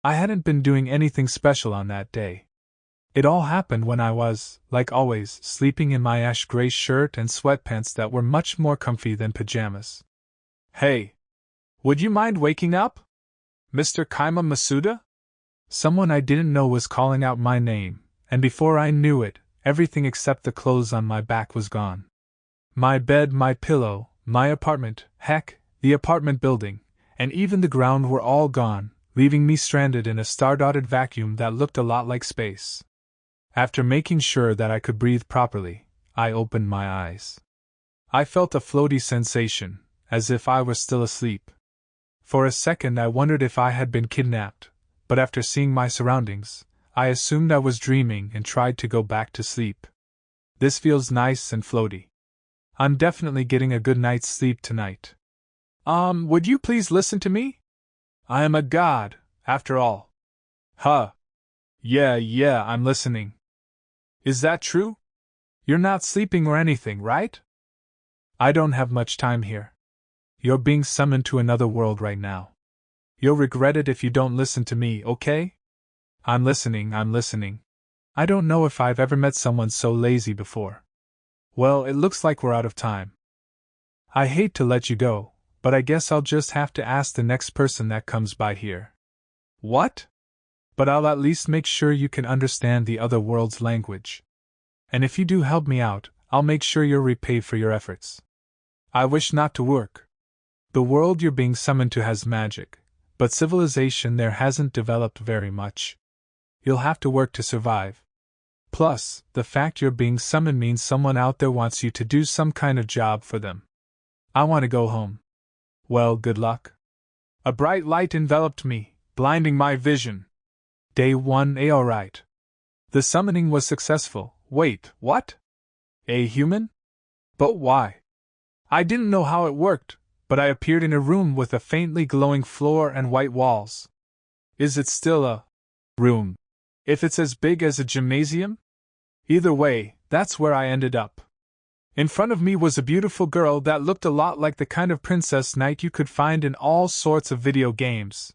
I hadn't been doing anything special on that day. It all happened when I was, like always, sleeping in my ash gray shirt and sweatpants that were much more comfy than pajamas. Hey! Would you mind waking up? Mr. Kaima Masuda? Someone I didn't know was calling out my name, and before I knew it, everything except the clothes on my back was gone. My bed, my pillow, my apartment, heck, the apartment building, and even the ground were all gone, leaving me stranded in a star-dotted vacuum that looked a lot like space. After making sure that I could breathe properly, I opened my eyes. I felt a floaty sensation, as if I were still asleep. For a second I wondered if I had been kidnapped, but after seeing my surroundings, I assumed I was dreaming and tried to go back to sleep. This feels nice and floaty. I'm definitely getting a good night's sleep tonight. Would you please listen to me? I am a god, after all. Huh. Yeah, I'm listening. Is that true? You're not sleeping or anything, right? I don't have much time here. You're being summoned to another world right now. You'll regret it if you don't listen to me, okay? I'm listening. I don't know if I've ever met someone so lazy before. Well, it looks like we're out of time. I hate to let you go, but I guess I'll just have to ask the next person that comes by here. What? But I'll at least make sure you can understand the other world's language. And if you do help me out, I'll make sure you're repaid for your efforts. I wish not to work. The world you're being summoned to has magic, but civilization there hasn't developed very much. You'll have to work to survive. Plus, the fact you're being summoned means someone out there wants you to do some kind of job for them. I want to go home. Well, good luck. A bright light enveloped me, blinding my vision. Day 1A alright. The summoning was successful. Wait, what? A human? But why? I didn't know how it worked, but I appeared in a room with a faintly glowing floor and white walls. Is it still a room? If it's as big as a gymnasium? Either way, that's where I ended up. In front of me was a beautiful girl that looked a lot like the kind of princess knight you could find in all sorts of video games.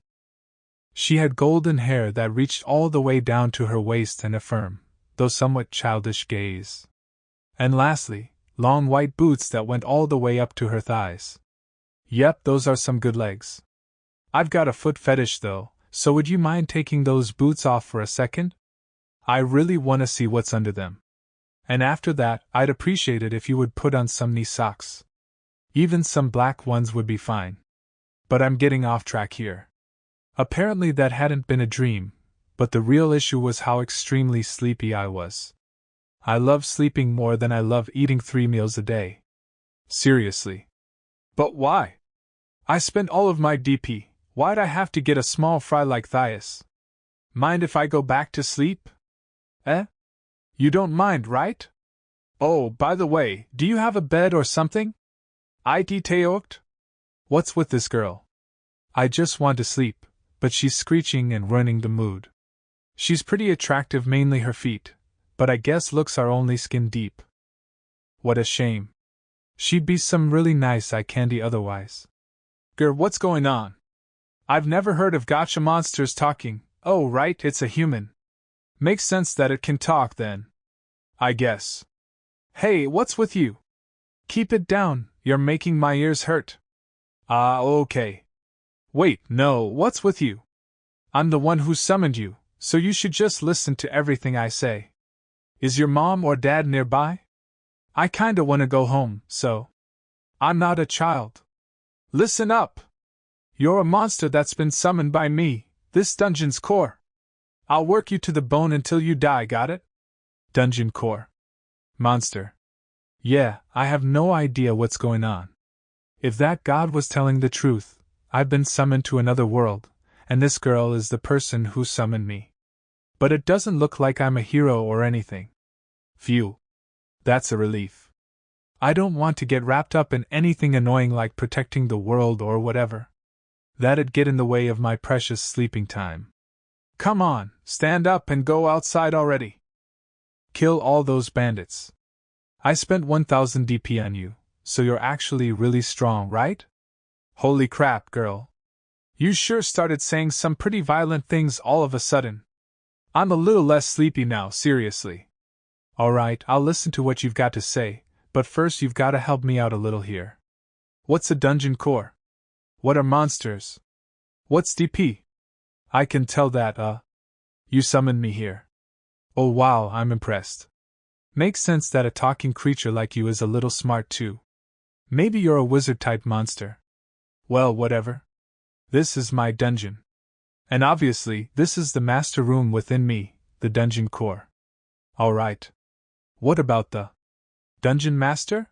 She had golden hair that reached all the way down to her waist and a firm, though somewhat childish gaze. And lastly, long white boots that went all the way up to her thighs. Yep, those are some good legs. I've got a foot fetish though, so would you mind taking those boots off for a second? I really want to see what's under them. And after that, I'd appreciate it if you would put on some knee socks. Even some black ones would be fine. But I'm getting off track here. Apparently that hadn't been a dream, but the real issue was how extremely sleepy I was. I love sleeping more than I love eating 3 meals a day. Seriously. But why? I spent all of my DP, why'd I have to get a small fry like Thias? Mind if I go back to sleep? Eh? You don't mind, right? Oh, by the way, do you have a bed or something? It teokt? What's with this girl? I just want to sleep, but she's screeching and ruining the mood. She's pretty attractive, mainly her feet, but I guess looks are only skin deep. What a shame. She'd be some really nice eye candy otherwise. Grr, what's going on? I've never heard of gacha monsters talking. Oh, right, it's a human. Makes sense that it can talk then. I guess. Hey, what's with you? Keep it down, you're making my ears hurt. Okay. Wait, no, what's with you? I'm the one who summoned you, so you should just listen to everything I say. Is your mom or dad nearby? I kinda wanna go home, so. I'm not a child. Listen up! You're a monster that's been summoned by me, this dungeon's core. I'll work you to the bone until you die, got it? Dungeon core. Monster. Yeah, I have no idea what's going on. If that god was telling the truth, I've been summoned to another world, and this girl is the person who summoned me. But it doesn't look like I'm a hero or anything. Phew. That's a relief. I don't want to get wrapped up in anything annoying like protecting the world or whatever. That'd get in the way of my precious sleeping time. Come on, stand up and go outside already. Kill all those bandits. I spent 1000 DP on you, so you're actually really strong, right? Holy crap, girl. You sure started saying some pretty violent things all of a sudden. I'm a little less sleepy now, seriously. Alright, I'll listen to what you've got to say, but first you've got to help me out a little here. What's a dungeon core? What are monsters? What's DP? I can tell that, you summoned me here. Oh wow, I'm impressed. Makes sense that a talking creature like you is a little smart too. Maybe you're a wizard-type monster. Well, whatever. This is my dungeon. And obviously, this is the master room within me, the dungeon core. Alright. What about the dungeon master?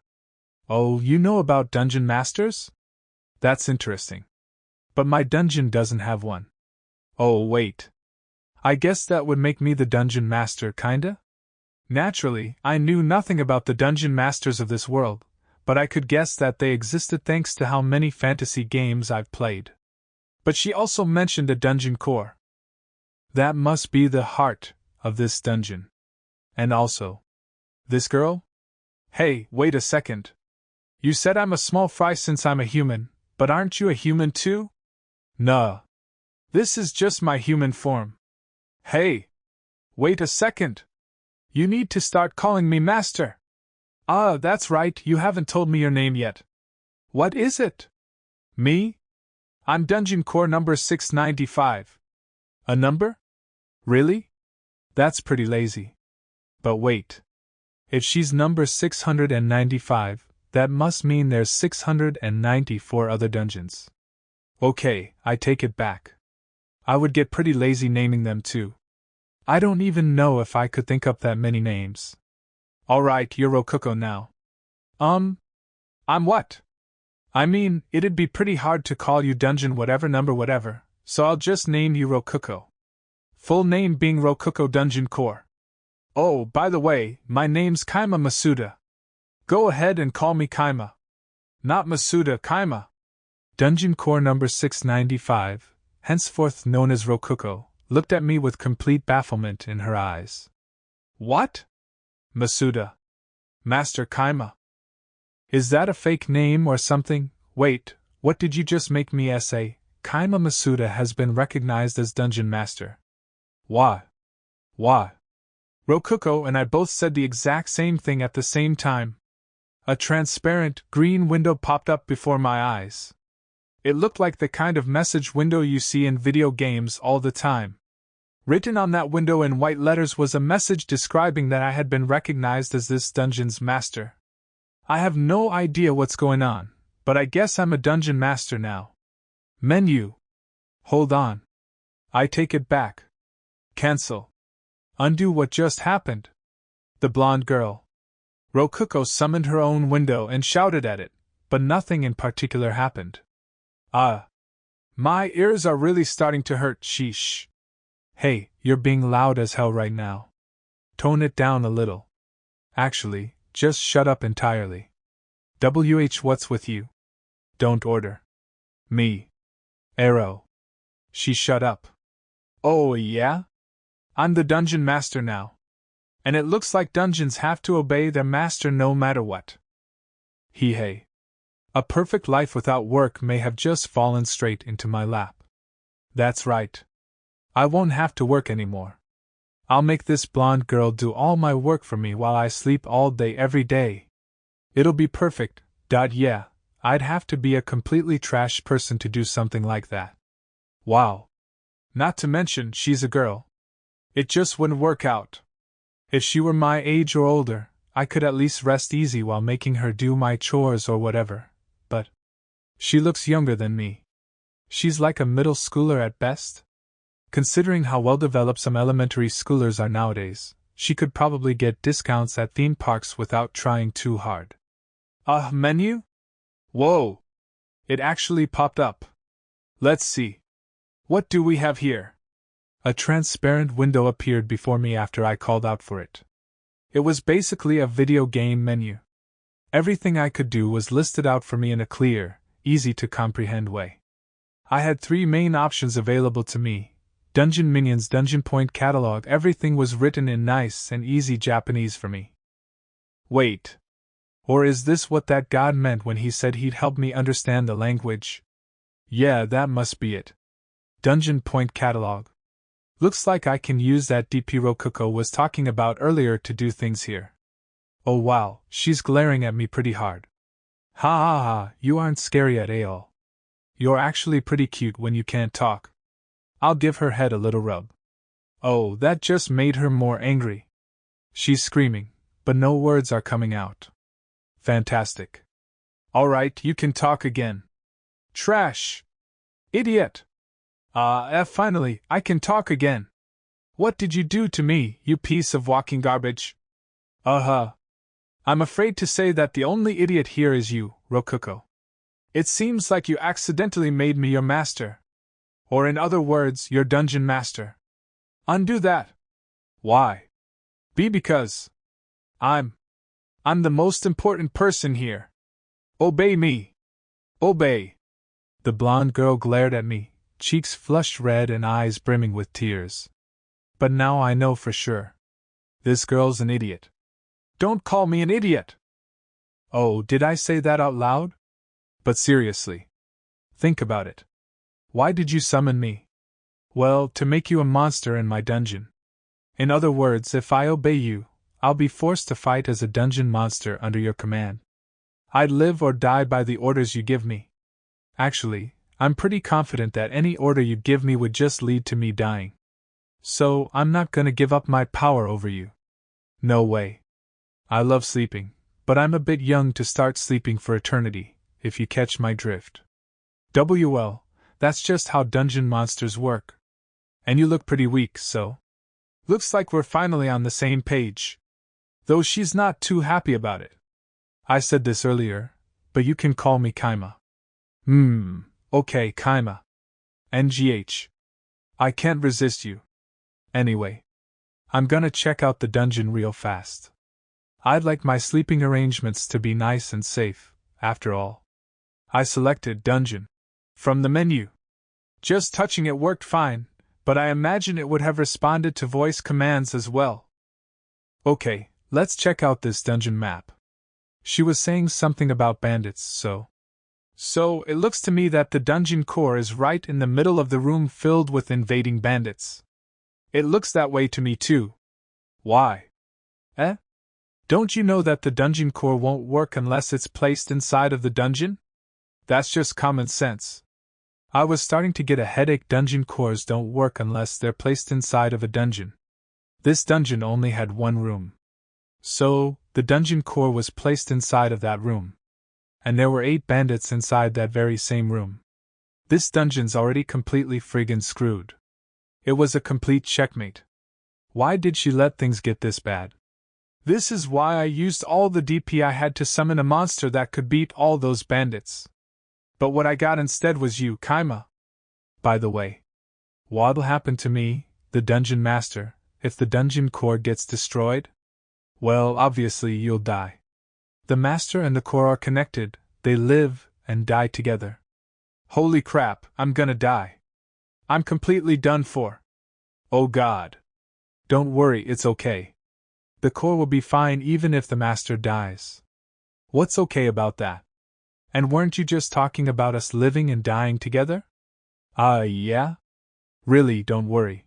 Oh, you know about dungeon masters? That's interesting. But my dungeon doesn't have one. Oh, wait. I guess that would make me the dungeon master, kinda? Naturally, I knew nothing about the dungeon masters of this world, but I could guess that they existed thanks to how many fantasy games I've played. But she also mentioned a dungeon core. That must be the heart of this dungeon. And also, this girl? Hey, wait a second. You said I'm a small fry since I'm a human, but aren't you a human too? Nuh. This is just my human form. Hey! Wait a second. You need to start calling me master. Ah, that's right, you haven't told me your name yet. What is it? Me? I'm Dungeon Core number 695. A number? Really? That's pretty lazy. But wait. If she's number 695, that must mean there's 694 other dungeons. Okay, I take it back. I would get pretty lazy naming them too. I don't even know if I could think up that many names. Alright, you're Ruko now. I'm what? I mean, it'd be pretty hard to call you dungeon whatever number whatever, so I'll just name you Ruko. Full name being Ruko Dungeon Core. Oh, by the way, my name's Kaima Masuda. Go ahead and call me Kaima. Not Masuda, Kaima. Dungeon Core number 695, henceforth known as Ruko, looked at me with complete bafflement in her eyes. What? Masuda. Master Kaima. Is that a fake name or something? Wait, what did you just make me say? Kaima Masuda has been recognized as Dungeon Master. Why? Ruko and I both said the exact same thing at the same time. A transparent, green window popped up before my eyes. It looked like the kind of message window you see in video games all the time. Written on that window in white letters was a message describing that I had been recognized as this dungeon's master. I have no idea what's going on, but I guess I'm a dungeon master now. Menu. Hold on. I take it back. Cancel. Undo what just happened. The blonde girl. Ruko summoned her own window and shouted at it, but nothing in particular happened. My ears are really starting to hurt, sheesh. Hey, you're being loud as hell right now. Tone it down a little. Actually, just shut up entirely. What's with you? Don't order me. Arrow. She shut up. Oh yeah? I'm the dungeon master now. And it looks like dungeons have to obey their master no matter what. Hey. A perfect life without work may have just fallen straight into my lap. That's right. I won't have to work anymore. I'll make this blonde girl do all my work for me while I sleep all day every day. It'll be perfect. Yeah, I'd have to be a completely trashed person to do something like that. Wow. Not to mention, she's a girl. It just wouldn't work out. If she were my age or older, I could at least rest easy while making her do my chores or whatever, but she looks younger than me. She's like a middle schooler at best. Considering how well developed some elementary schoolers are nowadays, she could probably get discounts at theme parks without trying too hard. Menu? Whoa! It actually popped up. Let's see. What do we have here? A transparent window appeared before me after I called out for it. It was basically a video game menu. Everything I could do was listed out for me in a clear, easy-to-comprehend way. I had 3 main options available to me. Dungeon Minions, Dungeon Point Catalog, everything was written in nice and easy Japanese for me. Wait. Or is this what that god meant when he said he'd help me understand the language? Yeah, that must be it. Dungeon point catalog. Looks like I can use that DP Ruko was talking about earlier to do things here. Oh wow, she's glaring at me pretty hard. Ha ha ha, you aren't scary at all. You're actually pretty cute when you can't talk. I'll give her head a little rub. Oh, that just made her more angry. She's screaming, but no words are coming out. Fantastic. Alright, you can talk again. Trash! Idiot! Finally, I can talk again. What did you do to me, you piece of walking garbage? I'm afraid to say that the only idiot here is you, Ruko. It seems like you accidentally made me your master. Or in other words, your dungeon master. Undo that. Why? Because I'm the most important person here. Obey me. Obey. The blonde girl glared at me, cheeks flushed red and eyes brimming with tears. But now I know for sure. This girl's an idiot. Don't call me an idiot! Oh, did I say that out loud? But seriously. Think about it. Why did you summon me? Well, to make you a monster in my dungeon. In other words, if I obey you, I'll be forced to fight as a dungeon monster under your command. I'd live or die by the orders you give me. Actually, I'm pretty confident that any order you'd give me would just lead to me dying. So, I'm not gonna give up my power over you. No way. I love sleeping, but I'm a bit young to start sleeping for eternity, if you catch my drift. Well, that's just how dungeon monsters work. And you look pretty weak, so. Looks like we're finally on the same page. Though she's not too happy about it. I said this earlier, but you can call me Kaima. Okay, Kaima. NGH. I can't resist you. Anyway, I'm gonna check out the dungeon real fast. I'd like my sleeping arrangements to be nice and safe, after all. I selected dungeon from the menu. Just touching it worked fine, but I imagine it would have responded to voice commands as well. Okay, let's check out this dungeon map. She was saying something about bandits, So it looks to me that the dungeon core is right in the middle of the room filled with invading bandits. It looks that way to me too. Why? Don't you know that the dungeon core won't work unless it's placed inside of the dungeon? That's just common sense. I was starting to get a headache. Dungeon cores don't work unless they're placed inside of a dungeon. This dungeon only had one room. So, the dungeon core was placed inside of that room. And there were 8 bandits inside that very same room. This dungeon's already completely friggin' screwed. It was a complete checkmate. Why did she let things get this bad? This is why I used all the DP I had to summon a monster that could beat all those bandits. But what I got instead was you, Kaima. By the way, what'll happen to me, the dungeon master, if the dungeon core gets destroyed? Well, obviously you'll die. The master and the core are connected, they live and die together. Holy crap, I'm gonna die. I'm completely done for. Oh god. Don't worry, it's okay. The core will be fine even if the master dies. What's okay about that? And weren't you just talking about us living and dying together? Yeah? Really, don't worry.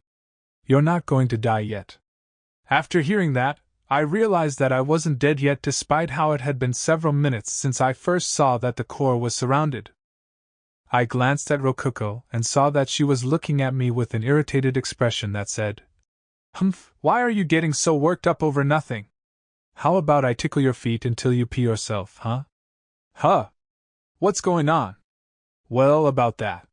You're not going to die yet. After hearing that, I realized that I wasn't dead yet despite how it had been several minutes since I first saw that the core was surrounded. I glanced at Ruko and saw that she was looking at me with an irritated expression that said, "Humph, why are you getting so worked up over nothing? How about I tickle your feet until you pee yourself, huh?" Huh? What's going on? Well, about that.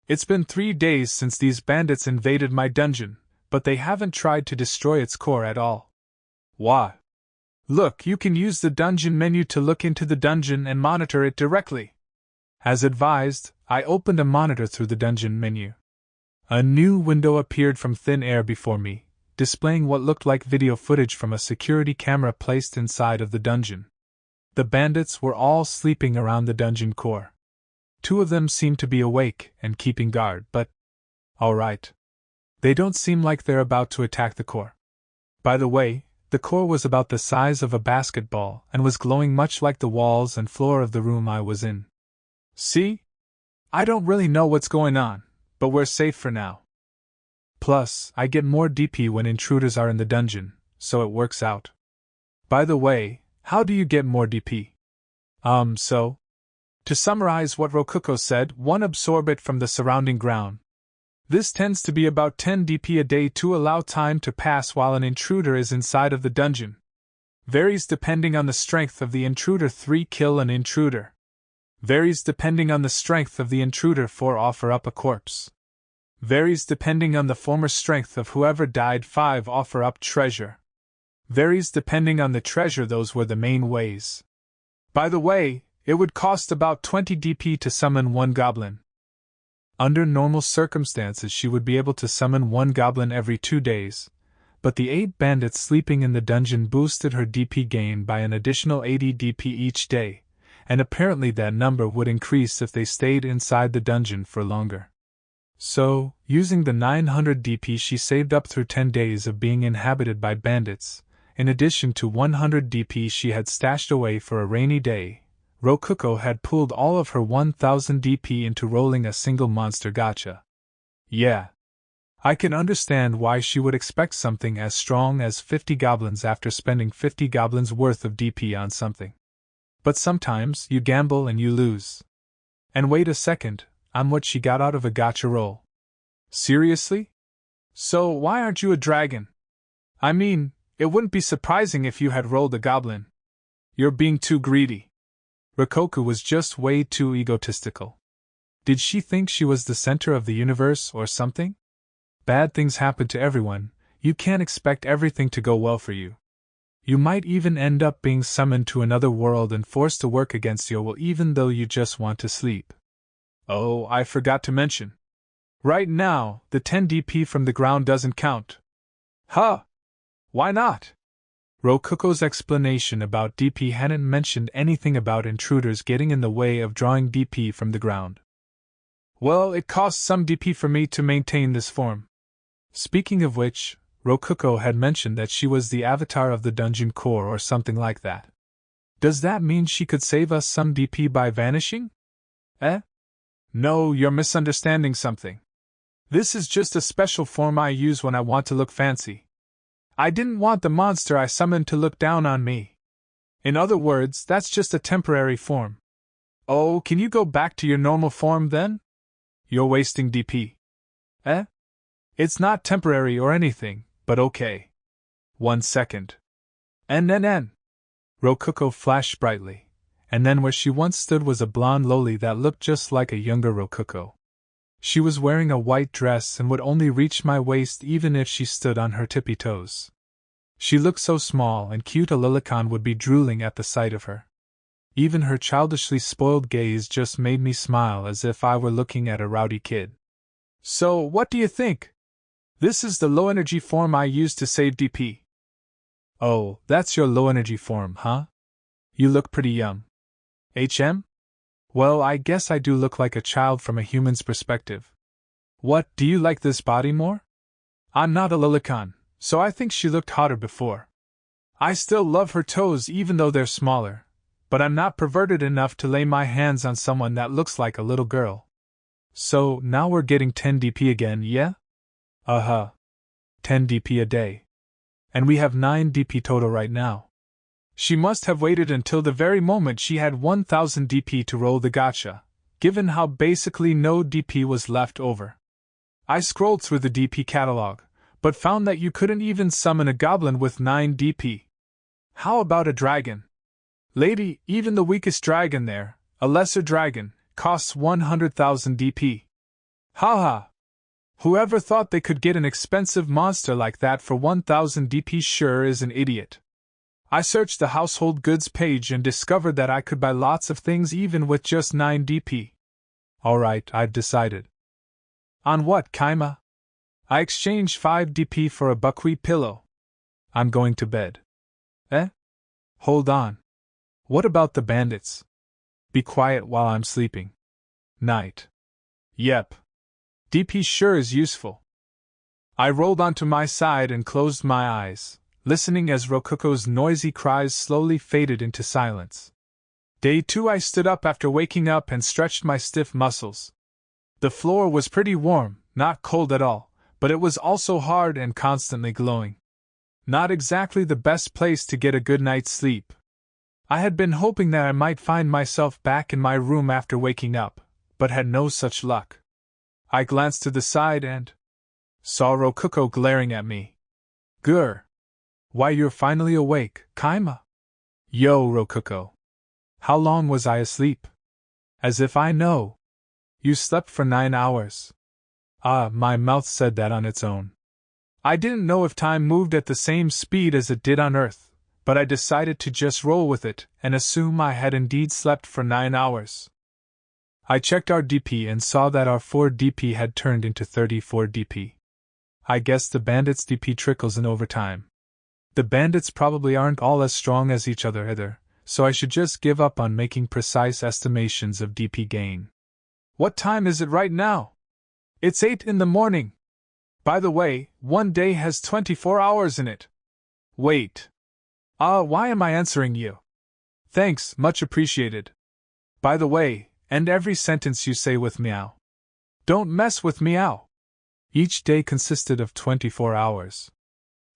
It's been 3 days since these bandits invaded my dungeon, but they haven't tried to destroy its core at all. Why? Look, you can use the dungeon menu to look into the dungeon and monitor it directly. As advised, I opened a monitor through the dungeon menu. A new window appeared from thin air before me, displaying what looked like video footage from a security camera placed inside of the dungeon. The bandits were all sleeping around the dungeon core. 2 of them seemed to be awake and keeping guard, but alright. They don't seem like they're about to attack the core. By the way, the core was about the size of a basketball and was glowing much like the walls and floor of the room I was in. See? I don't really know what's going on, but we're safe for now. Plus, I get more DP when intruders are in the dungeon, so it works out. By the way, how do you get more DP? So? To summarize what Rokuko said, one absorb it from the surrounding ground. This tends to be about 10 DP a day to allow time to pass while an intruder is inside of the dungeon. Varies depending on the strength of the intruder. 3 kill an intruder. Varies depending on the strength of the intruder. 4 offer up a corpse. Varies depending on the former strength of whoever died. 5 offer up treasure. Varies depending on the treasure. Those were the main ways. By the way, it would cost about 20 DP to summon 1 goblin. Under normal circumstances she would be able to summon 1 goblin every 2 days, but the 8 bandits sleeping in the dungeon boosted her DP gain by an additional 80 DP each day, and apparently that number would increase if they stayed inside the dungeon for longer. So, using the 900 DP she saved up through 10 days of being inhabited by bandits, in addition to 100 DP she had stashed away for a rainy day, Rokuko had pooled all of her 1000 DP into rolling a single monster gacha. Yeah. I can understand why she would expect something as strong as 50 goblins after spending 50 goblins worth of DP on something. But sometimes you gamble and you lose. And wait a second, I'm what she got out of a gacha roll. Seriously? So why aren't you a dragon? I mean, it wouldn't be surprising if you had rolled a goblin. You're being too greedy. Rokoku was just way too egotistical. Did she think she was the center of the universe or something? Bad things happen to everyone, you can't expect everything to go well for you. You might even end up being summoned to another world and forced to work against your will even though you just want to sleep. Oh, I forgot to mention. Right now, the 10 DP from the ground doesn't count. Huh? Why not? Rokuko's explanation about DP hadn't mentioned anything about intruders getting in the way of drawing DP from the ground. Well, it costs some DP for me to maintain this form. Speaking of which, Rokuko had mentioned that she was the avatar of the dungeon core or something like that. Does that mean she could save us some DP by vanishing? No, you're misunderstanding something. This is just a special form I use when I want to look fancy. I didn't want the monster I summoned to look down on me. In other words, that's just a temporary form. Oh, can you go back to your normal form then? You're wasting DP. It's not temporary or anything, but okay. 1 second. Rokuko flashed brightly, and then where she once stood was a blonde loli that looked just like a younger Rokuko. She was wearing a white dress and would only reach my waist even if she stood on her tippy toes. She looked so small and cute a lolicon would be drooling at the sight of her. Even her childishly spoiled gaze just made me smile as if I were looking at a rowdy kid. So, what do you think? This is the low-energy form I use to save DP. Oh, that's your low-energy form, huh? You look pretty young. Well, I guess I do look like a child from a human's perspective. What, do you like this body more? I'm not a lolicon, so I think she looked hotter before. I still love her toes even though they're smaller, but I'm not perverted enough to lay my hands on someone that looks like a little girl. So, now we're getting 10 DP again, yeah? 10 DP a day. And we have 9 DP total right now. She must have waited until the very moment she had 1000 DP to roll the gacha, given how basically no DP was left over. I scrolled through the DP catalog, but found that you couldn't even summon a goblin with 9 DP. How about a dragon? Lady, even the weakest dragon there, a lesser dragon, costs 100,000 DP. Haha! Whoever thought they could get an expensive monster like that for 1000 DP sure is an idiot. I searched the household goods page and discovered that I could buy lots of things even with just 9 DP. Alright, I've decided. On what, Kaima? I exchanged 5 DP for a buckwheat pillow. I'm going to bed. Hold on. What about the bandits? Be quiet while I'm sleeping. Night. Yep. DP sure is useful. I rolled onto my side and closed my eyes, listening as Rokuko's noisy cries slowly faded into silence. Day 2 I stood up after waking up and stretched my stiff muscles. The floor was pretty warm, not cold at all, but it was also hard and constantly glowing. Not exactly the best place to get a good night's sleep. I had been hoping that I might find myself back in my room after waking up, but had no such luck. I glanced to the side and saw Ruko glaring at me. Grr. Why, you're finally awake, Kaima. Yo, Ruko. How long was I asleep? As if I know. You slept for 9 hours. Ah, my mouth said that on its own. I didn't know if time moved at the same speed as it did on Earth, but I decided to just roll with it and assume I had indeed slept for 9 hours. I checked our DP and saw that our 4 DP had turned into 34 DP. I guess the bandits' DP trickles in over time. The bandits probably aren't all as strong as each other either, so I should just give up on making precise estimations of DP gain. What time is it right now? It's 8 in the morning. By the way, one day has 24 hours in it. Wait. Why am I answering you? Thanks, much appreciated. By the way, end every sentence you say with meow. Don't mess with meow. Each day consisted of 24 hours.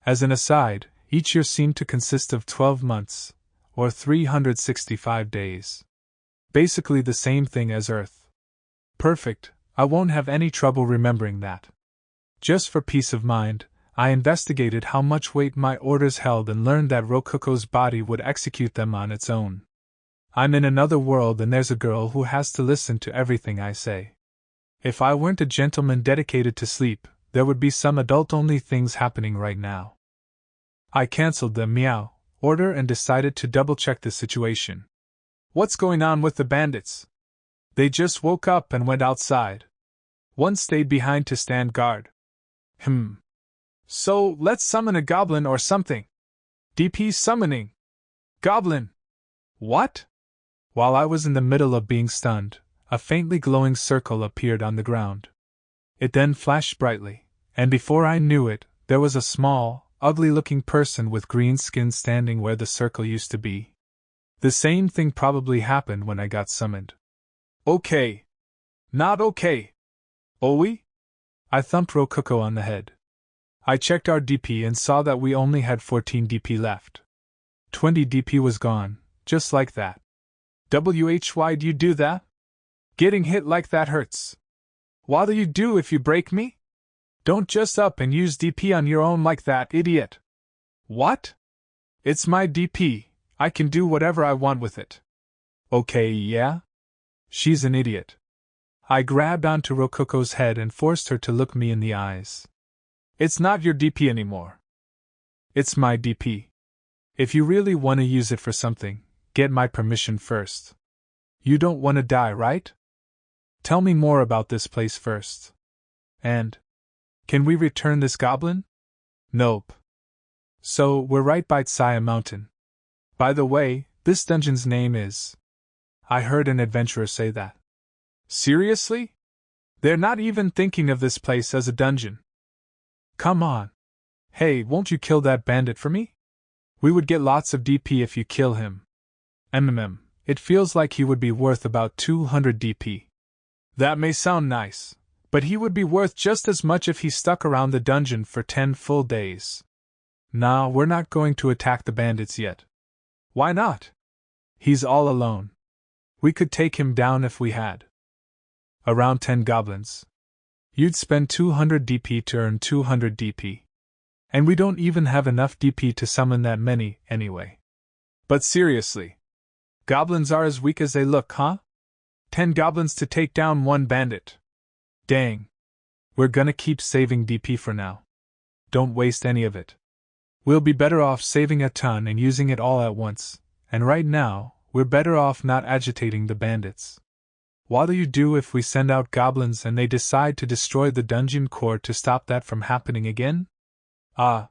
As an aside, each year seemed to consist of 12 months, or 365 days. Basically the same thing as Earth. Perfect, I won't have any trouble remembering that. Just for peace of mind, I investigated how much weight my orders held and learned that Ruko's body would execute them on its own. I'm in another world and there's a girl who has to listen to everything I say. If I weren't a gentleman dedicated to sleep, there would be some adult-only things happening right now. I cancelled the meow order and decided to double-check the situation. What's going on with the bandits? They just woke up and went outside. One stayed behind to stand guard. So, let's summon a goblin or something. DP summoning. Goblin. What? While I was in the middle of being stunned, a faintly glowing circle appeared on the ground. It then flashed brightly, and before I knew it, there was a small, ugly-looking person with green skin standing where the circle used to be. The same thing probably happened when I got summoned. Okay. Not okay. Owie? I thumped Ruko on the head. I checked our DP and saw that we only had 14 DP left. 20 DP was gone, just like that. Why'd you do that? Getting hit like that hurts. What'll you do if you break me? Don't just up and use DP on your own like that, idiot. What? It's my DP, I can do whatever I want with it. Okay, yeah? She's an idiot. I grabbed onto Ruko's head and forced her to look me in the eyes. It's not your DP anymore. It's my DP. If you really want to use it for something, get my permission first. You don't want to die, right? Tell me more about this place first. And can we return this goblin? Nope. So, we're right by Saia Mountain. By the way, this dungeon's name is... I heard an adventurer say that. Seriously? They're not even thinking of this place as a dungeon. Come on. Hey, won't you kill that bandit for me? We would get lots of DP if you kill him. It feels like he would be worth about 200 DP. That may sound nice, but he would be worth just as much if he stuck around the dungeon for 10 full days. Nah, we're not going to attack the bandits yet. Why not? He's all alone. We could take him down if we had around 10 goblins. You'd spend 200 DP to earn 200 DP. And we don't even have enough DP to summon that many, anyway. But seriously. Goblins are as weak as they look, huh? 10 goblins to take down 1 bandit. Dang. We're gonna keep saving DP for now. Don't waste any of it. We'll be better off saving a ton and using it all at once, and right now, we're better off not agitating the bandits. What'll you do if we send out goblins and they decide to destroy the dungeon core to stop that from happening again? I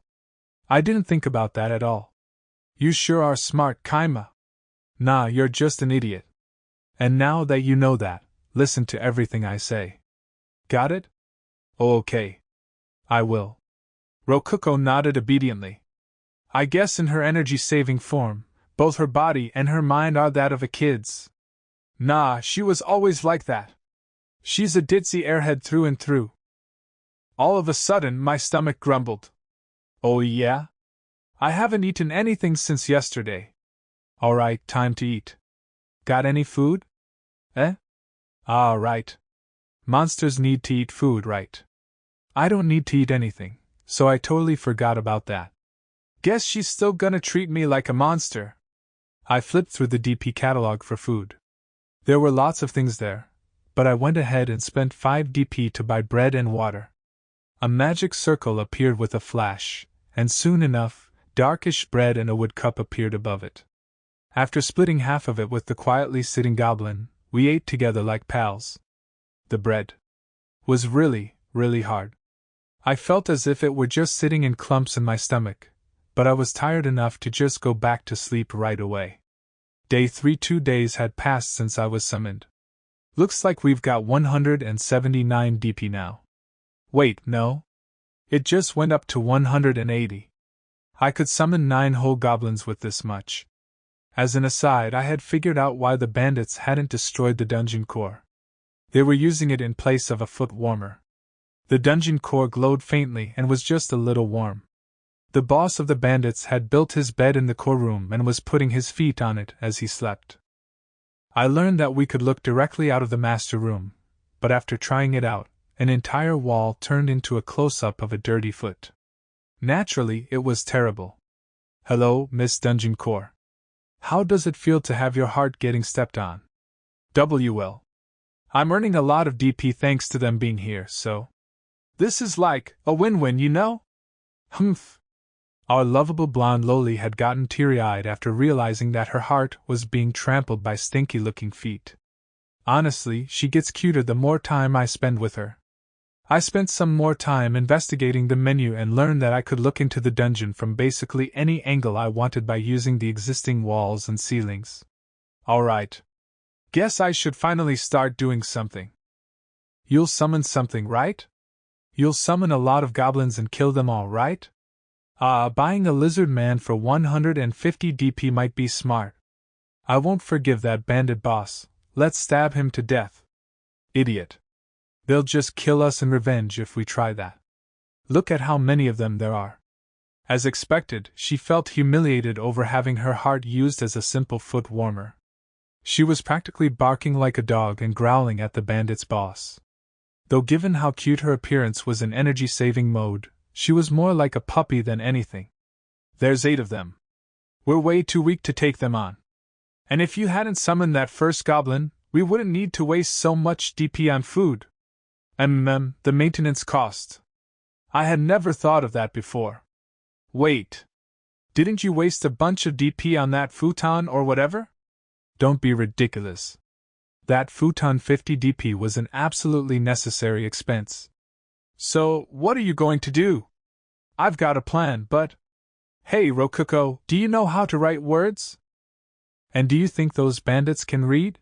didn't think about that at all. You sure are smart, Kaima. Nah, you're just an idiot. And now that you know that, listen to everything I say. Got it? Oh, okay. I will. Ruko nodded obediently. I guess in her energy-saving form, both her body and her mind are that of a kid's. Nah, she was always like that. She's a ditzy airhead through and through. All of a sudden, my stomach grumbled. Oh yeah? I haven't eaten anything since yesterday. Alright, time to eat. Got any food? Eh? Ah, right. Monsters need to eat food, right? I don't need to eat anything, so I totally forgot about that. Guess she's still gonna treat me like a monster. I flipped through the DP catalog for food. There were lots of things there, but I went ahead and spent 5 DP to buy bread and water. A magic circle appeared with a flash, and soon enough, darkish bread and a wood cup appeared above it. After splitting half of it with the quietly sitting goblin, we ate together like pals. The bread was really, really hard. I felt as if it were just sitting in clumps in my stomach, but I was tired enough to just go back to sleep right away. Day 3. 2 days had passed since I was summoned. Looks like we've got 179 DP now. Wait, no. It just went up to 180. I could summon 9 whole goblins with this much. As an aside, I had figured out why the bandits hadn't destroyed the dungeon core. They were using it in place of a foot warmer. The dungeon core glowed faintly and was just a little warm. The boss of the bandits had built his bed in the core room and was putting his feet on it as he slept. I learned that we could look directly out of the master room, but after trying it out, an entire wall turned into a close-up of a dirty foot. Naturally, it was terrible. Hello, Miss Dungeon Core. How does it feel to have your heart getting stepped on? WL. I'm earning a lot of DP thanks to them being here, so. This is like a win-win, you know? Humph. Our lovable blonde loli had gotten teary-eyed after realizing that her heart was being trampled by stinky-looking feet. Honestly, she gets cuter the more time I spend with her. I spent some more time investigating the menu and learned that I could look into the dungeon from basically any angle I wanted by using the existing walls and ceilings. Alright. Guess I should finally start doing something. You'll summon something, right? You'll summon a lot of goblins and kill them all, right? Buying a lizard man for 150 DP might be smart. I won't forgive that bandit boss. Let's stab him to death. Idiot. They'll just kill us in revenge if we try that. Look at how many of them there are. As expected, she felt humiliated over having her heart used as a simple foot warmer. She was practically barking like a dog and growling at the bandit's boss. Though given how cute her appearance was in energy-saving mode, she was more like a puppy than anything. There's 8 of them. We're way too weak to take them on. And if you hadn't summoned that first goblin, we wouldn't need to waste so much DP on food. The maintenance cost. I had never thought of that before. Wait. Didn't you waste a bunch of DP on that futon or whatever? Don't be ridiculous. That futon 50 DP was an absolutely necessary expense. So, what are you going to do? I've got a plan, but... Hey, Ruko, do you know how to write words? And do you think those bandits can read?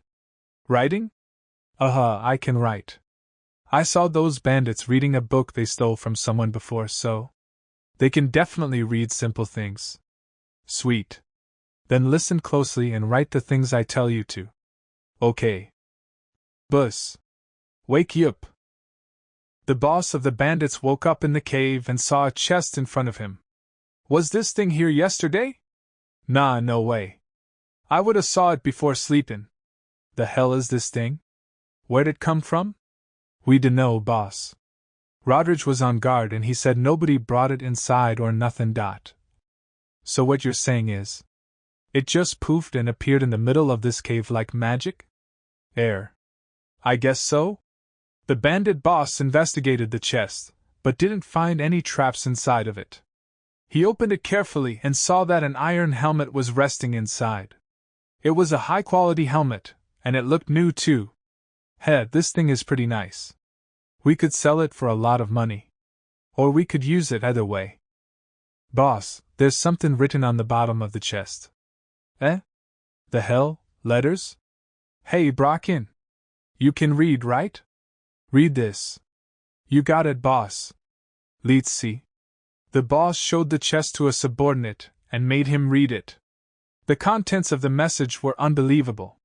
Writing? I can write. I saw those bandits reading a book they stole from someone before, so... They can definitely read simple things. Sweet. Then listen closely and write the things I tell you to. Okay. Bus. Wake yup. The boss of the bandits woke up in the cave and saw a chest in front of him. Was this thing here yesterday? Nah, no way. I woulda saw it before sleepin'. The hell is this thing? Where'd it come from? We dunno, boss. Rodridge was on guard and he said nobody brought it inside or nothin'. So what you're saying is, it just poofed and appeared in the middle of this cave like magic? I guess so? The bandit boss investigated the chest, but didn't find any traps inside of it. He opened it carefully and saw that an iron helmet was resting inside. It was a high-quality helmet, and it looked new too. This thing is pretty nice. We could sell it for a lot of money. Or we could use it either way. Boss, there's something written on the bottom of the chest. The hell? Letters? Hey, Brocken. You can read, right? Read this. You got it, boss. Let's see. The boss showed the chest to a subordinate and made him read it. The contents of the message were unbelievable.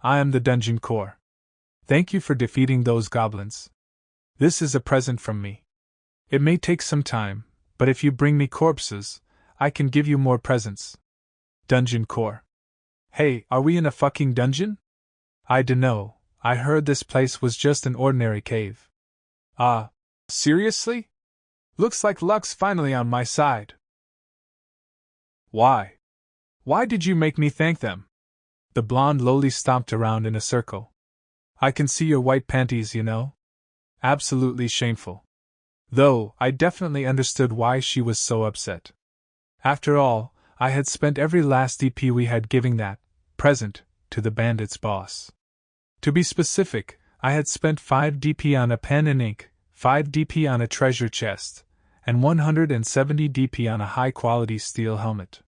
I am the dungeon core. Thank you for defeating those goblins. This is a present from me. It may take some time, but if you bring me corpses, I can give you more presents. Dungeon core. Hey, are we in a fucking dungeon? I dunno, I heard this place was just an ordinary cave. Seriously? Looks like luck's finally on my side. Why? Why did you make me thank them? The blonde lowly stomped around in a circle. I can see your white panties, you know? Absolutely shameful. Though, I definitely understood why she was so upset. After all, I had spent every last DP we had giving that present to the bandit's boss. To be specific, I had spent 5 DP on a pen and ink, 5 DP on a treasure chest, and 170 DP on a high-quality steel helmet.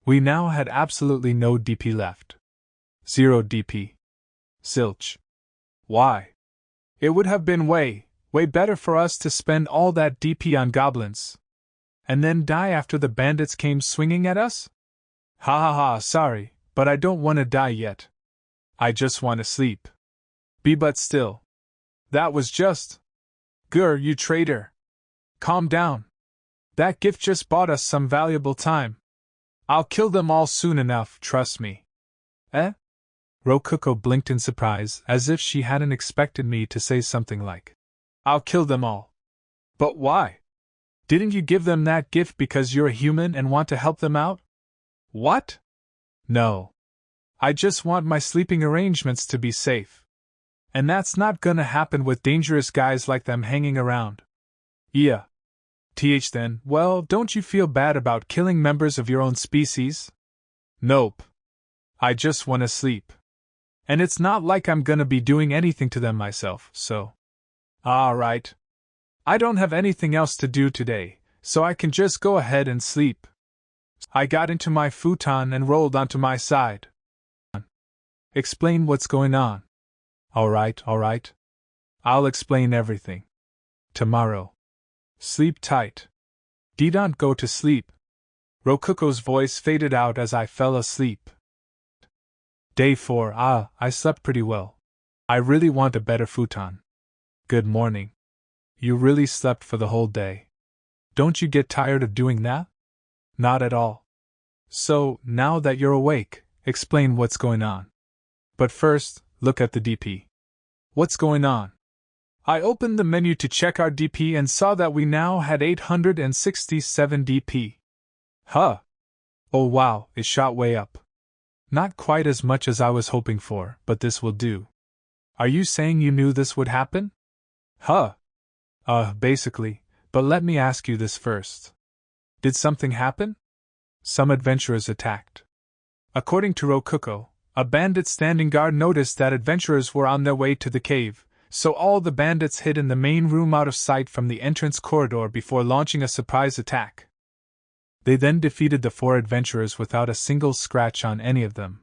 We now had absolutely no DP left. 0 DP. Zilch. Why? It would have been way better for us to spend all that DP on goblins. And then die after the bandits came swinging at us? Ha, sorry, but I don't want to die yet. I just want to sleep. But still. That was just... Grr, you traitor. Calm down. That gift just bought us some valuable time. I'll kill them all soon enough, trust me. Eh? Ruko blinked in surprise, as if she hadn't expected me to say something like, I'll kill them all. But why? Didn't you give them that gift because you're a human and want to help them out? What? No. I just want my sleeping arrangements to be safe. And that's not gonna happen with dangerous guys like them hanging around. Yeah. Then, well, don't you feel bad about killing members of your own species? Nope. I just want to sleep. And it's not like I'm gonna be doing anything to them myself, so. Alright. I don't have anything else to do today, so I can just go ahead and sleep. I got into my futon and rolled onto my side. Explain what's going on. Alright. I'll explain everything. Tomorrow. Sleep tight. Don't go to sleep. Rokuko's voice faded out as I fell asleep. Day 4. I slept pretty well. I really want a better futon. Good morning. You really slept for the whole day. Don't you get tired of doing that? Not at all. So, now that you're awake, explain what's going on. But first, look at the DP. What's going on? I opened the menu to check our DP and saw that we now had 867 DP. Huh. Oh wow, it shot way up. Not quite as much as I was hoping for, but this will do. Are you saying you knew this would happen? Huh. Basically, but let me ask you this first. Did something happen? Some adventurers attacked. According to Ruko, a bandit standing guard noticed that adventurers were on their way to the cave, so all the bandits hid in the main room out of sight from the entrance corridor before launching a surprise attack. They then defeated the 4 adventurers without a single scratch on any of them.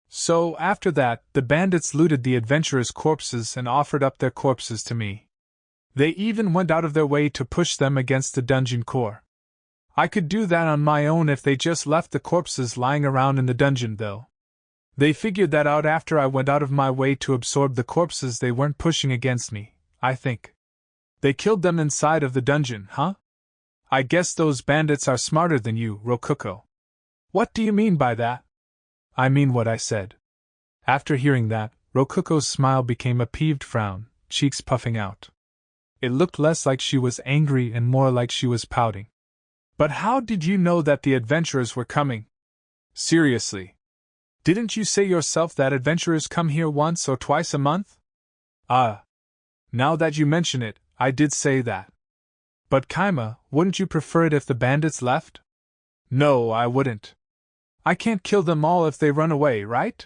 So, after that, the bandits looted the adventurers' corpses and offered up their corpses to me. They even went out of their way to push them against the dungeon core. I could do that on my own if they just left the corpses lying around in the dungeon, though. They figured that out after I went out of my way to absorb the corpses they weren't pushing against me, I think. They killed them inside of the dungeon, huh? I guess those bandits are smarter than you, Ruko. What do you mean by that? I mean what I said. After hearing that, Rokuko's smile became a peeved frown, cheeks puffing out. It looked less like she was angry and more like she was pouting. But how did you know that the adventurers were coming? Seriously. Didn't you say yourself that adventurers come here once or twice a month? Now that you mention it, I did say that. But Kaima, wouldn't you prefer it if the bandits left? No, I wouldn't. I can't kill them all if they run away, right?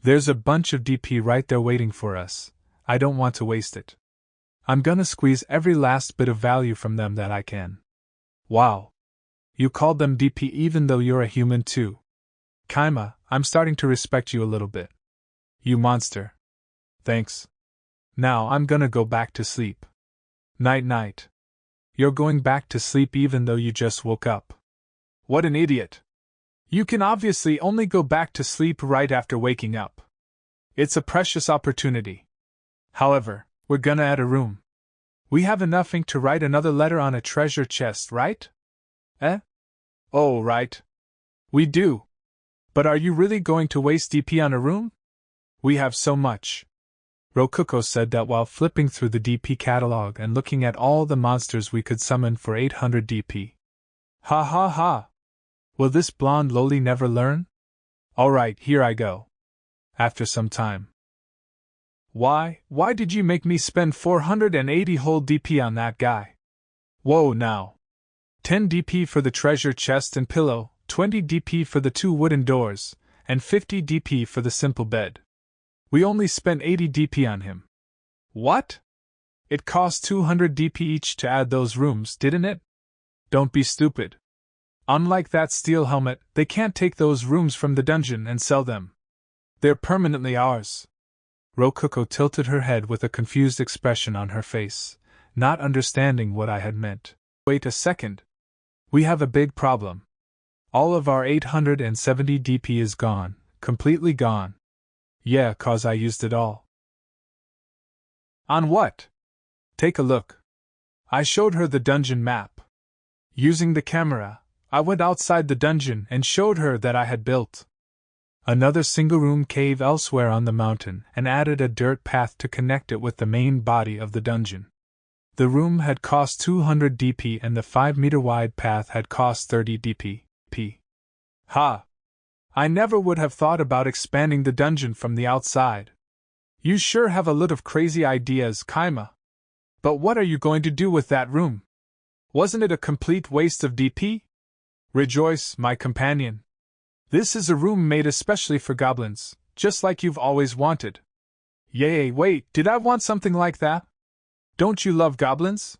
There's a bunch of DP right there waiting for us. I don't want to waste it. I'm gonna squeeze every last bit of value from them that I can. Wow. You called them DP even though you're a human too. Kaima, I'm starting to respect you a little bit. You monster. Thanks. Now I'm gonna go back to sleep. Night-night. You're going back to sleep even though you just woke up. What an idiot. You can obviously only go back to sleep right after waking up. It's a precious opportunity. However, we're gonna add a room. We have enough ink to write another letter on a treasure chest, right? Eh? Oh, right. We do. But are you really going to waste DP on a room? We have so much. Ruko said that while flipping through the DP catalog and looking at all the monsters we could summon for 800 DP. Ha ha ha! Will this blonde loli never learn? Alright, here I go. After some time. Why did you make me spend 480 whole DP on that guy? Whoa now. 10 DP for the treasure chest and pillow, 20 DP for the 2 wooden doors, and 50 DP for the simple bed. We only spent 80 DP on him. What? It cost 200 DP each to add those rooms, didn't it? Don't be stupid. Unlike that steel helmet, they can't take those rooms from the dungeon and sell them. They're permanently ours. Ruko tilted her head with a confused expression on her face, not understanding what I had meant. Wait a second. We have a big problem. All of our 870 DP is gone, completely gone. Yeah, 'cause I used it all. On what? Take a look. I showed her the dungeon map. Using the camera, I went outside the dungeon and showed her that I had built another single-room cave elsewhere on the mountain and added a dirt path to connect it with the main body of the dungeon. The room had cost 200 DP and the 5-meter-wide path had cost 30 DP. Ha! I never would have thought about expanding the dungeon from the outside. You sure have a lot of crazy ideas, Kaima. But what are you going to do with that room? Wasn't it a complete waste of DP? Rejoice, my companion. This is a room made especially for goblins, just like you've always wanted. Yay, wait, did I want something like that? Don't you love goblins?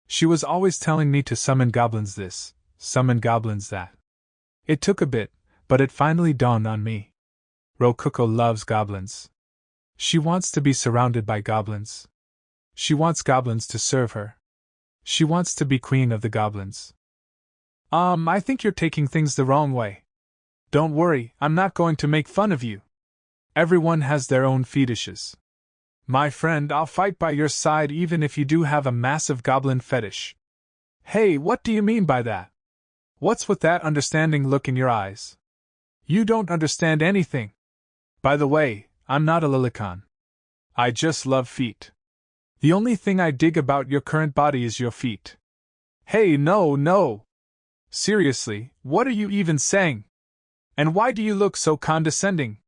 She was always telling me to summon goblins this, summon goblins that. It took a bit, but it finally dawned on me. Ruko loves goblins. She wants to be surrounded by goblins. She wants goblins to serve her. She wants to be queen of the goblins. I think you're taking things the wrong way. Don't worry, I'm not going to make fun of you. Everyone has their own fetishes. My friend, I'll fight by your side even if you do have a massive goblin fetish. Hey, what do you mean by that? What's with that understanding look in your eyes? You don't understand anything. By the way, I'm not a lilicon. I just love feet. The only thing I dig about your current body is your feet. Hey, no. Seriously, what are you even saying? And why do you look so condescending?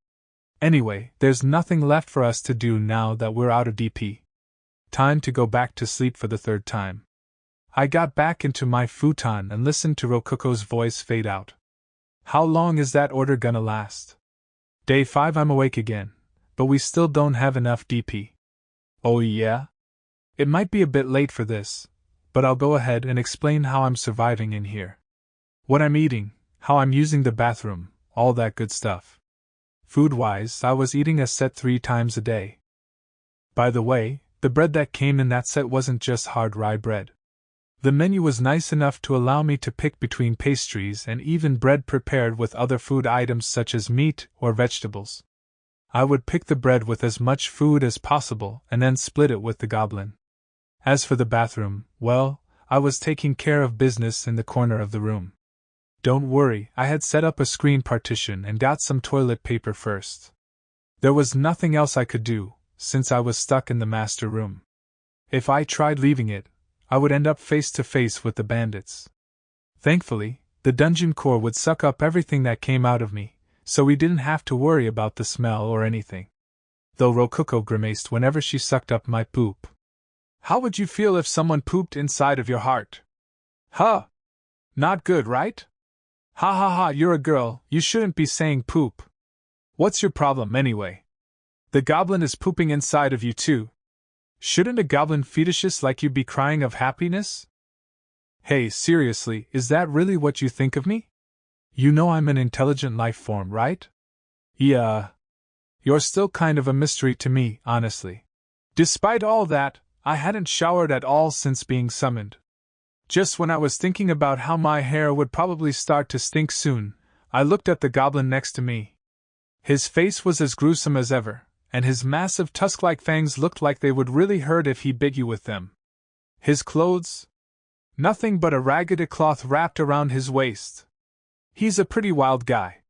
Anyway, there's nothing left for us to do now that we're out of DP. Time to go back to sleep for the 3rd time. I got back into my futon and listened to Ruko's voice fade out. How long is that order gonna last? Day 5 I'm awake again, but we still don't have enough DP. Oh yeah? It might be a bit late for this, but I'll go ahead and explain how I'm surviving in here. What I'm eating, how I'm using the bathroom, all that good stuff. Food-wise, I was eating a set 3 times a day. By the way, the bread that came in that set wasn't just hard rye bread. The menu was nice enough to allow me to pick between pastries and even bread prepared with other food items such as meat or vegetables. I would pick the bread with as much food as possible and then split it with the goblin. As for the bathroom, well, I was taking care of business in the corner of the room. Don't worry, I had set up a screen partition and got some toilet paper first. There was nothing else I could do, since I was stuck in the master room. If I tried leaving it, I would end up face to face with the bandits. Thankfully, the dungeon core would suck up everything that came out of me, so we didn't have to worry about the smell or anything. Though Ruko grimaced whenever she sucked up my poop. How would you feel if someone pooped inside of your heart? Huh? Not good, right? Ha ha ha, you're a girl, you shouldn't be saying poop. What's your problem anyway? The goblin is pooping inside of you too. Shouldn't a goblin fetishist like you be crying of happiness? Hey, seriously, is that really what you think of me? You know I'm an intelligent life form, right? Yeah. You're still kind of a mystery to me, honestly. Despite all that, I hadn't showered at all since being summoned. Just when I was thinking about how my hair would probably start to stink soon, I looked at the goblin next to me. His face was as gruesome as ever, and his massive tusk-like fangs looked like they would really hurt if he bit you with them. His clothes? Nothing but a ragged cloth wrapped around his waist. He's a pretty wild guy.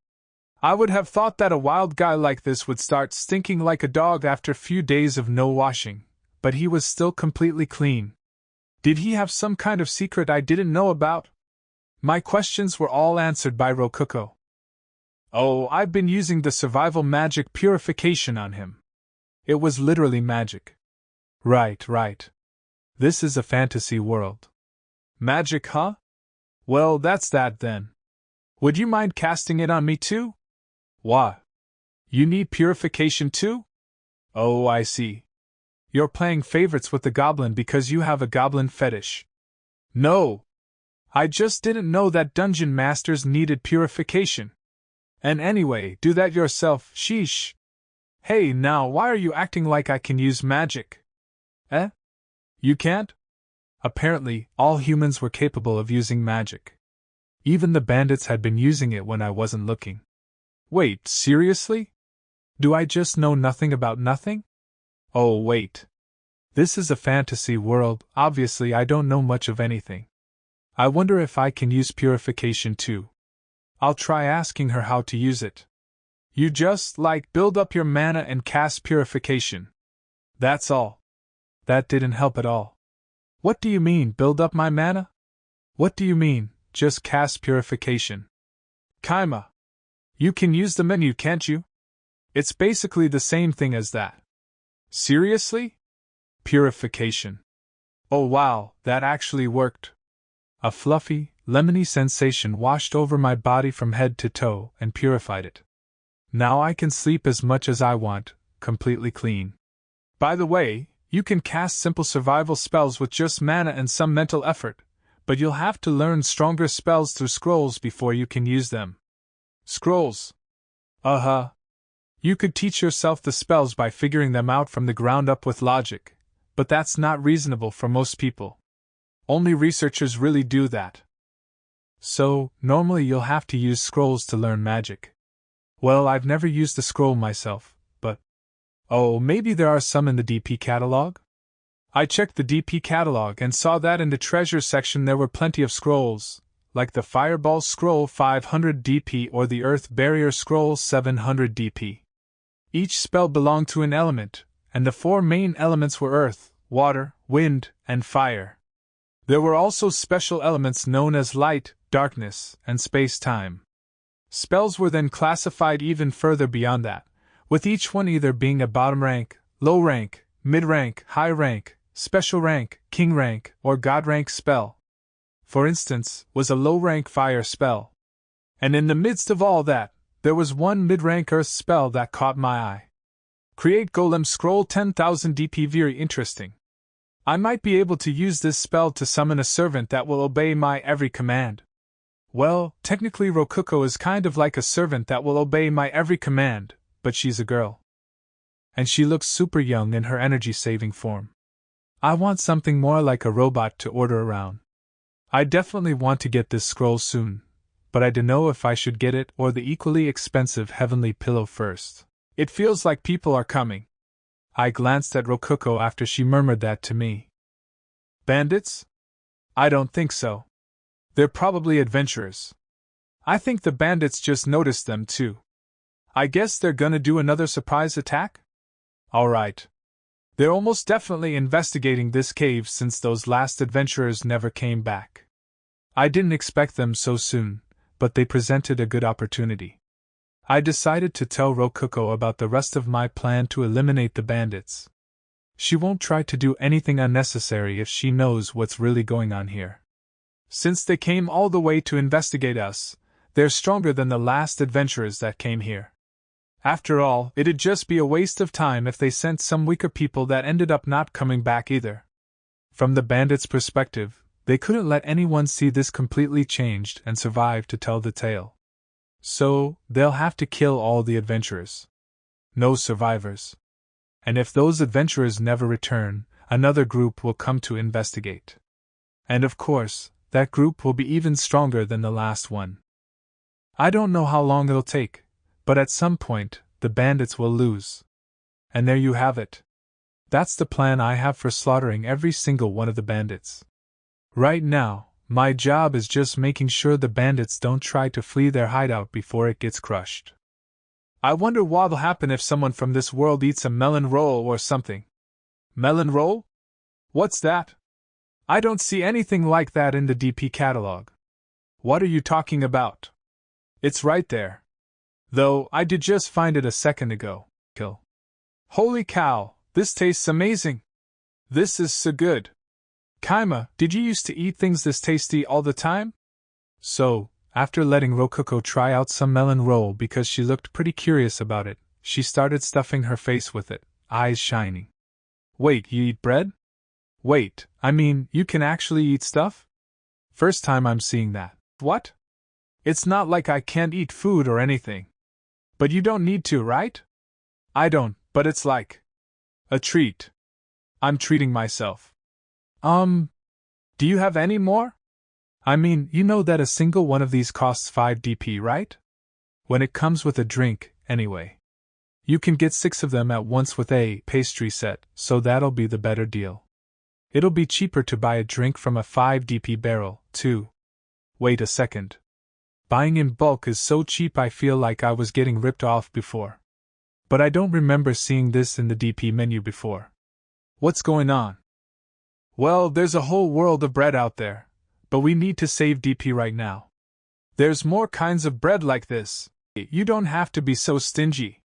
I would have thought that a wild guy like this would start stinking like a dog after a few days of no washing, but he was still completely clean. Did he have some kind of secret I didn't know about? My questions were all answered by Rokuko. Oh, I've been using the survival magic purification on him. It was literally magic. Right. This is a fantasy world. Magic, huh? Well, that's that then. Would you mind casting it on me too? What? You need purification too? Oh, I see. You're playing favorites with the goblin because you have a goblin fetish. No. I just didn't know that dungeon masters needed purification. And anyway, do that yourself, sheesh. Hey, now why are you acting like I can use magic? Eh? You can't? Apparently, all humans were capable of using magic. Even the bandits had been using it when I wasn't looking. Wait, seriously? Do I just know nothing about nothing? Oh, wait. This is a fantasy world, obviously I don't know much of anything. I wonder if I can use purification too. I'll try asking her how to use it. You just, build up your mana and cast purification. That's all. That didn't help at all. What do you mean, build up my mana? What do you mean, just cast purification? Kaima. You can use the menu, can't you? It's basically the same thing as that. Seriously? Purification. Oh wow, that actually worked. A fluffy, lemony sensation washed over my body from head to toe and purified it. Now I can sleep as much as I want, completely clean. By the way, you can cast simple survival spells with just mana and some mental effort, but you'll have to learn stronger spells through scrolls before you can use them. Scrolls? Uh-huh. You could teach yourself the spells by figuring them out from the ground up with logic, but that's not reasonable for most people. Only researchers really do that. So, normally you'll have to use scrolls to learn magic. Well, I've never used a scroll myself, but... Oh, maybe there are some in the DP catalog? I checked the DP catalog and saw that in the treasure section there were plenty of scrolls, like the Fireball Scroll 500 DP or the Earth Barrier Scroll 700 DP. Each spell belonged to an element, and the 4 main elements were earth, water, wind, and fire. There were also special elements known as light, darkness, and space-time. Spells were then classified even further beyond that, with each one either being a bottom rank, low rank, mid rank, high rank, special rank, king rank, or god rank spell. For instance, was a low rank fire spell. And in the midst of all that, there was one mid rank earth spell that caught my eye. Create Golem Scroll 10,000 DP. Very interesting. I might be able to use this spell to summon a servant that will obey my every command. Well, technically Rokuko is kind of like a servant that will obey my every command, but she's a girl. And she looks super young in her energy-saving form. I want something more like a robot to order around. I definitely want to get this scroll soon, but I don't know if I should get it or the equally expensive Heavenly Pillow first. It feels like people are coming. I glanced at Rokuko after she murmured that to me. Bandits? I don't think so. They're probably adventurers. I think the bandits just noticed them too. I guess they're gonna do another surprise attack? Alright. They're almost definitely investigating this cave since those last adventurers never came back. I didn't expect them so soon, but they presented a good opportunity. I decided to tell Rokuko about the rest of my plan to eliminate the bandits. She won't try to do anything unnecessary if she knows what's really going on here. Since they came all the way to investigate us, they're stronger than the last adventurers that came here. After all, it'd just be a waste of time if they sent some weaker people that ended up not coming back either. From the bandits' perspective, they couldn't let anyone see this completely changed and survive to tell the tale. So, they'll have to kill all the adventurers. No survivors. And if those adventurers never return, another group will come to investigate. And of course, that group will be even stronger than the last one. I don't know how long it'll take, but at some point, the bandits will lose. And there you have it. That's the plan I have for slaughtering every single one of the bandits. Right now, my job is just making sure the bandits don't try to flee their hideout before it gets crushed. I wonder what'll happen if someone from this world eats a melon roll or something. Melon roll? What's that? I don't see anything like that in the DP catalog. What are you talking about? It's right there. Though, I did just find it a second ago. Kill. Holy cow, this tastes amazing. This is so good. Kaima, did you used to eat things this tasty all the time? So, after letting Rococo try out some melon roll because she looked pretty curious about it, she started stuffing her face with it, eyes shining. Wait, you eat bread? Wait, I mean, you can actually eat stuff? First time I'm seeing that. What? It's not like I can't eat food or anything. But you don't need to, right? I don't, but it's like a treat. I'm treating myself. Do you have any more? I mean, you know that a single one of these costs 5 DP, right? When it comes with a drink, anyway. You can get 6 of them at once with a pastry set, so that'll be the better deal. It'll be cheaper to buy a drink from a 5 DP barrel, too. Wait a second. Buying in bulk is so cheap I feel like I was getting ripped off before. But I don't remember seeing this in the DP menu before. What's going on? Well, there's a whole world of bread out there, but we need to save DP right now. There's more kinds of bread like this. You don't have to be so stingy.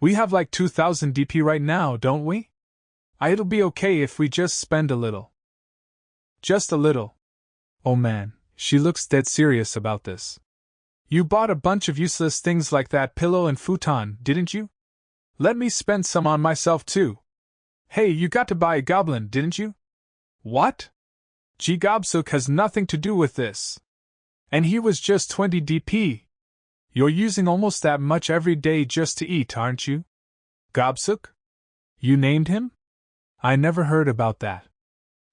We have like 2,000 DP right now, don't we? It'll be okay if we just spend a little. Just a little. Oh man, she looks dead serious about this. You bought a bunch of useless things like that pillow and futon, didn't you? Let me spend some on myself too. Hey, you got to buy a goblin, didn't you? What? Gobsuk has nothing to do with this. And he was just 20 DP. You're using almost that much every day just to eat, aren't you? Gobsuk? You named him? I never heard about that.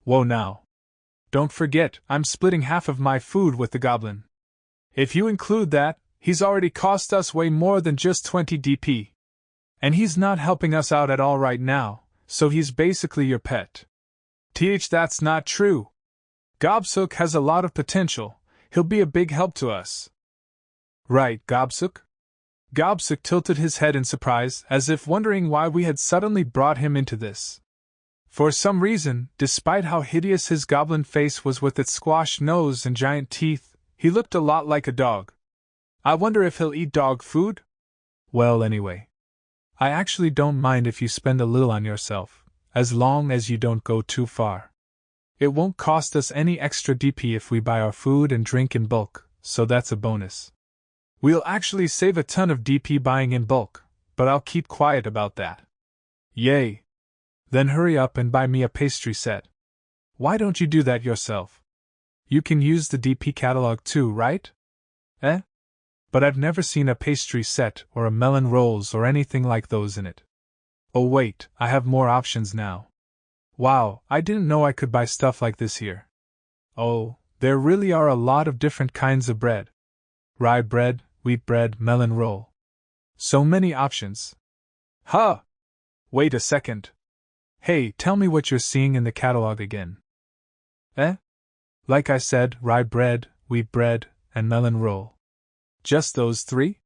Whoa now. Don't forget, I'm splitting half of my food with the goblin. If you include that, he's already cost us way more than just 20 DP. And he's not helping us out at all right now, so he's basically your pet. That's not true. Gobsuk has a lot of potential. He'll be a big help to us. Right, Gobsuk? Gobsuk tilted his head in surprise, as if wondering why we had suddenly brought him into this. For some reason, despite how hideous his goblin face was with its squashed nose and giant teeth, he looked a lot like a dog. I wonder if he'll eat dog food? Well, anyway. I actually don't mind if you spend a little on yourself, as long as you don't go too far. It won't cost us any extra DP if we buy our food and drink in bulk, so that's a bonus. We'll actually save a ton of DP buying in bulk, but I'll keep quiet about that. Yay! Then hurry up and buy me a pastry set. Why don't you do that yourself? You can use the DP catalog too, right? Eh? But I've never seen a pastry set or a melon rolls or anything like those in it. Oh wait, I have more options now. Wow, I didn't know I could buy stuff like this here. Oh, there really are a lot of different kinds of bread. Rye bread, wheat bread, melon roll. So many options. Huh! Wait a second. Hey, tell me what you're seeing in the catalog again. Eh? Like I said, rye bread, wheat bread, and melon roll. Just those 3?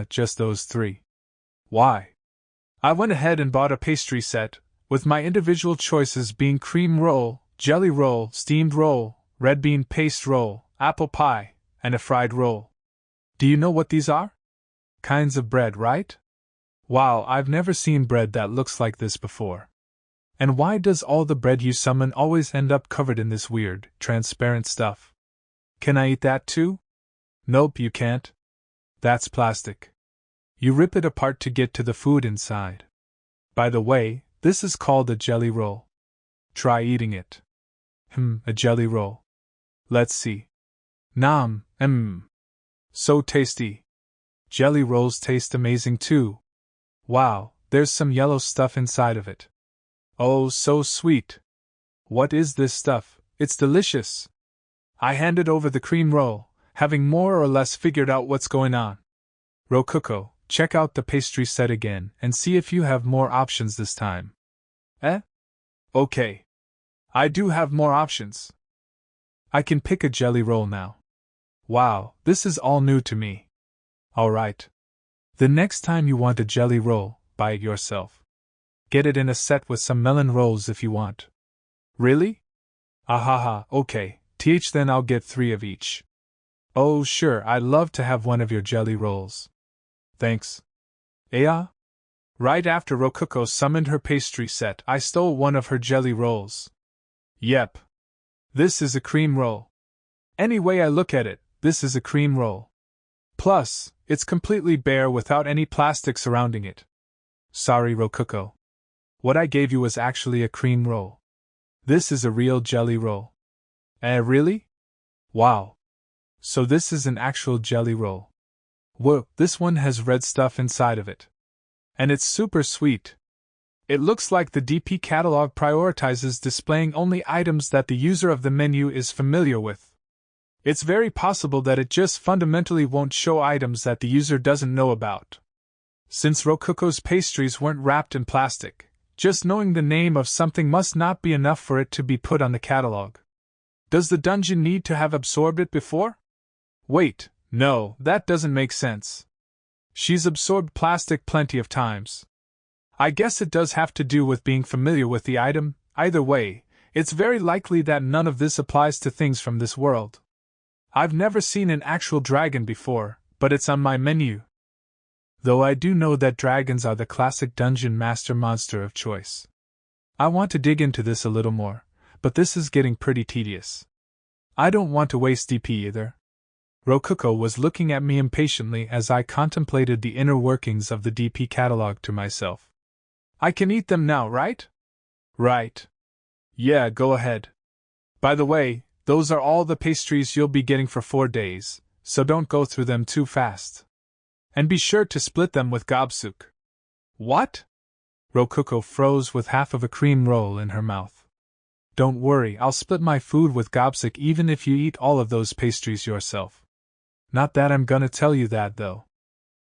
Just those 3. Why? I went ahead and bought a pastry set, with my individual choices being cream roll, jelly roll, steamed roll, red bean paste roll, apple pie, and a fried roll. Do you know what these are? Kinds of bread, right? Wow, I've never seen bread that looks like this before. And why does all the bread you summon always end up covered in this weird, transparent stuff? Can I eat that too? Nope, you can't. That's plastic. You rip it apart to get to the food inside. By the way, this is called a jelly roll. Try eating it. A jelly roll. Let's see. Nom, so tasty. Jelly rolls taste amazing too. Wow, there's some yellow stuff inside of it. Oh, so sweet. What is this stuff? It's delicious. I handed over the cream roll, having more or less figured out what's going on. Rococo, check out the pastry set again and see if you have more options this time. Eh? Okay. I do have more options. I can pick a jelly roll now. Wow, this is all new to me. Alright. The next time you want a jelly roll, buy it yourself. Get it in a set with some melon rolls if you want. Really? Ahaha, okay, then I'll get 3 of each. Oh sure, I'd love to have one of your jelly rolls. Thanks. Yeah? Right after Rokuko summoned her pastry set, I stole one of her jelly rolls. Yep. This is a cream roll. Any way I look at it, this is a cream roll. Plus, it's completely bare without any plastic surrounding it. Sorry, Rokuko. What I gave you was actually a cream roll. This is a real jelly roll. Really? Wow. So this is an actual jelly roll. Whoa, this one has red stuff inside of it. And it's super sweet. It looks like the DP catalog prioritizes displaying only items that the user of the menu is familiar with. It's very possible that it just fundamentally won't show items that the user doesn't know about. Since Rokuko's pastries weren't wrapped in plastic, just knowing the name of something must not be enough for it to be put on the catalog. Does the dungeon need to have absorbed it before? Wait, no, that doesn't make sense. She's absorbed plastic plenty of times. I guess it does have to do with being familiar with the item. Either way, it's very likely that none of this applies to things from this world. I've never seen an actual dragon before, but it's on my menu. Though I do know that dragons are the classic dungeon master monster of choice. I want to dig into this a little more, but this is getting pretty tedious. I don't want to waste DP either. Rokuko was looking at me impatiently as I contemplated the inner workings of the DP catalog to myself. I can eat them now, right? Right. Yeah, go ahead. By the way, those are all the pastries you'll be getting for 4 days, so don't go through them too fast. And be sure to split them with Gobsuk. What? Rokuko froze with half of a cream roll in her mouth. Don't worry, I'll split my food with Gobsuk even if you eat all of those pastries yourself. Not that I'm gonna tell you that, though.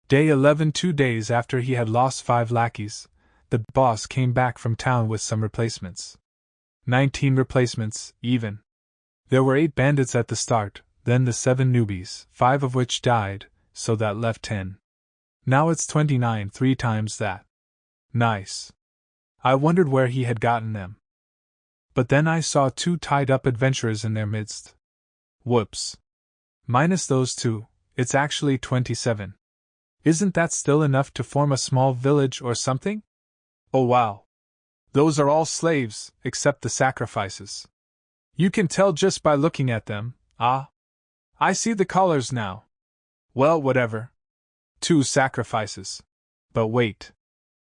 Day 11, 2 days after he had lost 5 lackeys, the boss came back from town with some replacements. 19 replacements, even. There were 8 bandits at the start, then the 7 newbies, 5 of which died, so that left 10. Now it's 29, 3 times that. Nice. I wondered where he had gotten them. But then I saw 2 tied-up adventurers in their midst. Whoops. Minus those 2, it's actually 27. Isn't that still enough to form a small village or something? Oh wow. Those are all slaves, except the sacrifices. You can tell just by looking at them. Ah. I see the collars now. Well, whatever. 2 sacrifices. But wait.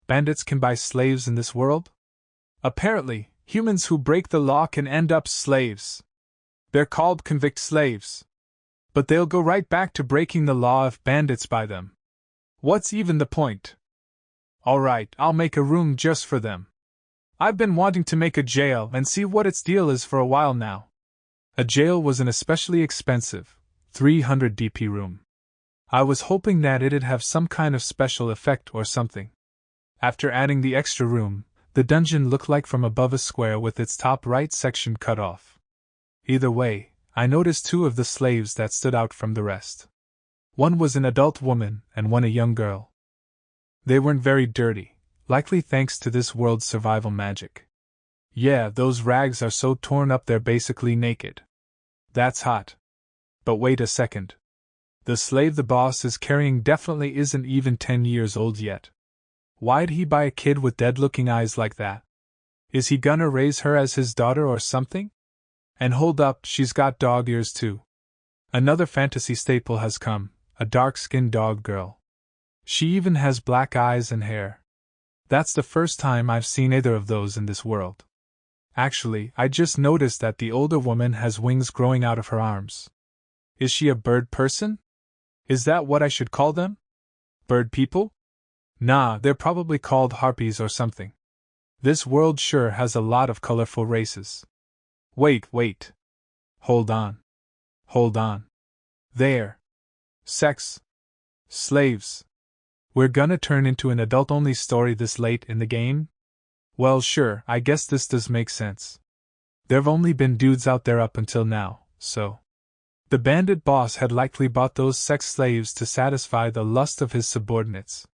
Bandits can buy slaves in this world? Apparently, humans who break the law can end up slaves. They're called convict slaves. But they'll go right back to breaking the law if bandits buy them. What's even the point? Alright, I'll make a room just for them. I've been wanting to make a jail and see what its deal is for a while now. A jail was an especially expensive, 300 DP room. I was hoping that it'd have some kind of special effect or something. After adding the extra room, the dungeon looked like from above a square with its top right section cut off. Either way, I noticed 2 of the slaves that stood out from the rest. One was an adult woman and one a young girl. They weren't very dirty, likely thanks to this world's survival magic. Yeah, those rags are so torn up they're basically naked. That's hot. But wait a second. The slave the boss is carrying definitely isn't even 10 years old yet. Why'd he buy a kid with dead-looking eyes like that? Is he gonna raise her as his daughter or something? And hold up, she's got dog ears too. Another fantasy staple has come, a dark-skinned dog girl. She even has black eyes and hair. That's the first time I've seen either of those in this world. Actually, I just noticed that the older woman has wings growing out of her arms. Is she a bird person? Is that what I should call them? Bird people? Nah, they're probably called harpies or something. This world sure has a lot of colorful races. Wait. Hold on. There. Sex. Slaves. We're gonna turn into an adult-only story this late in the game? Well, sure, I guess this does make sense. There've only been dudes out there up until now, so. The bandit boss had likely bought those sex slaves to satisfy the lust of his subordinates.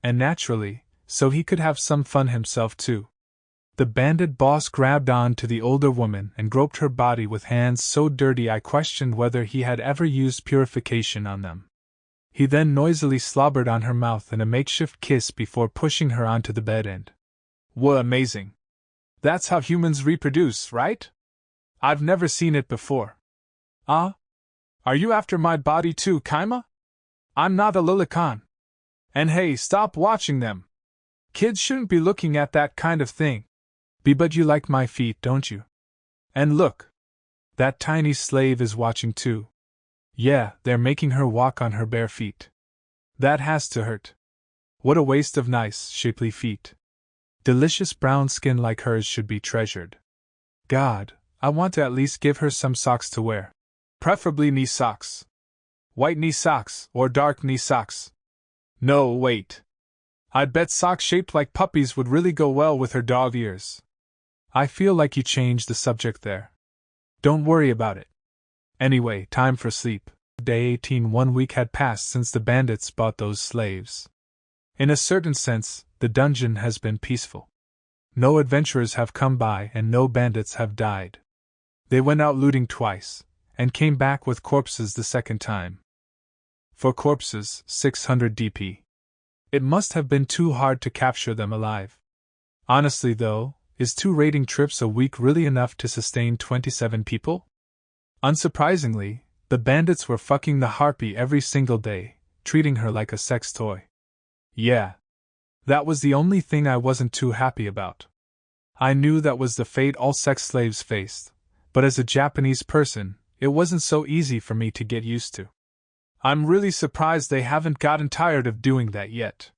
And naturally, so he could have some fun himself too. The bandit boss grabbed on to the older woman and groped her body with hands so dirty I questioned whether he had ever used purification on them. He then noisily slobbered on her mouth in a makeshift kiss before pushing her onto the bed end. Whoa, amazing. That's how humans reproduce, right? I've never seen it before. Ah? Are you after my body too, Kaima? I'm not a Lilican. And hey, stop watching them. Kids shouldn't be looking at that kind of thing. But you like my feet, don't you? And look. That tiny slave is watching too. Yeah, they're making her walk on her bare feet. That has to hurt. What a waste of nice, shapely feet. Delicious brown skin like hers should be treasured. God, I want to at least give her some socks to wear. Preferably knee socks. White knee socks, or dark knee socks. No, wait. I'd bet socks shaped like puppies would really go well with her dog ears. I feel like you changed the subject there. Don't worry about it. Anyway, time for sleep. Day 18, 1 week had passed since the bandits bought those slaves. In a certain sense, the dungeon has been peaceful. No adventurers have come by and no bandits have died. They went out looting twice, and came back with corpses the second time. For corpses, 600 DP. It must have been too hard to capture them alive. Honestly though, is 2 raiding trips a week really enough to sustain 27 people? Unsurprisingly, the bandits were fucking the harpy every single day, treating her like a sex toy. Yeah. That was the only thing I wasn't too happy about. I knew that was the fate all sex slaves faced, but as a Japanese person, it wasn't so easy for me to get used to. I'm really surprised they haven't gotten tired of doing that yet.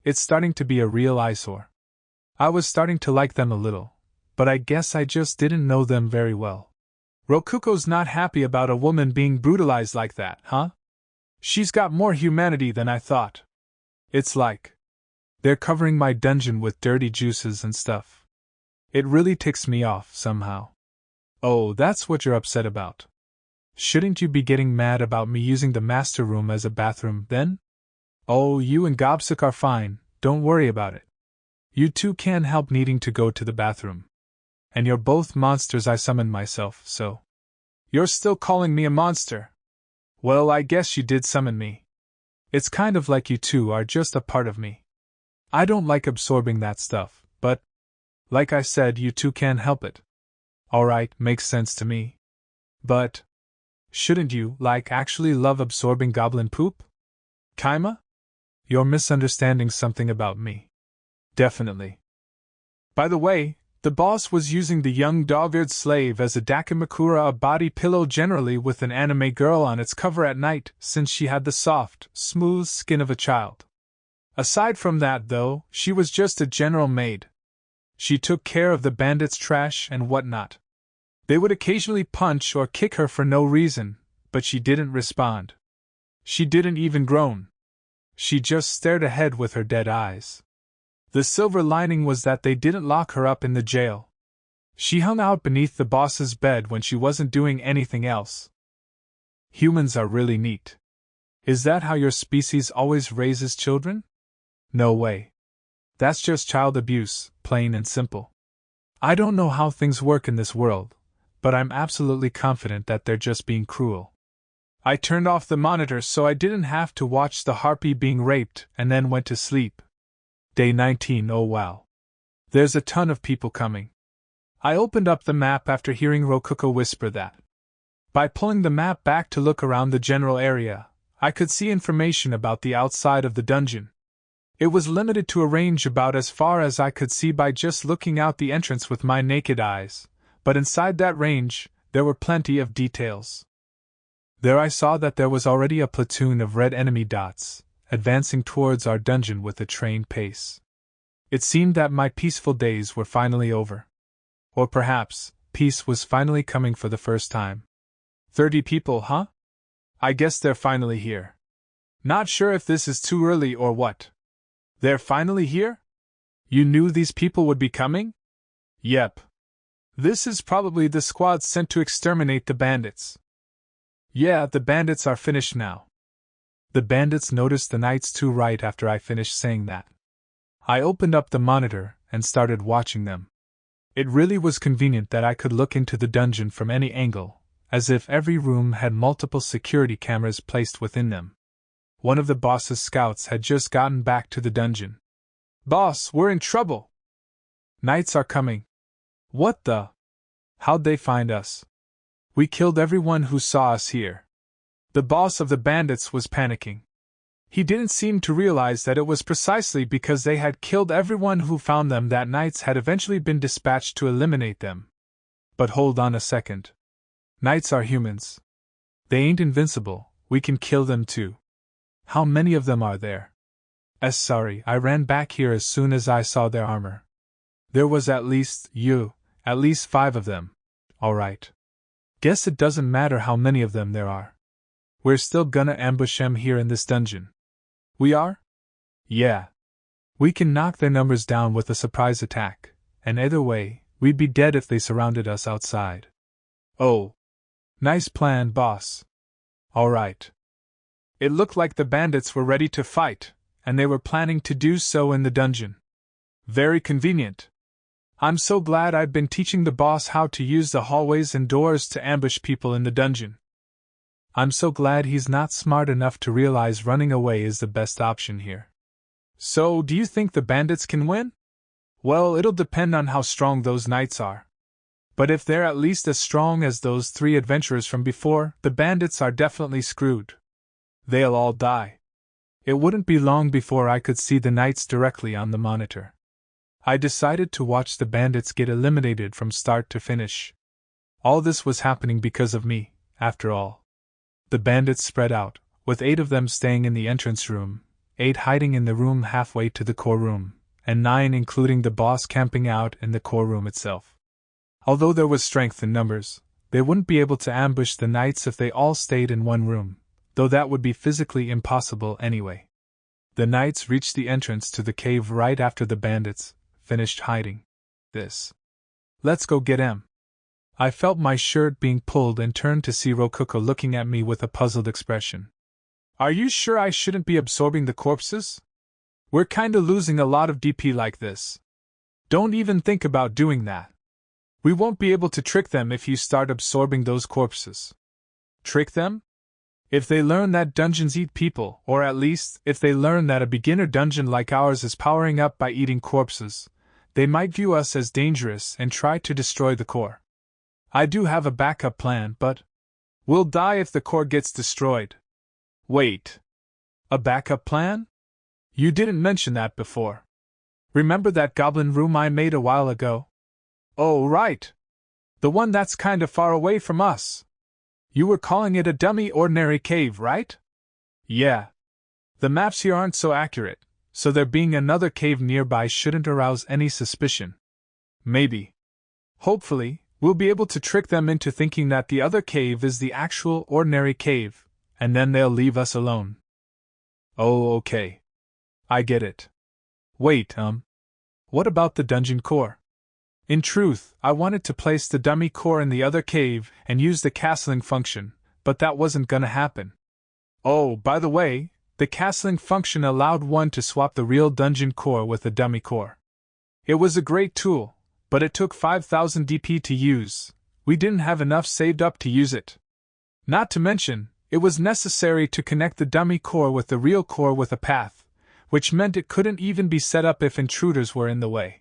It's starting to be a real eyesore. I was starting to like them a little, but I guess I just didn't know them very well. Rokuko's not happy about a woman being brutalized like that, huh? She's got more humanity than I thought. It's like they're covering my dungeon with dirty juices and stuff. It really ticks me off, somehow. Oh, that's what you're upset about. Shouldn't you be getting mad about me using the master room as a bathroom, then? Oh, you and Gobsuk are fine, don't worry about it. You two can't help needing to go to the bathroom. And you're both monsters I summoned myself, so. You're still calling me a monster? Well, I guess you did summon me. It's kind of like you two are just a part of me. I don't like absorbing that stuff, but, like I said, you two can't help it. Alright, makes sense to me. But, shouldn't you, actually love absorbing goblin poop? Kaima? You're misunderstanding something about me. Definitely. By the way, the boss was using the young dog-eared slave as a dakimakura, a body pillow generally with an anime girl on its cover at night, since she had the soft, smooth skin of a child. Aside from that, though, she was just a general maid. She took care of the bandits' trash and whatnot. They would occasionally punch or kick her for no reason, but she didn't respond. She didn't even groan. She just stared ahead with her dead eyes. The silver lining was that they didn't lock her up in the jail. She hung out beneath the boss's bed when she wasn't doing anything else. Humans are really neat. Is that how your species always raises children? No way. That's just child abuse, plain and simple. I don't know how things work in this world, but I'm absolutely confident that they're just being cruel. I turned off the monitor so I didn't have to watch the harpy being raped and then went to sleep. Day 19. Oh wow. There's a ton of people coming. I opened up the map after hearing Rokuko whisper that. By pulling the map back to look around the general area, I could see information about the outside of the dungeon. It was limited to a range about as far as I could see by just looking out the entrance with my naked eyes, but inside that range, there were plenty of details. There I saw that there was already a platoon of red enemy dots, advancing towards our dungeon with a trained pace. It seemed that my peaceful days were finally over. Or perhaps, peace was finally coming for the first time. 30 people, huh? I guess they're finally here. Not sure if this is too early or what. They're finally here? You knew these people would be coming? Yep. This is probably the squad sent to exterminate the bandits. Yeah, the bandits are finished now. The bandits noticed the knights too right after I finished saying that. I opened up the monitor and started watching them. It really was convenient that I could look into the dungeon from any angle, as if every room had multiple security cameras placed within them. One of the boss's scouts had just gotten back to the dungeon. Boss, we're in trouble! Knights are coming. What the? How'd they find us? We killed everyone who saw us here. The boss of the bandits was panicking. He didn't seem to realize that it was precisely because they had killed everyone who found them that knights had eventually been dispatched to eliminate them. But hold on a second. Knights are humans. They ain't invincible, we can kill them too. How many of them are there? Sorry, I ran back here as soon as I saw their armor. There was at least 5 of them. Alright. Guess it doesn't matter how many of them there are. We're still gonna ambush them here in this dungeon. We are? Yeah. We can knock their numbers down with a surprise attack, and either way, we'd be dead if they surrounded us outside. Oh. Nice plan, boss. Alright. It looked like the bandits were ready to fight, and they were planning to do so in the dungeon. Very convenient. I'm so glad I've been teaching the boss how to use the hallways and doors to ambush people in the dungeon. I'm so glad he's not smart enough to realize running away is the best option here. So, do you think the bandits can win? Well, it'll depend on how strong those knights are. But if they're at least as strong as those 3 adventurers from before, the bandits are definitely screwed. They'll all die. It wouldn't be long before I could see the knights directly on the monitor. I decided to watch the bandits get eliminated from start to finish. All this was happening because of me, after all. The bandits spread out, with 8 of them staying in the entrance room, 8 hiding in the room halfway to the core room, and 9 including the boss camping out in the core room itself. Although there was strength in numbers, they wouldn't be able to ambush the knights if they all stayed in one room, though that would be physically impossible anyway. The knights reached the entrance to the cave right after the bandits finished hiding. Let's go get 'em. I felt my shirt being pulled and turned to see Ruko looking at me with a puzzled expression. Are you sure I shouldn't be absorbing the corpses? We're kinda losing a lot of DP like this. Don't even think about doing that. We won't be able to trick them if you start absorbing those corpses. Trick them? If they learn that dungeons eat people, or at least, if they learn that a beginner dungeon like ours is powering up by eating corpses, they might view us as dangerous and try to destroy the core. I do have a backup plan, but we'll die if the core gets destroyed. Wait. A backup plan? You didn't mention that before. Remember that goblin room I made a while ago? Oh, right. The one that's kinda far away from us. You were calling it a dummy ordinary cave, right? Yeah. The maps here aren't so accurate, so there being another cave nearby shouldn't arouse any suspicion. Maybe. Hopefully, we'll be able to trick them into thinking that the other cave is the actual ordinary cave, and then they'll leave us alone. Oh, okay. I get it. Wait, what about the dungeon core? In truth, I wanted to place the dummy core in the other cave and use the castling function, but that wasn't gonna happen. Oh, by the way, the castling function allowed one to swap the real dungeon core with the dummy core. It was a great tool, but it took 5,000 DP to use. We didn't have enough saved up to use it. Not to mention, it was necessary to connect the dummy core with the real core with a path, which meant it couldn't even be set up if intruders were in the way.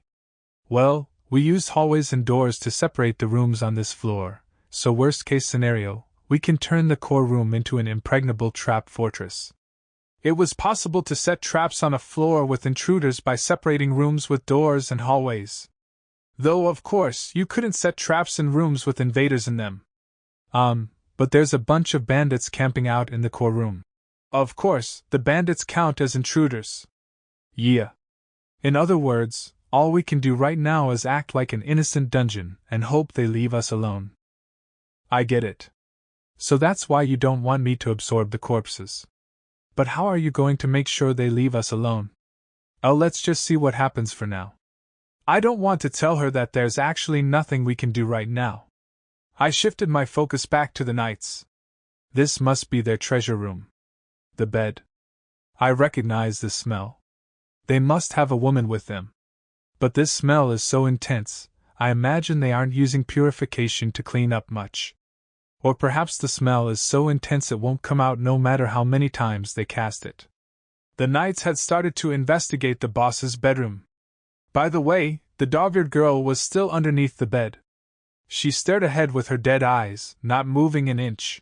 Well, we used hallways and doors to separate the rooms on this floor, so worst case scenario, we can turn the core room into an impregnable trap fortress. It was possible to set traps on a floor with intruders by separating rooms with doors and hallways. Though, of course, you couldn't set traps in rooms with invaders in them. But there's a bunch of bandits camping out in the core room. Of course, the bandits count as intruders. Yeah. In other words, all we can do right now is act like an innocent dungeon and hope they leave us alone. I get it. So that's why you don't want me to absorb the corpses. But how are you going to make sure they leave us alone? Oh, let's just see what happens for now. I don't want to tell her that there's actually nothing we can do right now. I shifted my focus back to the knights. This must be their treasure room. The bed. I recognize the smell. They must have a woman with them. But this smell is so intense, I imagine they aren't using purification to clean up much. Or perhaps the smell is so intense it won't come out no matter how many times they cast it. The knights had started to investigate the boss's bedroom. By the way, the dog-eared girl was still underneath the bed. She stared ahead with her dead eyes, not moving an inch.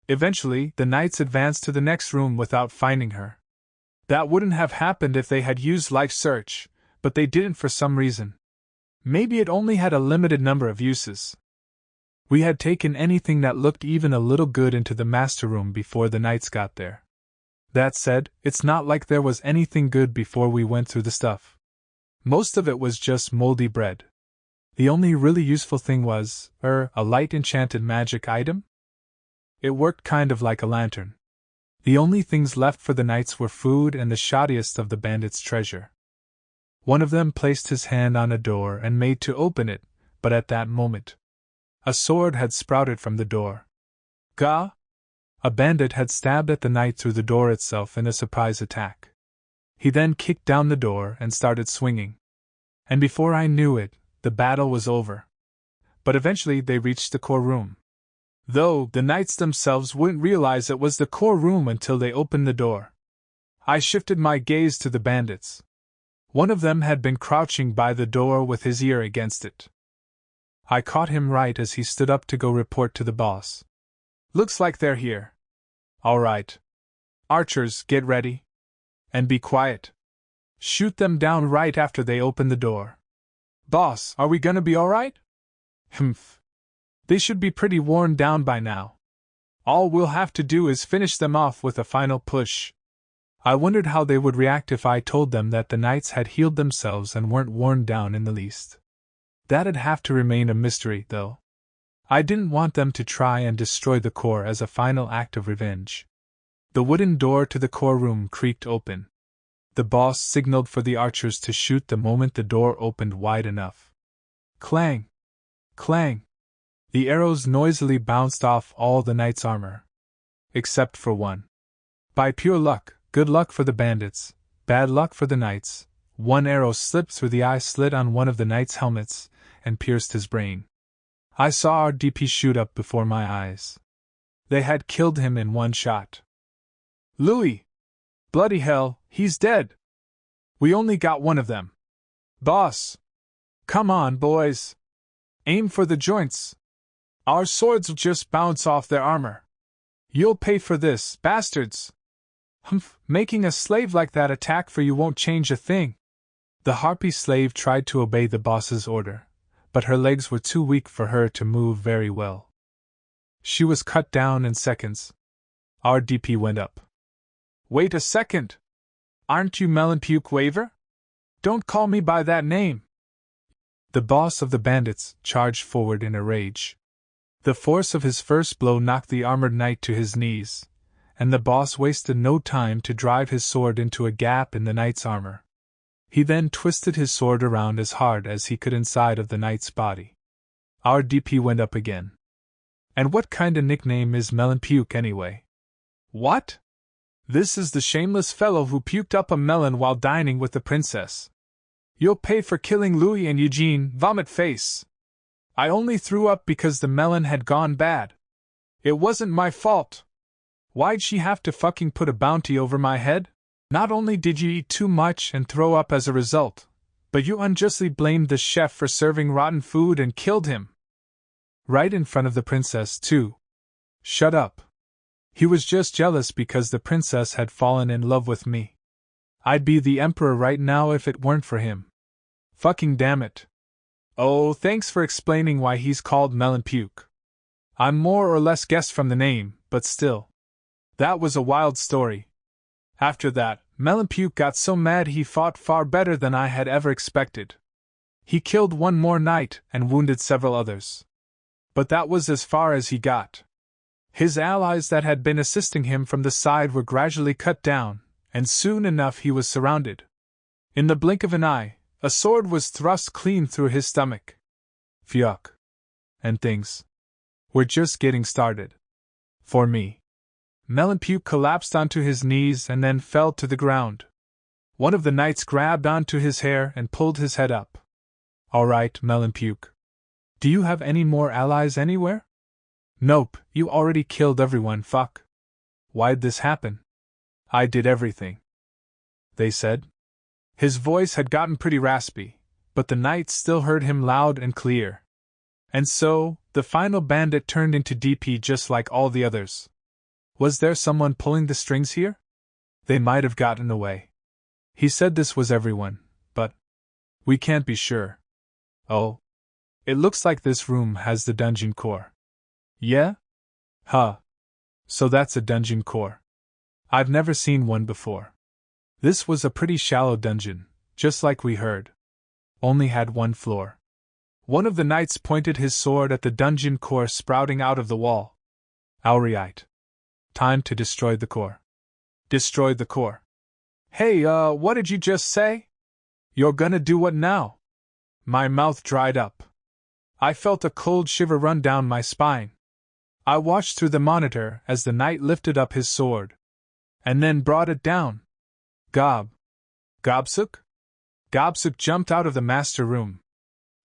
Eventually, the knights advanced to the next room without finding her. That wouldn't have happened if they had used life search, but they didn't for some reason. Maybe it only had a limited number of uses. We had taken anything that looked even a little good into the master room before the knights got there. That said, it's not like there was anything good before we went through the stuff. Most of it was just moldy bread. The only really useful thing was, a light enchanted magic item? It worked kind of like a lantern. The only things left for the knights were food and the shoddiest of the bandits' treasure. One of them placed his hand on a door and made to open it, but at that moment, a sword had sprouted from the door. Gah! A bandit had stabbed at the knight through the door itself in a surprise attack. He then kicked down the door and started swinging. And before I knew it, the battle was over. But eventually they reached the core room. Though the knights themselves wouldn't realize it was the core room until they opened the door. I shifted my gaze to the bandits. One of them had been crouching by the door with his ear against it. I caught him right as he stood up to go report to the boss. Looks like they're here. All right. Archers, get ready. And be quiet. Shoot them down right after they open the door. Boss, are we gonna be all right? Humph. They should be pretty worn down by now. All we'll have to do is finish them off with a final push. I wondered how they would react if I told them that the knights had healed themselves and weren't worn down in the least. That'd have to remain a mystery, though. I didn't want them to try and destroy the core as a final act of revenge. The wooden door to the core room creaked open. The boss signaled for the archers to shoot the moment the door opened wide enough. Clang! Clang! The arrows noisily bounced off all the knights' armor. Except for one. By pure luck, good luck for the bandits, bad luck for the knights, one arrow slipped through the eye slit on one of the knights' helmets and pierced his brain. I saw our DP shoot up before my eyes. They had killed him in one shot. Louis! Bloody hell, he's dead! We only got one of them. Boss! Come on, boys! Aim for the joints! Our swords'll just bounce off their armor. You'll pay for this, bastards! Humph, making a slave like that attack for you won't change a thing. The harpy slave tried to obey the boss's order, but her legs were too weak for her to move very well. She was cut down in seconds. Our DP went up. Wait a second! Aren't you Melon Puke Waver? Don't call me by that name! The boss of the bandits charged forward in a rage. The force of his first blow knocked the armored knight to his knees, and the boss wasted no time to drive his sword into a gap in the knight's armor. He then twisted his sword around as hard as he could inside of the knight's body. Our DP went up again. And what kinda nickname is Melon Puke anyway? What? This is the shameless fellow who puked up a melon while dining with the princess. You'll pay for killing Louis and Eugene, vomit face. I only threw up because the melon had gone bad. It wasn't my fault. Why'd she have to fucking put a bounty over my head? Not only did you eat too much and throw up as a result, but you unjustly blamed the chef for serving rotten food and killed him. Right in front of the princess, too. Shut up. He was just jealous because the princess had fallen in love with me. I'd be the emperor right now if it weren't for him. Fucking damn it. Oh, thanks for explaining why he's called Melon Puke. I'm more or less guessed from the name, but still. That was a wild story. After that, Melon Puke got so mad he fought far better than I had ever expected. He killed one more knight and wounded several others. But that was as far as he got. His allies that had been assisting him from the side were gradually cut down, and soon enough he was surrounded. In the blink of an eye, a sword was thrust clean through his stomach. Phyuck. And things were just getting started. For me. Melonpuke collapsed onto his knees and then fell to the ground. One of the knights grabbed onto his hair and pulled his head up. All right, Melonpuke. Do you have any more allies anywhere? Nope, you already killed everyone, fuck. Why'd this happen? I did everything, they said. His voice had gotten pretty raspy, but the knights still heard him loud and clear. And so, the final bandit turned into DP just like all the others. Was there someone pulling the strings here? They might have gotten away. He said this was everyone, but we can't be sure. Oh. It looks like this room has the dungeon core. Yeah? Huh. So that's a dungeon core. I've never seen one before. This was a pretty shallow dungeon, just like we heard. Only had one floor. One of the knights pointed his sword at the dungeon core sprouting out of the wall. Auriite. Time to destroy the core. Destroy the core. Hey, what did you just say? You're gonna do what now? My mouth dried up. I felt a cold shiver run down my spine. I watched through the monitor as the knight lifted up his sword. And then brought it down. Gobsuk? Gobsuk jumped out of the master room.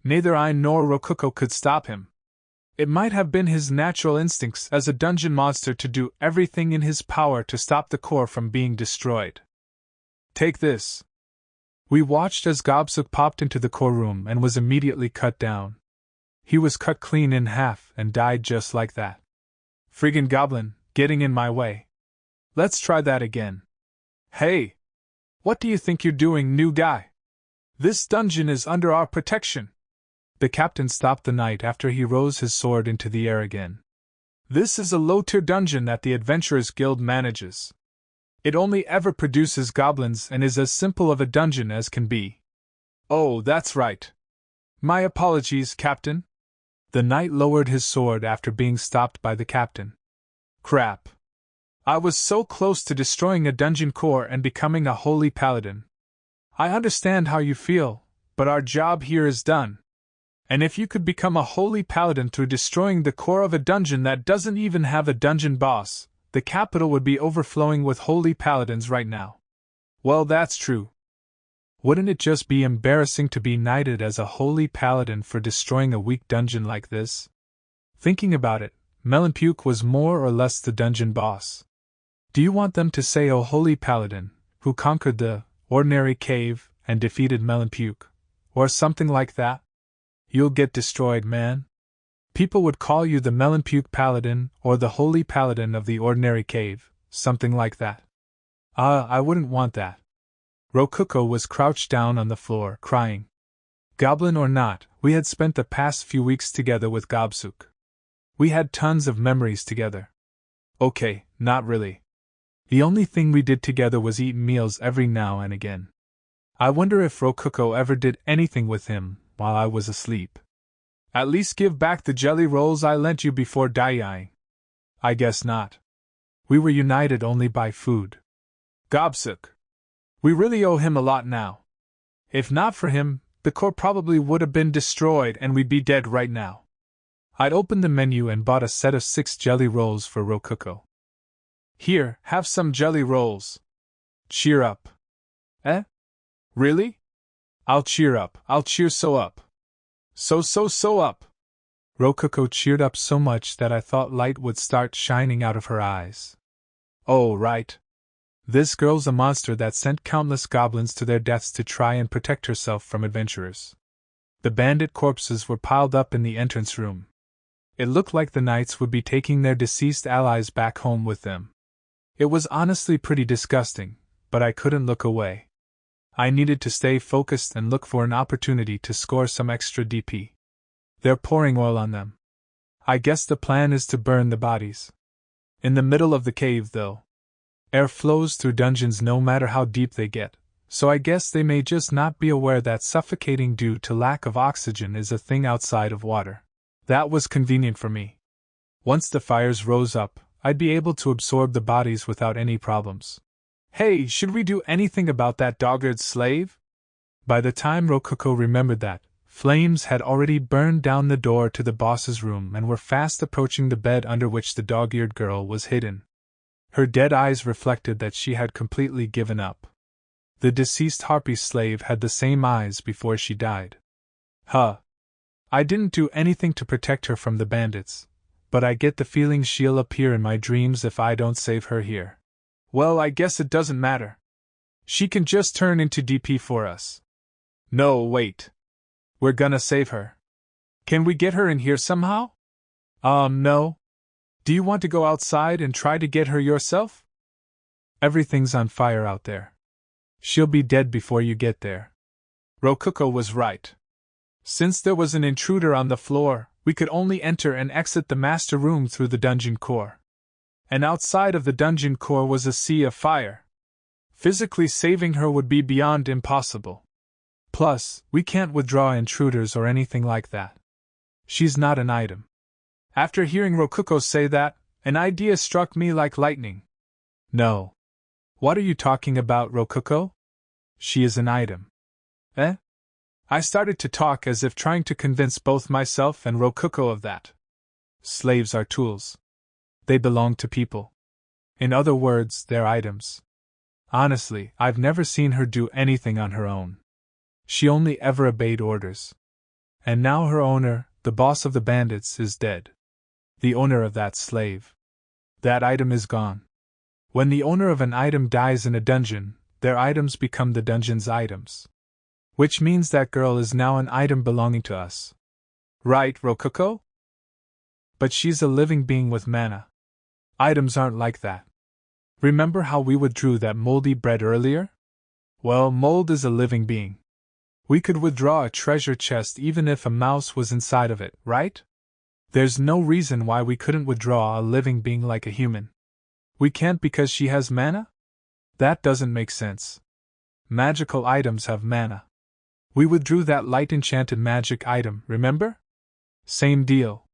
Neither I nor Rokuko could stop him. It might have been his natural instincts as a dungeon monster to do everything in his power to stop the core from being destroyed. Take this. We watched as Gobsuk popped into the core room and was immediately cut down. He was cut clean in half and died just like that. Friggin' goblin, getting in my way. Let's try that again. Hey! What do you think you're doing, new guy? This dungeon is under our protection. The captain stopped the knight after he rose his sword into the air again. This is a low-tier dungeon that the Adventurers Guild manages. It only ever produces goblins and is as simple of a dungeon as can be. Oh, that's right. My apologies, Captain. The knight lowered his sword after being stopped by the captain. Crap. I was so close to destroying a dungeon core and becoming a holy paladin. I understand how you feel, but our job here is done. And if you could become a holy paladin through destroying the core of a dungeon that doesn't even have a dungeon boss, the capital would be overflowing with holy paladins right now. Well, that's true. Wouldn't it just be embarrassing to be knighted as a holy paladin for destroying a weak dungeon like this? Thinking about it, Melonpuke was more or less the dungeon boss. Do you want them to say, "Oh, holy paladin, who conquered the ordinary cave and defeated Melonpuke," or something like that? You'll get destroyed, man. People would call you the Melonpuke paladin or the holy paladin of the ordinary cave, something like that. I wouldn't want that. Rokuko was crouched down on the floor, crying. Goblin or not, we had spent the past few weeks together with Gobsuk. We had tons of memories together. Okay, not really. The only thing we did together was eat meals every now and again. I wonder if Rokuko ever did anything with him while I was asleep. At least give back the jelly rolls I lent you before dying. I guess not. We were united only by food. Gobsuk. We really owe him a lot now. If not for him, the core probably would have been destroyed and we'd be dead right now. I'd opened the menu and bought a set of 6 jelly rolls for Rokuko. Here, have some jelly rolls. Cheer up. Eh? Really? I'll cheer up, I'll cheer so up. So up. Rokuko cheered up so much that I thought light would start shining out of her eyes. Oh, right. This girl's a monster that sent countless goblins to their deaths to try and protect herself from adventurers. The bandit corpses were piled up in the entrance room. It looked like the knights would be taking their deceased allies back home with them. It was honestly pretty disgusting, but I couldn't look away. I needed to stay focused and look for an opportunity to score some extra DP. They're pouring oil on them. I guess the plan is to burn the bodies. In the middle of the cave, though. Air flows through dungeons no matter how deep they get, so I guess they may just not be aware that suffocating due to lack of oxygen is a thing outside of water. That was convenient for me. Once the fires rose up, I'd be able to absorb the bodies without any problems. Hey, should we do anything about that dog-eared slave? By the time Rokuko remembered that, flames had already burned down the door to the boss's room and were fast approaching the bed under which the dog-eared girl was hidden. Her dead eyes reflected that she had completely given up. The deceased harpy slave had the same eyes before she died. I didn't do anything to protect her from the bandits, but I get the feeling she'll appear in my dreams if I don't save her here. Well, I guess it doesn't matter. She can just turn into DP for us. No, wait. We're gonna save her. Can we get her in here somehow? No. Do you want to go outside and try to get her yourself? Everything's on fire out there. She'll be dead before you get there. Rokuko was right. Since there was an intruder on the floor, we could only enter and exit the master room through the dungeon core. And outside of the dungeon core was a sea of fire. Physically saving her would be beyond impossible. Plus, we can't withdraw intruders or anything like that. She's not an item. After hearing Rokuko say that, an idea struck me like lightning. No. What are you talking about, Rokuko? She is an item. Eh? I started to talk as if trying to convince both myself and Rokuko of that. Slaves are tools. They belong to people. In other words, they're items. Honestly, I've never seen her do anything on her own. She only ever obeyed orders. And now her owner, the boss of the bandits, is dead. The owner of that slave. That item is gone. When the owner of an item dies in a dungeon, their items become the dungeon's items. Which means that girl is now an item belonging to us. Right, Rokuko? But she's a living being with mana. Items aren't like that. Remember how we withdrew that moldy bread earlier? Well, mold is a living being. We could withdraw a treasure chest even if a mouse was inside of it, right? There's no reason why we couldn't withdraw a living being like a human. We can't because she has mana? That doesn't make sense. Magical items have mana. We withdrew that light enchanted magic item, remember? Same deal.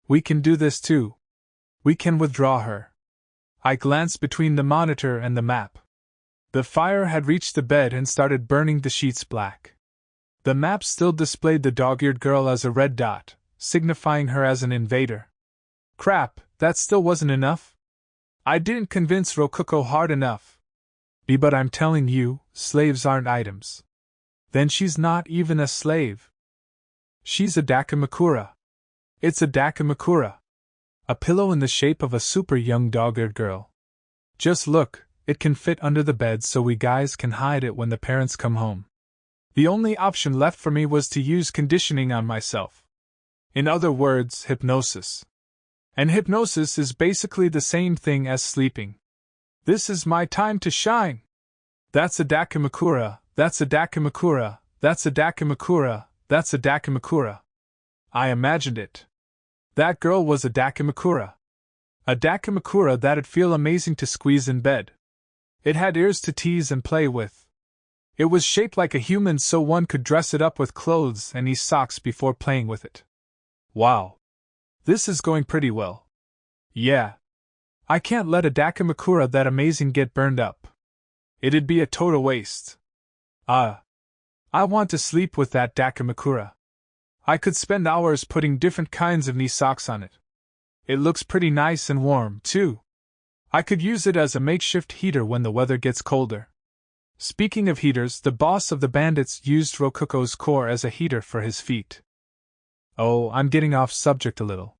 We can do this too. We can withdraw her. I glanced between the monitor and the map. The fire had reached the bed and started burning the sheets black. The map still displayed the dog-eared girl as a red dot, signifying her as an invader. Crap, that still wasn't enough. I didn't convince Rokuko hard enough. But I'm telling you, slaves aren't items. Then she's not even a slave. She's a dakimakura. It's a dakimakura. A pillow in the shape of a super young dog-eared girl. Just look, it can fit under the bed so we guys can hide it when the parents come home. The only option left for me was to use conditioning on myself. In other words, hypnosis. And hypnosis is basically the same thing as sleeping. This is my time to shine. That's a dakimakura, that's a dakimakura, that's a dakimakura, that's a dakimakura. I imagined it. That girl was a dakimakura. A dakimakura that'd feel amazing to squeeze in bed. It had ears to tease and play with. It was shaped like a human so one could dress it up with clothes and knee socks before playing with it. Wow. This is going pretty well. Yeah. I can't let a dakimakura that amazing get burned up. It'd be a total waste. I want to sleep with that dakimakura. I could spend hours putting different kinds of knee socks on it. It looks pretty nice and warm, too. I could use it as a makeshift heater when the weather gets colder. Speaking of heaters, the boss of the bandits used Rokuko's core as a heater for his feet. Oh, I'm getting off subject a little.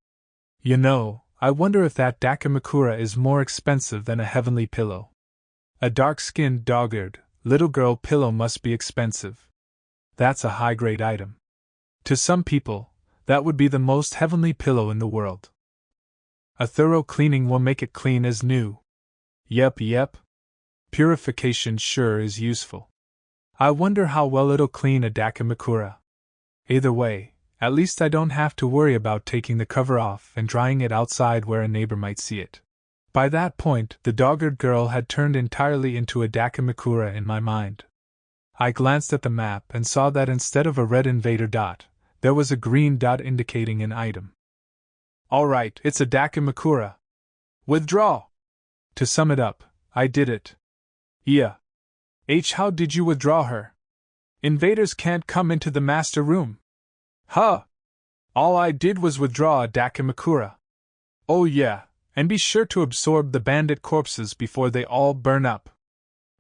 You know, I wonder if that dakimakura is more expensive than a heavenly pillow. A dark-skinned, dog-eared, little girl pillow must be expensive. That's a high-grade item. To some people, that would be the most heavenly pillow in the world. A thorough cleaning will make it clean as new. Yep. Purification sure is useful. I wonder how well it'll clean a dakimakura. Either way, at least I don't have to worry about taking the cover off and drying it outside where a neighbor might see it. By that point, the dog-eared girl had turned entirely into a dakimakura in my mind. I glanced at the map and saw that instead of a red invader dot, there was a green dot indicating an item. Alright, it's a Dakimakura. Withdraw! To sum it up, I did it. Yeah. How did you withdraw her? Invaders can't come into the master room. Huh! All I did was withdraw a Dakimakura. Oh yeah, and be sure to absorb the bandit corpses before they all burn up.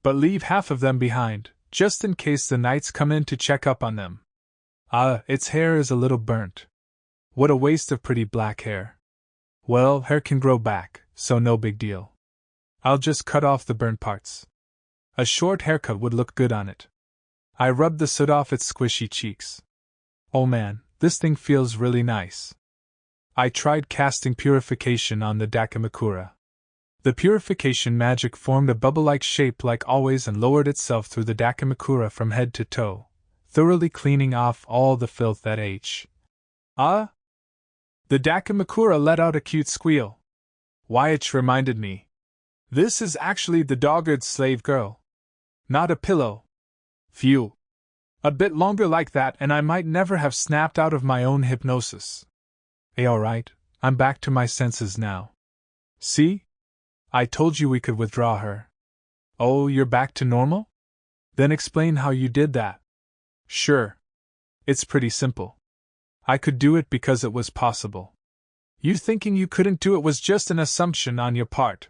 But leave half of them behind, just in case the knights come in to check up on them. Its hair is a little burnt. What a waste of pretty black hair. Well, hair can grow back, so no big deal. I'll just cut off the burnt parts. A short haircut would look good on it. I rubbed the soot off its squishy cheeks. Oh man, this thing feels really nice. I tried casting Purification on the Dakimakura. The Purification magic formed a bubble-like shape like always and lowered itself through the Dakimakura from head to toe, thoroughly cleaning off all the filth that The Dakimakura let out a cute squeal. Wyatt reminded me. This is actually the dogged slave girl. Not a pillow. Phew. A bit longer like that and I might never have snapped out of my own hypnosis. Alright, I'm back to my senses now. See? I told you we could withdraw her. Oh, you're back to normal? Then explain how you did that. Sure. It's pretty simple. I could do it because it was possible. You thinking you couldn't do it was just an assumption on your part.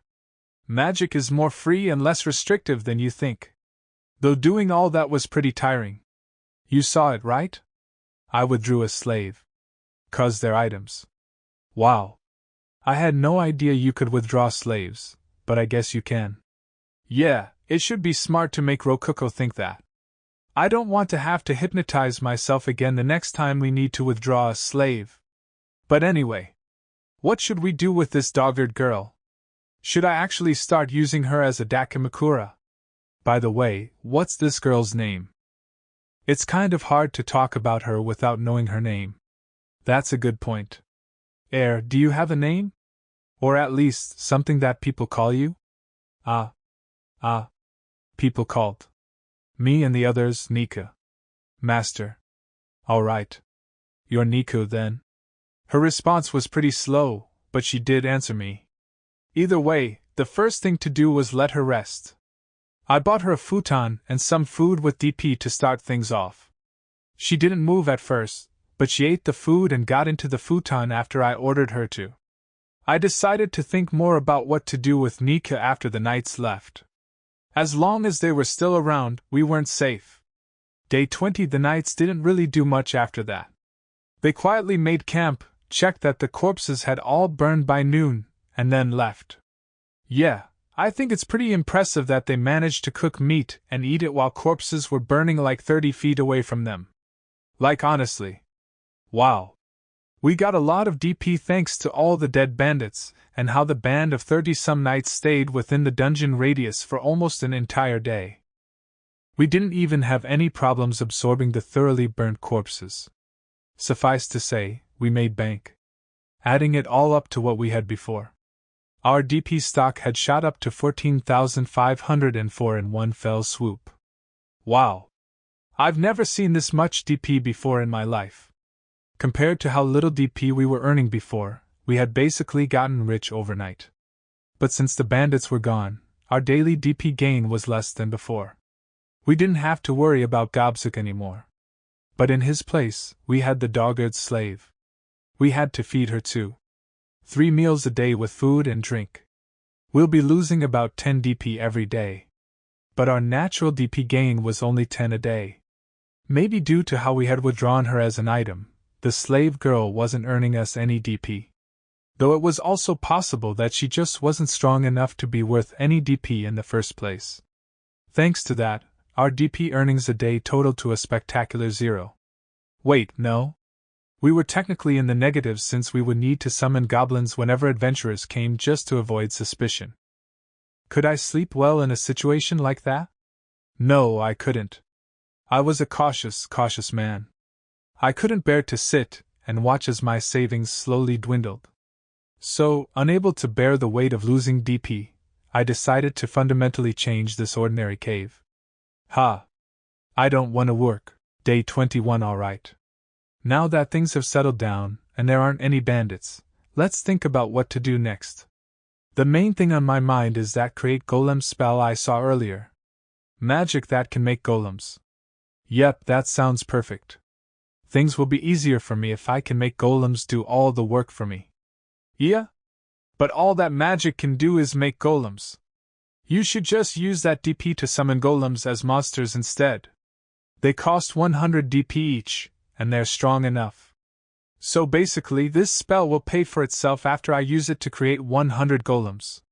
Magic is more free and less restrictive than you think. Though doing all that was pretty tiring. You saw it, right? I withdrew a slave. 'Cause they're items. Wow. I had no idea you could withdraw slaves, but I guess you can. Yeah, it should be smart to make Rokuko think that. I don't want to have to hypnotize myself again the next time we need to withdraw a slave. But anyway, what should we do with this dogged girl? Should I actually start using her as a Dakimakura? By the way, what's this girl's name? It's kind of hard to talk about her without knowing her name. That's a good point. Do you have a name? Or at least something that people call you? People called me and the others Nika. Master. Alright. You're Niku then. Her response was pretty slow, but she did answer me. Either way, the first thing to do was let her rest. I bought her a futon and some food with DP to start things off. She didn't move at first, but she ate the food and got into the futon after I ordered her to. I decided to think more about what to do with Nika after the knights left. As long as they were still around, we weren't safe. Day 20 the knights didn't really do much after that. They quietly made camp, checked that the corpses had all burned by noon, and then left. Yeah, I think it's pretty impressive that they managed to cook meat and eat it while corpses were burning like 30 feet away from them. Like honestly. Wow. We got a lot of DP thanks to all the dead bandits, and how the band of 30-some knights stayed within the dungeon radius for almost an entire day. We didn't even have any problems absorbing the thoroughly burnt corpses. Suffice to say, we made bank. Adding it all up to what we had before. Our DP stock had shot up to 14,504 in one fell swoop. Wow! I've never seen this much DP before in my life. Compared to how little DP we were earning before, we had basically gotten rich overnight. But since the bandits were gone, our daily DP gain was less than before. We didn't have to worry about Gobsuk anymore. But in his place, we had the dogged slave. We had to feed her too. 3 meals a day with food and drink. We'll be losing about 10 DP every day. But our natural DP gain was only 10 a day. Maybe due to how we had withdrawn her as an item, the slave girl wasn't earning us any DP. Though it was also possible that she just wasn't strong enough to be worth any DP in the first place. Thanks to that, our DP earnings a day totaled to a spectacular 0. Wait, no? We were technically in the negatives since we would need to summon goblins whenever adventurers came just to avoid suspicion. Could I sleep well in a situation like that? No, I couldn't. I was a cautious man. I couldn't bear to sit and watch as my savings slowly dwindled. So, unable to bear the weight of losing DP, I decided to fundamentally change this ordinary cave. I don't want to work. Day 21 alright. Now that things have settled down, and there aren't any bandits, Let's think about what to do next. The main thing on my mind is that create golem spell I saw earlier. Magic that can make golems. Yep, that sounds perfect. Things will be easier for me if I can make golems do all the work for me. Yeah? But all that magic can do is make golems. You should just use that DP to summon golems as monsters instead. They cost 100 DP each, and they're strong enough. So basically, this spell will pay for itself after I use it to create 100 golems.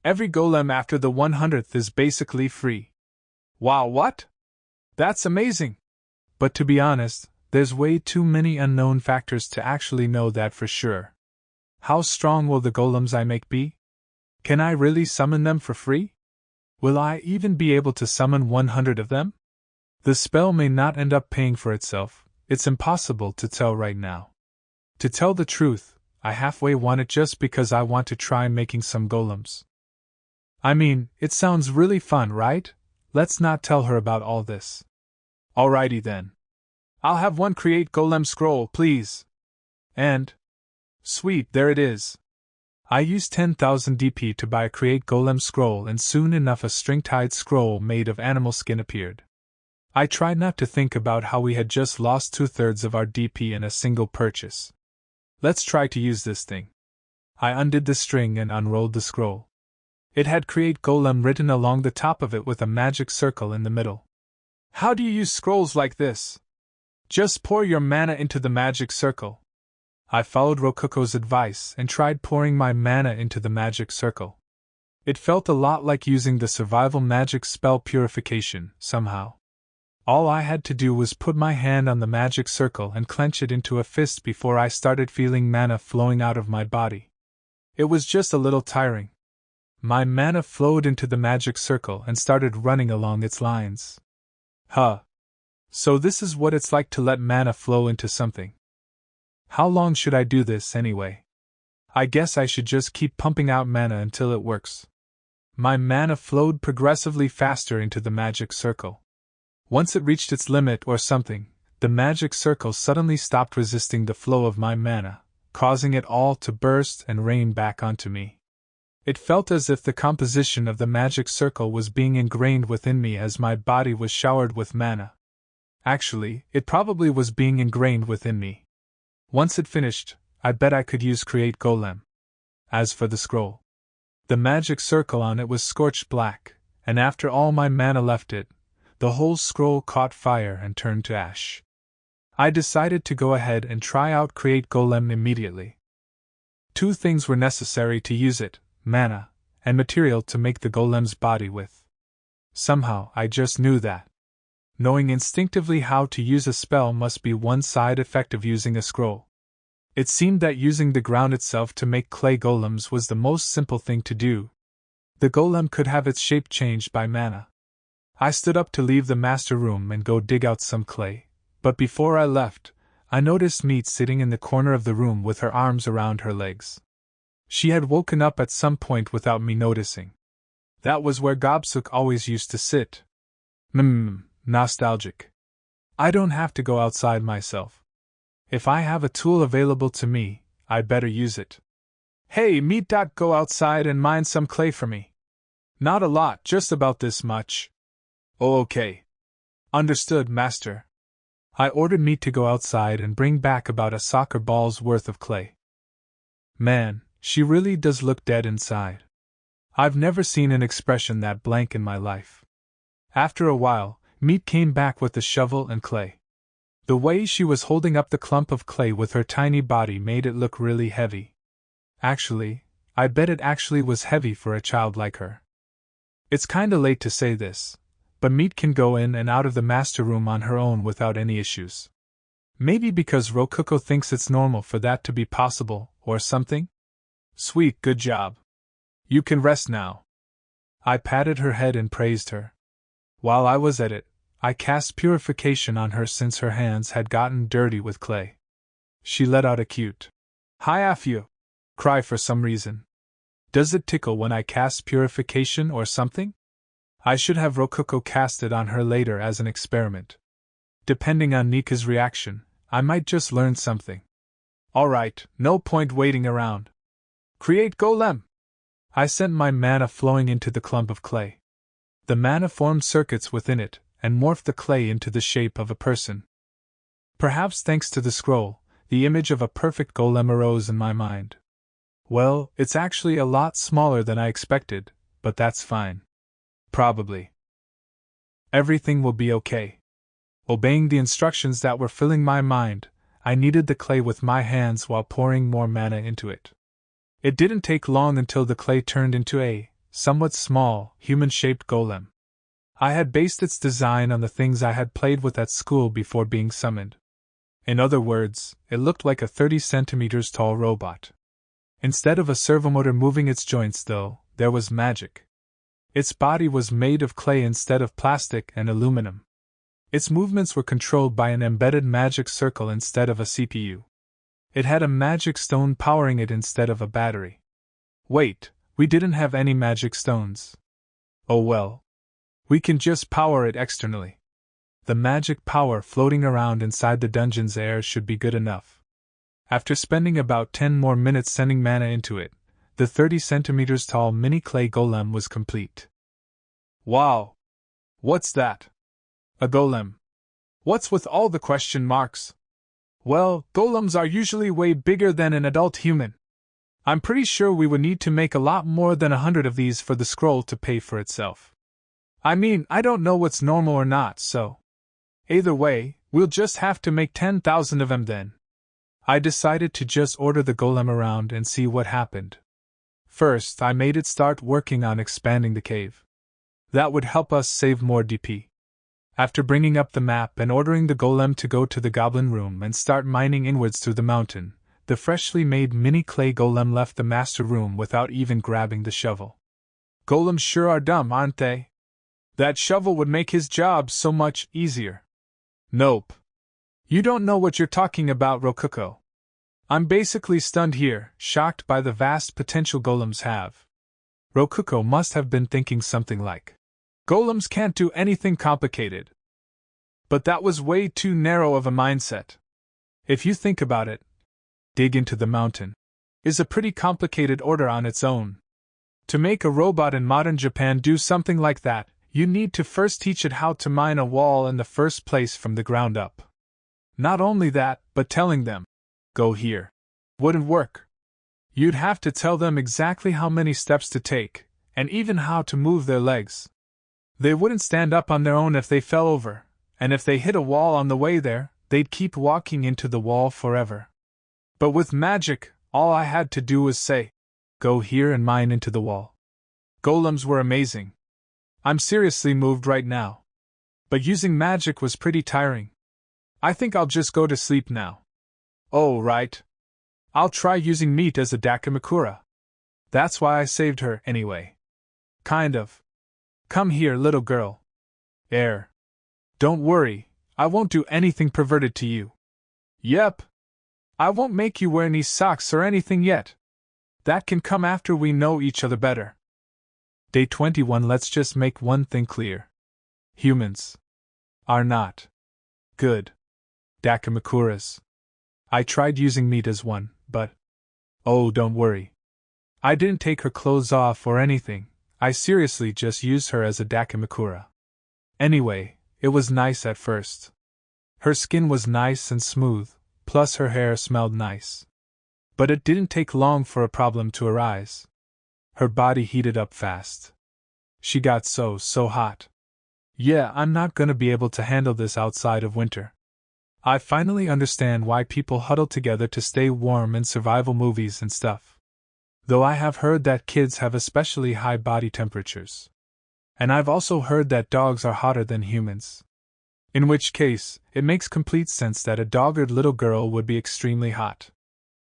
Every golem after the 100th is basically free. Wow, what? That's amazing! But to be honest, there's way too many unknown factors to actually know that for sure. How strong will the golems I make be? Can I really summon them for free? Will I even be able to summon 100 of them? The spell may not end up paying for itself, it's impossible to tell right now. To tell the truth, I halfway want it just because I want to try making some golems. I mean, it sounds really fun, right? Let's not tell her about all this. Alrighty then. I'll have one create golem scroll, please. And... sweet, there it is. I used 10,000 DP to buy a create golem scroll, and soon enough a string-tied scroll made of animal skin appeared. I tried not to think about how we had just lost 2/3 of our DP in a single purchase. Let's try to use this thing. I undid the string and unrolled the scroll. It had create golem written along the top of it with a magic circle in the middle. How do you use scrolls like this? Just pour your mana into the magic circle. I followed Rokoko's advice and tried pouring my mana into the magic circle. It felt a lot like using the survival magic spell Purification, somehow. All I had to do was put my hand on the magic circle and clench it into a fist before I started feeling mana flowing out of my body. It was just a little tiring. My mana flowed into the magic circle and started running along its lines. Huh. So this is what it's like to let mana flow into something. How long should I do this anyway? I guess I should just keep pumping out mana until it works. My mana flowed progressively faster into the magic circle. Once it reached its limit or something, the magic circle suddenly stopped resisting the flow of my mana, causing it all to burst and rain back onto me. It felt as if the composition of the magic circle was being ingrained within me as my body was showered with mana. Actually, it probably was being ingrained within me. Once it finished, I bet I could use create golem. As for the scroll, the magic circle on it was scorched black, and after all my mana left it, the whole scroll caught fire and turned to ash. I decided to go ahead and try out create golem immediately. 2 things were necessary to use it: mana, and material to make the golem's body with. Somehow, I just knew that. Knowing instinctively how to use a spell must be one side effect of using a scroll. It seemed that using the ground itself to make clay golems was the most simple thing to do. The golem could have its shape changed by mana. I stood up to leave the master room and go dig out some clay, but before I left, I noticed Meat sitting in the corner of the room with her arms around her legs. She had woken up at some point without me noticing. That was where Gobsuk always used to sit. Nostalgic. I don't have to go outside myself. If I have a tool available to me, I better use it. Hey, Meat, go outside and mine some clay for me. Not a lot, just about this much. Oh, okay. Understood, master. I ordered Meat to go outside and bring back about a soccer ball's worth of clay. Man, she really does look dead inside. I've never seen an expression that blank in my life. After a while, Meat came back with the shovel and clay. The way she was holding up the clump of clay with her tiny body made it look really heavy. Actually, I bet it actually was heavy for a child like her. It's kinda late to say this, but Meat can go in and out of the master room on her own without any issues. Maybe because Rokuko thinks it's normal for that to be possible, or something? Sweet, good job. You can rest now. I patted her head and praised her. While I was at it, I cast Purification on her since her hands had gotten dirty with clay. She let out a cute "Hi-af-you" cry for some reason. Does it tickle when I cast Purification or something? I should have Rokuko cast it on her later as an experiment. Depending on Nika's reaction, I might just learn something. Alright, no point waiting around. Create golem! I sent my mana flowing into the clump of clay. The mana formed circuits within it, and morphed the clay into the shape of a person. Perhaps thanks to the scroll, the image of a perfect golem arose in my mind. Well, it's actually a lot smaller than I expected, but that's fine. Probably. Everything will be okay. Obeying the instructions that were filling my mind, I kneaded the clay with my hands while pouring more mana into it. It didn't take long until the clay turned into a, somewhat small, human-shaped golem. I had based its design on the things I had played with at school before being summoned. In other words, it looked like a 30 centimeters tall robot. Instead of a servomotor moving its joints, though, there was magic. Its body was made of clay instead of plastic and aluminum. Its movements were controlled by an embedded magic circle instead of a CPU. It had a magic stone powering it instead of a battery. Wait, we didn't have any magic stones. Oh well. We can just power it externally. The magic power floating around inside the dungeon's air should be good enough. After spending about 10 more minutes sending mana into it, the 30 centimeters tall mini clay golem was complete. Wow! What's that? A golem. What's with all the question marks? Well, golems are usually way bigger than an adult human. I'm pretty sure we would need to make a lot more than 100 of these for the scroll to pay for itself. I mean, I don't know what's normal or not, so. Either way, we'll just have to make 10,000 of them then. I decided to just order the golem around and see what happened. First, I made it start working on expanding the cave. That would help us save more DP. After bringing up the map and ordering the golem to go to the goblin room and start mining inwards through the mountain, the freshly made mini clay golem left the master room without even grabbing the shovel. Golems sure are dumb, aren't they? That shovel would make his job so much easier. Nope. You don't know what you're talking about, Ruko. I'm basically stunned here, shocked by the vast potential golems have. Ruko must have been thinking something like, golems can't do anything complicated. But that was way too narrow of a mindset. If you think about it, dig into the mountain is a pretty complicated order on its own. To make a robot in modern Japan do something like that, you need to first teach it how to mine a wall in the first place from the ground up. Not only that, but telling them, go here, wouldn't work. You'd have to tell them exactly how many steps to take, and even how to move their legs. They wouldn't stand up on their own if they fell over, and if they hit a wall on the way there, they'd keep walking into the wall forever. But with magic, all I had to do was say, go here and mine into the wall. Golems were amazing. I'm seriously moved right now. But using magic was pretty tiring. I think I'll just go to sleep now. Oh, right. I'll try using meat as a dakimakura. That's why I saved her, anyway. Kind of. Come here, little girl. Don't worry, I won't do anything perverted to you. Yep. I won't make you wear any socks or anything yet. That can come after we know each other better. Day 21. Let's just make one thing clear. Humans are not good dakimakuras. I tried using meat as one, but oh, don't worry. I didn't take her clothes off or anything. I seriously just used her as a dakimakura. Anyway, it was nice at first. Her skin was nice and smooth, plus her hair smelled nice. But it didn't take long for a problem to arise. Her body heated up fast. She got so hot. Yeah, I'm not gonna be able to handle this outside of winter. I finally understand why people huddle together to stay warm in survival movies and stuff. Though I have heard that kids have especially high body temperatures. And I've also heard that dogs are hotter than humans. In which case, it makes complete sense that a dogged little girl would be extremely hot.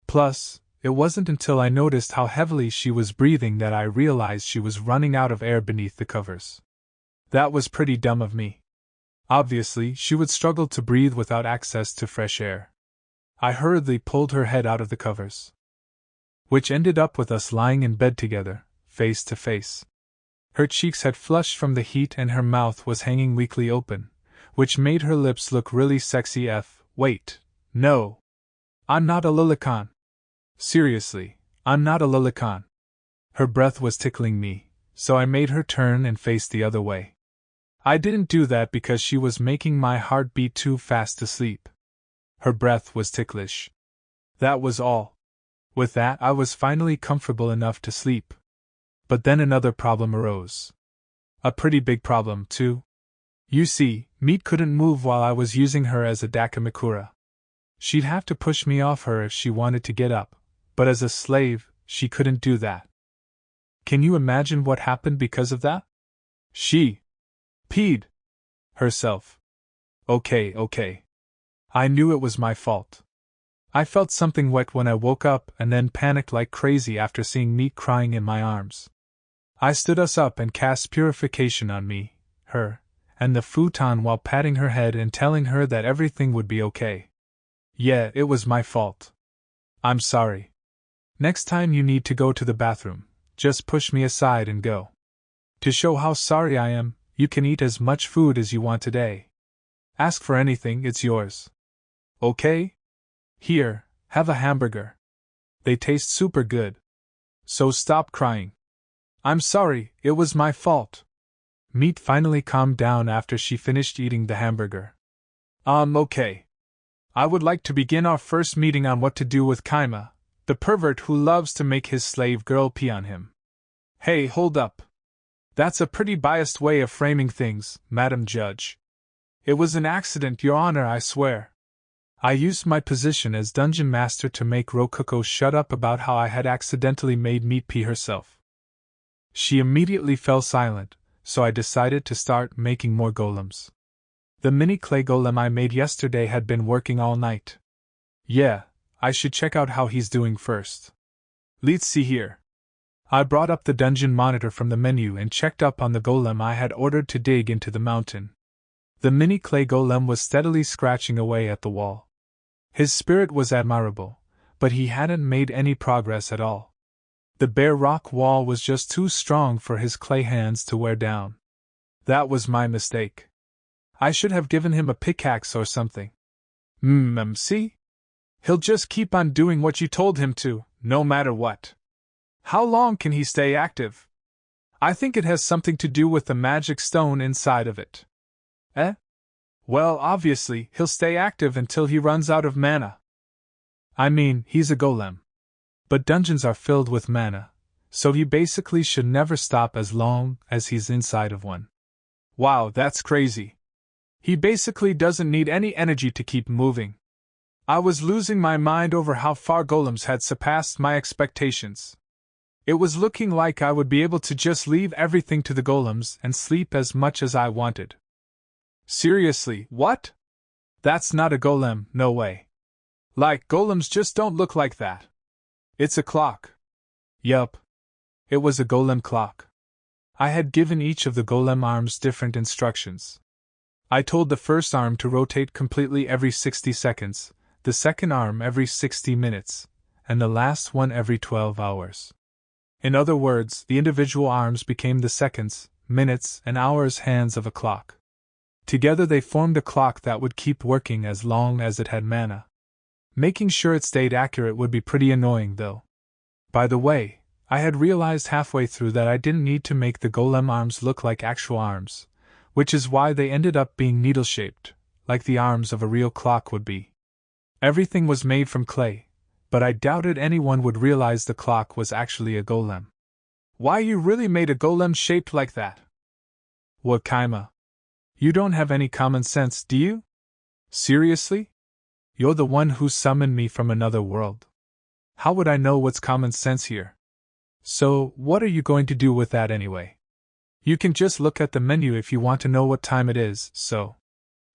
Plus, it wasn't until I noticed how heavily she was breathing that I realized she was running out of air beneath the covers. That was pretty dumb of me. Obviously, she would struggle to breathe without access to fresh air. I hurriedly pulled her head out of the covers, which ended up with us lying in bed together, face to face. Her cheeks had flushed from the heat and her mouth was hanging weakly open, which made her lips look really sexy. Wait, no. I'm not a lilicon. Seriously, I'm not a lilicon. Her breath was tickling me, so I made her turn and face the other way. I didn't do that because she was making my heart beat too fast to sleep. Her breath was ticklish. That was all. With that, I was finally comfortable enough to sleep. But then another problem arose. A pretty big problem, too. You see, Meat couldn't move while I was using her as a dakimakura. She'd have to push me off her if she wanted to get up, but as a slave, she couldn't do that. Can you imagine what happened because of that? She peed herself. Okay. I knew it was my fault. I felt something wet when I woke up and then panicked like crazy after seeing Meat crying in my arms. I stood us up and cast purification on me, her, and the futon while patting her head and telling her that everything would be okay. Yeah, it was my fault. I'm sorry. Next time you need to go to the bathroom, just push me aside and go. To show how sorry I am, you can eat as much food as you want today. Ask for anything, it's yours. Okay? Here, have a hamburger. They taste super good. So stop crying. I'm sorry, it was my fault. Meat finally calmed down after she finished eating the hamburger. Okay. I would like to begin our first meeting on what to do with Kaima, the pervert who loves to make his slave girl pee on him. Hey, hold up. That's a pretty biased way of framing things, Madam Judge. It was an accident, Your Honor, I swear. I used my position as dungeon master to make Ruko shut up about how I had accidentally made Meat pee herself. She immediately fell silent, so I decided to start making more golems. The mini clay golem I made yesterday had been working all night. Yeah, I should check out how he's doing first. Let's see here. I brought up the dungeon monitor from the menu and checked up on the golem I had ordered to dig into the mountain. The mini clay golem was steadily scratching away at the wall. His spirit was admirable, but he hadn't made any progress at all. The bare rock wall was just too strong for his clay hands to wear down. That was my mistake. I should have given him a pickaxe or something. See? He'll just keep on doing what you told him to, no matter what. How long can he stay active? I think it has something to do with the magic stone inside of it. Eh? Well, obviously, he'll stay active until he runs out of mana. I mean, he's a golem. But dungeons are filled with mana, so he basically should never stop as long as he's inside of one. Wow, that's crazy. He basically doesn't need any energy to keep moving. I was losing my mind over how far golems had surpassed my expectations. It was looking like I would be able to just leave everything to the golems and sleep as much as I wanted. Seriously, what? That's not a golem, no way. Like, golems just don't look like that. It's a clock. Yup. It was a golem clock. I had given each of the golem arms different instructions. I told the first arm to rotate completely every 60 seconds, the second arm every 60 minutes, and the last one every 12 hours. In other words, the individual arms became the seconds, minutes, and hours hands of a clock. Together they formed a clock that would keep working as long as it had mana. Making sure it stayed accurate would be pretty annoying, though. By the way, I had realized halfway through that I didn't need to make the golem arms look like actual arms, which is why they ended up being needle-shaped, like the arms of a real clock would be. Everything was made from clay, but I doubted anyone would realize the clock was actually a golem. Why you really made a golem shaped like that? What, Kaima? You don't have any common sense, do you? Seriously? You're the one who summoned me from another world. How would I know what's common sense here? So, what are you going to do with that anyway? You can just look at the menu if you want to know what time it is, so.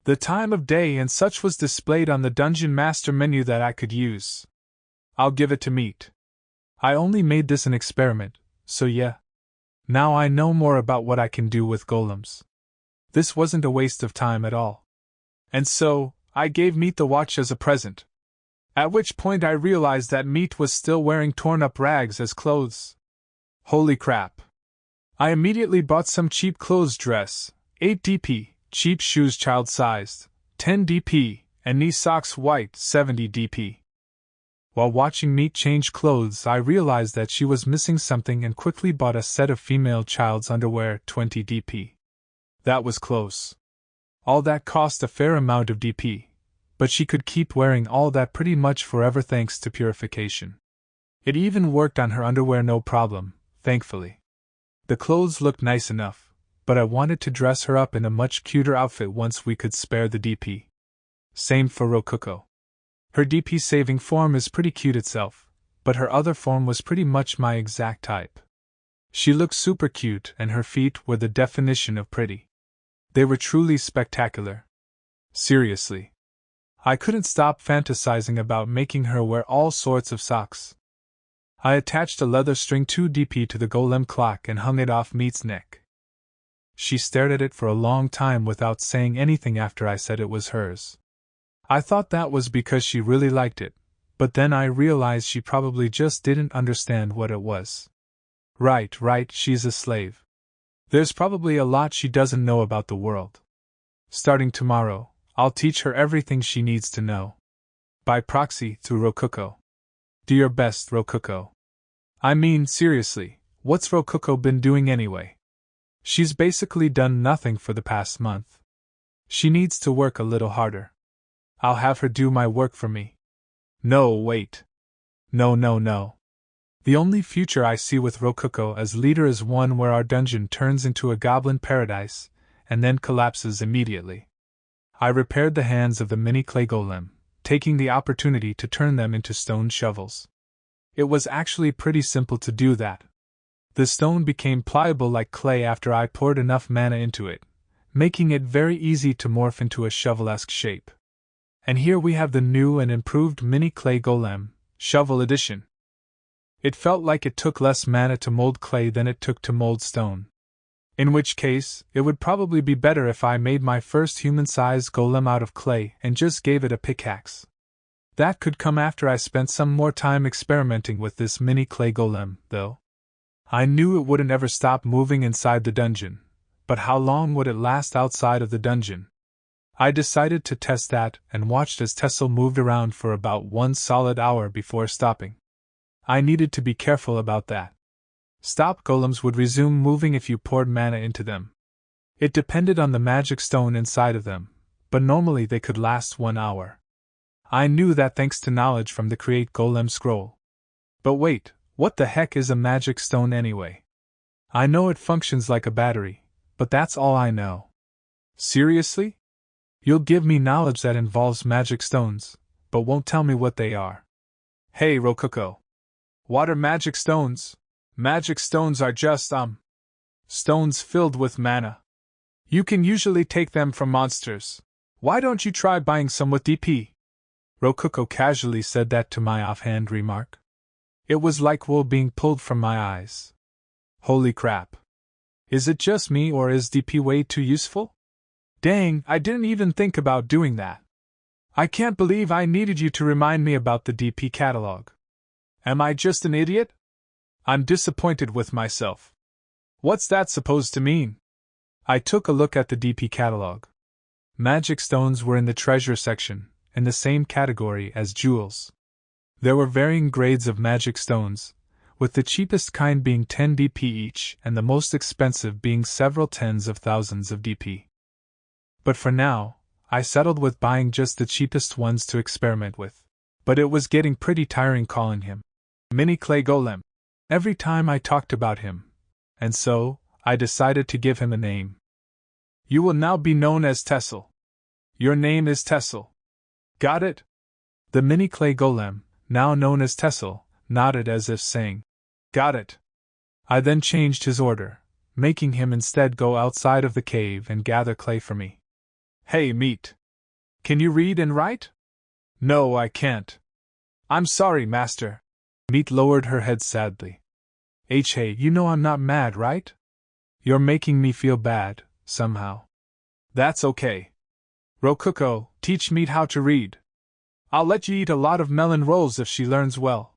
The time of day and such was displayed on the Dungeon Master menu that I could use. I'll give it to Meat. I only made this an experiment, so yeah. Now I know more about what I can do with golems. This wasn't a waste of time at all. And so, I gave Meat the watch as a present. At which point I realized that Meat was still wearing torn-up rags as clothes. Holy crap. I immediately bought some cheap clothes dress, 8 DP, cheap shoes child-sized, 10 DP, and knee socks white, 70 DP. While watching Meat change clothes, I realized that she was missing something and quickly bought a set of female child's underwear, 20 DP. That was close. All that cost a fair amount of DP, but she could keep wearing all that pretty much forever thanks to Purification. It even worked on her underwear no problem, thankfully. The clothes looked nice enough, but I wanted to dress her up in a much cuter outfit once we could spare the DP. Same for Rokuko. Her DP saving form is pretty cute itself, but her other form was pretty much my exact type. She looked super cute and her feet were the definition of pretty. They were truly spectacular. Seriously. I couldn't stop fantasizing about making her wear all sorts of socks. I attached a leather string 2DP to the golem clock and hung it off Meat's neck. She stared at it for a long time without saying anything after I said it was hers. I thought that was because she really liked it, but then I realized she probably just didn't understand what it was. Right, she's a slave. There's probably a lot she doesn't know about the world. Starting tomorrow, I'll teach her everything she needs to know. By proxy, through Rokuko. Do your best, Rokuko. I mean, seriously, what's Rokuko been doing anyway? She's basically done nothing for the past month. She needs to work a little harder. I'll have her do my work for me. No, wait. No. The only future I see with Rokuko as leader is one where our dungeon turns into a goblin paradise, and then collapses immediately. I repaired the hands of the mini clay golem, taking the opportunity to turn them into stone shovels. It was actually pretty simple to do that. The stone became pliable like clay after I poured enough mana into it, making it very easy to morph into a shovel-esque shape. And here we have the new and improved mini clay golem, Shovel Edition. It felt like it took less mana to mold clay than it took to mold stone. In which case, it would probably be better if I made my first human-sized golem out of clay and just gave it a pickaxe. That could come after I spent some more time experimenting with this mini clay golem, though. I knew it wouldn't ever stop moving inside the dungeon, but how long would it last outside of the dungeon? I decided to test that and watched as Tessel moved around for about 1 solid hour before stopping. I needed to be careful about that. Stop golems would resume moving if you poured mana into them. It depended on the magic stone inside of them, but normally they could last 1 hour. I knew that thanks to knowledge from the Create Golem scroll. But wait, what the heck is a magic stone anyway? I know it functions like a battery, but that's all I know. Seriously? You'll give me knowledge that involves magic stones, but won't tell me what they are. Hey, Rokuko. What are magic stones? Magic stones are just, stones filled with mana. You can usually take them from monsters. Why don't you try buying some with DP? Rokuko casually said that to my offhand remark. It was like wool being pulled from my eyes. Holy crap. Is it just me or is DP way too useful? Dang, I didn't even think about doing that. I can't believe I needed you to remind me about the DP catalog. Am I just an idiot? I'm disappointed with myself. What's that supposed to mean? I took a look at the DP catalog. Magic stones were in the treasure section, in the same category as jewels. There were varying grades of magic stones, with the cheapest kind being 10 DP each and the most expensive being several tens of thousands of DP. But for now, I settled with buying just the cheapest ones to experiment with. But it was getting pretty tiring calling him Mini Clay Golem every time I talked about him, and so I decided to give him a name. You will now be known as Tessel. Your name is Tessel. Got it? The Mini Clay Golem, now known as Tessel, nodded as if saying, Got it. I then changed his order, making him instead go outside of the cave and gather clay for me. Hey, Meat. Can you read and write? No, I can't. I'm sorry, Master. Meat lowered her head sadly. Hey, you know I'm not mad, right? You're making me feel bad, somehow. That's okay. Rokuko, teach Meat how to read. I'll let you eat a lot of melon rolls if she learns well.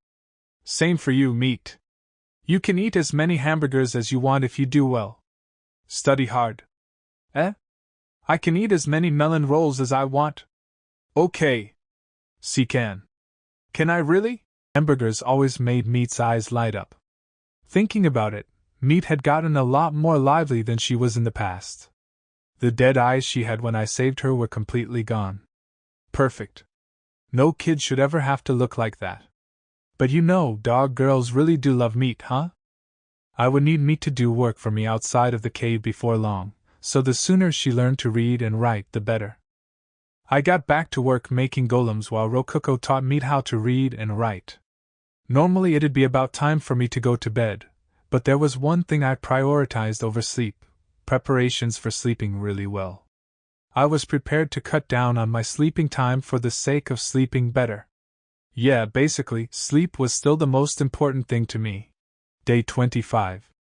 Same for you, Meat. You can eat as many hamburgers as you want if you do well. Study hard. I can eat as many melon rolls as I want. Okay. Can I really? Hamburgers always made Meat's eyes light up. Thinking about it, Meat had gotten a lot more lively than she was in the past. The dead eyes she had when I saved her were completely gone. Perfect. No kid should ever have to look like that. But you know, dog girls really do love Meat, huh? I would need Meat to do work for me outside of the cave before long, so the sooner she learned to read and write, the better. I got back to work making golems while Rokuko taught Meat how to read and write. Normally it'd be about time for me to go to bed, but there was one thing I prioritized over sleep: preparations for sleeping really well. I was prepared to cut down on my sleeping time for the sake of sleeping better. Yeah, basically, sleep was still the most important thing to me. Day 25.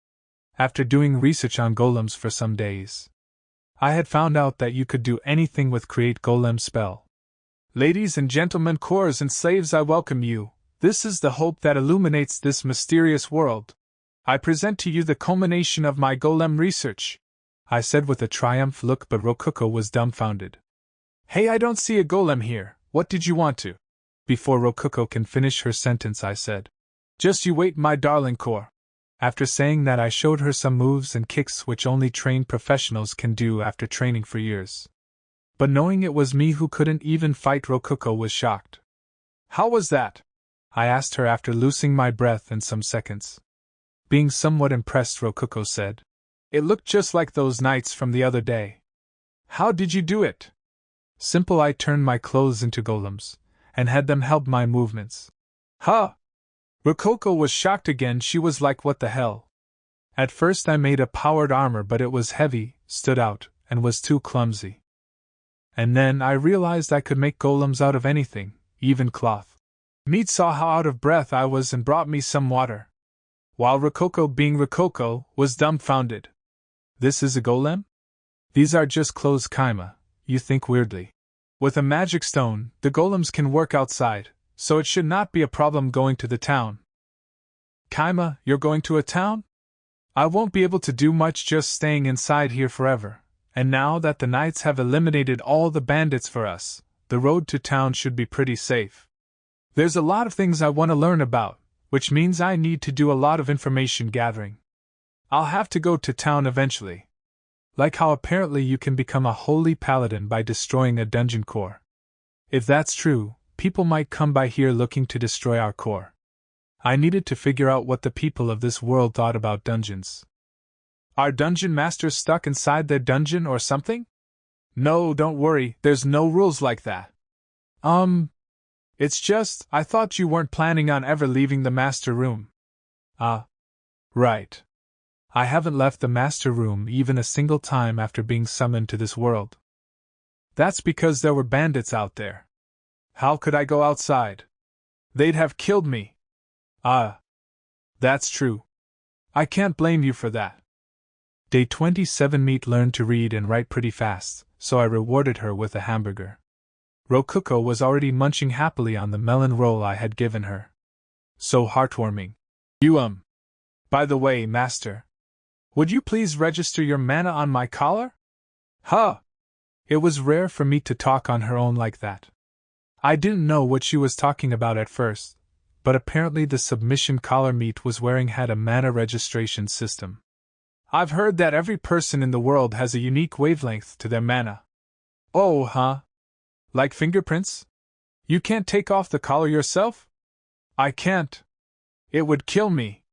After doing research on golems for some days, I had found out that you could do anything with Create Golem spell. Ladies and gentlemen, cores and slaves, I welcome you. This is the hope that illuminates this mysterious world. I present to you the culmination of my golem research, I said with a triumph look, but Rokuko was dumbfounded. Hey, I don't see a golem here. What did you want to? Before Rokuko can finish her sentence, I said. Just you wait, my darling core. After saying that, I showed her some moves and kicks which only trained professionals can do after training for years. But knowing it was me who couldn't even fight, Rokuko was shocked. How was that? I asked her after losing my breath in some seconds. Being somewhat impressed, Rokuko said. It looked just like those knights from the other day. How did you do it? Simple, I turned my clothes into golems, and had them help my movements. Huh? Rokuko was shocked again. She was like, what the hell? At first I made a powered armor, but it was heavy, stood out, and was too clumsy. And then I realized I could make golems out of anything, even cloth. Meat saw how out of breath I was and brought me some water. While Rokuko, being Rokuko, was dumbfounded. This is a golem? These are just clothes, Kaima, you think weirdly. With a magic stone, the golems can work outside, so it should not be a problem going to the town. Kaima, you're going to a town? I won't be able to do much just staying inside here forever, and now that the knights have eliminated all the bandits for us, the road to town should be pretty safe. There's a lot of things I want to learn about, which means I need to do a lot of information gathering. I'll have to go to town eventually. Like how apparently you can become a holy paladin by destroying a dungeon core. If that's true, people might come by here looking to destroy our core. I needed to figure out what the people of this world thought about dungeons. Are dungeon masters stuck inside their dungeon or something? No, don't worry, there's no rules like that. It's just, I thought you weren't planning on ever leaving the master room. Right. I haven't left the master room even a single time after being summoned to this world. That's because there were bandits out there. How could I go outside? They'd have killed me. That's true. I can't blame you for that. Day 27. Meat learned to read and write pretty fast, so I rewarded her with a hamburger. Rokuko was already munching happily on the melon roll I had given her. So heartwarming. By the way, master, would you please register your mana on my collar? Huh! It was rare for Meat to talk on her own like that. I didn't know what she was talking about at first, but apparently the submission collar Meat was wearing had a mana registration system. I've heard that every person in the world has a unique wavelength to their mana. Oh, huh? Like fingerprints? You can't take off the collar yourself? I can't. It would kill me.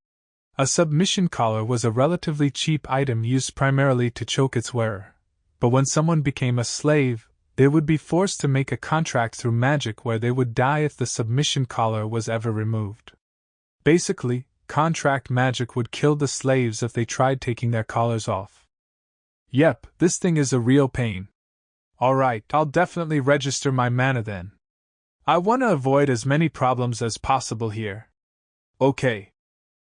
A submission collar was a relatively cheap item used primarily to choke its wearer, but when someone became a slave, they would be forced to make a contract through magic where they would die if the submission collar was ever removed. Basically, contract magic would kill the slaves if they tried taking their collars off. Yep, this thing is a real pain. Alright, I'll definitely register my mana then. I want to avoid as many problems as possible here. Okay.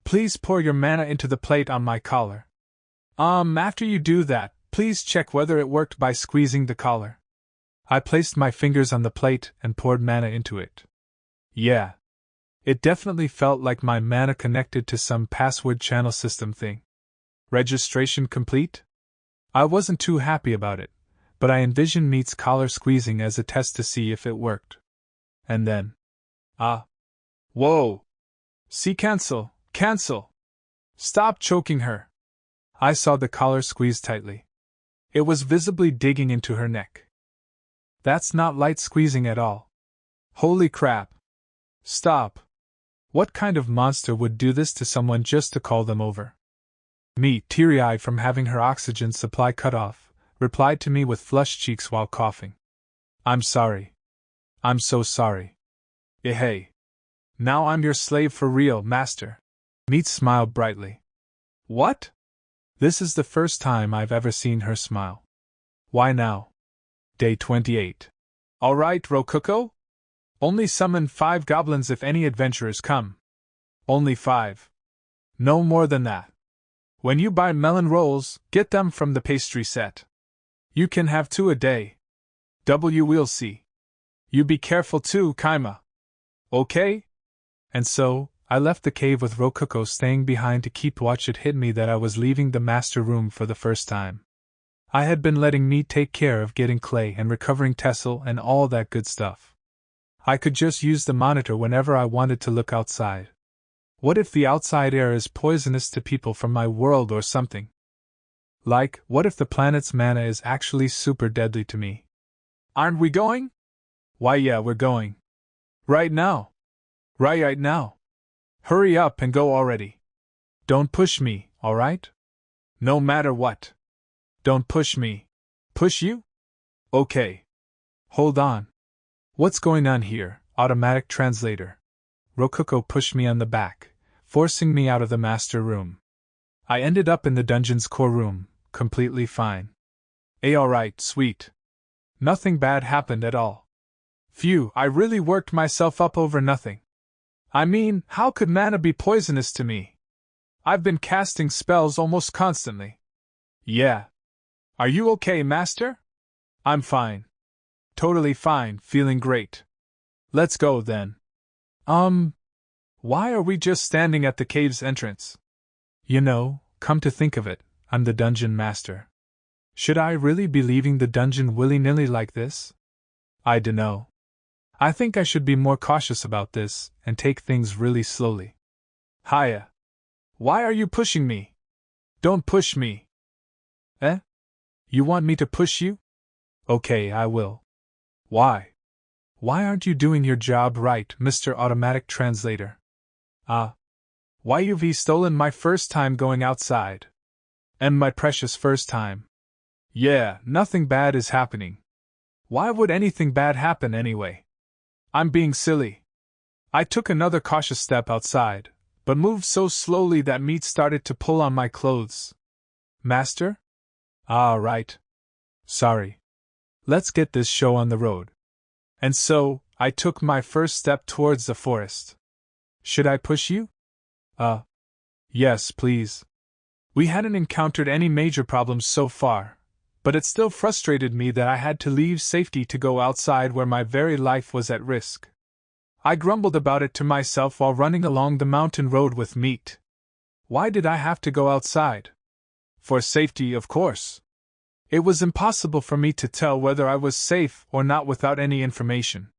Please pour your mana into the plate on my collar. After you do that, please check whether it worked by squeezing the collar. I placed my fingers on the plate and poured mana into it. Yeah. It definitely felt like my mana connected to some password channel system thing. Registration complete? I wasn't too happy about it, but I envisioned Meat's collar squeezing as a test to see if it worked. And then. Whoa! See, cancel! Cancel! Stop choking her! I saw the collar squeeze tightly. It was visibly digging into her neck. That's not light squeezing at all. Holy crap! Stop! What kind of monster would do this to someone just to call them over? Me, teary-eyed from having her oxygen supply cut off, replied to me with flushed cheeks while coughing. I'm sorry. I'm so sorry. Hey. Now I'm your slave for real, master. Meat smiled brightly. What? This is the first time I've ever seen her smile. Why now? Day 28. All right, Ruko. Only summon 5 goblins if any adventurers come. Only 5. No more than that. When you buy melon rolls, get them from the pastry set. You can have 2 a day. We'll see. You be careful too, Kaima. Okay? And so, I left the cave with Ruko staying behind to keep watch. It hit me that I was leaving the master room for the first time. I had been letting me take care of getting clay and recovering Tessel and all that good stuff. I could just use the monitor whenever I wanted to look outside. What if the outside air is poisonous to people from my world or something? Like, what if the planet's mana is actually super deadly to me? Aren't we going? Why, yeah, we're going. Right now. Right now. Hurry up and go already. Don't push me, alright? No matter what. Don't push me. Push you? Okay. Hold on. What's going on here, automatic translator? Ruko pushed me on the back, forcing me out of the master room. I ended up in the dungeon's core room, completely fine. Alright, sweet. Nothing bad happened at all. Phew, I really worked myself up over nothing. I mean, how could mana be poisonous to me? I've been casting spells almost constantly. Yeah. Are you okay, master? I'm fine. Totally fine, feeling great. Let's go then. Why are we just standing at the cave's entrance? You know, come to think of it, I'm the dungeon master. Should I really be leaving the dungeon willy-nilly like this? I dunno. I think I should be more cautious about this and take things really slowly. Hiya. Why are you pushing me? Don't push me. Eh? You want me to push you? Okay, I will. Why? Why aren't you doing your job right, Mr. Automatic Translator? Why you've stolen my first time going outside. And my precious first time. Yeah, nothing bad is happening. Why would anything bad happen anyway? I'm being silly. I took another cautious step outside, but moved so slowly that meat started to pull on my clothes. Master? Right. Sorry. Let's get this show on the road. And so, I took my first step towards the forest. Should I push you? Yes, please. We hadn't encountered any major problems so far, but it still frustrated me that I had to leave safety to go outside where my very life was at risk. I grumbled about it to myself while running along the mountain road with meat. Why did I have to go outside? For safety, of course. It was impossible for me to tell whether I was safe or not without any information.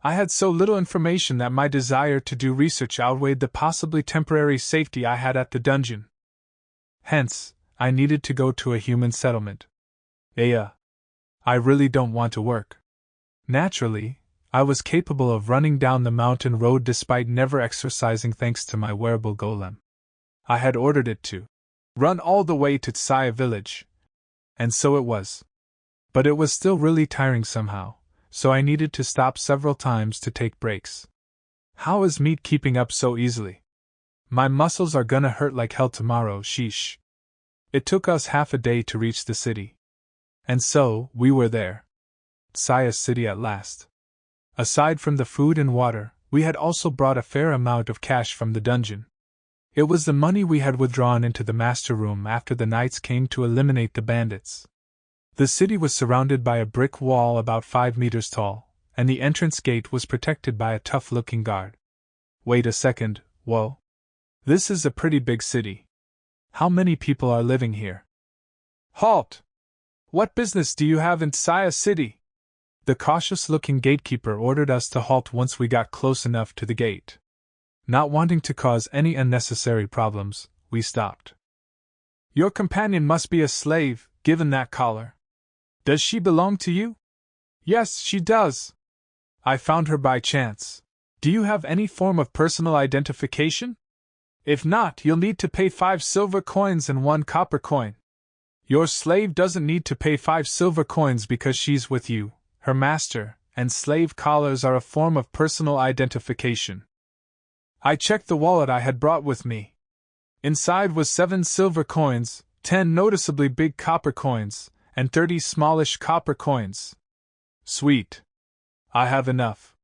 I had so little information that my desire to do research outweighed the possibly temporary safety I had at the dungeon. Hence, I needed to go to a human settlement. I really don't want to work. Naturally, I was capable of running down the mountain road despite never exercising thanks to my wearable golem. I had ordered it to run all the way to Saia village. And so it was. But it was still really tiring somehow, so I needed to stop several times to take breaks. How is meat keeping up so easily? My muscles are gonna hurt like hell tomorrow, sheesh. It took us half a day to reach the city. And so, we were there. Saia City at last. Aside from the food and water, we had also brought a fair amount of cash from the dungeon. It was the money we had withdrawn into the master room after the knights came to eliminate the bandits. The city was surrounded by a brick wall about 5 meters tall, and the entrance gate was protected by a tough-looking guard. Wait a second, whoa. This is a pretty big city. How many people are living here? Halt! What business do you have in Saia City? The cautious-looking gatekeeper ordered us to halt once we got close enough to the gate. Not wanting to cause any unnecessary problems, we stopped. Your companion must be a slave, given that collar. Does she belong to you? Yes, she does. I found her by chance. Do you have any form of personal identification? If not, you'll need to pay 5 silver coins and 1 copper coin. Your slave doesn't need to pay 5 silver coins because she's with you, her master, and slave collars are a form of personal identification. I checked the wallet I had brought with me. Inside was 7 silver coins, 10 noticeably big copper coins, and 30 smallish copper coins. Sweet. I have enough.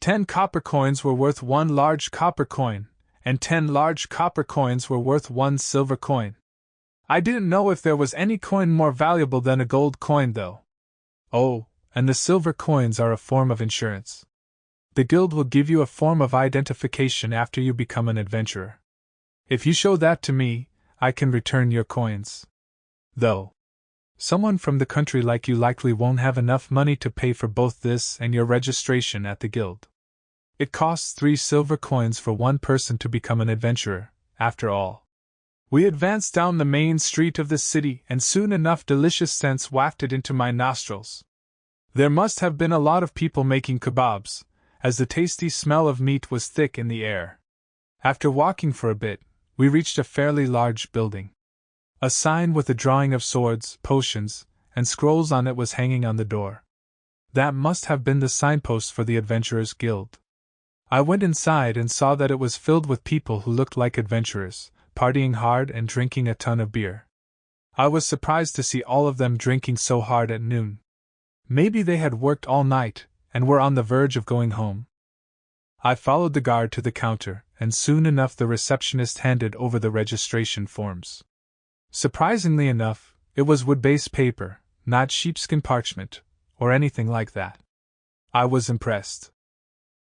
10 copper coins were worth 1 large copper coin, and 10 large copper coins were worth 1 silver coin. I didn't know if there was any coin more valuable than a gold coin, though. Oh, and the silver coins are a form of insurance. The guild will give you a form of identification after you become an adventurer. If you show that to me, I can return your coins. Though, someone from the country like you likely won't have enough money to pay for both this and your registration at the guild. It costs 3 silver coins for 1 person to become an adventurer, after all. We advanced down the main street of the city, and soon enough delicious scents wafted into my nostrils. There must have been a lot of people making kebabs, as the tasty smell of meat was thick in the air. After walking for a bit, we reached a fairly large building. A sign with a drawing of swords, potions, and scrolls on it was hanging on the door. That must have been the signpost for the Adventurers Guild. I went inside and saw that it was filled with people who looked like adventurers, partying hard and drinking a ton of beer. I was surprised to see all of them drinking so hard at noon. Maybe they had worked all night and were on the verge of going home. I followed the guard to the counter, and soon enough the receptionist handed over the registration forms. Surprisingly enough, it was wood-based paper, not sheepskin parchment, or anything like that. I was impressed.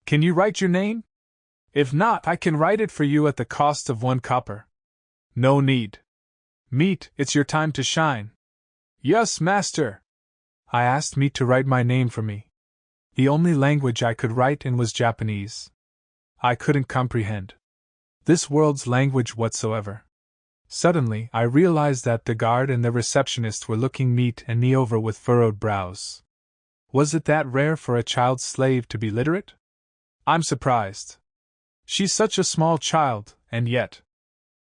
Can you write your name? If not, I can write it for you at the cost of 1 copper. No need. Meat, it's your time to shine. Yes, master. I asked Meat to write my name for me. The only language I could write in was Japanese. I couldn't comprehend this world's language whatsoever. Suddenly, I realized that the guard and the receptionist were looking Meat and me over with furrowed brows. Was it that rare for a child slave to be literate? I'm surprised. She's such a small child, and yet.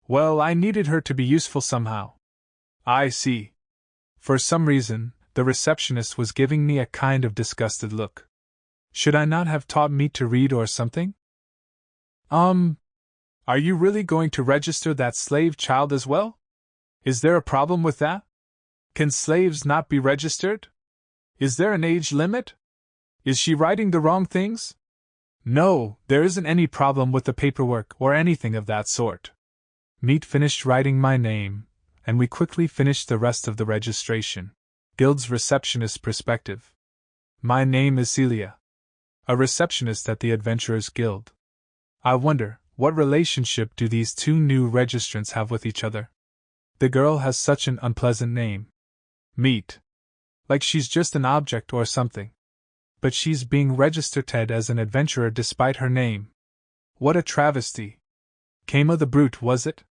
Well, I needed her to be useful somehow. I see. For some reason, the receptionist was giving me a kind of disgusted look. Should I not have taught Meat to read or something? Are you really going to register that slave child as well? Is there a problem with that? Can slaves not be registered? Is there an age limit? Is she writing the wrong things? No, there isn't any problem with the paperwork or anything of that sort. Meat finished writing my name, and we quickly finished the rest of the registration. Guild's receptionist perspective. My name is Celia, a receptionist at the Adventurers Guild. I wonder, what relationship do these 2 new registrants have with each other? The girl has such an unpleasant name. Meat. Like she's just an object or something. But she's being registered as an adventurer despite her name. What a travesty. Kama the Brute, was it?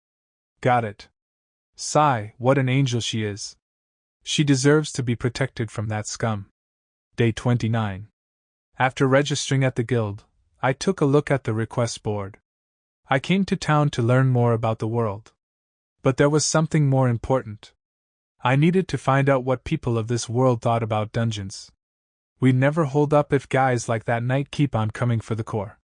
Got it. Sigh, what an angel she is. She deserves to be protected from that scum. Day 29. After registering at the guild, I took a look at the request board. I came to town to learn more about the world. But there was something more important. I needed to find out what people of this world thought about dungeons. We'd never hold up if guys like that knight keep on coming for the core.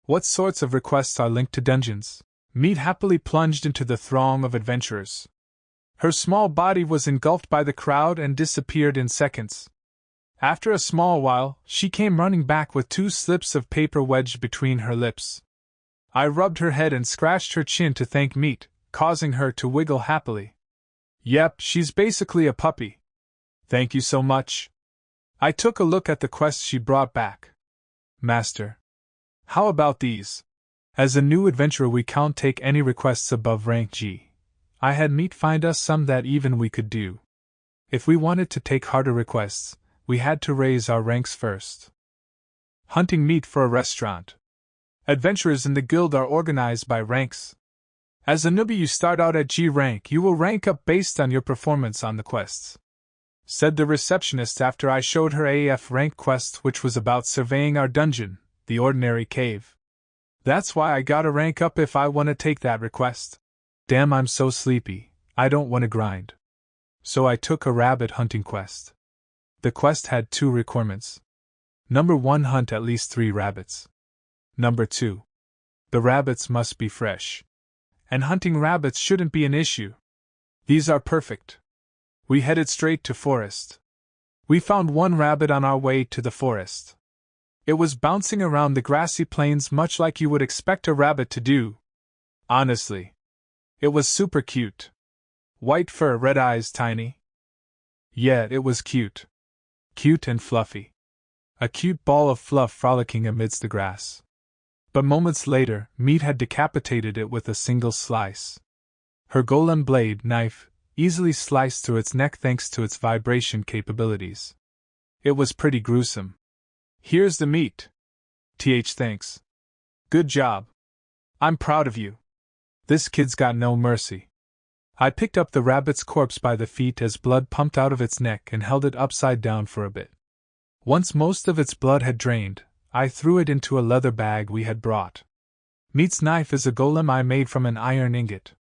What sorts of requests are linked to dungeons? Meat happily plunged into the throng of adventurers. Her small body was engulfed by the crowd and disappeared in seconds. After a small while, she came running back with 2 slips of paper wedged between her lips. I rubbed her head and scratched her chin to thank Meat, causing her to wiggle happily. Yep, she's basically a puppy. Thank you so much. I took a look at the quests she brought back. Master. How about these? As a new adventurer we can't take any requests above rank G. I had Meat find us some that even we could do. If we wanted to take harder requests, we had to raise our ranks first. Hunting meat for a restaurant. Adventurers in the guild are organized by ranks. As a newbie, you start out at G rank. You will rank up based on your performance on the quests," said the receptionist after I showed her a F rank quest, which was about surveying our dungeon, the ordinary cave. "That's why I gotta rank up if I want to take that request. Damn, I'm so sleepy, I don't want to grind." So I took a rabbit hunting quest. The quest had 2 requirements. Number 1, hunt at least 3 rabbits. Number 2, the rabbits must be fresh. And hunting rabbits shouldn't be an issue. These are perfect. We headed straight to forest. We found 1 rabbit on our way to the forest. It was bouncing around the grassy plains much like you would expect a rabbit to do. Honestly, it was super cute. White fur, red eyes, tiny. Yeah, it was cute. Cute and fluffy. A cute ball of fluff frolicking amidst the grass. But moments later, Meat had decapitated it with a single slice. Her golem blade knife easily sliced through its neck thanks to its vibration capabilities. It was pretty gruesome. "Here's the meat." Thanks. "Good job. I'm proud of you. This kid's got no mercy." I picked up the rabbit's corpse by the feet as blood pumped out of its neck and held it upside down for a bit. Once most of its blood had drained, I threw it into a leather bag we had brought. Meat's knife is a golem I made from an iron ingot.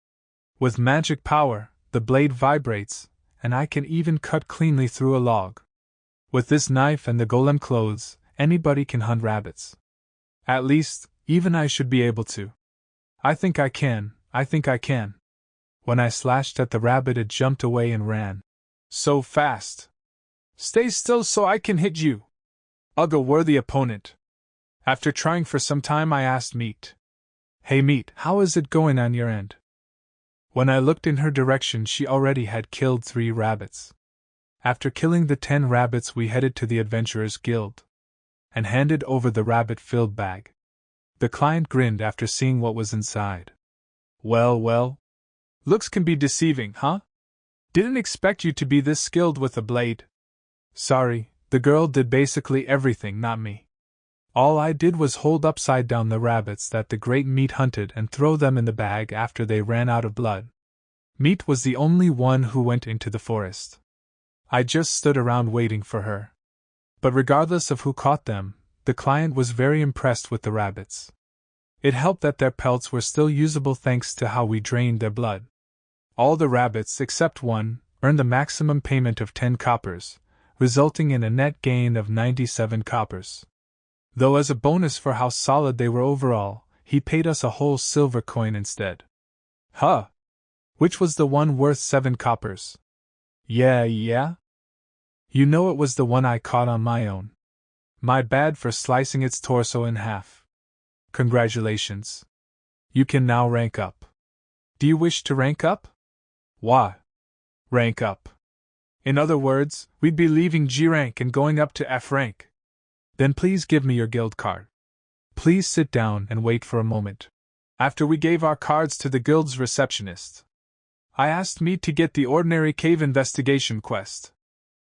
With magic power, the blade vibrates, and I can even cut cleanly through a log. With this knife and the golem clothes, anybody can hunt rabbits. At least, even I should be able to. I think I can. When I slashed at the rabbit, it jumped away and ran. So fast. "Stay still so I can hit you." Ugh, a worthy opponent. After trying for some time, I asked Meat. "Hey Meat, how is it going on your end?" When I looked in her direction, she already had killed 3 rabbits. After killing the 10 rabbits, we headed to the Adventurers Guild and handed over the rabbit-filled bag. The client grinned after seeing what was inside. Well, looks can be deceiving, huh? Didn't expect you to be this skilled with a blade." "Sorry, the girl did basically everything, not me. All I did was hold upside down the rabbits that the great Meat hunted and throw them in the bag after they ran out of blood. Meat was the only one who went into the forest. I just stood around waiting for her." But regardless of who caught them, the client was very impressed with the rabbits. It helped that their pelts were still usable thanks to how we drained their blood. All the rabbits, except 1, earned the maximum payment of 10 coppers, resulting in a net gain of 97 coppers. Though as a bonus for how solid they were overall, he paid us a whole silver coin instead. Huh! Which was the one worth 7 coppers? Yeah? You know it was the one I caught on my own. My bad for slicing its torso in half. Congratulations. You can now rank up. Do you wish to rank up? Why? Rank up. In other words, we'd be leaving G rank and going up to F rank. Then please give me your guild card. Please sit down and wait for a moment. After we gave our cards to the guild's receptionist, I asked Meat to get the ordinary cave investigation quest.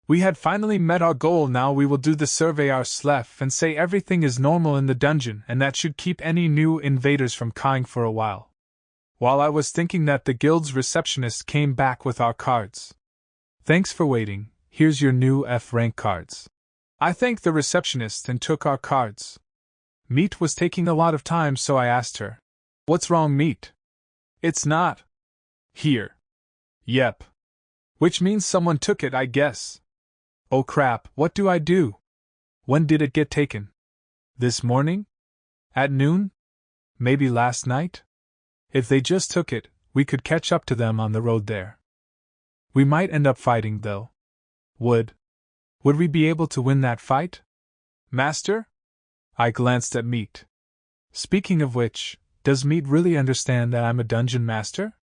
We had finally met our goal. Now we will do the survey ourselves and say everything is normal in the dungeon, and that should keep any new invaders from cawing for a while. While I was thinking that, the guild's receptionist came back with our cards. Thanks for waiting, here's your new F rank cards. I thanked the receptionist and took our cards. Meat was taking a lot of time, so I asked her, "What's wrong, Meat?" "It's not here." "Yep. Which means someone took it, I guess." "Oh crap, what do I do?" "When did it get taken?" "This morning? At noon? Maybe last night?" "If they just took it, we could catch up to them on the road there. We might end up fighting, though." Would we be able to win that fight, Master?" I glanced at Meat. Speaking of which, does Meat really understand that I'm a dungeon master?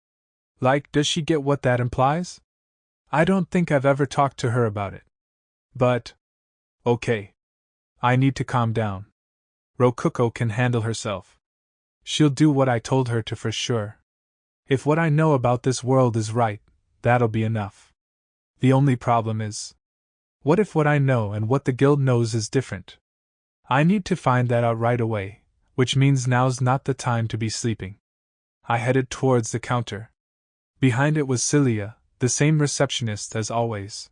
Like, does she get what that implies? I don't think I've ever talked to her about it. But okay. I need to calm down. Ruko can handle herself. She'll do what I told her to for sure. If what I know about this world is right, that'll be enough. The only problem is, what if what I know and what the guild knows is different? I need to find that out right away, which means now's not the time to be sleeping. I headed towards the counter. Behind it was Celia, the same receptionist as always.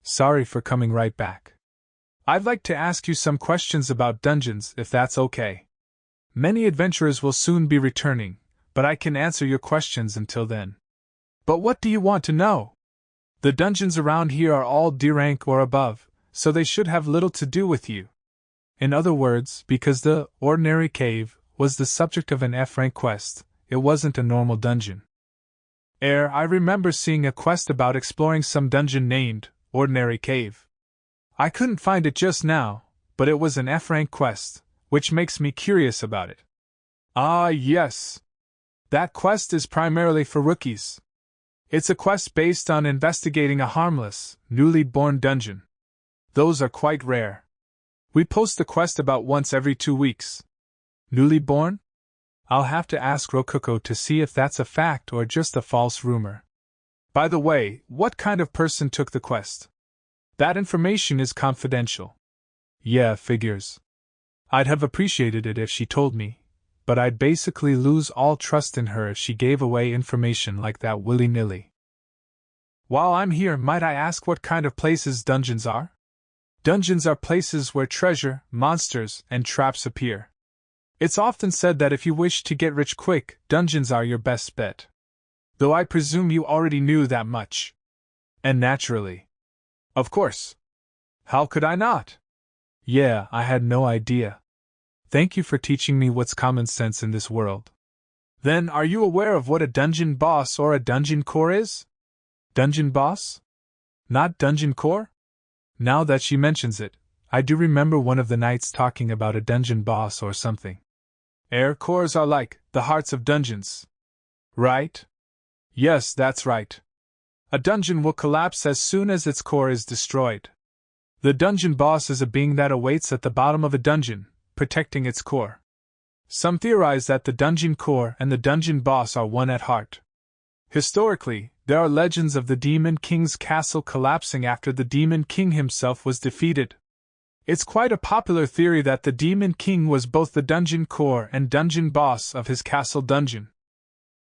Sorry for coming right back. I'd like to ask you some questions about dungeons, if that's okay. Many adventurers will soon be returning, but I can answer your questions until then. But what do you want to know? The dungeons around here are all D rank or above, so they should have little to do with you. In other words, because the ordinary cave was the subject of an F rank quest, it wasn't a normal dungeon. I remember seeing a quest about exploring some dungeon named Ordinary Cave. I couldn't find it just now, but it was an F rank quest, which makes me curious about it. Ah, yes. That quest is primarily for rookies. It's a quest based on investigating a harmless, newly born dungeon. Those are quite rare. We post the quest about once every 2 weeks. Newly born? I'll have to ask Ruko to see if that's a fact or just a false rumor. By the way, what kind of person took the quest? That information is confidential. Yeah, figures. I'd have appreciated it if she told me, but I'd basically lose all trust in her if she gave away information like that willy-nilly. While I'm here, might I ask what kind of places dungeons are? Dungeons are places where treasure, monsters, and traps appear. It's often said that if you wish to get rich quick, dungeons are your best bet. Though I presume you already knew that much. And naturally. Of course. How could I not? Yeah, I had no idea. Thank you for teaching me what's common sense in this world. Then, are you aware of what a dungeon boss or a dungeon core is? Dungeon boss? Not dungeon core? Now that she mentions it, I do remember one of the knights talking about a dungeon boss or something. Cores are like the hearts of dungeons. Right? Yes, that's right. A dungeon will collapse as soon as its core is destroyed. The dungeon boss is a being that awaits at the bottom of a dungeon, protecting its core. Some theorize that the dungeon core and the dungeon boss are one at heart. Historically, there are legends of the Demon King's castle collapsing after the Demon King himself was defeated. It's quite a popular theory that the Demon King was both the dungeon core and dungeon boss of his castle dungeon.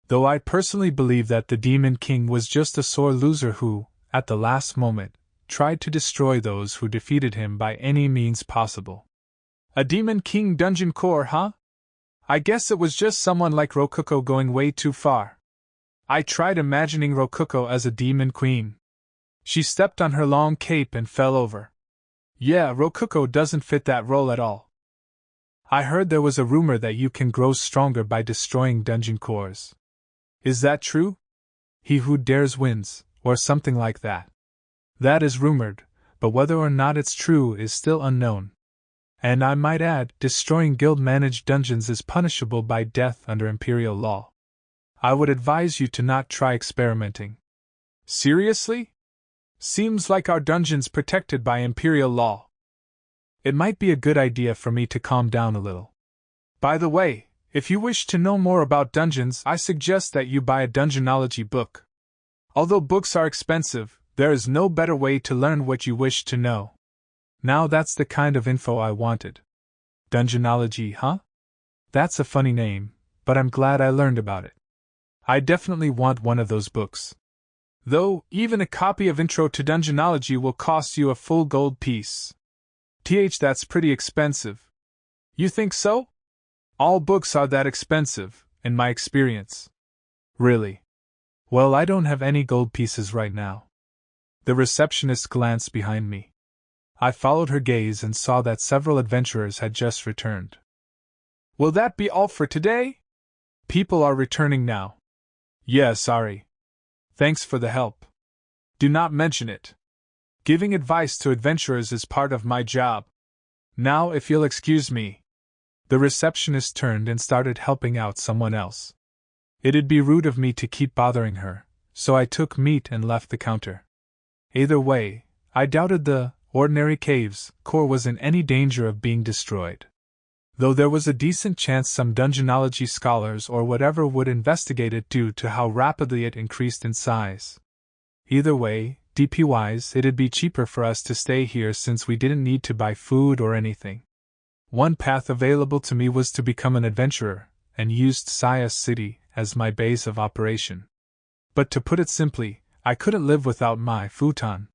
Though I personally believe that the Demon King was just a sore loser who, at the last moment, tried to destroy those who defeated him by any means possible. A Demon King dungeon core, huh? I guess it was just someone like Ruko going way too far. I tried imagining Ruko as a demon queen. She stepped on her long cape and fell over. Yeah, Ruko doesn't fit that role at all. I heard there was a rumor that you can grow stronger by destroying dungeon cores. Is that true? He who dares wins, or something like that. That is rumored, but whether or not it's true is still unknown. And I might add, destroying guild-managed dungeons is punishable by death under imperial law. I would advise you to not try experimenting. Seriously? Seems like our dungeon's protected by imperial law. It might be a good idea for me to calm down a little. By the way, if you wish to know more about dungeons, I suggest that you buy a dungeonology book. Although books are expensive, there is no better way to learn what you wish to know. Now that's the kind of info I wanted. Dungeonology, huh? That's a funny name, but I'm glad I learned about it. I definitely want one of those books. Though, even a copy of Intro to Dungeonology will cost you a full gold piece. That's pretty expensive. You think so? All books are that expensive, in my experience. Really? Well, I don't have any gold pieces right now. The receptionist glanced behind me. I followed her gaze and saw that several adventurers had just returned. Will that be all for today? People are returning now. Yeah, sorry. Thanks for the help. Do not mention it. Giving advice to adventurers is part of my job. Now, if you'll excuse me. The receptionist turned and started helping out someone else. It'd be rude of me to keep bothering her, so I took meat and left the counter. Either way, I doubted the Ordinary Cave's core was in any danger of being destroyed. Though there was a decent chance some dungeonology scholars or whatever would investigate it due to how rapidly it increased in size. Either way, DP-wise, it'd be cheaper for us to stay here since we didn't need to buy food or anything. One path available to me was to become an adventurer, and used Saia City as my base of operation. But to put it simply, I couldn't live without my futon.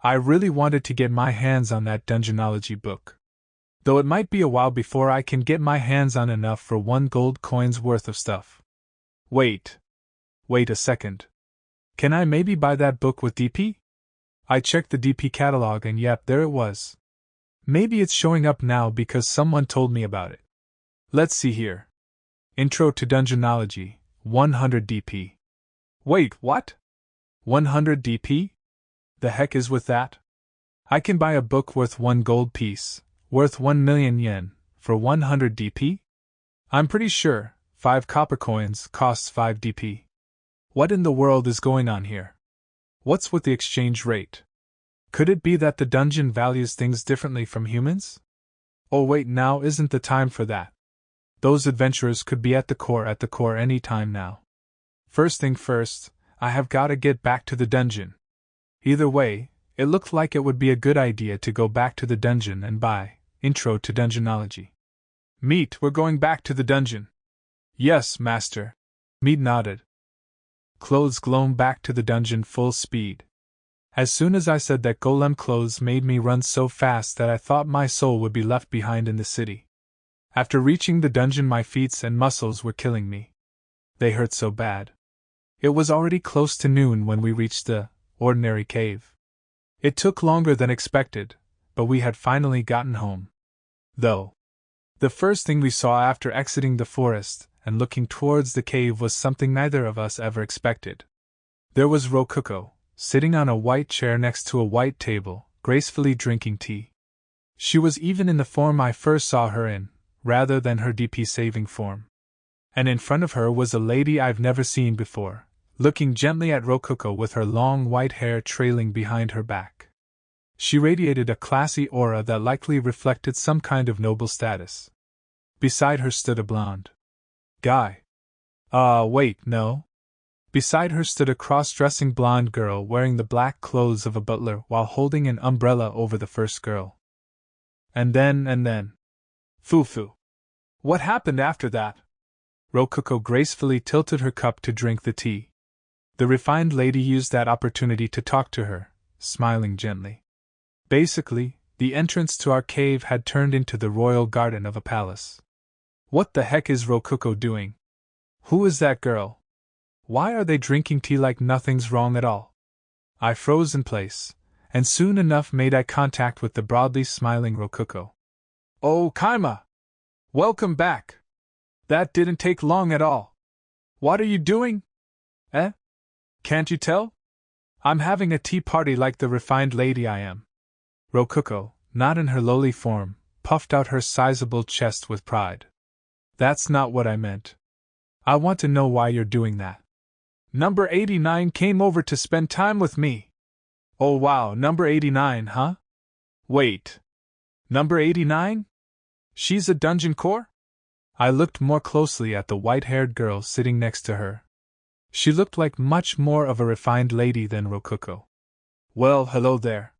I really wanted to get my hands on that dungeonology book. Though it might be a while before I can get my hands on enough for 1 gold coin's worth of stuff. Wait a second. Can I maybe buy that book with DP? I checked the DP catalog and yep, there it was. Maybe it's showing up now because someone told me about it. Let's see here. Intro to Dungeonology, 100 DP. Wait, what? 100 DP? The heck is with that? I can buy a book worth 1 gold piece, worth 1 million yen, for 100 DP? I'm pretty sure 5 copper coins costs 5 DP. What in the world is going on here? What's with the exchange rate? Could it be that the dungeon values things differently from humans? Oh wait, now isn't the time for that. Those adventurers could be at the core any time now. First thing first, I have got to get back to the dungeon. Either way, it looked like it would be a good idea to go back to the dungeon and buy Intro to Dungeonology. Meat, we're going back to the dungeon. Yes, master. Meat nodded. Clothes glom back to the dungeon full speed. As soon as I said that, golem clothes made me run so fast that I thought my soul would be left behind in the city. After reaching the dungeon, my feet and muscles were killing me. They hurt so bad. It was already close to noon when we reached the ordinary cave. It took longer than expected, but we had finally gotten home. Though, the first thing we saw after exiting the forest and looking towards the cave was something neither of us ever expected. There was Ruko, sitting on a white chair next to a white table, gracefully drinking tea. She was even in the form I first saw her in, rather than her DP-saving form. And in front of her was a lady I've never seen before, looking gently at Ruko with her long white hair trailing behind her back. She radiated a classy aura that likely reflected some kind of noble status. Beside her stood a blonde guy. Wait, no. Beside her stood a cross-dressing blonde girl wearing the black clothes of a butler while holding an umbrella over the first girl. And then. Foo. What happened after that? Ruko gracefully tilted her cup to drink the tea. The refined lady used that opportunity to talk to her, smiling gently. Basically, the entrance to our cave had turned into the royal garden of a palace. What the heck is Ruko doing? Who is that girl? Why are they drinking tea like nothing's wrong at all? I froze in place, and soon enough made eye contact with the broadly smiling Ruko. Oh, Kaima! Welcome back! That didn't take long at all. What are you doing? Can't you tell? I'm having a tea party like the refined lady I am. Ruko, not in her lowly form, puffed out her sizable chest with pride. That's not what I meant. I want to know why you're doing that. Number 89 came over to spend time with me. Oh wow, number 89, huh? Wait. Number 89? She's a dungeon core? I looked more closely at the white-haired girl sitting next to her. She looked like much more of a refined lady than Ruko. Well, hello there.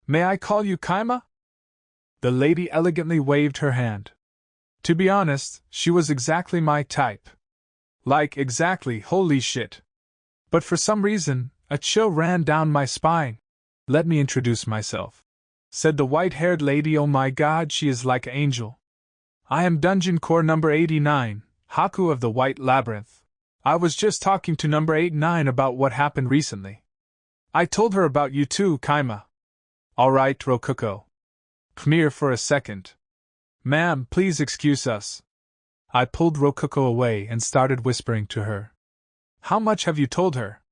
May I call you Kaima? The lady elegantly waved her hand. To be honest, she was exactly my type. Like, exactly, holy shit. But for some reason, a chill ran down my spine. Let me introduce myself, said the white-haired lady. Oh my god, she is like an angel. I am Dungeon Core number 89, Haku of the White Labyrinth. I was just talking to number 89 about what happened recently. I told her about you too, Kaima. Alright, Ruko. Come here for a second. Ma'am, please excuse us. I pulled Ruko away and started whispering to her. How much have you told her?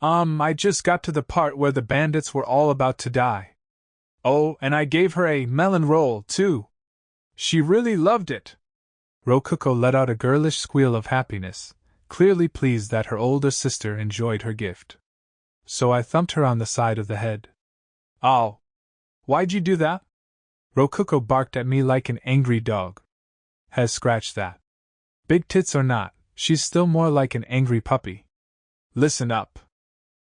I just got to the part where the bandits were all about to die. Oh, and I gave her a melon roll, too. She really loved it. Ruko let out a girlish squeal of happiness, clearly pleased that her older sister enjoyed her gift. So I thumped her on the side of the head. Ow! Why'd you do that? Ruko barked at me like an angry dog. Has scratched that. Big tits or not, she's still more like an angry puppy. Listen up.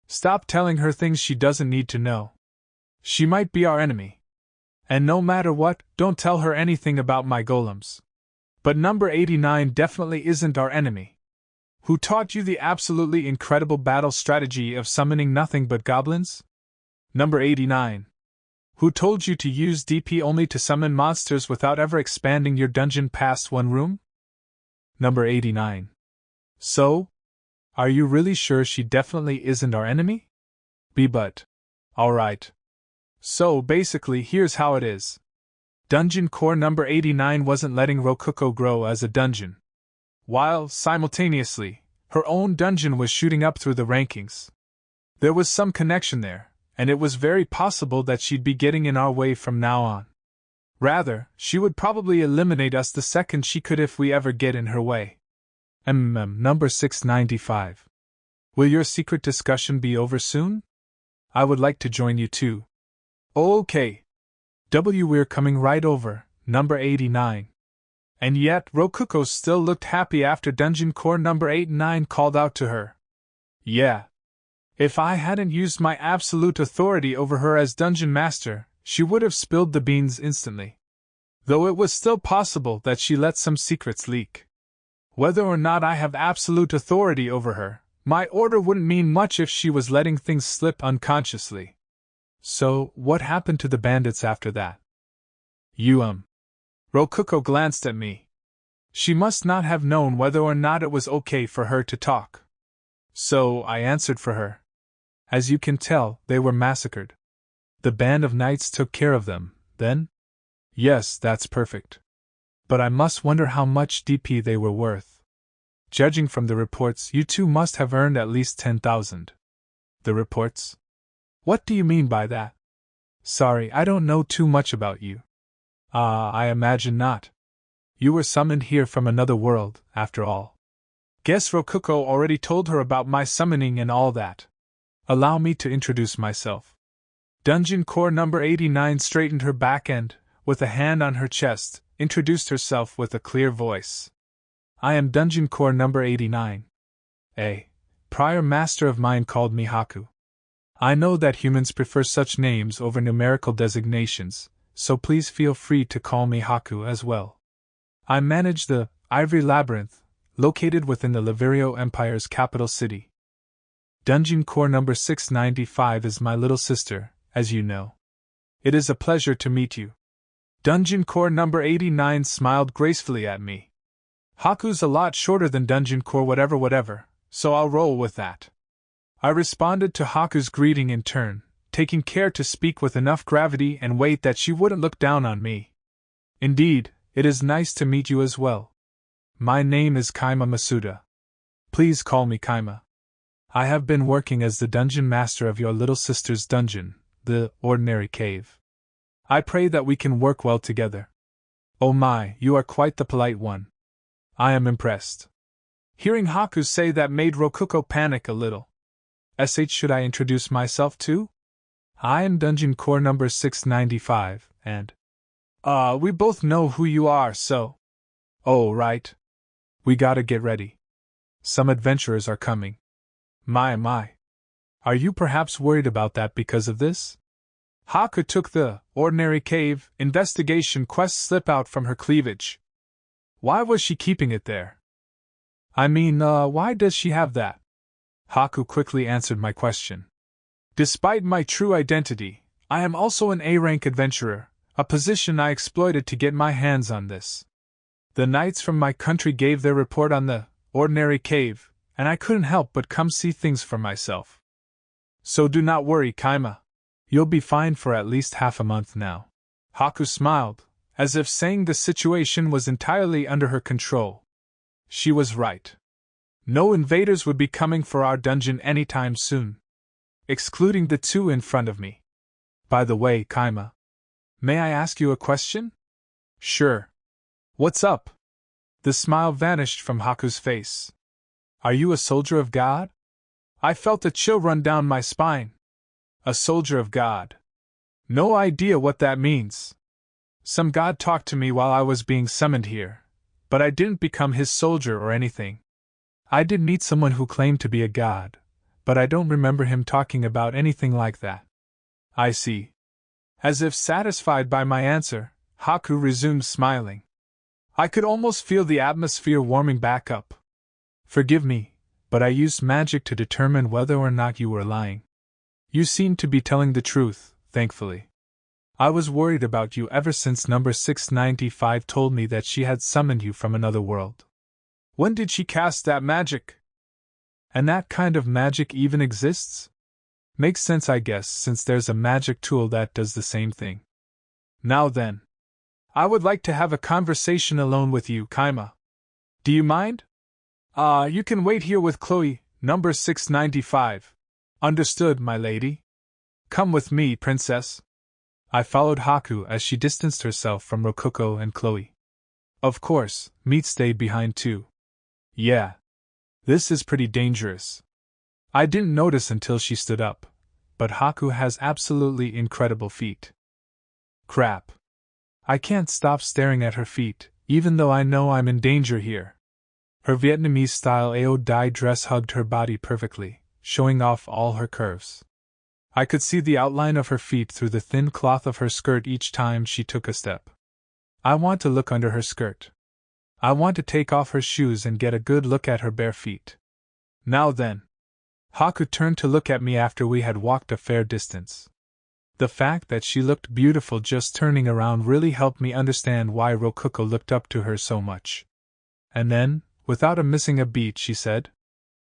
Stop telling her things she doesn't need to know. She might be our enemy. And no matter what, don't tell her anything about my golems. But number 89 definitely isn't our enemy. Who taught you the absolutely incredible battle strategy of summoning nothing but goblins? Number 89. Who told you to use DP only to summon monsters without ever expanding your dungeon past one room? Number 89. So? Are you really sure she definitely isn't our enemy? But. Alright. So basically here's how it is. Dungeon core number 89 wasn't letting Rokuko grow as a dungeon, while, simultaneously, her own dungeon was shooting up through the rankings. There was some connection there, and it was very possible that she'd be getting in our way from now on. Rather, she would probably eliminate us the second she could if we ever get in her way. Number 695. Will your secret discussion be over soon? I would like to join you too. Okay. We're coming right over, number 89. And yet, Rokuko still looked happy after Dungeon Core number 89 called out to her. Yeah. If I hadn't used my absolute authority over her as Dungeon Master, she would have spilled the beans instantly. Though it was still possible that she let some secrets leak. Whether or not I have absolute authority over her, my order wouldn't mean much if she was letting things slip unconsciously. So, what happened to the bandits after that? Rokuko glanced at me. She must not have known whether or not it was okay for her to talk. So, I answered for her. As you can tell, they were massacred. The band of knights took care of them, then? Yes, that's perfect. But I must wonder how much DP they were worth. Judging from the reports, you two must have earned at least 10,000. The reports? What do you mean by that? Sorry, I don't know too much about you. I imagine not. You were summoned here from another world, after all. Guess Rokuko already told her about my summoning and all that. Allow me to introduce myself. Dungeon Core number 89 straightened her back and, with a hand on her chest, introduced herself with a clear voice. I am Dungeon Core number 89. A prior master of mine called me Haku. I know that humans prefer such names over numerical designations, so please feel free to call me Haku as well. I manage the Ivory Labyrinth, located within the Liverio Empire's capital city. Dungeon Core number 695 is my little sister, as you know. It is a pleasure to meet you. Dungeon Core number 89 smiled gracefully at me. Haku's a lot shorter than Dungeon Core whatever, so I'll roll with that. I responded to Haku's greeting in turn, taking care to speak with enough gravity and weight that she wouldn't look down on me. Indeed, it is nice to meet you as well. My name is Kaima Masuda. Please call me Kaima. I have been working as the dungeon master of your little sister's dungeon, the Ordinary Cave. I pray that we can work well together. Oh my, you are quite the polite one. I am impressed. Hearing Haku say that made Rokuko panic a little. Should I introduce myself too? I am Dungeon Core number 695, and... we both know who you are, so... Oh, right. We gotta get ready. Some adventurers are coming. My. Are you perhaps worried about that because of this? Haku took the Ordinary Cave investigation quest slip out from her cleavage. Why was she keeping it there? I mean, why does she have that? Haku quickly answered my question. Despite my true identity, I am also an A-rank adventurer, a position I exploited to get my hands on this. The knights from my country gave their report on the Ordinary Cave, and I couldn't help but come see things for myself. So do not worry, Kaima. You'll be fine for at least half a month now. Haku smiled, as if saying the situation was entirely under her control. She was right. No invaders would be coming for our dungeon anytime soon. Excluding the two in front of me. By the way, Kaima, may I ask you a question? Sure. What's up? The smile vanished from Haku's face. Are you a soldier of God? I felt a chill run down my spine. A soldier of God. No idea what that means. Some god talked to me while I was being summoned here, but I didn't become his soldier or anything. I did meet someone who claimed to be a god, but I don't remember him talking about anything like that. I see. As if satisfied by my answer, Haku resumed smiling. I could almost feel the atmosphere warming back up. Forgive me, but I used magic to determine whether or not you were lying. You seemed to be telling the truth, thankfully. I was worried about you ever since number 695 told me that she had summoned you from another world. When did she cast that magic? And that kind of magic even exists? Makes sense, I guess, since there's a magic tool that does the same thing. Now then, I would like to have a conversation alone with you, Kaima. Do you mind? You can wait here with Chloe, number 695. Understood, my lady. Come with me, princess. I followed Haku as she distanced herself from Rococo and Chloe. Of course, Meat stayed behind too. Yeah. This is pretty dangerous. I didn't notice until she stood up, but Haku has absolutely incredible feet. Crap. I can't stop staring at her feet, even though I know I'm in danger here. Her Vietnamese-style AO dye dress hugged her body perfectly, showing off all her curves. I could see the outline of her feet through the thin cloth of her skirt each time she took a step. I want to look under her skirt. I want to take off her shoes and get a good look at her bare feet. Now then. Haku turned to look at me after we had walked a fair distance. The fact that she looked beautiful just turning around really helped me understand why Rococo looked up to her so much. And then, without missing a beat, she said,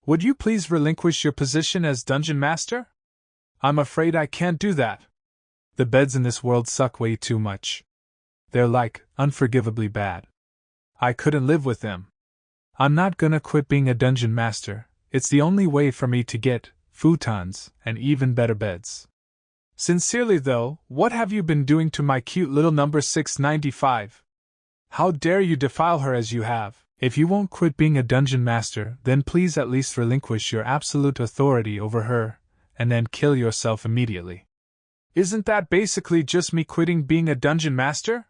"Would you please relinquish your position as dungeon master? I'm afraid I can't do that. The beds in this world suck way too much. They're unforgivably bad. I couldn't live with them. I'm not gonna quit being a dungeon master. It's the only way for me to get futons and even better beds. Sincerely though, what have you been doing to my cute little number 695? How dare you defile her as you have? If you won't quit being a dungeon master, then please at least relinquish your absolute authority over her, and then kill yourself immediately." Isn't that basically just me quitting being a dungeon master?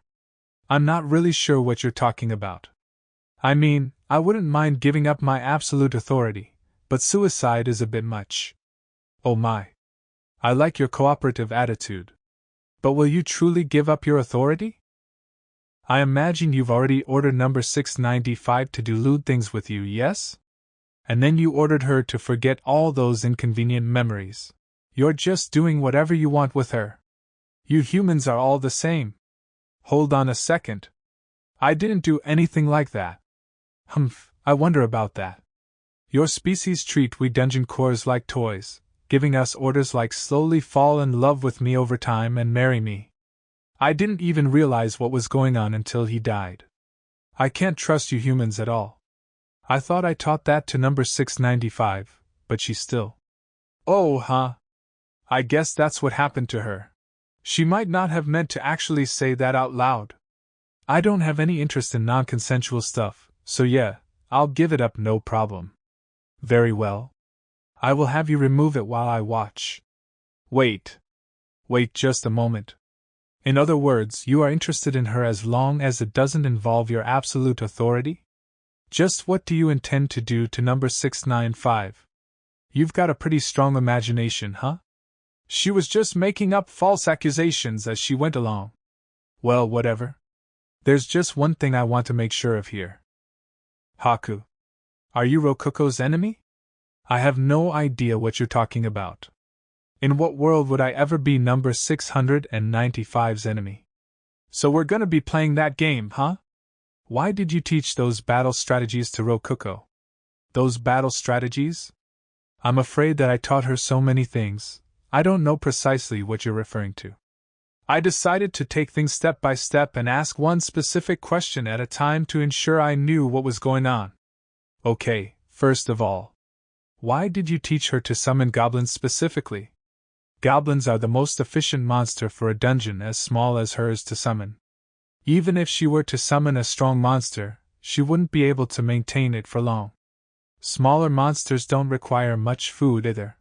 I'm not really sure what you're talking about. I mean, I wouldn't mind giving up my absolute authority, but suicide is a bit much. Oh my. I like your cooperative attitude. But will you truly give up your authority? I imagine you've already ordered number 695 to do lewd things with you, yes? And then you ordered her to forget all those inconvenient memories. You're just doing whatever you want with her. You humans are all the same. Hold on a second. I didn't do anything like that. Humph, I wonder about that. Your species treat we dungeon cores like toys, giving us orders like slowly fall in love with me over time and marry me. I didn't even realize what was going on until he died. I can't trust you humans at all. I thought I taught that to number 695, but she still. Oh, huh. I guess that's what happened to her. She might not have meant to actually say that out loud. I don't have any interest in non-consensual stuff, so yeah, I'll give it up no problem. Very well. I will have you remove it while I watch. Wait just a moment. In other words, you are interested in her as long as it doesn't involve your absolute authority? Just what do you intend to do to number 695? You've got a pretty strong imagination, huh? She was just making up false accusations as she went along. Well, whatever. There's just one thing I want to make sure of here. Haku. Are you Rococo's enemy? I have no idea what you're talking about. In what world would I ever be number 695's enemy? So we're gonna be playing that game, huh? Why did you teach those battle strategies to Rococo? Those battle strategies? I'm afraid that I taught her so many things, I don't know precisely what you're referring to. I decided to take things step by step and ask one specific question at a time to ensure I knew what was going on. Okay, first of all, why did you teach her to summon goblins specifically? Goblins are the most efficient monster for a dungeon as small as hers to summon. Even if she were to summon a strong monster, she wouldn't be able to maintain it for long. Smaller monsters don't require much food either.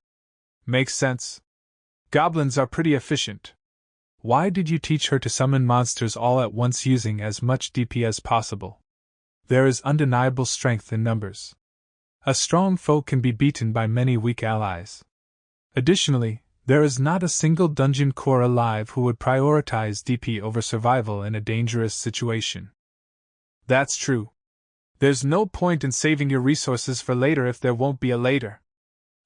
Makes sense. Goblins are pretty efficient. Why did you teach her to summon monsters all at once using as much DP as possible? There is undeniable strength in numbers. A strong foe can be beaten by many weak allies. Additionally, There is not a single dungeon core alive who would prioritize DP over survival in a dangerous situation. That's true. There's no point in saving your resources for later if there won't be a later.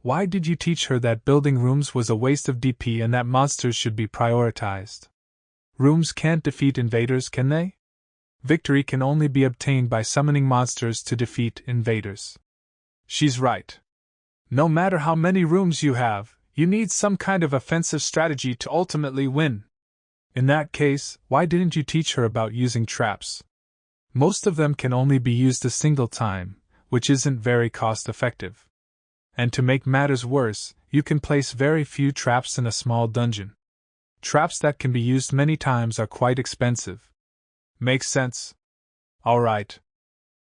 Why did you teach her that building rooms was a waste of DP and that monsters should be prioritized? Rooms can't defeat invaders, can they? Victory can only be obtained by summoning monsters to defeat invaders. She's right. No matter how many rooms you have, you need some kind of offensive strategy to ultimately win. In that case, why didn't you teach her about using traps? Most of them can only be used a single time, which isn't very cost-effective. And to make matters worse, you can place very few traps in a small dungeon. Traps that can be used many times are quite expensive. Makes sense? Alright.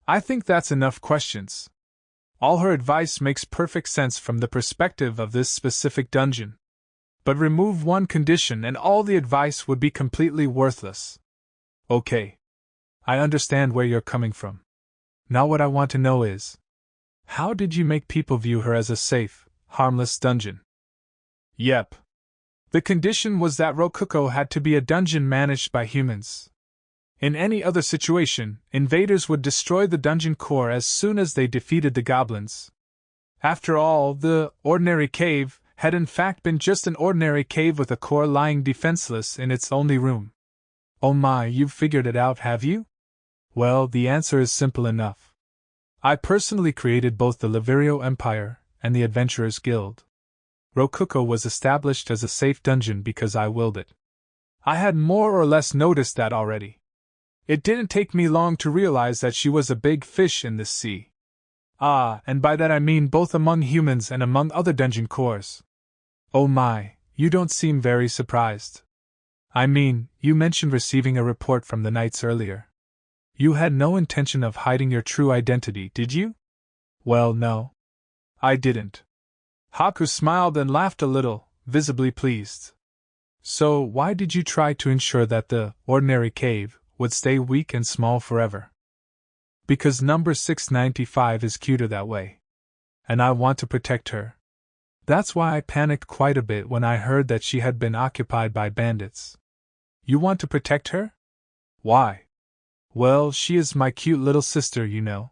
I think that's enough questions. All her advice makes perfect sense from the perspective of this specific dungeon. But remove one condition and all the advice would be completely worthless. Okay. I understand where you're coming from. Now what I want to know is, how did you make people view her as a safe, harmless dungeon? Yep. The condition was that Rokuko had to be a dungeon managed by humans. In any other situation, invaders would destroy the dungeon core as soon as they defeated the goblins. After all, the ordinary cave had in fact been just an ordinary cave with a core lying defenseless in its only room. Oh my, you've figured it out, have you? Well, the answer is simple enough. I personally created both the Liverio Empire and the Adventurers Guild. Rokuko was established as a safe dungeon because I willed it. I had more or less noticed that already. It didn't take me long to realize that she was a big fish in this sea. Ah, and by that I mean both among humans and among other dungeon cores. Oh my, you don't seem very surprised. I mean, you mentioned receiving a report from the knights earlier. You had no intention of hiding your true identity, did you? Well, no. I didn't. Haku smiled and laughed a little, visibly pleased. So, why did you try to ensure that the ordinary cave would stay weak and small forever? Because number 695 is cuter that way. And I want to protect her. That's why I panicked quite a bit when I heard that she had been occupied by bandits. You want to protect her? Why? Well, she is my cute little sister, you know.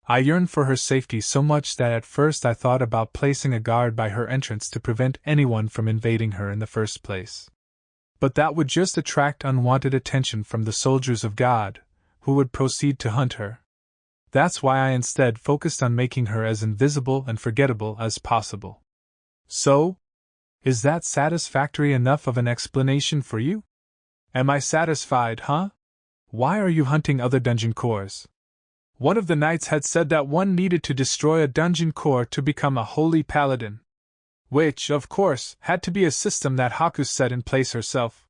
I yearned for her safety so much that at first I thought about placing a guard by her entrance to prevent anyone from invading her in the first place. But that would just attract unwanted attention from the soldiers of God, who would proceed to hunt her. That's why I instead focused on making her as invisible and forgettable as possible. So? Is that satisfactory enough of an explanation for you? Am I satisfied, huh? Why are you hunting other dungeon cores? One of the knights had said that one needed to destroy a dungeon core to become a holy paladin. Which, of course, had to be a system that Haku set in place herself.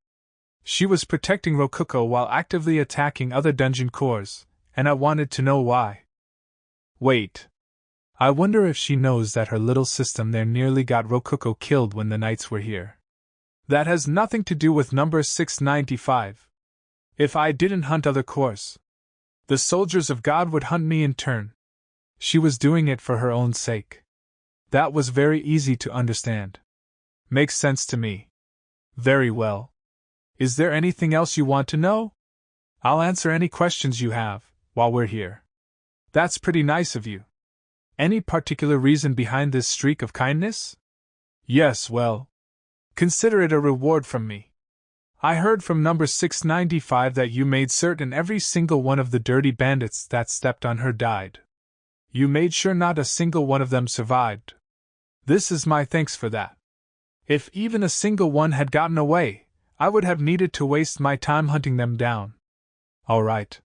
She was protecting Rokuko while actively attacking other dungeon cores, and I wanted to know why. Wait. I wonder if she knows that her little system there nearly got Rokuko killed when the knights were here. That has nothing to do with number 695. If I didn't hunt other cores, the soldiers of God would hunt me in turn. She was doing it for her own sake. That was very easy to understand. Makes sense to me. Very well. Is there anything else you want to know? I'll answer any questions you have, while we're here. That's pretty nice of you. Any particular reason behind this streak of kindness? Yes, well, consider it a reward from me. I heard from number 695 that you made certain every single one of the dirty bandits that stepped on her died. You made sure not a single one of them survived. This is my thanks for that. If even a single one had gotten away, I would have needed to waste my time hunting them down. All right.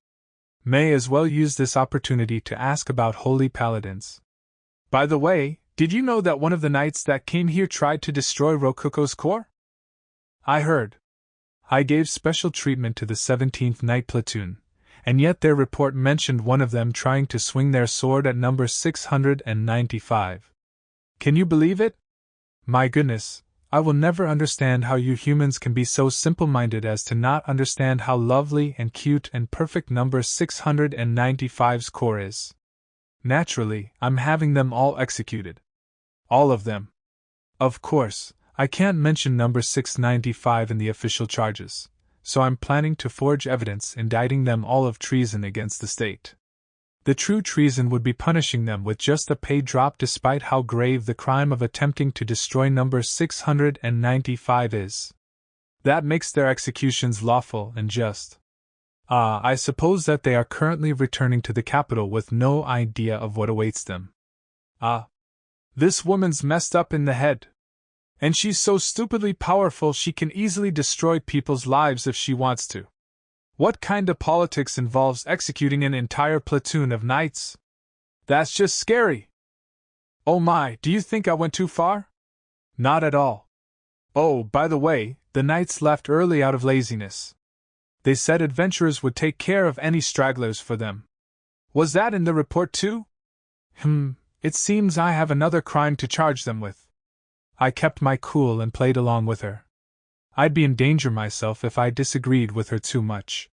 May as well use this opportunity to ask about holy paladins. By the way, did you know that one of the knights that came here tried to destroy Rokuko's core? I heard. I gave special treatment to the 17th Night Platoon, and yet their report mentioned one of them trying to swing their sword at number 695. Can you believe it? My goodness, I will never understand how you humans can be so simple-minded as to not understand how lovely and cute and perfect number 695's core is. Naturally, I'm having them all executed. All of them. Of course, I can't mention number 695 in the official charges, so I'm planning to forge evidence indicting them all of treason against the state. The true treason would be punishing them with just a pay drop despite how grave the crime of attempting to destroy number 695 is. That makes their executions lawful and just. I suppose that they are currently returning to the capital with no idea of what awaits them. This woman's messed up in the head. And she's so stupidly powerful she can easily destroy people's lives if she wants to. What kind of politics involves executing an entire platoon of knights? That's just scary. Oh my, do you think I went too far? Not at all. Oh, by the way, the knights left early out of laziness. They said adventurers would take care of any stragglers for them. Was that in the report too? It seems I have another crime to charge them with. I kept my cool and played along with her. I'd be in danger myself if I disagreed with her too much.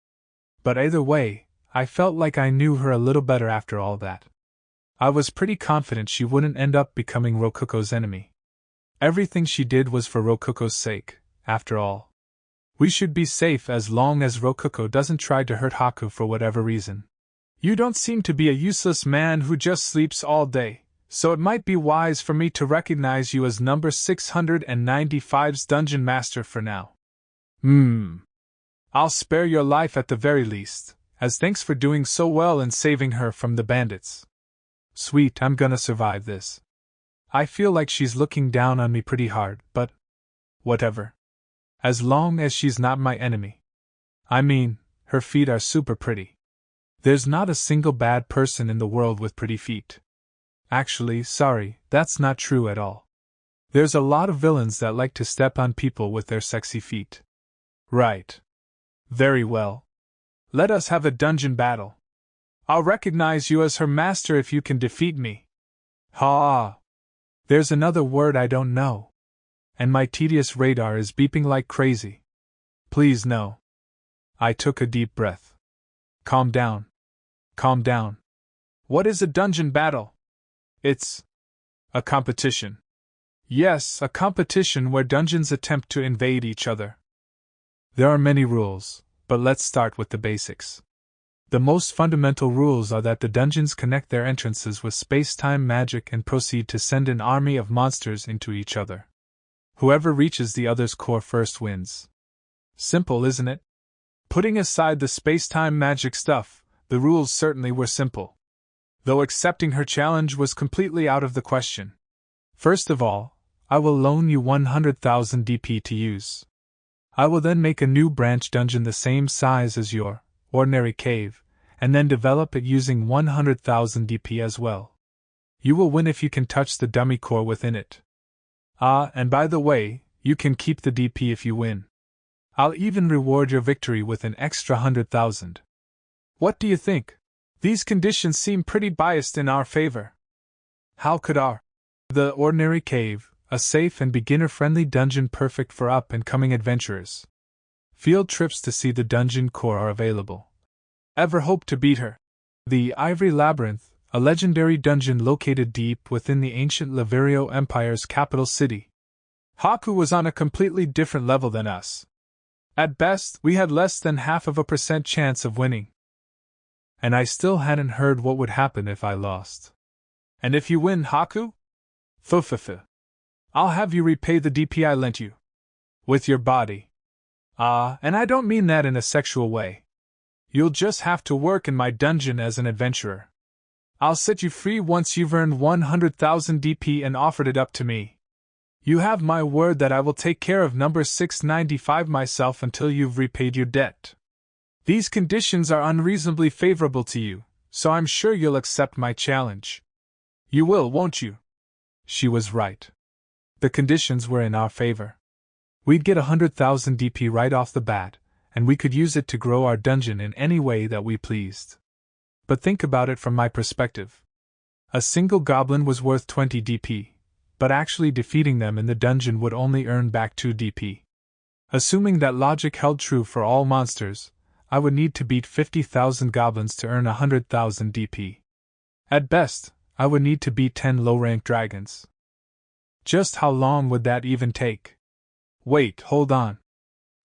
But either way, I felt like I knew her a little better after all that. I was pretty confident she wouldn't end up becoming Rokuko's enemy. Everything she did was for Rokuko's sake, after all. We should be safe as long as Rokuko doesn't try to hurt Haku for whatever reason. You don't seem to be a useless man who just sleeps all day, so it might be wise for me to recognize you as number 695's dungeon master for now. I'll spare your life at the very least, as thanks for doing so well in saving her from the bandits. Sweet, I'm gonna survive this. I feel like she's looking down on me pretty hard, but whatever. As long as she's not my enemy. I mean, her feet are super pretty. There's not a single bad person in the world with pretty feet. Actually, sorry, that's not true at all. There's a lot of villains that like to step on people with their sexy feet. Right. Very well. Let us have a dungeon battle. I'll recognize you as her master if you can defeat me. Ha! There's another word I don't know. And my tedious radar is beeping like crazy. Please no. I took a deep breath. Calm down. Calm down. What is a dungeon battle? It's a competition. Yes, a competition where dungeons attempt to invade each other. There are many rules, but let's start with the basics. The most fundamental rules are that the dungeons connect their entrances with space-time magic and proceed to send an army of monsters into each other. Whoever reaches the other's core first wins. Simple, isn't it? Putting aside the space-time magic stuff, the rules certainly were simple. Though accepting her challenge was completely out of the question. First of all, I will loan you 100,000 DP to use. I will then make a new branch dungeon the same size as your ordinary cave, and then develop it using 100,000 DP as well. You will win if you can touch the dummy core within it. And by the way, you can keep the DP if you win. I'll even reward your victory with an extra 100,000. What do you think? These conditions seem pretty biased in our favor. How could the ordinary cave, a safe and beginner-friendly dungeon perfect for up-and-coming adventurers. Field trips to see the dungeon core are available. Ever hope to beat her? The Ivory Labyrinth, a legendary dungeon located deep within the ancient Laverio Empire's capital city. Haku was on a completely different level than us. At best, we had less than 0.5% chance of winning. And I hadn't heard what would happen if I lost. And if you win, Haku? I'll have you repay the DP I lent you. With your body. And I don't mean that in a sexual way. You'll just have to work in my dungeon as an adventurer. I'll set you free once you've earned 100,000 DP and offered it up to me. You have my word that I will take care of number 695 myself until you've repaid your debt. These conditions are unreasonably favorable to you, so I'm sure you'll accept my challenge. You will, won't you? She was right. The conditions were in our favor. We'd get 100,000 DP right off the bat, and we could use it to grow our dungeon in any way that we pleased. But think about it from my perspective. A single goblin was worth 20 DP, but actually defeating them in the dungeon would only earn back 2 DP. Assuming that logic held true for all monsters, I would need to beat 50,000 goblins to earn 100,000 DP. At best, I would need to beat 10 low-ranked dragons. Just how long would that even take? Wait, hold on.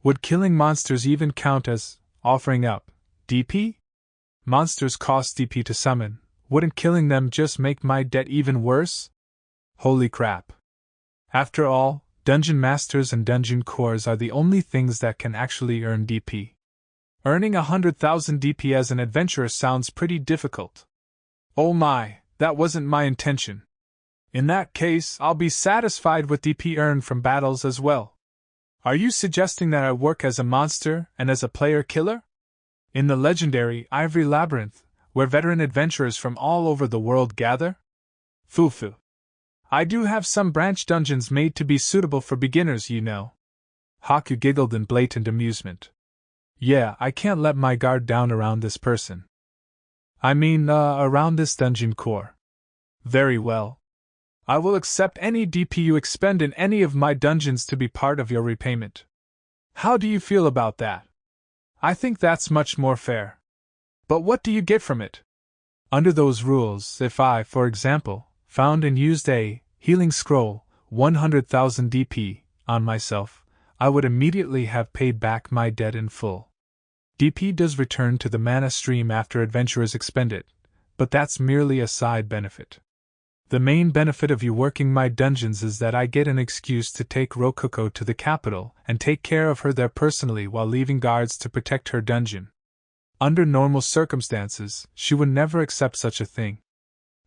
Would killing monsters even count as offering up DP? Monsters cost DP to summon. Wouldn't killing them just make my debt even worse? Holy crap. After all, dungeon masters and dungeon cores are the only things that can actually earn DP. Earning 100,000 DP as an adventurer sounds pretty difficult. Oh my, that wasn't my intention. In that case, I'll be satisfied with DP earned from battles as well. Are you suggesting that I work as a monster and as a player killer? In the legendary Ivory Labyrinth, where veteran adventurers from all over the world gather? Foo-foo. I do have some branch dungeons made to be suitable for beginners, you know. Haku giggled in blatant amusement. Yeah, I can't let my guard down around this person. Around this dungeon core. Very well. I will accept any DP you expend in any of my dungeons to be part of your repayment. How do you feel about that? I think that's much more fair. But what do you get from it? Under those rules, if I, for example, found and used a healing scroll, 100,000 DP, on myself, I would immediately have paid back my debt in full. DP does return to the mana stream after adventurers expend it, but that's merely a side benefit. The main benefit of you working my dungeons is that I get an excuse to take Ruko to the capital and take care of her there personally while leaving guards to protect her dungeon. Under normal circumstances, she would never accept such a thing.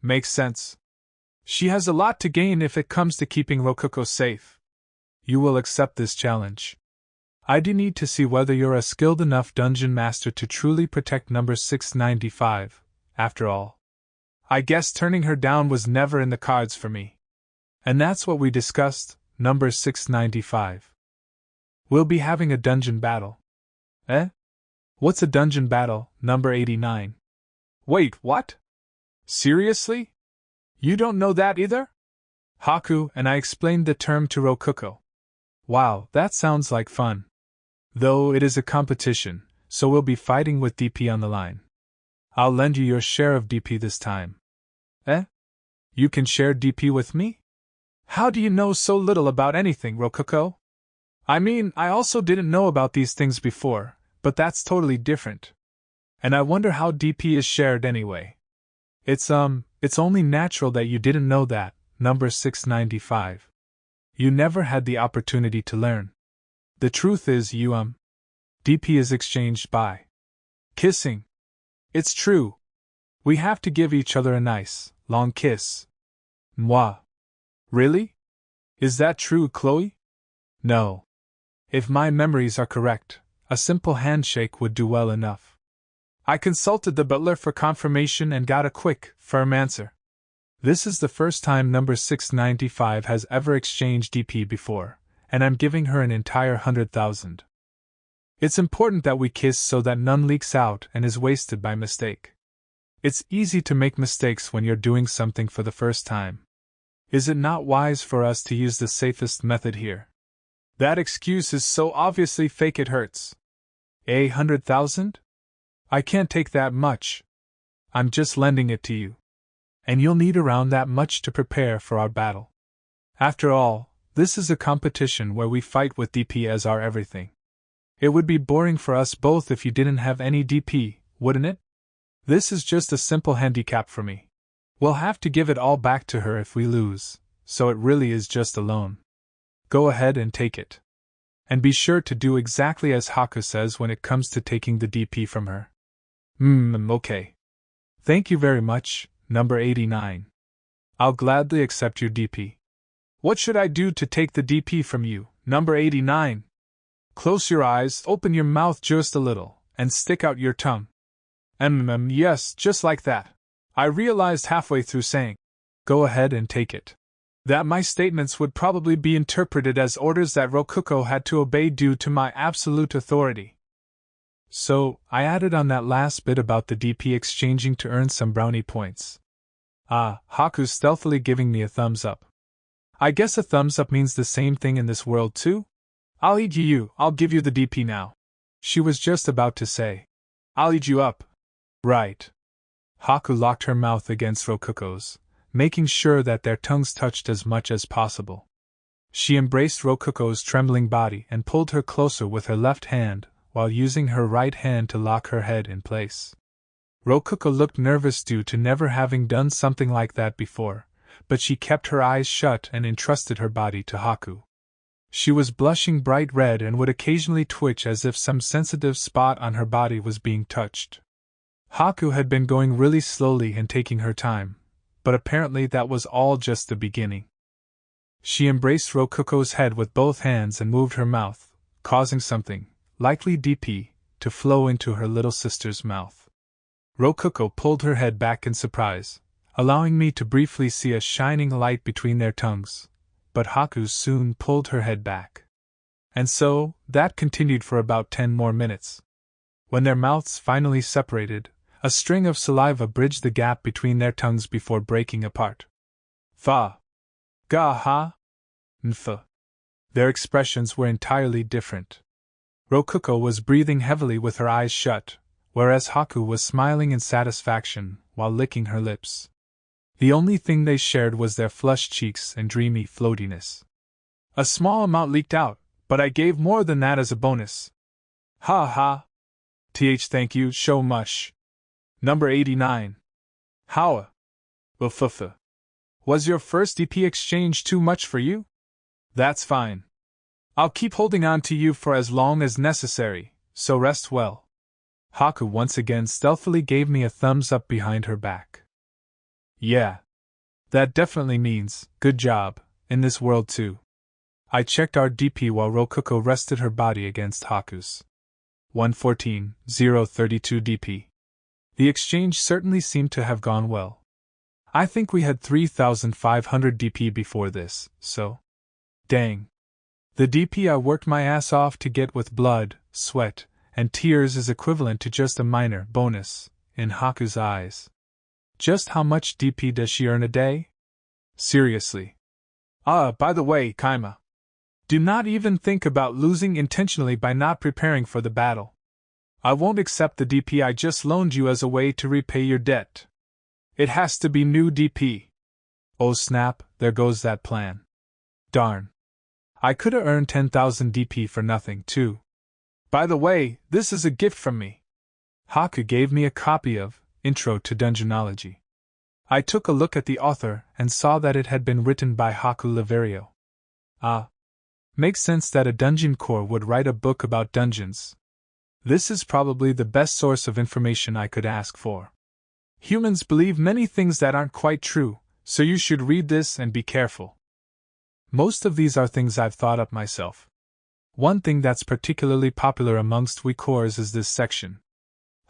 Makes sense. She has a lot to gain if it comes to keeping Ruko safe. You will accept this challenge. I do need to see whether you're a skilled enough dungeon master to truly protect number 695, after all. I guess turning her down was never in the cards for me. And that's what we discussed, number 695. We'll be having a dungeon battle. Eh? What's a dungeon battle, number 89? Wait, what? Seriously? You don't know that either? Haku and I explained the term to Ruko. Wow, that sounds like fun. Though it is a competition, so we'll be fighting with DP on the line. I'll lend you your share of DP this time. Eh? You can share DP with me? How do you know so little about anything, Ruko? I also didn't know about these things before, but that's totally different. And I wonder how DP is shared anyway. It's only natural that you didn't know that, number 695. You never had the opportunity to learn. The truth is DP is exchanged by kissing. It's true. We have to give each other a nice, long kiss. Moi. Really? Is that true, Chloe? No. If my memories are correct, a simple handshake would do well enough. I consulted the butler for confirmation and got a quick, firm answer. This is the first time number 695 has ever exchanged DP before, and I'm giving her an entire 100,000. It's important that we kiss so that none leaks out and is wasted by mistake. It's easy to make mistakes when you're doing something for the first time. Is it not wise for us to use the safest method here? That excuse is so obviously fake it hurts. 100,000? I can't take that much. I'm just lending it to you. And you'll need around that much to prepare for our battle. After all, this is a competition where we fight with DP as our everything. It would be boring for us both if you didn't have any DP, wouldn't it? This is just a simple handicap for me. We'll have to give it all back to her if we lose, so it really is just a loan. Go ahead and take it. And be sure to do exactly as Haku says when it comes to taking the DP from her. Okay. Thank you very much, number 89. I'll gladly accept your DP. What should I do to take the DP from you, number 89? Close your eyes, open your mouth just a little, and stick out your tongue. Yes, just like that. I realized halfway through saying, go ahead and take it, that my statements would probably be interpreted as orders that Ruko had to obey due to my absolute authority. So, I added on that last bit about the DP exchanging to earn some brownie points. Haku's stealthily giving me a thumbs up. I guess a thumbs up means the same thing in this world too? I'll eat you, I'll give you the DP now. She was just about to say, I'll eat you up. Right. Haku locked her mouth against Ruko's, making sure that their tongues touched as much as possible. She embraced Rokuko's trembling body and pulled her closer with her left hand, while using her right hand to lock her head in place. Rokuko looked nervous due to never having done something like that before, but she kept her eyes shut and entrusted her body to Haku. She was blushing bright red and would occasionally twitch as if some sensitive spot on her body was being touched. Haku had been going really slowly and taking her time, but apparently that was all just the beginning. She embraced Rokuko's head with both hands and moved her mouth, causing something, likely DP, to flow into her little sister's mouth. Rokuko pulled her head back in surprise, allowing me to briefly see a shining light between their tongues, but Haku soon pulled her head back. And so, that continued for about 10 more minutes. When their mouths finally separated, a string of saliva bridged the gap between their tongues before breaking apart. Fa. Ga ha. Nfa. Their expressions were entirely different. Rokuko was breathing heavily with her eyes shut, whereas Haku was smiling in satisfaction while licking her lips. The only thing they shared was their flushed cheeks and dreamy floatiness. A small amount leaked out, but I gave more than that as a bonus. Ha ha. Thank you so much. Number 89. Howa. Ufufa. Was your first DP exchange too much for you? That's fine. I'll keep holding on to you for as long as necessary, so rest well. Haku once again stealthily gave me a thumbs up behind her back. Yeah. That definitely means, good job, in this world too. I checked our DP while Rokuko rested her body against Haku's. 114-032 DP. The exchange certainly seemed to have gone well. I think we had 3,500 DP before this, so. Dang. The DP I worked my ass off to get with blood, sweat, and tears is equivalent to just a minor bonus, in Haku's eyes. Just how much DP does she earn a day? Seriously. By the way, Kaima. Do not even think about losing intentionally by not preparing for the battle. I won't accept the DP I just loaned you as a way to repay your debt. It has to be new DP. Oh snap, there goes that plan. Darn. I could have earned 10,000 DP for nothing, too. By the way, this is a gift from me. Haku gave me a copy of Intro to Dungeonology. I took a look at the author and saw that it had been written by Haku Laverio. Makes sense that a dungeon core would write a book about dungeons. This is probably the best source of information I could ask for. Humans believe many things that aren't quite true, so you should read this and be careful. Most of these are things I've thought up myself. One thing that's particularly popular amongst we cores is this section.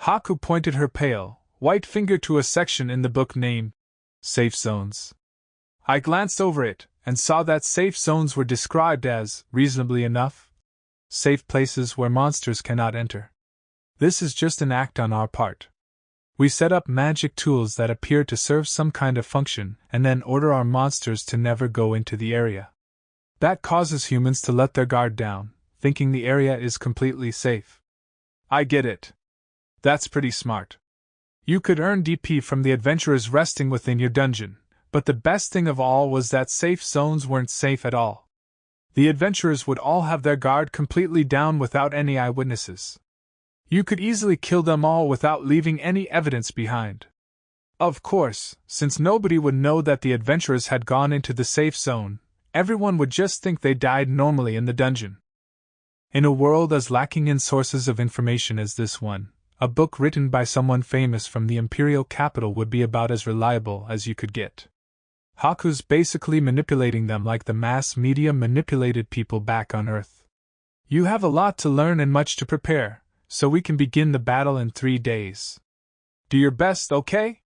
Haku pointed her pale, white finger to a section in the book named Safe Zones. I glanced over it and saw that safe zones were described as, reasonably enough, safe places where monsters cannot enter. This is just an act on our part. We set up magic tools that appear to serve some kind of function and then order our monsters to never go into the area. That causes humans to let their guard down, thinking the area is completely safe. I get it. That's pretty smart. You could earn DP from the adventurers resting within your dungeon, but the best thing of all was that safe zones weren't safe at all. The adventurers would all have their guard completely down without any eyewitnesses. You could easily kill them all without leaving any evidence behind. Of course, since nobody would know that the adventurers had gone into the safe zone, everyone would just think they died normally in the dungeon. In a world as lacking in sources of information as this one, a book written by someone famous from the imperial capital would be about as reliable as you could get. Haku's basically manipulating them like the mass media manipulated people back on Earth. You have a lot to learn and much to prepare, so we can begin the battle in 3 days. Do your best, okay?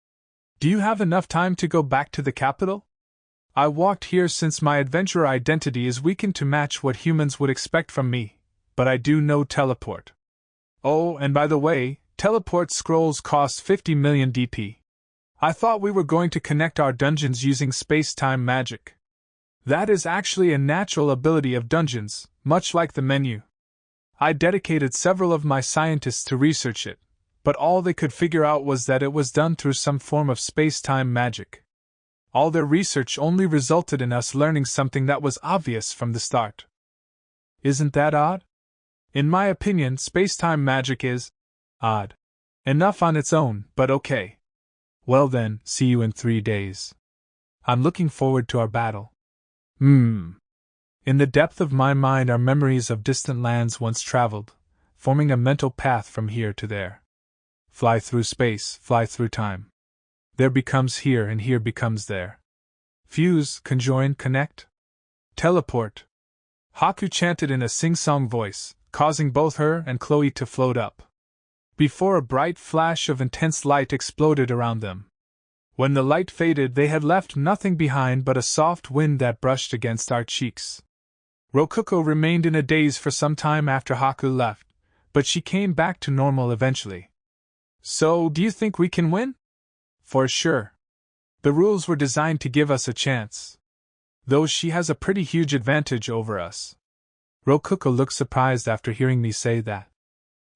Do you have enough time to go back to the capital? I walked here since my adventurer identity is weakened to match what humans would expect from me, but I do know teleport. Oh, and by the way, teleport scrolls cost 50 million DP. I thought we were going to connect our dungeons using space-time magic. That is actually a natural ability of dungeons, much like the menu. I dedicated several of my scientists to research it, but all they could figure out was that it was done through some form of space-time magic. All their research only resulted in us learning something that was obvious from the start. Isn't that odd? In my opinion, space-time magic is odd enough on its own, but okay. Well then, see you in 3 days. I'm looking forward to our battle. In the depth of my mind are memories of distant lands once traveled, forming a mental path from here to there. Fly through space, fly through time. There becomes here and here becomes there. Fuse, conjoin, connect. Teleport. Haku chanted in a sing-song voice, causing both her and Chloe to float up. Before a bright flash of intense light exploded around them. When the light faded, they had left nothing behind but a soft wind that brushed against our cheeks. Rokuko remained in a daze for some time after Haku left, but she came back to normal eventually. So, do you think we can win? For sure. The rules were designed to give us a chance. Though she has a pretty huge advantage over us. Rokuko looked surprised after hearing me say that.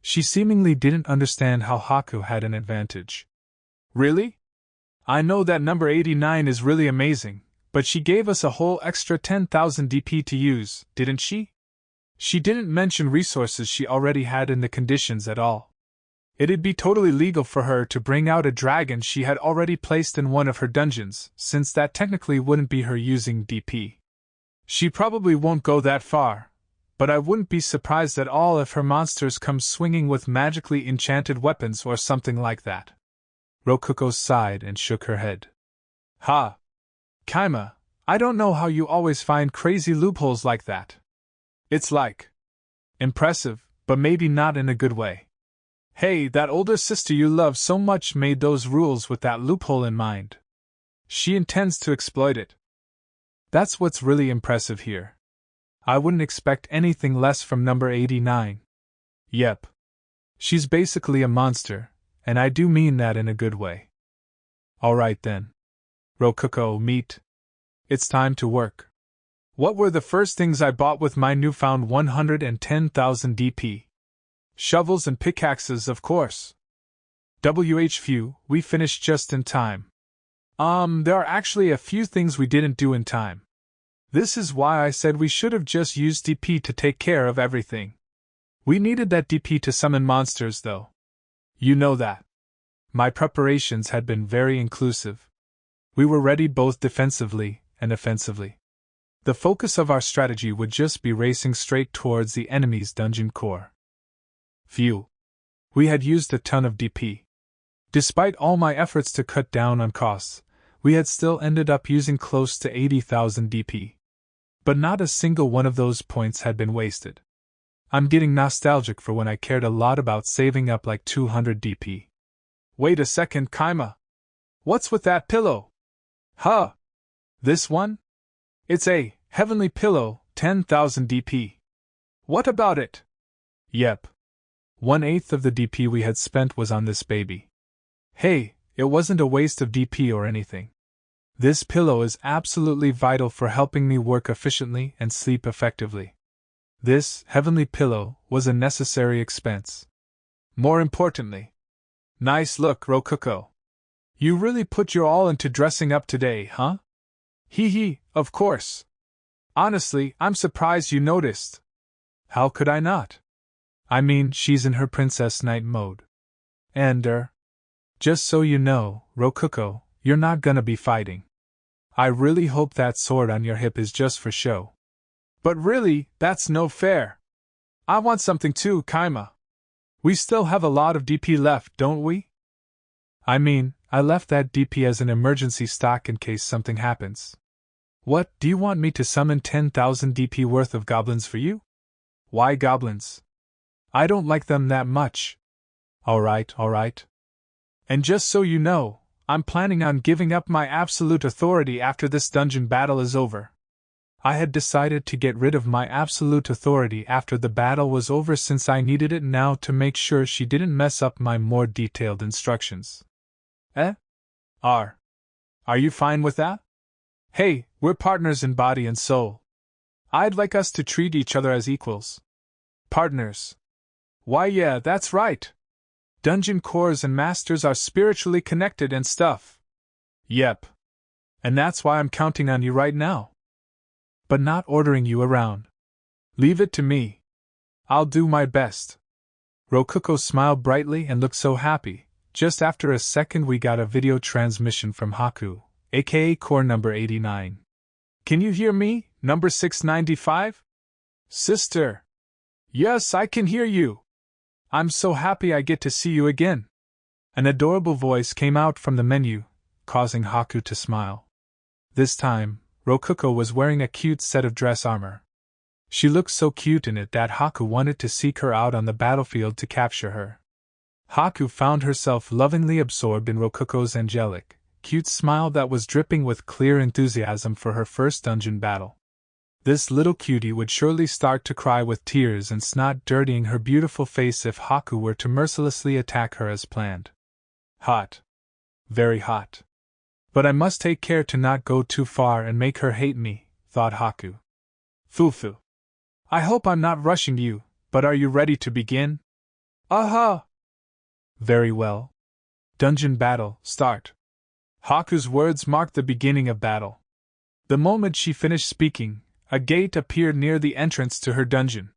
She seemingly didn't understand how Haku had an advantage. Really? I know that number 89 is really amazing, but she gave us a whole extra 10,000 DP to use, didn't she? She didn't mention resources she already had in the conditions at all. It'd be totally legal for her to bring out a dragon she had already placed in one of her dungeons, since that technically wouldn't be her using DP. She probably won't go that far, but I wouldn't be surprised at all if her monsters come swinging with magically enchanted weapons or something like that. Rokuko sighed and shook her head. Ha! Kaima, I don't know how you always find crazy loopholes like that. It's like impressive, but maybe not in a good way. Hey, that older sister you love so much made those rules with that loophole in mind. She intends to exploit it. That's what's really impressive here. I wouldn't expect anything less from number 89. Yep. She's basically a monster, and I do mean that in a good way. Alright then. Rokuko, meet. It's time to work. What were the first things I bought with my newfound 110,000 DP? Shovels and pickaxes, of course. Phew, we finished just in time. There are actually a few things we didn't do in time. This is why I said we should have just used DP to take care of everything. We needed that DP to summon monsters, though. You know that. My preparations had been very inclusive. We were ready both defensively and offensively. The focus of our strategy would just be racing straight towards the enemy's dungeon core. Phew. We had used a ton of DP. Despite all my efforts to cut down on costs, we had still ended up using close to 80,000 DP. But not a single one of those points had been wasted. I'm getting nostalgic for when I cared a lot about saving up like 200 DP. Wait a second, Kaima. What's with that pillow? Huh? This one? It's a heavenly pillow, 10,000 DP. What about it? Yep. 1/8 of the DP we had spent was on this baby. Hey, it wasn't a waste of DP or anything. This pillow is absolutely vital for helping me work efficiently and sleep effectively. This heavenly pillow was a necessary expense. More importantly, nice look, Rokuko. You really put your all into dressing up today, huh? Hee hee, of course. Honestly, I'm surprised you noticed. How could I not? I mean, she's in her princess knight mode. And, just so you know, Rokuko, you're not gonna be fighting. I really hope that sword on your hip is just for show. But really, that's no fair. I want something too, Kaima. We still have a lot of DP left, don't we? I mean, I left that DP as an emergency stock in case something happens. What, do you want me to summon 10,000 DP worth of goblins for you? Why goblins? I don't like them that much. Alright. And just so you know, I'm planning on giving up my absolute authority after this dungeon battle is over. I had decided to get rid of my absolute authority after the battle was over since I needed it now to make sure she didn't mess up my more detailed instructions. Are you fine with that? Hey, we're partners in body and soul. I'd like us to treat each other as equals. Partners. Why yeah, that's right. Dungeon cores and masters are spiritually connected and stuff. Yep. And that's why I'm counting on you right now. But not ordering you around. Leave it to me. I'll do my best. Rokuko smiled brightly and looked so happy. Just after a second we got a video transmission from Haku, aka core number 89. Can you hear me, number 695? Sister. Yes, I can hear you. I'm so happy I get to see you again. An adorable voice came out from the menu, causing Haku to smile. This time, Rokuko was wearing a cute set of dress armor. She looked so cute in it that Haku wanted to seek her out on the battlefield to capture her. Haku found herself lovingly absorbed in Rokuko's angelic, cute smile that was dripping with clear enthusiasm for her first dungeon battle. This little cutie would surely start to cry with tears and snot dirtying her beautiful face if Haku were to mercilessly attack her as planned. Hot. Very hot. But I must take care to not go too far and make her hate me, thought Haku. Fufu. I hope I'm not rushing you, but are you ready to begin? Aha! Very well. Dungeon battle, start. Haku's words marked the beginning of battle. The moment she finished speaking, a gate appeared near the entrance to her dungeon.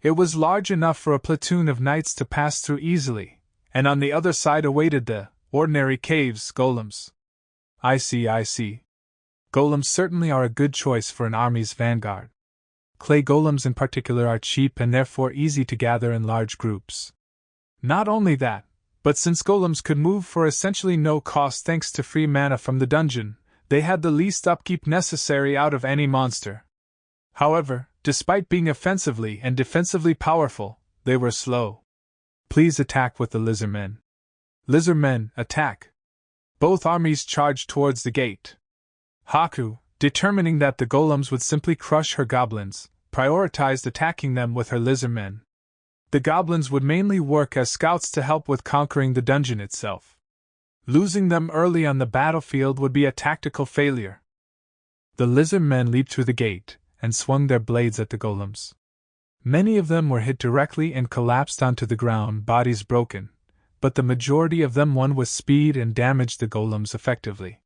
It was large enough for a platoon of knights to pass through easily, and on the other side awaited the ordinary caves golems. I see. Golems certainly are a good choice for an army's vanguard. Clay golems in particular are cheap and therefore easy to gather in large groups. Not only that, but since golems could move for essentially no cost thanks to free mana from the dungeon, they had the least upkeep necessary out of any monster. However, despite being offensively and defensively powerful, they were slow. Please attack with the lizardmen. Lizardmen, attack! Both armies charged towards the gate. Haku, determining that the golems would simply crush her goblins, prioritized attacking them with her lizardmen. The goblins would mainly work as scouts to help with conquering the dungeon itself. Losing them early on the battlefield would be a tactical failure. The lizardmen leaped through the gate and swung their blades at the golems. Many of them were hit directly and collapsed onto the ground, bodies broken, but the majority of them won with speed and damaged the golems effectively.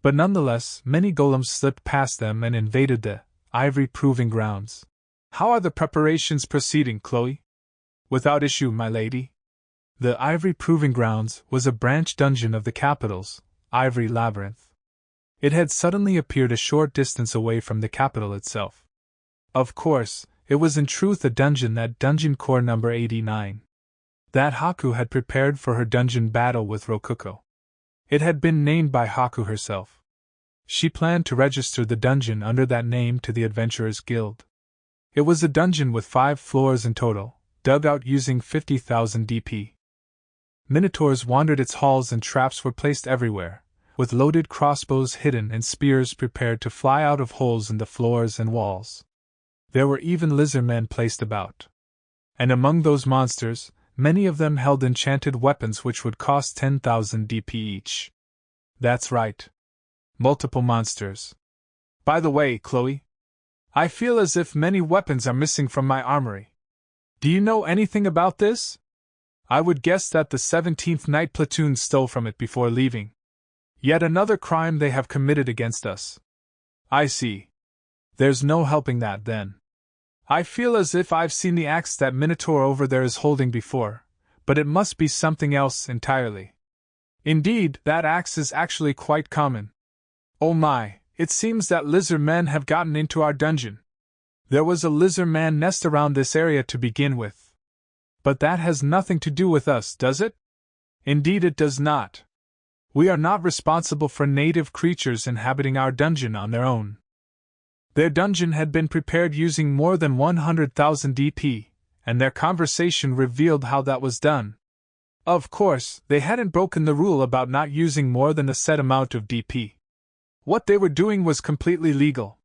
But nonetheless, many golems slipped past them and invaded the ivory proving grounds. How are the preparations proceeding, Chloe? Without issue, my lady. The Ivory Proving Grounds was a branch dungeon of the capital's Ivory Labyrinth. It had suddenly appeared a short distance away from the capital itself. Of course, it was in truth a dungeon, that dungeon core number 89. That Haku had prepared for her dungeon battle with Rokuko. It had been named by Haku herself. She planned to register the dungeon under that name to the Adventurers Guild. It was a dungeon with 5 floors in total, dug out using 50,000 DP. Minotaurs wandered its halls and traps were placed everywhere, with loaded crossbows hidden and spears prepared to fly out of holes in the floors and walls. There were even lizardmen placed about. And among those monsters, many of them held enchanted weapons which would cost 10,000 DP each. That's right. Multiple monsters. By the way, Chloe, I feel as if many weapons are missing from my armory. Do you know anything about this? I would guess that the 17th Night Platoon stole from it before leaving. Yet another crime they have committed against us. I see. There's no helping that, then. I feel as if I've seen the axe that Minotaur over there is holding before, but it must be something else entirely. Indeed, that axe is actually quite common. Oh my, it seems that lizard men have gotten into our dungeon. There was a lizard man nest around this area to begin with. But that has nothing to do with us, does it? Indeed it does not. We are not responsible for native creatures inhabiting our dungeon on their own. Their dungeon had been prepared using more than 100,000 DP, and their conversation revealed how that was done. Of course, they hadn't broken the rule about not using more than a set amount of DP. What they were doing was completely legal.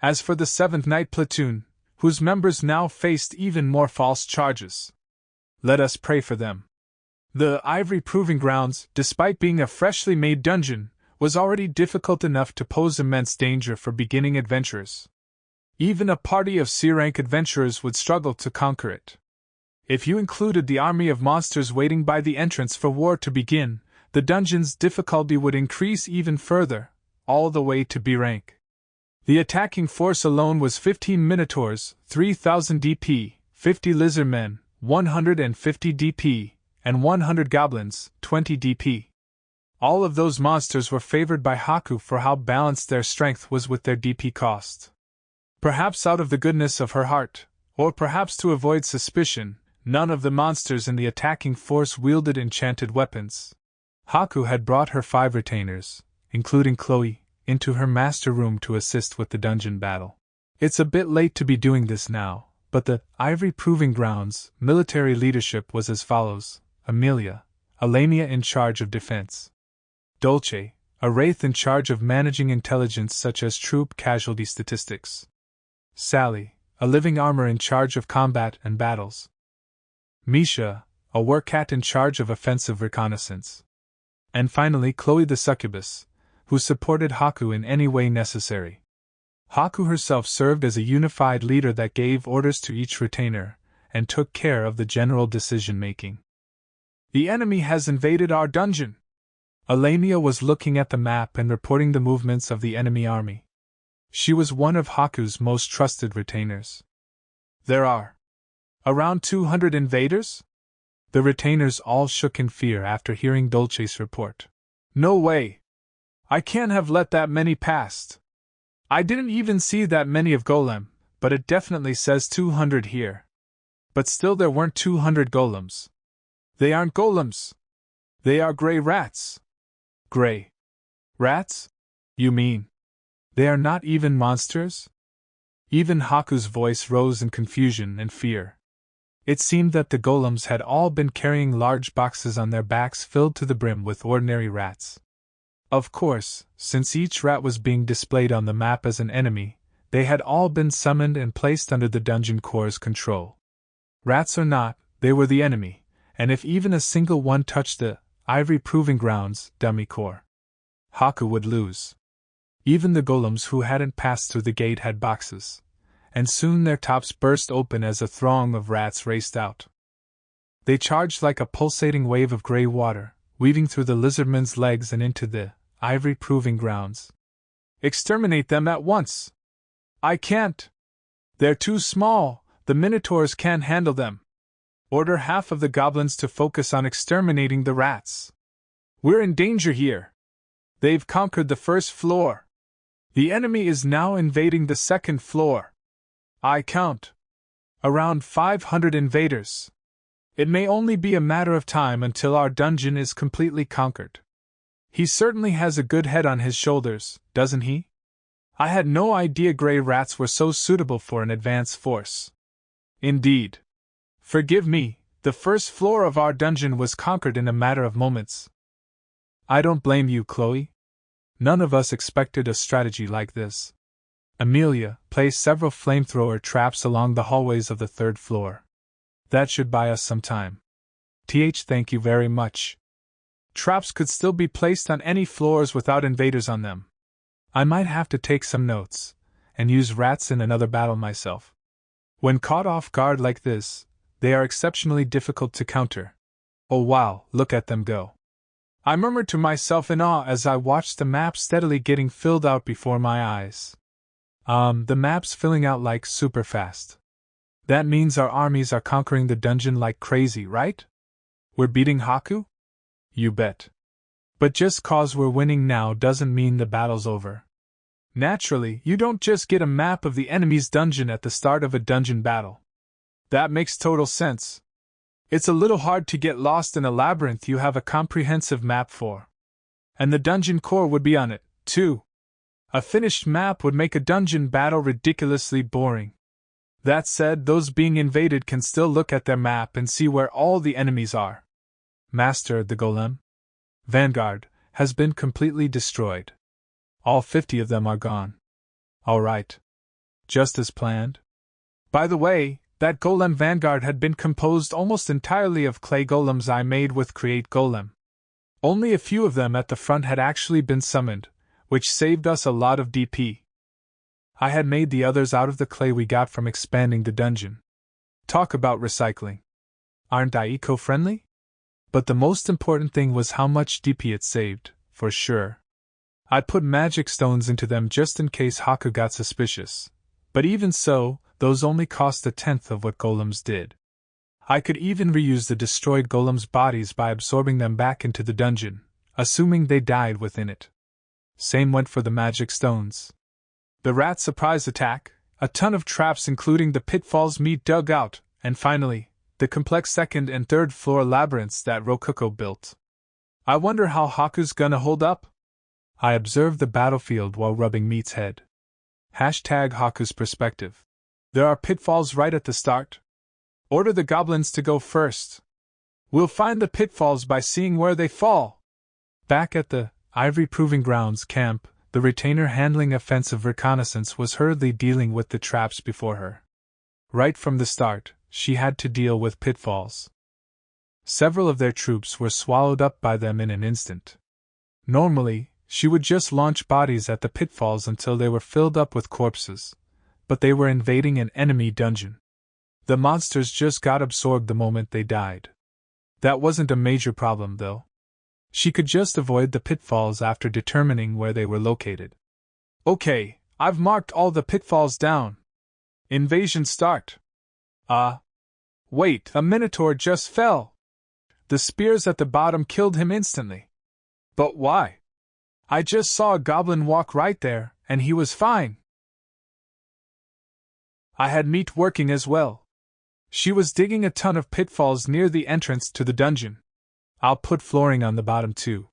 As for the 7th Night Platoon, whose members now faced even more false charges, let us pray for them. The Ivory Proving Grounds, despite being a freshly made dungeon, was already difficult enough to pose immense danger for beginning adventurers. Even a party of C-rank adventurers would struggle to conquer it. If you included the army of monsters waiting by the entrance for war to begin, the dungeon's difficulty would increase even further, all the way to B rank. The attacking force alone was 15 minotaurs, 3,000 DP, 50 lizardmen, 150 DP, and 100 goblins, 20 DP. All of those monsters were favored by Haku for how balanced their strength was with their DP cost. Perhaps out of the goodness of her heart, or perhaps to avoid suspicion, none of the monsters in the attacking force wielded enchanted weapons. Haku had brought her 5 retainers, including Chloe, into her master room to assist with the dungeon battle. It's a bit late to be doing this now, but the Ivory Proving Grounds military leadership was as follows: Amelia, a Lamia in charge of defense; Dolce, a Wraith in charge of managing intelligence such as troop casualty statistics; Sally, a living armor in charge of combat and battles; Misha, a Wercat in charge of offensive reconnaissance; and finally Chloe the Succubus, who supported Haku in any way necessary. Haku herself served as a unified leader that gave orders to each retainer, and took care of the general decision-making. "The enemy has invaded our dungeon." Lamia was looking at the map and reporting the movements of the enemy army. She was one of Haku's most trusted retainers. "There are around 200 invaders?" The retainers all shook in fear after hearing Dolce's report. "No way! I can't have let that many past. I didn't even see that many of golem, but it definitely says 200 here. But still there weren't 200 golems. They aren't golems. They are gray rats." "Gray rats? You mean they are not even monsters?" Even Haku's voice rose in confusion and fear. It seemed that the golems had all been carrying large boxes on their backs filled to the brim with ordinary rats. Of course, since each rat was being displayed on the map as an enemy, they had all been summoned and placed under the dungeon core's control. Rats or not, they were the enemy, and if even a single one touched the Ivory Proving Grounds dummy core, Haku would lose. Even the golems who hadn't passed through the gate had boxes, and soon their tops burst open as a throng of rats raced out. They charged like a pulsating wave of gray water, weaving through the lizardmen's legs and into the Ivory Proving Grounds. "Exterminate them at once!" "I can't! They're too small, the minotaurs can't handle them." "Order half of the goblins to focus on exterminating the rats. We're in danger here. They've conquered the first floor. The enemy is now invading the second floor. I count around 500 invaders. It may only be a matter of time until our dungeon is completely conquered." "He certainly has a good head on his shoulders, doesn't he? I had no idea gray rats were so suitable for an advance force." "Indeed. Forgive me, the first floor of our dungeon was conquered in a matter of moments." "I don't blame you, Chloe. None of us expected a strategy like this." Amelia placed several flamethrower traps along the hallways of the 3rd floor. "That should buy us some time." Thank you very much." Traps could still be placed on any floors without invaders on them. I might have to take some notes, and use rats in another battle myself. When caught off guard like this, they are exceptionally difficult to counter. "Oh wow, look at them go!" I murmured to myself in awe as I watched the map steadily getting filled out before my eyes. The map's filling out like super fast. That means our armies are conquering the dungeon like crazy, right? We're beating Haku? You bet. But just cause we're winning now doesn't mean the battle's over. Naturally, you don't just get a map of the enemy's dungeon at the start of a dungeon battle. That makes total sense. It's a little hard to get lost in a labyrinth you have a comprehensive map for. And the dungeon core would be on it, too. A finished map would make a dungeon battle ridiculously boring. That said, those being invaded can still look at their map and see where all the enemies are. Master, the golem Vanguard has been completely destroyed. All 50 of them are gone. All right. Just as planned. By the way, that golem vanguard had been composed almost entirely of clay golems I made with Create Golem. Only a few of them at the front had actually been summoned, which saved us a lot of DP. I had made the others out of the clay we got from expanding the dungeon. Talk about recycling. Aren't I eco-friendly? But the most important thing was how much DP it saved, for sure. I'd put magic stones into them just in case Haku got suspicious, but even so, those only cost a tenth of what golems did. I could even reuse the destroyed golems' bodies by absorbing them back into the dungeon, assuming they died within it. Same went for the magic stones. The rat surprise attack, a ton of traps including the pitfalls meat dug out, and finally, the complex second and third floor labyrinths that Ruko built. I wonder how Haku's gonna hold up? I observed the battlefield while rubbing Meat's head. #Haku's perspective. There are pitfalls right at the start. Order the goblins to go first. We'll find the pitfalls by seeing where they fall. Back at the Ivory Proving Grounds camp, the retainer handling offensive reconnaissance was hurriedly dealing with the traps before her. Right from the start, she had to deal with pitfalls. Several of their troops were swallowed up by them in an instant. Normally, she would just launch bodies at the pitfalls until they were filled up with corpses, but they were invading an enemy dungeon. The monsters just got absorbed the moment they died. That wasn't a major problem, though. She could just avoid the pitfalls after determining where they were located. Okay, I've marked all the pitfalls down. Invasion start. Wait, a minotaur just fell. The spears at the bottom killed him instantly. But why? I just saw a goblin walk right there, and he was fine. I had Meat working as well. She was digging a ton of pitfalls near the entrance to the dungeon. I'll put flooring on the bottom too.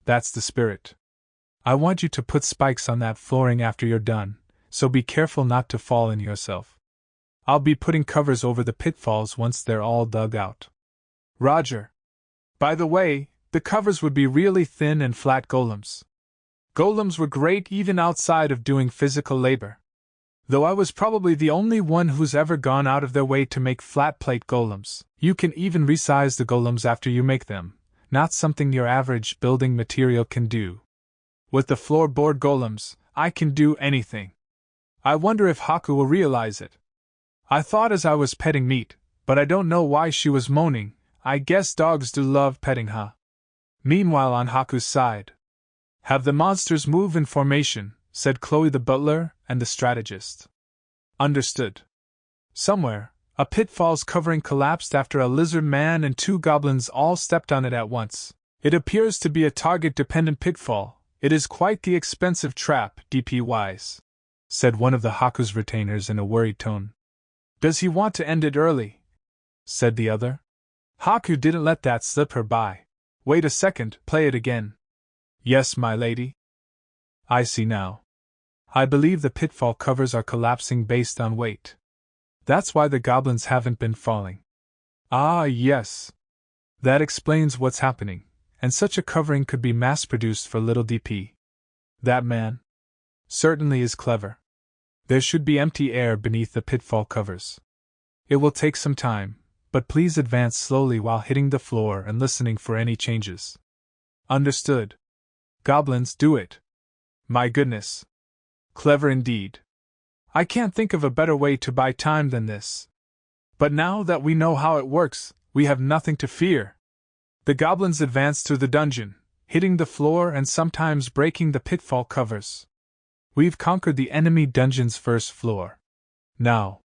That's the spirit. I want you to put spikes on that flooring after you're done, so be careful not to fall in yourself. I'll be putting covers over the pitfalls once they're all dug out. Roger. By the way, the covers would be really thin and flat golems. Golems were great even outside of doing physical labor. Though I was probably the only one who's ever gone out of their way to make flat plate golems. You can even resize the golems after you make them, not something your average building material can do. With the floorboard golems, I can do anything. I wonder if Haku will realize it. I thought as I was petting Meat, but I don't know why she was moaning. I guess dogs do love petting, huh? Meanwhile, on Haku's side, have the monsters move in formation, said Chloe the butler and the strategist. Understood. Somewhere, a pitfall's covering collapsed after a lizard man and 2 goblins all stepped on it at once. It appears to be a target-dependent pitfall. It is quite the expensive trap, DP-wise, said one of the Haku's retainers in a worried tone. Does he want to end it early? Said the other. Haku didn't let that slip her by. Wait a second, play it again. Yes, my lady. I see now. I believe the pitfall covers are collapsing based on weight. That's why the goblins haven't been falling. Ah, yes. That explains what's happening, and such a covering could be mass-produced for little DP. That man certainly is clever. There should be empty air beneath the pitfall covers. It will take some time, but please advance slowly while hitting the floor and listening for any changes. Understood. Goblins, do it. My goodness. Clever indeed. I can't think of a better way to buy time than this. But now that we know how it works, we have nothing to fear. The goblins advance through the dungeon, hitting the floor and sometimes breaking the pitfall covers. We've conquered the enemy dungeon's first floor. Now,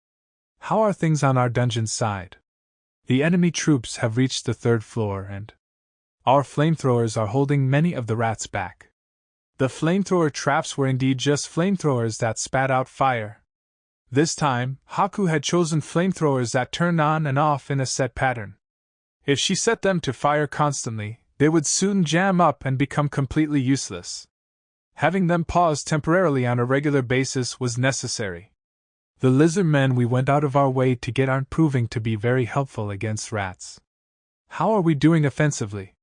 how are things on our dungeon side? The enemy troops have reached the 3rd floor and our flamethrowers are holding many of the rats back. The flamethrower traps were indeed just flamethrowers that spat out fire. This time, Haku had chosen flamethrowers that turned on and off in a set pattern. If she set them to fire constantly, they would soon jam up and become completely useless. Having them pause temporarily on a regular basis was necessary. The lizard men we went out of our way to get aren't proving to be very helpful against rats. How are we doing offensively?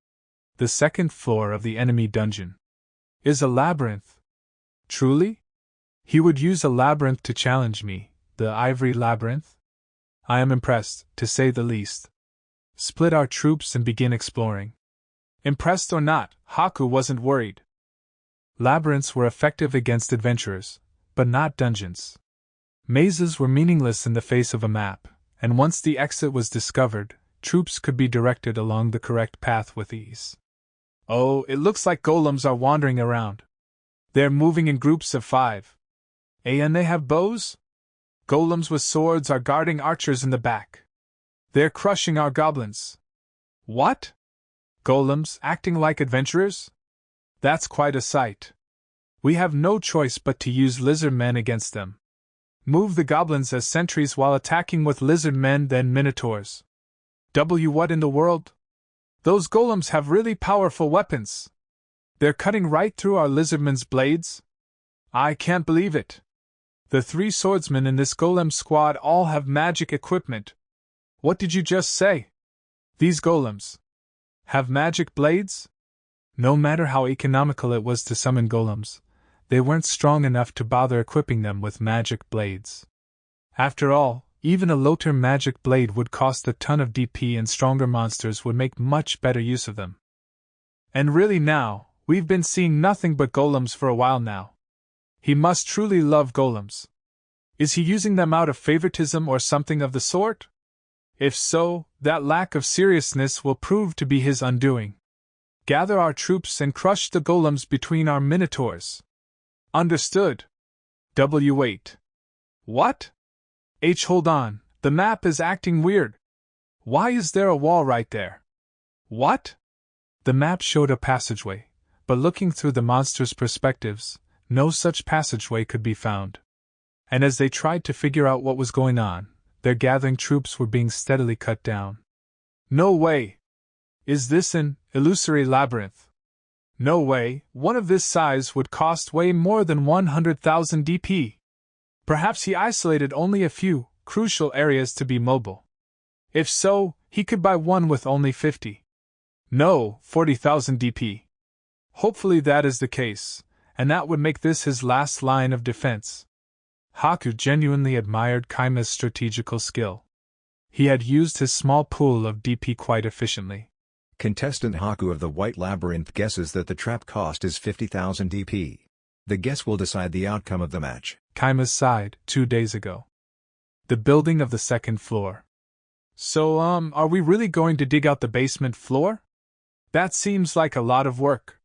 The 2nd floor of the enemy dungeon is a labyrinth. Truly? He would use a labyrinth to challenge me, the ivory labyrinth? I am impressed, to say the least. Split our troops and begin exploring. Impressed or not, Haku wasn't worried. Labyrinths were effective against adventurers, but not dungeons. Mazes were meaningless in the face of a map, and once the exit was discovered, troops could be directed along the correct path with ease. Oh, it looks like golems are wandering around. They're moving in groups of 5. And they have bows? Golems with swords are guarding archers in the back. They're crushing our goblins. What? Golems acting like adventurers? That's quite a sight. We have no choice but to use lizard men against them. Move the goblins as sentries while attacking with lizard men, then minotaurs. What in the world? Those golems have really powerful weapons. They're cutting right through our lizardmen's blades? I can't believe it. The 3 swordsmen in this golem squad all have magic equipment. What did you just say? These golems have magic blades? No matter how economical it was to summon golems, they weren't strong enough to bother equipping them with magic blades. After all, even a low-tier magic blade would cost a ton of DP, and stronger monsters would make much better use of them. And really now, we've been seeing nothing but golems for a while now. He must truly love golems. Is he using them out of favoritism or something of the sort? If so, that lack of seriousness will prove to be his undoing. Gather our troops and crush the golems between our minotaurs. Understood. W8. What? H, hold on, the map is acting weird. Why is there a wall right there? What? The map showed a passageway, but looking through the monsters' perspectives, no such passageway could be found. And as they tried to figure out what was going on, their gathering troops were being steadily cut down. No way! Is this an illusory labyrinth? No way, one of this size would cost way more than 100,000 DP. Perhaps he isolated only a few crucial areas to be mobile. If so, he could buy one with only 50. No, 40,000 DP. Hopefully that is the case, and that would make this his last line of defense. Haku genuinely admired Kaima's strategical skill. He had used his small pool of DP quite efficiently. Contestant Haku of the White Labyrinth guesses that the trap cost is 50,000 DP. The guess will decide the outcome of the match. Kaima sighed 2 days ago. The building of the 2nd floor. So, are we really going to dig out the basement floor? That seems like a lot of work.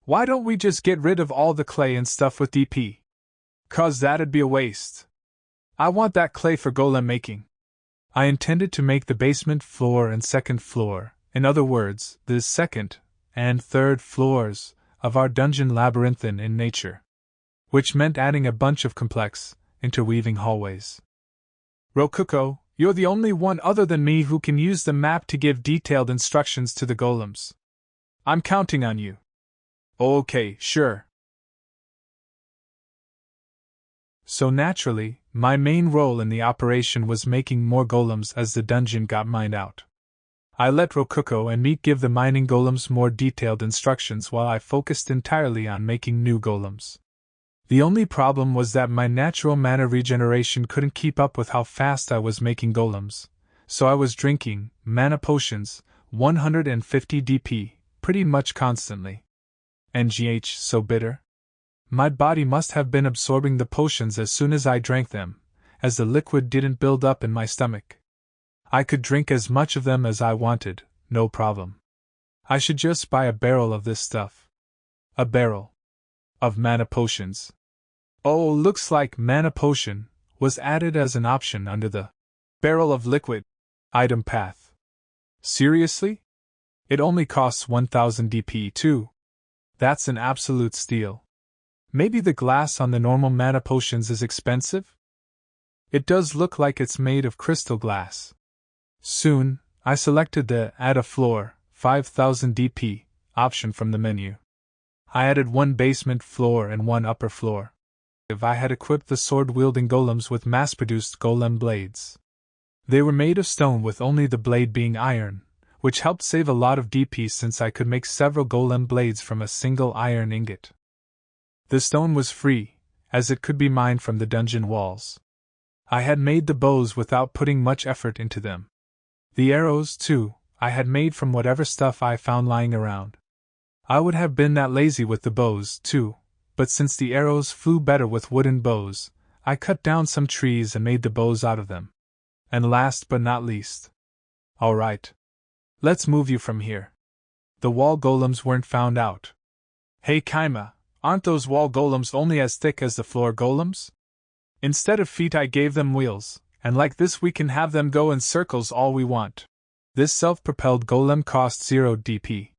Why don't we just get rid of all the clay and stuff with DP? 'Cause that'd be a waste. I want that clay for golem making. I intended to make the basement floor and 2nd floor, in other words, the 2nd and 3rd floors of our dungeon labyrinthine in nature. Which meant adding a bunch of complex, interweaving hallways. Ruko, you're the only one other than me who can use the map to give detailed instructions to the golems. I'm counting on you. Okay, sure. So naturally, my main role in the operation was making more golems as the dungeon got mined out. I let Ruko and Meat give the mining golems more detailed instructions while I focused entirely on making new golems. The only problem was that my natural mana regeneration couldn't keep up with how fast I was making golems, so I was drinking mana potions, 150 DP, pretty much constantly. NGH, so bitter. My body must have been absorbing the potions as soon as I drank them, as the liquid didn't build up in my stomach. I could drink as much of them as I wanted, no problem. I should just buy a barrel of this stuff. A barrel of mana potions. Oh, looks like mana potion was added as an option under the barrel of liquid item path. Seriously? It only costs 1000 DP too. That's an absolute steal. Maybe the glass on the normal mana potions is expensive? It does look like it's made of crystal glass. Soon, I selected the Add a Floor, 5000 DP, option from the menu. I added one basement floor and one upper floor. If I had equipped the sword-wielding golems with mass-produced golem blades. They were made of stone with only the blade being iron, which helped save a lot of DP since I could make several golem blades from a single iron ingot. The stone was free, as it could be mined from the dungeon walls. I had made the bows without putting much effort into them. The arrows, too, I had made from whatever stuff I found lying around. I would have been that lazy with the bows, too, but since the arrows flew better with wooden bows, I cut down some trees and made the bows out of them. And last but not least. Alright. Let's move you from here. The wall golems weren't found out. Hey Kaima, Aren't those wall golems only as thick as the floor golems? Instead of feet I gave them wheels, and like this we can have them go in circles all we want. This self-propelled golem costs 0 DP.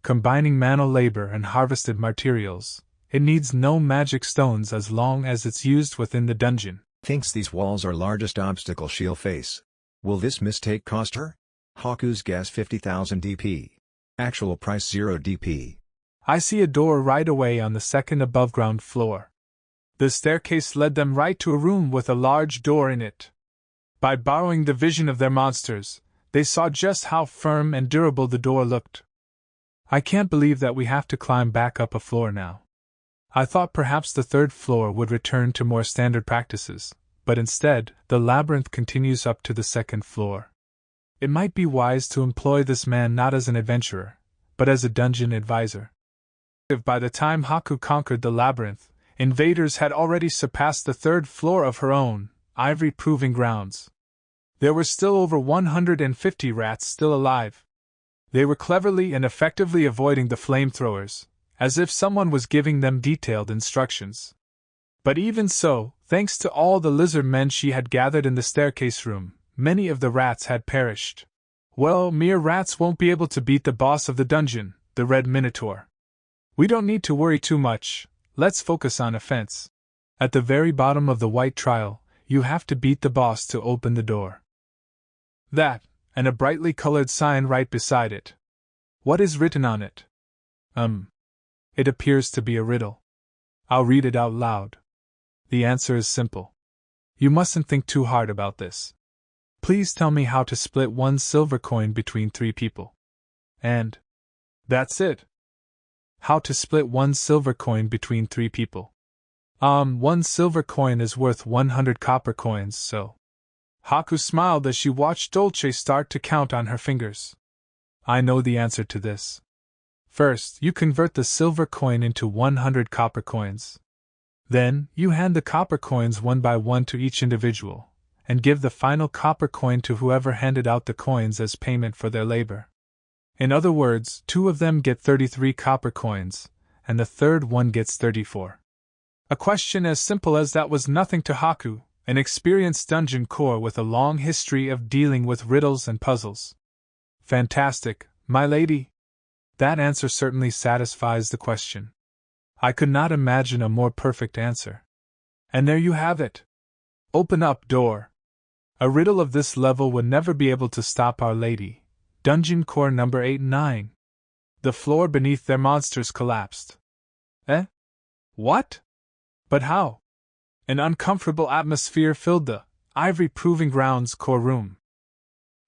Combining manual labor and harvested materials, it needs no magic stones as long as it's used within the dungeon. Thinks these walls are largest obstacle she'll face. Will this mistake cost her? Haku's guess 50,000 DP. Actual price 0 DP. I see a door right away on the second above-ground floor. The staircase led them right to a room with a large door in it. By borrowing the vision of their monsters, they saw just how firm and durable the door looked. I can't believe that we have to climb back up a floor now. I thought perhaps the third floor would return to more standard practices, but instead, the labyrinth continues up to the second floor. It might be wise to employ this man not as an adventurer, but as a dungeon advisor. If by the time Haku conquered the labyrinth, invaders had already surpassed the third floor of her own, ivory proving grounds. There were still over 150 rats still alive. They were cleverly and effectively avoiding the flamethrowers, as if someone was giving them detailed instructions. But even so, thanks to all the lizard men she had gathered in the staircase room, many of the rats had perished. Well, mere rats won't be able to beat the boss of the dungeon, the Red Minotaur. We don't need to worry too much, let's focus on offense. At the very bottom of the white trial, you have to beat the boss to open the door. That, and a brightly colored sign right beside it. What is written on it? It appears to be a riddle. I'll read it out loud. The answer is simple. You mustn't think too hard about this. Please tell me how to split 1 silver coin between 3 people. And that's it. How to split 1 silver coin between 3 people. 1 silver coin is worth 100 copper coins, so. Haku smiled as she watched Dolce start to count on her fingers. I know the answer to this. First, you convert the silver coin into 100 copper coins. Then, you hand the copper coins one by one to each individual, and give the final copper coin to whoever handed out the coins as payment for their labor. In other words, 2 of them get 33 copper coins, and the third one gets 34. A question as simple as that was nothing to Haku, an experienced dungeon core with a long history of dealing with riddles and puzzles. Fantastic, my lady. That answer certainly satisfies the question. I could not imagine a more perfect answer. And there you have it. Open up door. A riddle of this level would never be able to stop Our Lady. Dungeon core number 8-9. The floor beneath their monsters collapsed. Eh? What? But how? An uncomfortable atmosphere filled the ivory proving grounds core room.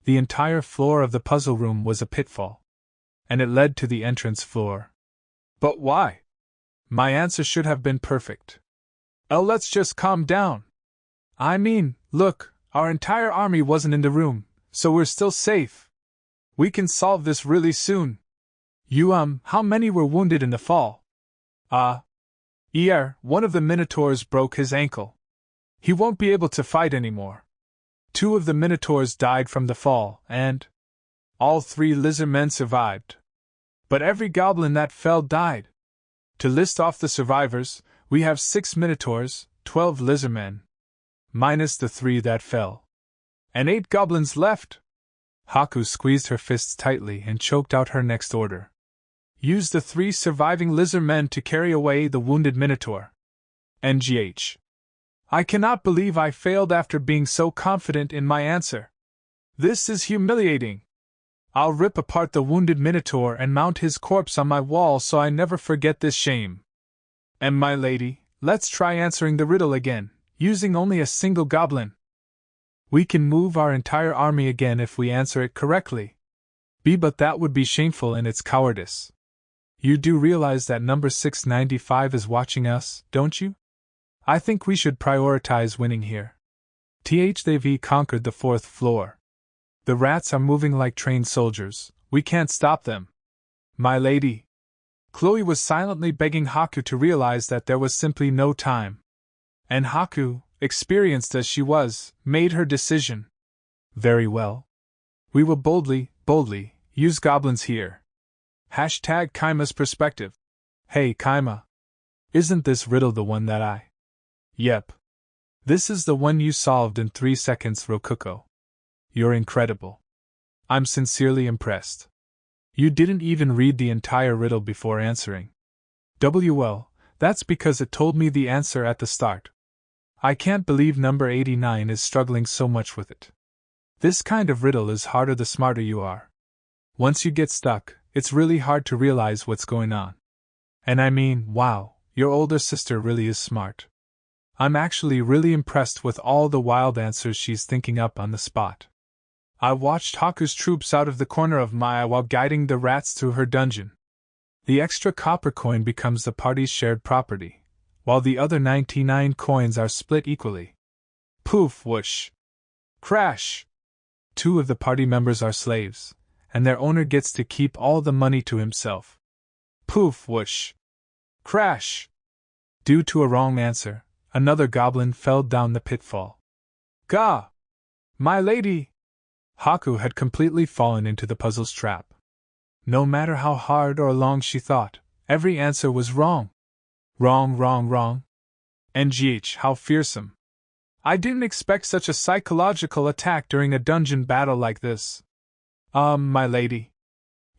The entire floor of the puzzle room was a pitfall, and it led to the entrance floor. But why? My answer should have been perfect. Oh, let's just calm down. I mean, look, our entire army wasn't in the room, so we're still safe. We can solve this really soon. How many were wounded in the fall? One of the Minotaurs broke his ankle. He won't be able to fight anymore. 2 of the Minotaurs died from the fall, and all 3 lizard men survived. But every goblin that fell died. To list off the survivors, we have 6 Minotaurs, 12 lizard men, minus the 3 that fell, and 8 goblins left. Haku squeezed her fists tightly and choked out her next order. Use the 3 surviving lizard men to carry away the wounded Minotaur. NGH. I cannot believe I failed after being so confident in my answer. This is humiliating. I'll rip apart the wounded Minotaur and mount his corpse on my wall so I never forget this shame. And my lady, let's try answering the riddle again, using only a single goblin. We can move our entire army again if we answer it correctly. But that would be shameful in its cowardice. You do realize that number 695 is watching us, don't you? I think we should prioritize winning here. They've conquered the 4th floor. The rats are moving like trained soldiers, we can't stop them. My lady. Chloe was silently begging Haku to realize that there was simply no time. And Haku, experienced as she was, made her decision. Very well. We will boldly, use goblins here. Hashtag Kaima's perspective. Hey Kaima. Isn't this riddle the one that I... Yep. This is the one you solved in 3 seconds, Rokuko. You're incredible. I'm sincerely impressed. You didn't even read the entire riddle before answering. Well, that's because it told me the answer at the start. I can't believe number 89 is struggling so much with it. This kind of riddle is harder the smarter you are. Once you get stuck, it's really hard to realize what's going on. And I mean, wow, your older sister really is smart. I'm actually really impressed with all the wild answers she's thinking up on the spot. I watched Haku's troops out of the corner of my eye while guiding the rats through her dungeon. The extra copper coin becomes the party's shared property, while the other 99 coins are split equally. Poof, whoosh. Crash! 2 of the party members are slaves, and their owner gets to keep all the money to himself. Poof, whoosh. Crash! Due to a wrong answer, another goblin fell down the pitfall. Gah! My lady! Haku had completely fallen into the puzzle's trap. No matter how hard or long she thought, every answer was wrong. Wrong, wrong, wrong. NGH, how fearsome. I didn't expect such a psychological attack during a dungeon battle like this. My lady.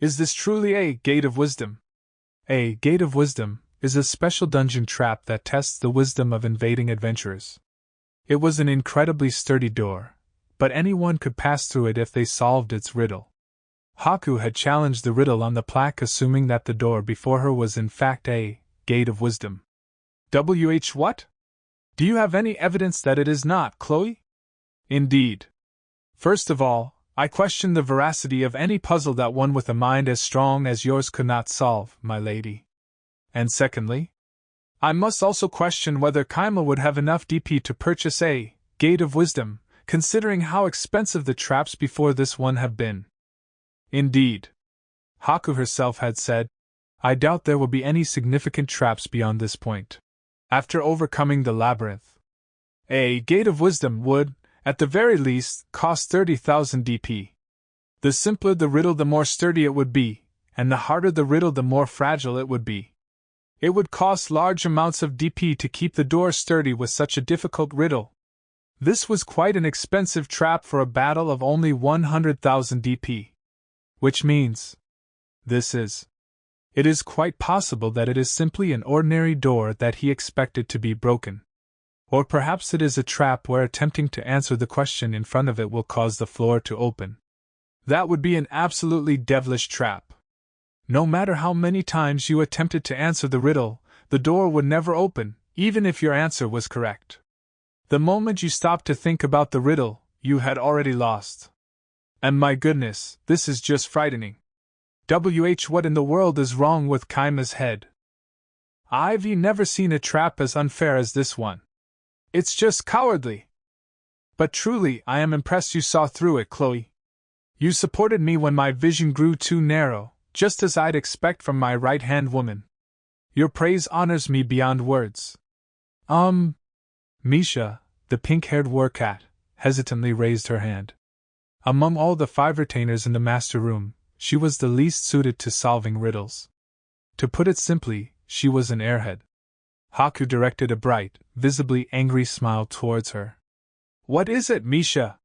Is this truly a Gate of Wisdom? A Gate of Wisdom is a special dungeon trap that tests the wisdom of invading adventurers. It was an incredibly sturdy door, but anyone could pass through it if they solved its riddle. Haku had challenged the riddle on the plaque, assuming that the door before her was in fact a Gate of Wisdom. What? Do you have any evidence that it is not, Chloe? Indeed. First of all, I question the veracity of any puzzle that one with a mind as strong as yours could not solve, my lady. And secondly, I must also question whether Kaima would have enough DP to purchase a Gate of Wisdom, considering how expensive the traps before this one have been. Indeed. Haku herself had said, I doubt there will be any significant traps beyond this point. After overcoming the labyrinth, a Gate of Wisdom would, at the very least, cost 30,000 DP. The simpler the riddle, the more sturdy it would be, and the harder the riddle, the more fragile it would be. It would cost large amounts of DP to keep the door sturdy with such a difficult riddle. This was quite an expensive trap for a battle of only 100,000 DP. Which means, it is quite possible that it is simply an ordinary door that he expected to be broken. Or perhaps it is a trap where attempting to answer the question in front of it will cause the floor to open. That would be an absolutely devilish trap. No matter how many times you attempted to answer the riddle, the door would never open, even if your answer was correct. The moment you stopped to think about the riddle, you had already lost. And my goodness, this is just frightening. What in the world is wrong with Kaima's head? I've never seen a trap as unfair as this one. It's just cowardly. But truly, I am impressed you saw through it, Chloe. You supported me when my vision grew too narrow, just as I'd expect from my right-hand woman. Your praise honors me beyond words. Misha, the pink-haired war-cat, hesitantly raised her hand. Among all the 5 retainers in the master room, she was the least suited to solving riddles. To put it simply, she was an airhead. Haku directed a bright, visibly angry smile towards her. What is it, Misha?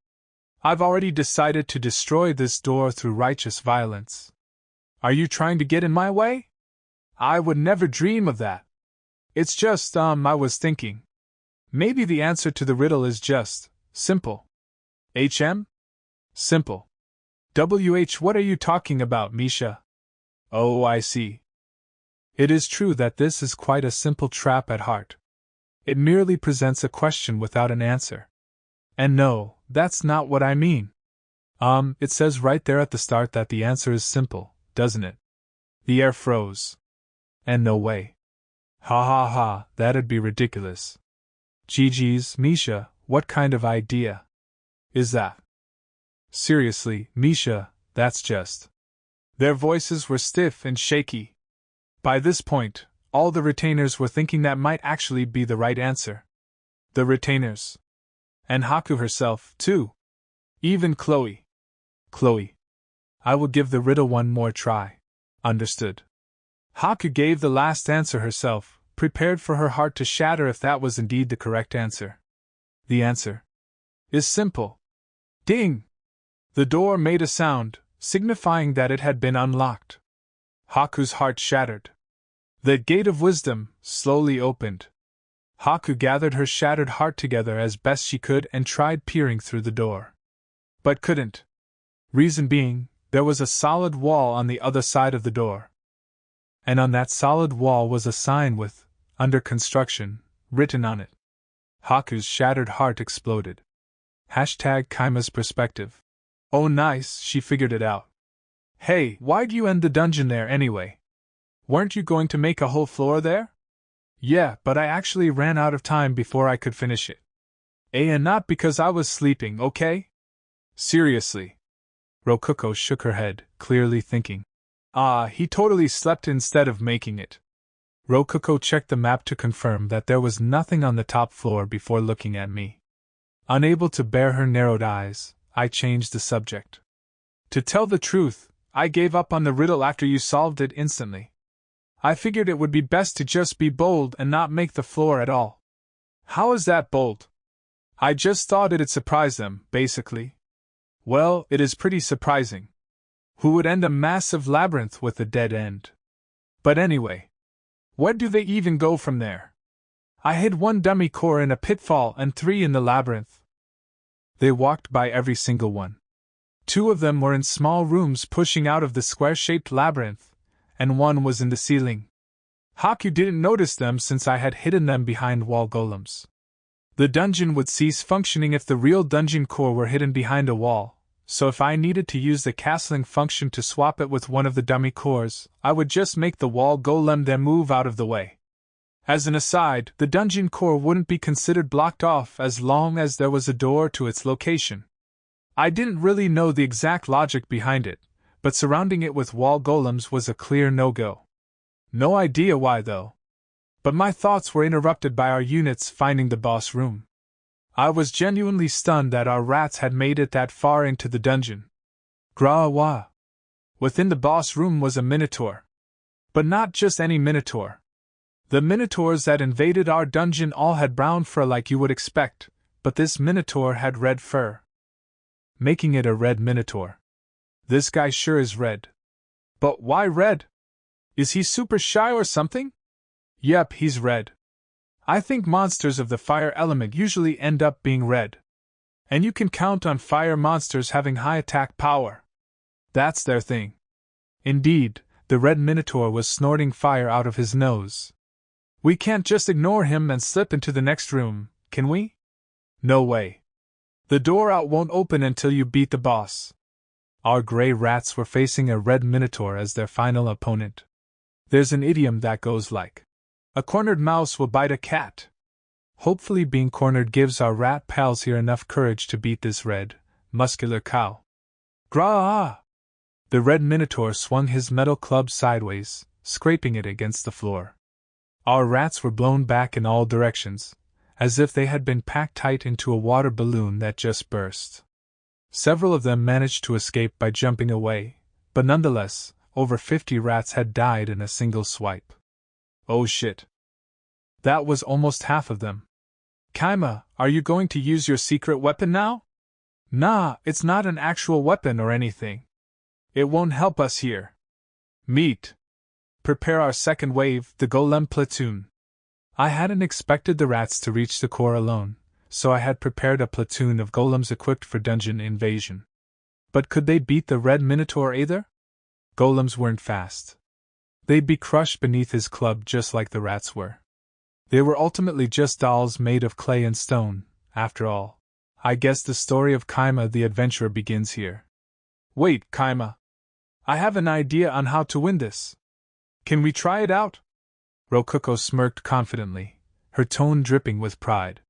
I've already decided to destroy this door through righteous violence. Are you trying to get in my way? I would never dream of that. It's just, I was thinking. Maybe the answer to the riddle is just simple. HM? Simple. What are you talking about, Misha? Oh, I see. It is true that this is quite a simple trap at heart. It merely presents a question without an answer. And no, that's not what I mean. It says right there at the start that the answer is simple, doesn't it? The air froze. And no way. Ha ha ha, that'd be ridiculous. GG's, Misha, what kind of idea is that? Seriously, Misha, that's just... Their voices were stiff and shaky. By this point, all the retainers were thinking that might actually be the right answer. The retainers. And Haku herself, too. Even Chloe. Chloe. I will give the riddle one more try. Understood. Haku gave the last answer herself, prepared for her heart to shatter if that was indeed the correct answer. The answer is simple. Ding! The door made a sound, signifying that it had been unlocked. Haku's heart shattered. The gate of wisdom slowly opened. Haku gathered her shattered heart together as best she could and tried peering through the door. But couldn't. Reason being, there was a solid wall on the other side of the door. And on that solid wall was a sign with, "Under construction," written on it. Haku's shattered heart exploded. #Kaima's perspective. Oh nice, she figured it out. Hey, why'd you end the dungeon there anyway? Weren't you going to make a whole floor there? Yeah, but I actually ran out of time before I could finish it. And not because I was sleeping, okay? Seriously. Rokuko shook her head, clearly thinking. He totally slept instead of making it. Rokuko checked the map to confirm that there was nothing on the top floor before looking at me. Unable to bear her narrowed eyes, I changed the subject. To tell the truth, I gave up on the riddle after you solved it instantly. I figured it would be best to just be bold and not make the floor at all. How is that bold? I just thought it'd surprise them, basically. Well, it is pretty surprising. Who would end a massive labyrinth with a dead end? But anyway, where do they even go from there? I hid 1 dummy core in a pitfall and 3 in the labyrinth. They walked by every single one. 2 of them were in small rooms pushing out of the square-shaped labyrinth, and 1 was in the ceiling. Haku didn't notice them since I had hidden them behind wall golems. The dungeon would cease functioning if the real dungeon core were hidden behind a wall, so if I needed to use the castling function to swap it with one of the dummy cores, I would just make the wall golem then move out of the way. As an aside, the dungeon core wouldn't be considered blocked off as long as there was a door to its location. I didn't really know the exact logic behind it, but surrounding it with wall golems was a clear no-go. No idea why though. But my thoughts were interrupted by our units finding the boss room. I was genuinely stunned that our rats had made it that far into the dungeon. Grawa. Within the boss room was a minotaur. But not just any minotaur. The minotaurs that invaded our dungeon all had brown fur like you would expect, but this minotaur had red fur. Making it a red minotaur. This guy sure is red. But why red? Is he super shy or something? Yep, he's red. I think monsters of the fire element usually end up being red. And you can count on fire monsters having high attack power. That's their thing. Indeed, the red minotaur was snorting fire out of his nose. We can't just ignore him and slip into the next room, can we? No way. The door out won't open until you beat the boss. Our gray rats were facing a red minotaur as their final opponent. There's an idiom that goes like, "A cornered mouse will bite a cat." Hopefully being cornered gives our rat pals here enough courage to beat this red, muscular cow. Gra! The red minotaur swung his metal club sideways, scraping it against the floor. Our rats were blown back in all directions, as if they had been packed tight into a water balloon that just burst. Several of them managed to escape by jumping away, but nonetheless, over 50 rats had died in a single swipe. Oh shit. That was almost half of them. Kaima, are you going to use your secret weapon now? Nah, it's not an actual weapon or anything. It won't help us here. Meet. Prepare our second wave, the golem platoon. I hadn't expected the rats to reach the core alone, so I had prepared a platoon of golems equipped for dungeon invasion. But could they beat the red minotaur either? Golems weren't fast. They'd be crushed beneath his club just like the rats were. They were ultimately just dolls made of clay and stone, after all. I guess the story of Kaima the adventurer begins here. Wait, Kaima. I have an idea on how to win this. Can we try it out? Rokuko smirked confidently, her tone dripping with pride.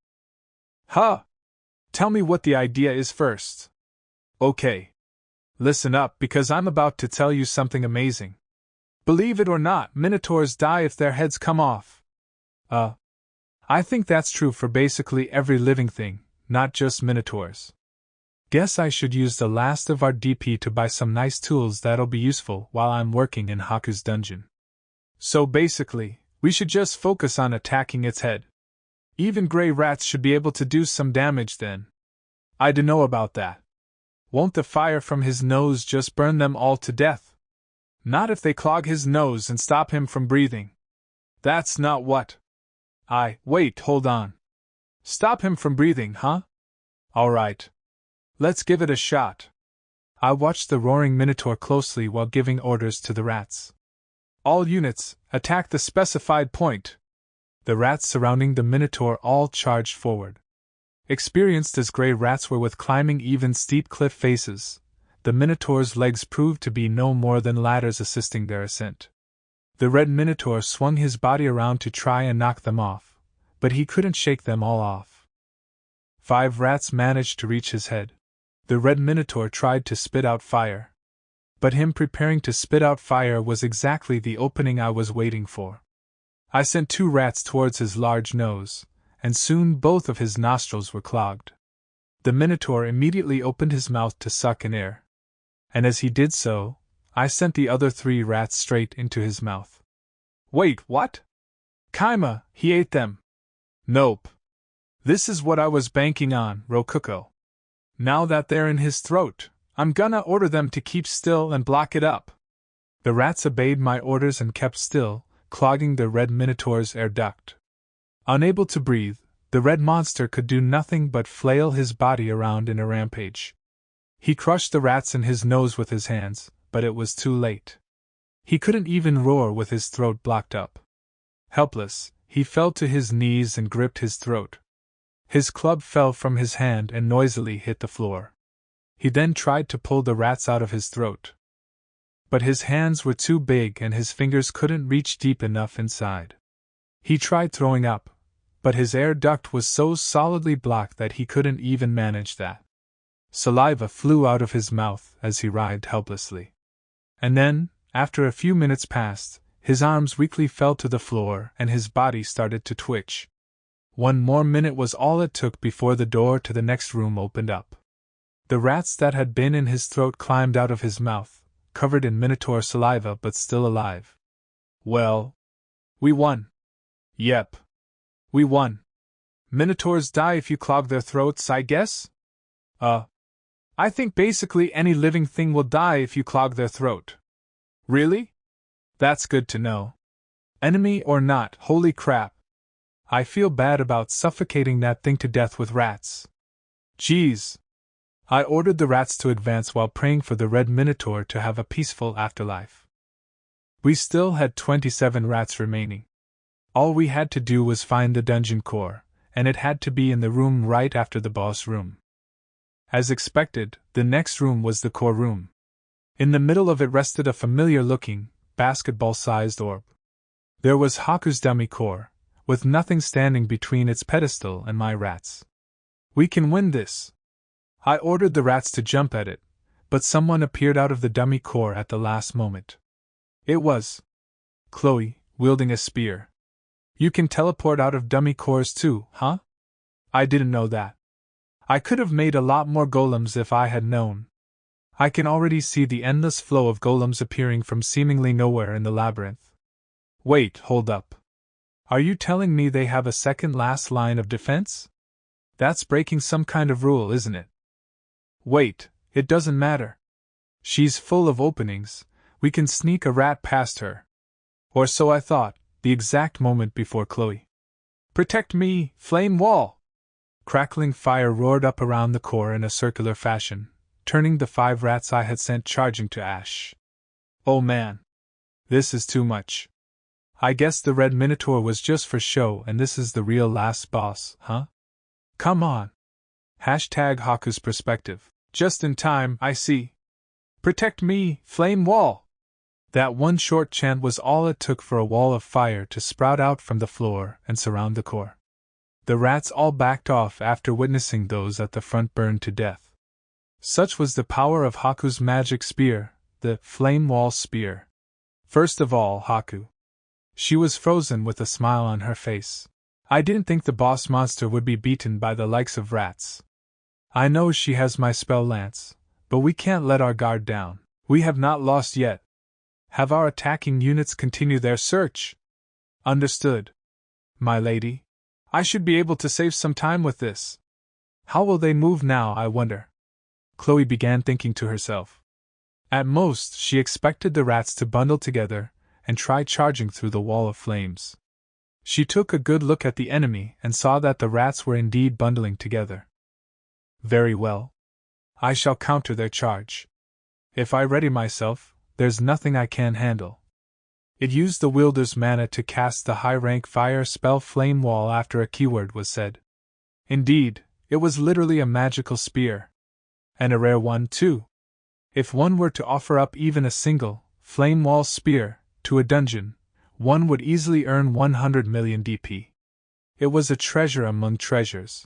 Huh! Tell me what the idea is first. Okay. Listen up because I'm about to tell you something amazing. Believe it or not, minotaurs die if their heads come off. I think that's true for basically every living thing, not just minotaurs. Guess I should use the last of our DP to buy some nice tools that'll be useful while I'm working in Haku's dungeon. So basically, We should just focus on attacking its head. Even gray rats should be able to do some damage then. I dunno about that. Won't the fire from his nose just burn them all to death? Not if they clog his nose and stop him from breathing. That's not what. Wait, hold on. Stop him from breathing, huh? Alright. Let's give it a shot. I watched the roaring minotaur closely while giving orders to the rats. All units, attack the specified point. The rats surrounding the minotaur all charged forward. Experienced as gray rats were with climbing even steep cliff faces, the minotaur's legs proved to be no more than ladders assisting their ascent. The red minotaur swung his body around to try and knock them off, but he couldn't shake them all off. 5 rats managed to reach his head. The red minotaur tried to spit out fire. But him preparing to spit out fire was exactly the opening I was waiting for. I sent 2 rats towards his large nose, and soon both of his nostrils were clogged. The minotaur immediately opened his mouth to suck in air. And as he did so, I sent the other 3 rats straight into his mouth. Wait, what? Kaima, he ate them. Nope. This is what I was banking on, Ruko. Now that they're in his throat, I'm gonna order them to keep still and block it up. The rats obeyed my orders and kept still, clogging the red minotaur's air duct. Unable to breathe, the red monster could do nothing but flail his body around in a rampage. He crushed the rats in his nose with his hands, but it was too late. He couldn't even roar with his throat blocked up. Helpless, he fell to his knees and gripped his throat. His club fell from his hand and noisily hit the floor. He then tried to pull the rats out of his throat. But his hands were too big and his fingers couldn't reach deep enough inside. He tried throwing up, but his air duct was so solidly blocked that he couldn't even manage that. Saliva flew out of his mouth as he writhed helplessly. And then, after a few minutes passed, his arms weakly fell to the floor and his body started to twitch. 1 more minute was all it took before the door to the next room opened up. The rats that had been in his throat climbed out of his mouth, covered in minotaur saliva but still alive. Well, we won. Yep. We won. Minotaurs die if you clog their throats, I guess? I think basically any living thing will die if you clog their throat. Really? That's good to know. Enemy or not, holy crap. I feel bad about suffocating that thing to death with rats. Jeez. I ordered the rats to advance while praying for the red minotaur to have a peaceful afterlife. We still had 27 rats remaining. All we had to do was find the dungeon core, and it had to be in the room right after the boss room. As expected, the next room was the core room. In the middle of it rested a familiar-looking, basketball-sized orb. There was Haku's dummy core, with nothing standing between its pedestal and my rats. We can win this. I ordered the rats to jump at it, but someone appeared out of the dummy core at the last moment. It was Chloe, wielding a spear. You can teleport out of dummy cores too, huh? I didn't know that. I could have made a lot more golems if I had known. I can already see the endless flow of golems appearing from seemingly nowhere in the labyrinth. Wait, hold up. Are you telling me they have a second last line of defense? That's breaking some kind of rule, isn't it? Wait, it doesn't matter. She's full of openings, we can sneak a rat past her. Or so I thought, the exact moment before Chloe. Protect me, flame wall! Crackling fire roared up around the core in a circular fashion, turning the 5 rats I had sent charging to ash. Oh man. This is too much. I guess the red minotaur was just for show and this is the real last boss, huh? Come on. #Haku's perspective. Just in time, I see. Protect me, flame wall! That one short chant was all it took for a wall of fire to sprout out from the floor and surround the core. The rats all backed off after witnessing those at the front burned to death. Such was the power of Haku's magic spear, the flame wall spear. First of all, Haku. She was frozen with a smile on her face. I didn't think the boss monster would be beaten by the likes of rats. I know she has my spell lance, but we can't let our guard down. We have not lost yet. Have our attacking units continue their search. Understood. My lady. I should be able to save some time with this. How will they move now, I wonder? Chloe began thinking to herself. At most, she expected the rats to bundle together and try charging through the wall of flames. She took a good look at the enemy and saw that the rats were indeed bundling together. Very well. I shall counter their charge. If I ready myself, there's nothing I can't handle. It used the wielder's mana to cast the high-rank fire spell Flame Wall after a keyword was said. Indeed, it was literally a magical spear. And a rare one, too. If one were to offer up even a single Flame Wall spear to a dungeon, one would easily earn 100 million DP. It was a treasure among treasures.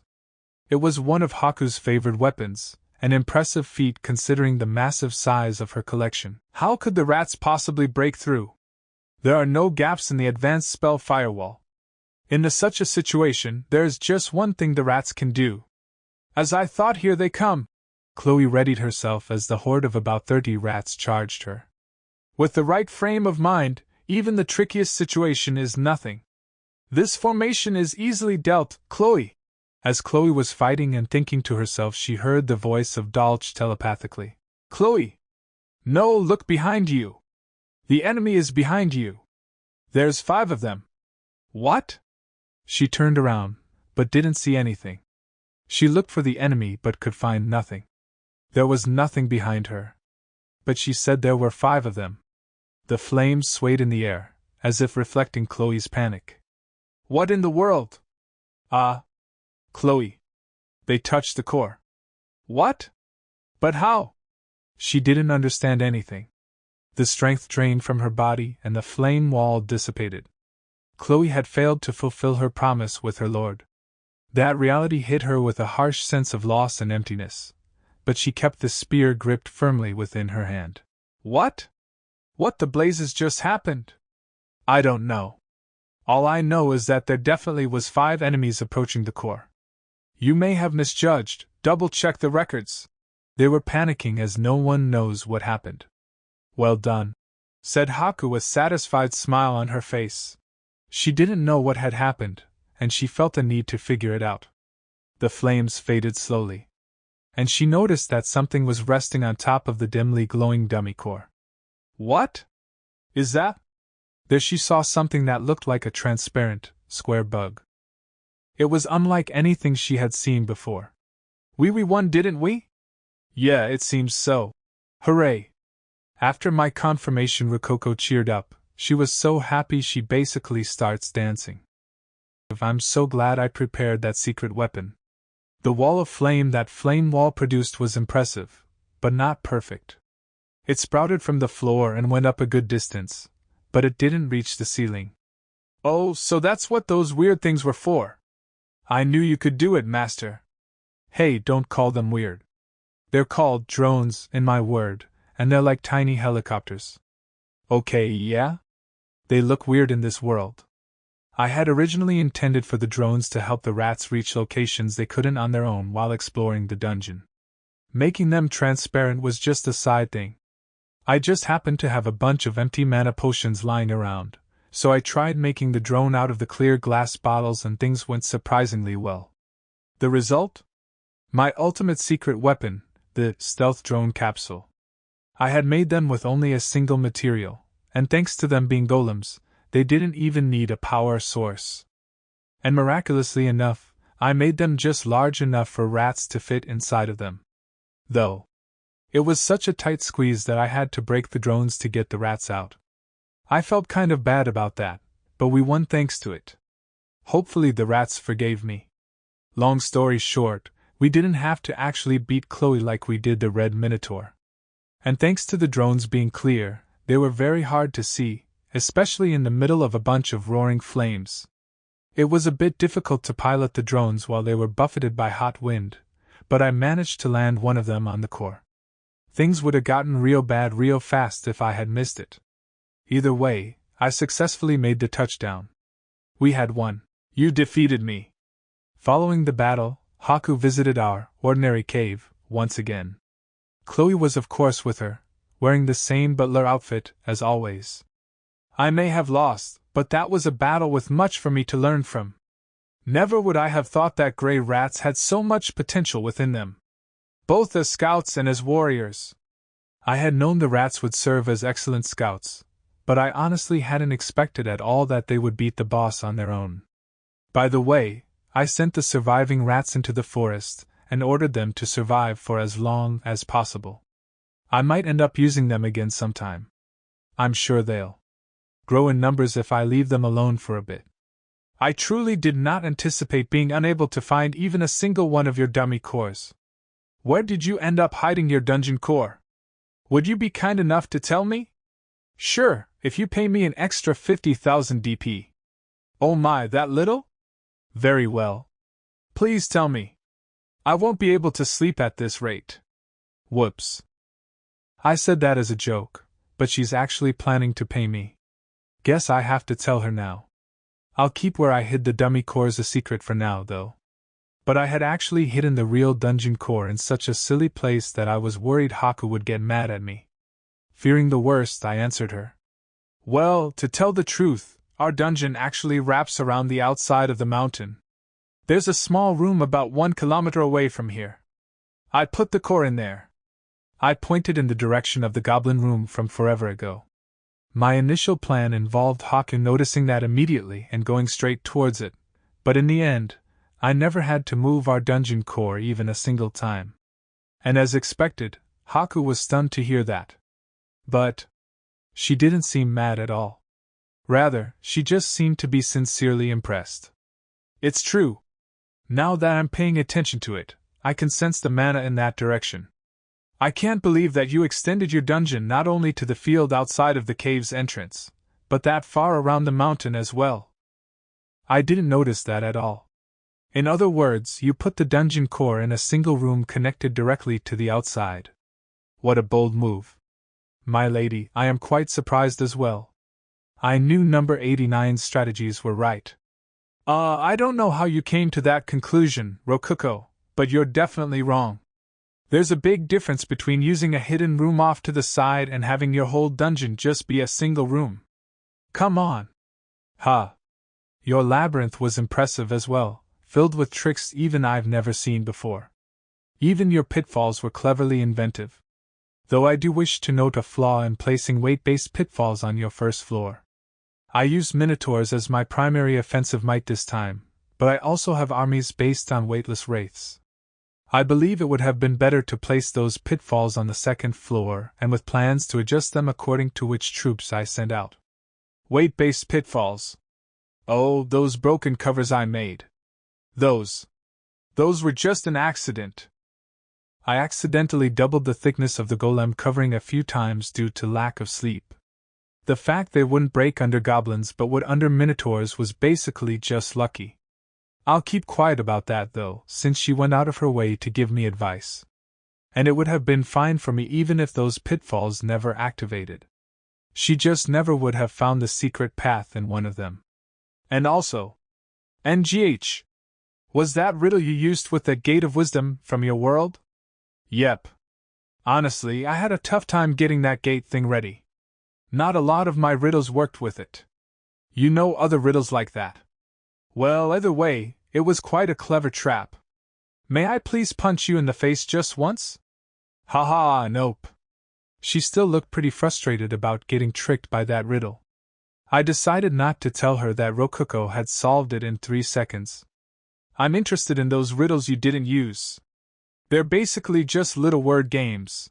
It was one of Haku's favored weapons, an impressive feat considering the massive size of her collection. How could the rats possibly break through? There are no gaps in the advanced spell firewall. In such a situation, there is just one thing the rats can do. As I thought, here they come! Chloe readied herself as the horde of about 30 rats charged her. With the right frame of mind, even the trickiest situation is nothing. This formation is easily dealt, Chloe. As Chloe was fighting and thinking to herself, she heard the voice of Dolch telepathically. Chloe! No, look behind you! The enemy is behind you! There's 5 of them! What? She turned around, but didn't see anything. She looked for the enemy but could find nothing. There was nothing behind her. But she said there were 5 of them. The flames swayed in the air, as if reflecting Chloe's panic. What in the world? Ah! Chloe! They touched the core. What? But how? She didn't understand anything. The strength drained from her body and the flame wall dissipated. Chloe had failed to fulfill her promise with her lord. That reality hit her with a harsh sense of loss and emptiness, but she kept the spear gripped firmly within her hand. What? What the blazes just happened? I don't know. All I know is that there definitely was 5 enemies approaching the core. You may have misjudged, double-check the records. They were panicking as no one knows what happened. Well done, said Haku with a satisfied smile on her face. She didn't know what had happened, and she felt a need to figure it out. The flames faded slowly, and she noticed that something was resting on top of the dimly glowing dummy core. What? Is that? There she saw something that looked like a transparent, square bug. It was unlike anything she had seen before. We won, didn't we? Yeah, it seems so. Hooray! After my confirmation, Ruko cheered up. She was so happy she basically starts dancing. I'm so glad I prepared that secret weapon. The wall of flame that Flame Wall produced was impressive, but not perfect. It sprouted from the floor and went up a good distance, but it didn't reach the ceiling. Oh, so that's what those weird things were for. I knew you could do it, Master. Hey, don't call them weird. They're called drones, in my word, and they're like tiny helicopters. Okay, yeah? They look weird in this world. I had originally intended for the drones to help the rats reach locations they couldn't on their own while exploring the dungeon. Making them transparent was just a side thing. I just happened to have a bunch of empty mana potions lying around, so I tried making the drone out of the clear glass bottles and things went surprisingly well. The result? My ultimate secret weapon, the stealth drone capsule. I had made them with only a single material, and thanks to them being golems, they didn't even need a power source. And miraculously enough, I made them just large enough for rats to fit inside of them. Though it was such a tight squeeze that I had to break the drones to get the rats out. I felt kind of bad about that, but we won thanks to it. Hopefully the rats forgave me. Long story short, we didn't have to actually beat Chloe like we did the Red Minotaur. And thanks to the drones being clear, they were very hard to see, especially in the middle of a bunch of roaring flames. It was a bit difficult to pilot the drones while they were buffeted by hot wind, but I managed to land one of them on the core. Things would have gotten real bad real fast if I had missed it. Either way, I successfully made the touchdown. We had won. You defeated me. Following the battle, Haku visited our ordinary cave once again. Chloe was of course with her, wearing the same butler outfit as always. I may have lost, but that was a battle with much for me to learn from. Never would I have thought that gray rats had so much potential within them, both as scouts and as warriors. I had known the rats would serve as excellent scouts, but I honestly hadn't expected at all that they would beat the boss on their own. By the way, I sent the surviving rats into the forest and ordered them to survive for as long as possible. I might end up using them again sometime. I'm sure they'll grow in numbers if I leave them alone for a bit. I truly did not anticipate being unable to find even a single one of your dummy cores. Where did you end up hiding your dungeon core? Would you be kind enough to tell me? Sure, if you pay me an extra 50,000 DP. Oh my, that little? Very well. Please tell me. I won't be able to sleep at this rate. Whoops. I said that as a joke, but she's actually planning to pay me. Guess I have to tell her now. I'll keep where I hid the dummy cores a secret for now, though. But I had actually hidden the real dungeon core in such a silly place that I was worried Haku would get mad at me. Fearing the worst, I answered her. Well, to tell the truth, our dungeon actually wraps around the outside of the mountain. There's a small room about 1 kilometer away from here. I put the core in there. I pointed in the direction of the goblin room from forever ago. My initial plan involved Haku noticing that immediately and going straight towards it, but in the end, I never had to move our dungeon core even a single time. And as expected, Haku was stunned to hear that. But she didn't seem mad at all. Rather, she just seemed to be sincerely impressed. It's true. Now that I'm paying attention to it, I can sense the mana in that direction. I can't believe that you extended your dungeon not only to the field outside of the cave's entrance, but that far around the mountain as well. I didn't notice that at all. In other words, you put the dungeon core in a single room connected directly to the outside. What a bold move. My lady, I am quite surprised as well. I knew number 89's strategies were right. I don't know how you came to that conclusion, Ruko, but you're definitely wrong. There's a big difference between using a hidden room off to the side and having your whole dungeon just be a single room. Come on. Your labyrinth was impressive as well, filled with tricks even I've never seen before. Even your pitfalls were cleverly inventive. Though I do wish to note a flaw in placing weight-based pitfalls on your first floor. I used minotaurs as my primary offensive might this time, but I also have armies based on weightless wraiths. I believe it would have been better to place those pitfalls on the second floor and with plans to adjust them according to which troops I send out. Weight-based pitfalls. Oh, those broken covers I made. Those were just an accident. I accidentally doubled the thickness of the golem covering a few times due to lack of sleep. The fact they wouldn't break under goblins but would under minotaurs was basically just lucky. I'll keep quiet about that though, since she went out of her way to give me advice. And it would have been fine for me even if those pitfalls never activated. She just never would have found the secret path in one of them. And also, NGH, was that riddle you used with the Gate of Wisdom from your world? Yep. Honestly, I had a tough time getting that gate thing ready. Not a lot of my riddles worked with it. You know other riddles like that. Well, either way, it was quite a clever trap. May I please punch you in the face just once? Haha, nope. She still looked pretty frustrated about getting tricked by that riddle. I decided not to tell her that Ruko had solved it in 3 seconds. I'm interested in those riddles you didn't use. They're basically just little word games.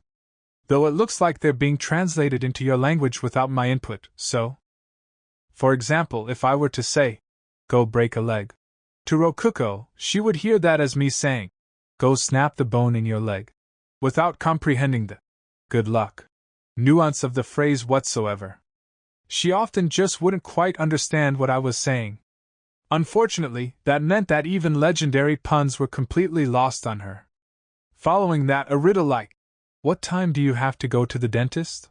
Though it looks like they're being translated into your language without my input, so? For example, if I were to say, go break a leg. To Ruko, she would hear that as me saying, go snap the bone in your leg. Without comprehending the good luck nuance of the phrase whatsoever. She often just wouldn't quite understand what I was saying. Unfortunately, that meant that even legendary puns were completely lost on her. Following that, a riddle like, what time do you have to go to the dentist?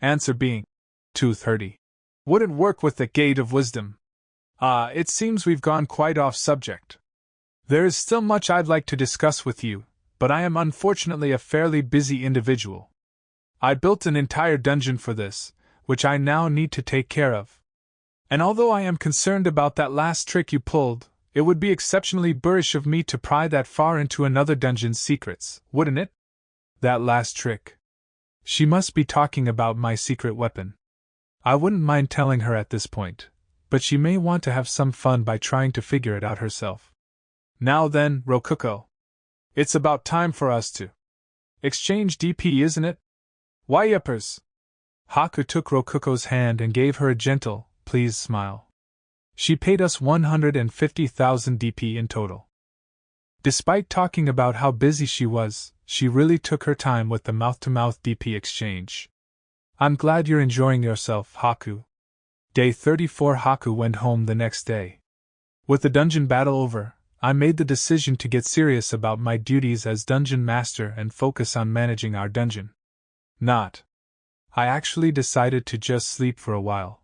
Answer being, 2:30. Wouldn't work with the Gate of Wisdom. It seems we've gone quite off subject. There is still much I'd like to discuss with you, but I am unfortunately a fairly busy individual. I built an entire dungeon for this, which I now need to take care of. And although I am concerned about that last trick you pulled, it would be exceptionally boorish of me to pry that far into another dungeon's secrets, wouldn't it? That last trick. She must be talking about my secret weapon. I wouldn't mind telling her at this point, but she may want to have some fun by trying to figure it out herself. Now then, Rokuko. It's about time for us to exchange DP, isn't it? Why yuppers? Haku took Rokuko's hand and gave her a gentle, pleased smile. She paid us 150,000 DP in total. Despite talking about how busy she was, she really took her time with the mouth-to-mouth DP exchange. I'm glad you're enjoying yourself, Haku. Day 34. Haku went home the next day. With the dungeon battle over, I made the decision to get serious about my duties as dungeon master and focus on managing our dungeon. I actually decided to just sleep for a while.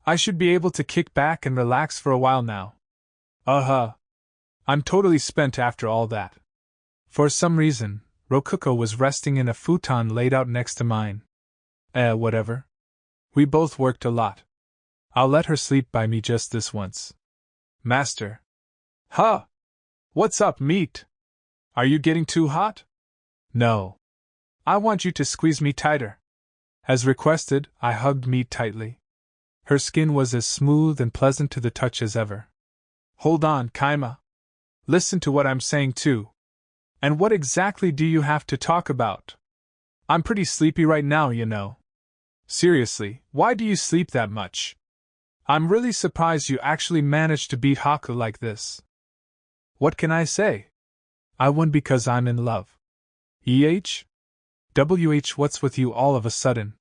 I should be able to kick back and relax for a while now. I'm totally spent after all that. For some reason, Rokuko was resting in a futon laid out next to mine. Whatever. We both worked a lot. I'll let her sleep by me just this once. Master. What's up, meat? Are you getting too hot? No. I want you to squeeze me tighter. As requested, I hugged Meat tightly. Her skin was as smooth and pleasant to the touch as ever. Hold on, Kaima. Listen to what I'm saying too. And what exactly do you have to talk about? I'm pretty sleepy right now, you know. Seriously, why do you sleep that much? I'm really surprised you actually managed to beat Haku like this. What can I say? I won because I'm in love. What's with you all of a sudden?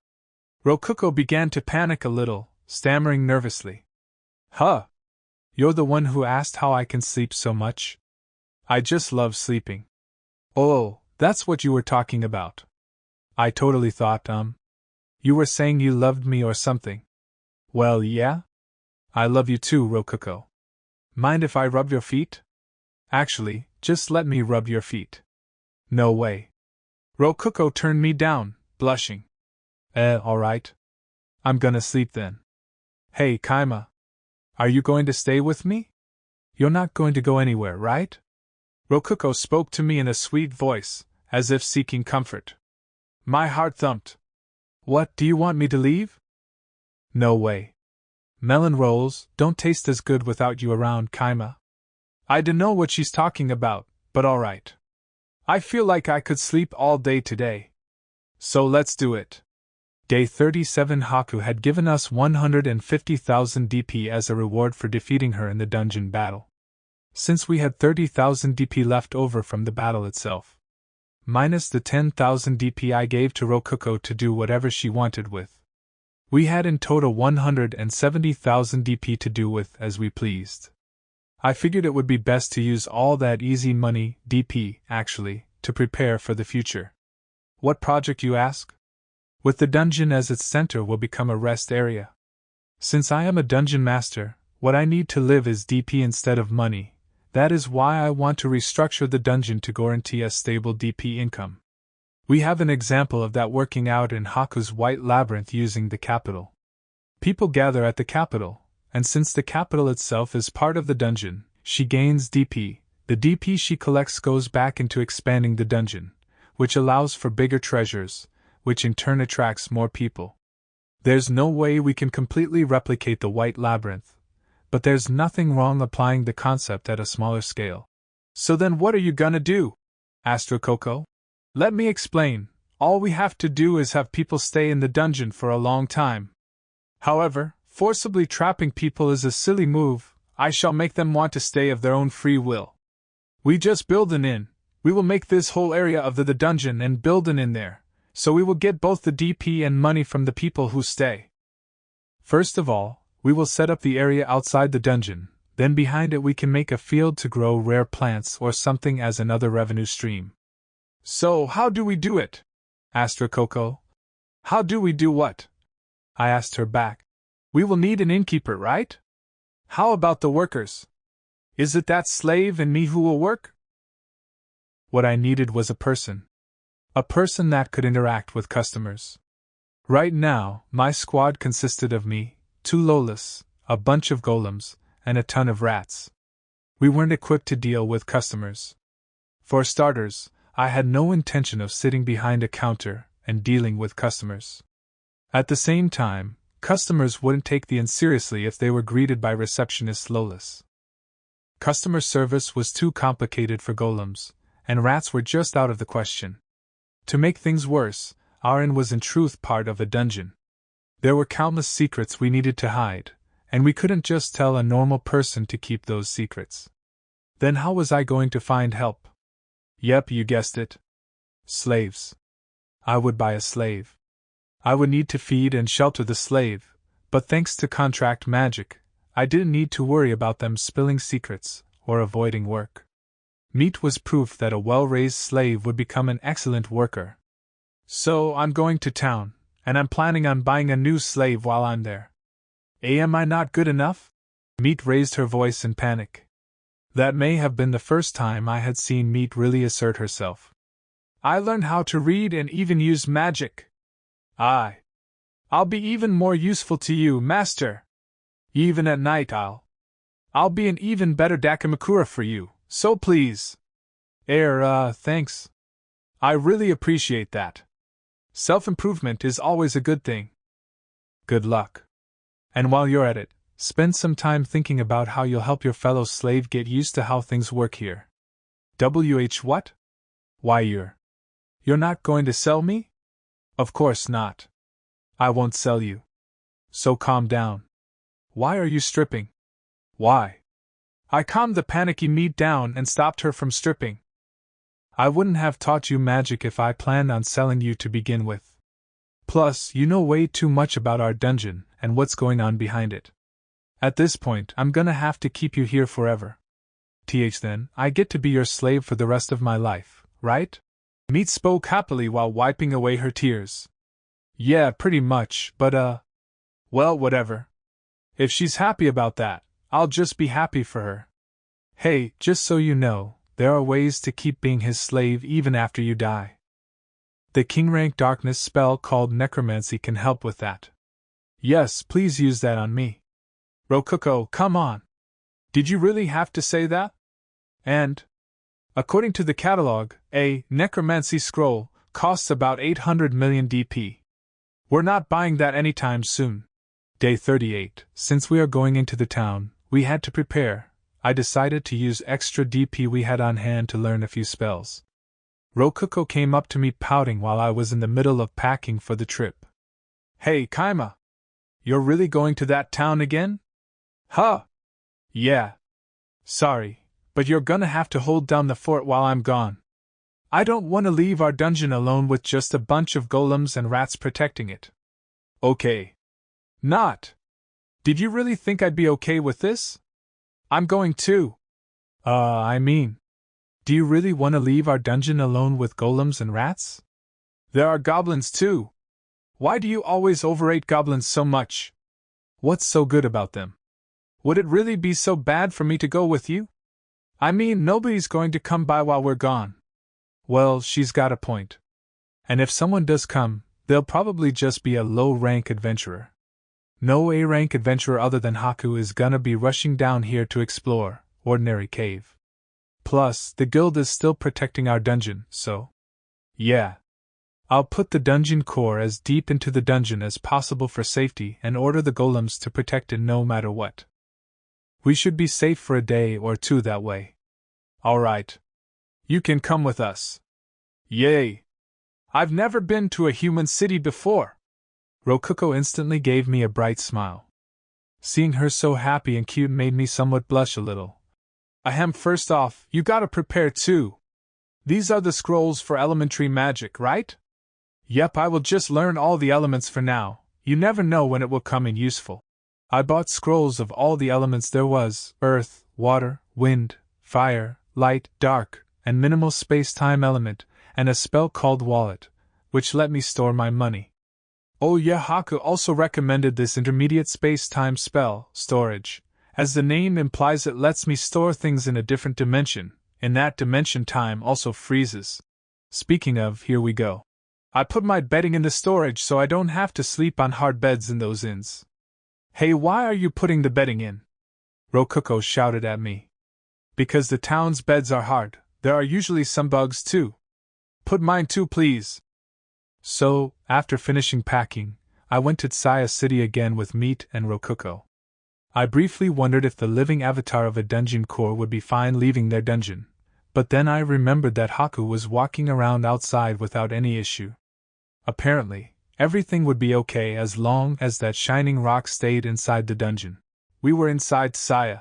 Rokuko began to panic a little, stammering nervously. You're the one who asked how I can sleep so much? I just love sleeping. Oh, that's what you were talking about. I totally thought, you were saying you loved me or something. Well, yeah? I love you too, Rokuko. Mind if I rub your feet? Actually, just let me rub your feet. No way. Rokuko turned me down, blushing. Alright. I'm gonna sleep then. Hey, Kaima. Are you going to stay with me? You're not going to go anywhere, right? Rokuko spoke to me in a sweet voice, as if seeking comfort. My heart thumped. What, do you want me to leave? No way. Melon rolls don't taste as good without you around, Kaima. I dunno what she's talking about, but alright. I feel like I could sleep all day today. So let's do it. Day 37. Haku had given us 150,000 DP as a reward for defeating her in the dungeon battle. Since we had 30,000 DP left over from the battle itself, minus the 10,000 DP I gave to Rokuko to do whatever she wanted with, we had in total 170,000 DP to do with as we pleased. I figured it would be best to use all that easy money, DP, actually, to prepare for the future. What project, you ask? With the dungeon as its center will become a rest area. Since I am a dungeon master, what I need to live is DP instead of money. That is why I want to restructure the dungeon to guarantee a stable DP income. We have an example of that working out in Haku's White Labyrinth using the capital. People gather at the capital, and since the capital itself is part of the dungeon, she gains DP. The DP she collects goes back into expanding the dungeon, which allows for bigger treasures, which in turn attracts more people. There's no way we can completely replicate the White Labyrinth, but there's nothing wrong applying the concept at a smaller scale. So then what are you gonna do? Asked Rokuko. Let me explain. All we have to do is have people stay in the dungeon for a long time. However, forcibly trapping people is a silly move. I shall make them want to stay of their own free will. We just build an inn. We will make this whole area of the dungeon and build an inn there, so we will get both the DP and money from the people who stay. First of all, we will set up the area outside the dungeon, then behind it we can make a field to grow rare plants or something as another revenue stream. So how do we do it? Asked Rokuko. How do we do what? I asked her back. We will need an innkeeper, right? How about the workers? Is it that slave and me who will work? What I needed was a person. A person that could interact with customers. Right now, my squad consisted of me, 2 lolas, a bunch of golems, and a ton of rats. We weren't equipped to deal with customers. For starters, I had no intention of sitting behind a counter and dealing with customers. At the same time, customers wouldn't take the inn seriously if they were greeted by receptionist lolas. Customer service was too complicated for golems, and rats were just out of the question. To make things worse, our inn was in truth part of a dungeon. There were countless secrets we needed to hide, and we couldn't just tell a normal person to keep those secrets. Then how was I going to find help? Yep, you guessed it. Slaves. I would buy a slave. I would need to feed and shelter the slave, but thanks to contract magic, I didn't need to worry about them spilling secrets or avoiding work. Meat was proof that a well-raised slave would become an excellent worker. So I'm going to town, and I'm planning on buying a new slave while I'm there. Am I not good enough? Meat raised her voice in panic. That may have been the first time I had seen Meat really assert herself. I learned how to read and even use magic. I'll be even more useful to you, master. Even at night I'll be an even better Dakamakura for you, so please. Thanks. I really appreciate that. Self-improvement is always a good thing. Good luck. And while you're at it, spend some time thinking about how you'll help your fellow slave get used to how things work here. What? Why you're not going to sell me? Of course not. I won't sell you. So calm down. Why are you stripping? Why? I calmed the panicky Meat down and stopped her from stripping. I wouldn't have taught you magic if I planned on selling you to begin with. Plus, you know way too much about our dungeon and what's going on behind it. At this point, I'm gonna have to keep you here forever. Then, I get to be your slave for the rest of my life, right? Meat spoke happily while wiping away her tears. Yeah, pretty much, but well, whatever. If she's happy about that, I'll just be happy for her. Hey, just so you know, there are ways to keep being his slave even after you die. The king-rank darkness spell called necromancy can help with that. Yes, please use that on me. Rokuko, come on. Did you really have to say that? And, according to the catalog, a necromancy scroll costs about 800 million DP. We're not buying that anytime soon. Day 38. Since we are going into the town, we had to prepare. I decided to use extra DP we had on hand to learn a few spells. Rokuko came up to me pouting while I was in the middle of packing for the trip. Hey, Kaima. You're really going to that town again? Huh? Yeah. Sorry, but you're gonna have to hold down the fort while I'm gone. I don't want to leave our dungeon alone with just a bunch of golems and rats protecting it. Okay. Not. Did you really think I'd be okay with this? I'm going too. Do you really want to leave our dungeon alone with golems and rats? There are goblins too. Why do you always overrate goblins so much? What's so good about them? Would it really be so bad for me to go with you? I mean, nobody's going to come by while we're gone. Well, she's got a point. And if someone does come, they'll probably just be a low-rank adventurer. No A-rank adventurer other than Haku is gonna be rushing down here to explore Ordinary Cave. Plus, the guild is still protecting our dungeon, so... Yeah. I'll put the dungeon core as deep into the dungeon as possible for safety and order the golems to protect it no matter what. We should be safe for a day or two that way. Alright. You can come with us. Yay! I've never been to a human city before. Rokuko instantly gave me a bright smile. Seeing her so happy and cute made me somewhat blush a little. Ahem, first off, you gotta prepare too. These are the scrolls for elementary magic, right? Yep, I will just learn all the elements for now. You never know when it will come in useful. I bought scrolls of all the elements there was: earth, water, wind, fire, light, dark, and minimal space-time element, and a spell called wallet, which let me store my money. Oh yeah, Haku also recommended this intermediate space-time spell, storage. As the name implies, it lets me store things in a different dimension. In that dimension, time also freezes. Speaking of, here we go. I put my bedding in the storage so I don't have to sleep on hard beds in those inns. Hey, why are you putting the bedding in? Rokuko shouted at me. Because the town's beds are hard, there are usually some bugs too. Put mine too, please. So, after finishing packing, I went to Saia City again with Meat and Rokuko. I briefly wondered if the living avatar of a dungeon core would be fine leaving their dungeon, but then I remembered that Haku was walking around outside without any issue. Apparently, everything would be okay as long as that shining rock stayed inside the dungeon. We were inside Saia.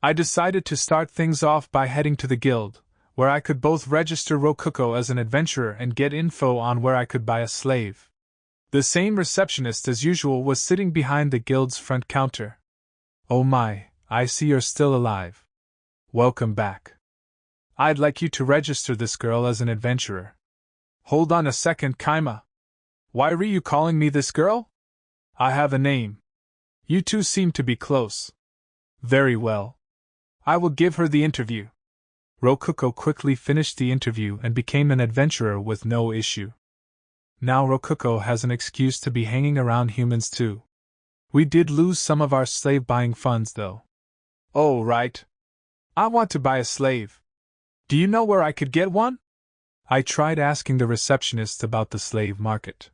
I decided to start things off by heading to the guild, where I could both register Rokuko as an adventurer and get info on where I could buy a slave. The same receptionist as usual was sitting behind the guild's front counter. Oh my, I see you're still alive. Welcome back. I'd like you to register this girl as an adventurer. Hold on a second, Kaima. Why are you calling me this girl? I have a name. You two seem to be close. Very well. I will give her the interview. Rokuko quickly finished the interview and became an adventurer with no issue. Now Rokuko has an excuse to be hanging around humans too. We did lose some of our slave buying funds though. Oh, right. I want to buy a slave. Do you know where I could get one? I tried asking the receptionist about the slave market.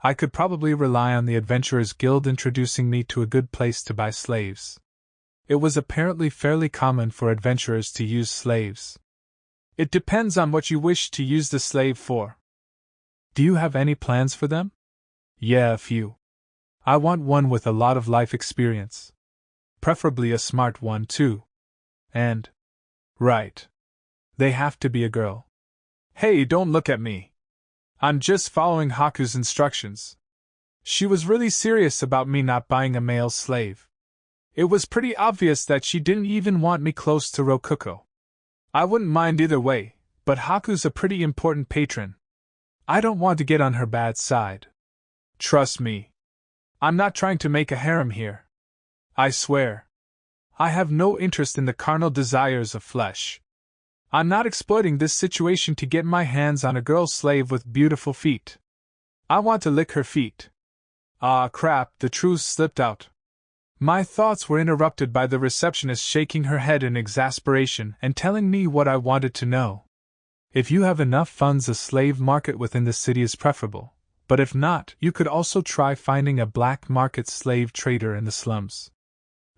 I could probably rely on the Adventurers Guild introducing me to a good place to buy slaves. It was apparently fairly common for adventurers to use slaves. It depends on what you wish to use the slave for. Do you have any plans for them? Yeah, a few. I want one with a lot of life experience. Preferably a smart one, too. And. Right. They have to be a girl. Hey, don't look at me. I'm just following Haku's instructions. She was really serious about me not buying a male slave. It was pretty obvious that she didn't even want me close to Rokuko. I wouldn't mind either way, but Haku's a pretty important patron. I don't want to get on her bad side. Trust me. I'm not trying to make a harem here. I swear. I have no interest in the carnal desires of flesh. I'm not exploiting this situation to get my hands on a girl slave with beautiful feet. I want to lick her feet. Ah, crap, the truth slipped out. My thoughts were interrupted by the receptionist shaking her head in exasperation and telling me what I wanted to know. If you have enough funds, a slave market within the city is preferable, but if not, you could also try finding a black market slave trader in the slums.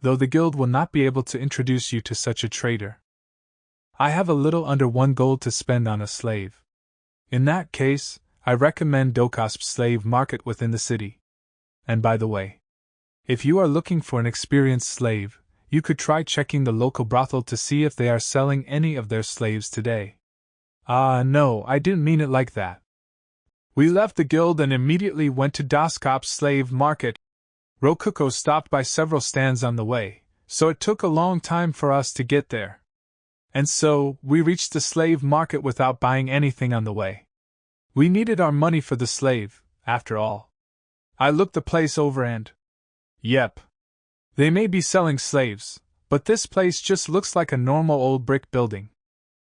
Though the guild will not be able to introduce you to such a trader. I have a little under 1 gold to spend on a slave. In that case, I recommend Dokasp's slave market within the city. And by the way, if you are looking for an experienced slave, you could try checking the local brothel to see if they are selling any of their slaves today. No, I didn't mean it like that. We left the guild and immediately went to Doskop's slave market. Rokuko stopped by several stands on the way, so it took a long time for us to get there. And so, we reached the slave market without buying anything on the way. We needed our money for the slave, after all. I looked the place over and... Yep. They may be selling slaves, but this place just looks like a normal old brick building.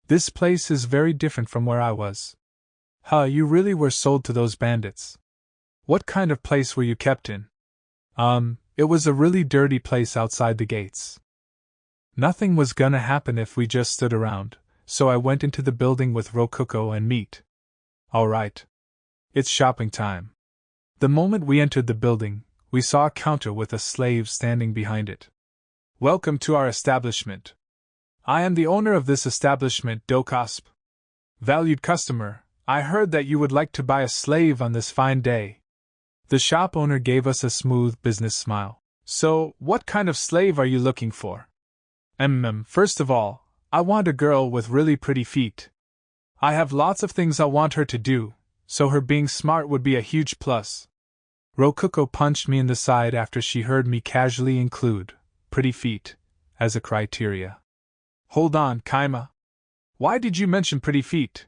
This place is very different from where I was. You really were sold to those bandits. What kind of place were you kept in? It was a really dirty place outside the gates. Nothing was gonna happen if we just stood around, so I went into the building with Rokuko and Meat. Alright. It's shopping time. The moment we entered the building, we saw a counter with a slave standing behind it. Welcome to our establishment. I am the owner of this establishment, Dokasp. Valued customer, I heard that you would like to buy a slave on this fine day. The shop owner gave us a smooth business smile. So, what kind of slave are you looking for? First of all, I want a girl with really pretty feet. I have lots of things I want her to do, so her being smart would be a huge plus. Rokuko punched me in the side after she heard me casually include pretty feet as a criteria. Hold on, Kaima. Why did you mention pretty feet?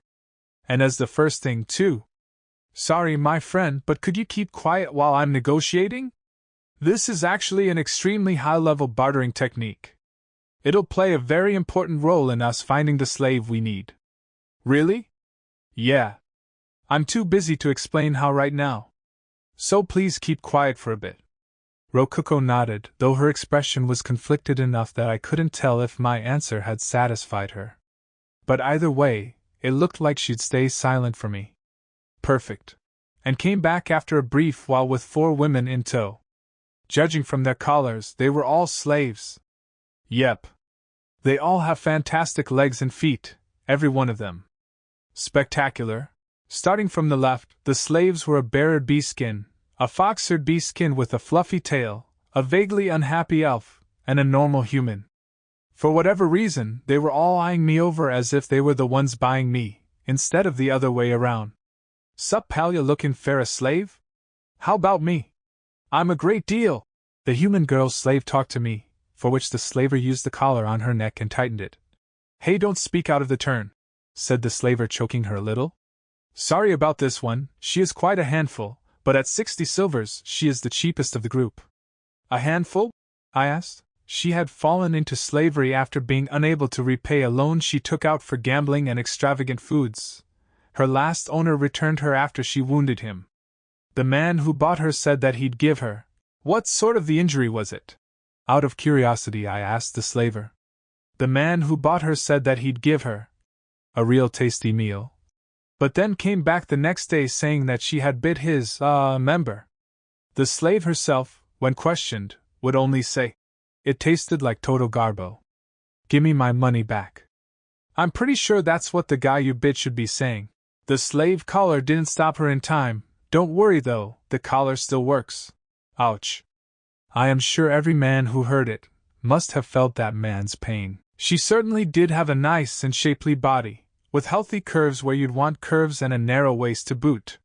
And as the first thing, too? Sorry, my friend, but could you keep quiet while I'm negotiating? This is actually an extremely high-level bartering technique. It'll play a very important role in us finding the slave we need. Really? Yeah. I'm too busy to explain how right now. So please keep quiet for a bit. Rokuko nodded, though her expression was conflicted enough that I couldn't tell if my answer had satisfied her. But either way, it looked like she'd stay silent for me. Perfect. And came back after a brief while with 4 women in tow. Judging from their collars, they were all slaves. Yep. They all have fantastic legs and feet, every one of them. Spectacular. Starting from the left, the slaves were a beared bee-skin, a fox-eared bee-skin with a fluffy tail, a vaguely unhappy elf, and a normal human. For whatever reason, they were all eyeing me over as if they were the ones buying me, instead of the other way around. Sup pal, ya lookin' fair a slave? How about me? I'm a great deal. The human girl's slave talked to me, for which the slaver used the collar on her neck and tightened it. Hey, don't speak out of the turn, said the slaver, choking her a little. Sorry about this one, she is quite a handful, but at 60 silvers she is the cheapest of the group. A handful? I asked. She had fallen into slavery after being unable to repay a loan she took out for gambling and extravagant foods. Her last owner returned her after she wounded him. The man who bought her said that he'd give her. What sort of the injury was it? Out of curiosity, I asked the slaver. The man who bought her said that he'd give her a real tasty meal, but then came back the next day saying that she had bit his, member. The slave herself, when questioned, would only say, "It tasted like total garbo. Gimme my money back." I'm pretty sure that's what the guy you bit should be saying. The slave collar didn't stop her in time. Don't worry though, the collar still works. Ouch. I am sure every man who heard it must have felt that man's pain. She certainly did have a nice and shapely body, with healthy curves where you'd want curves and a narrow waist to boot.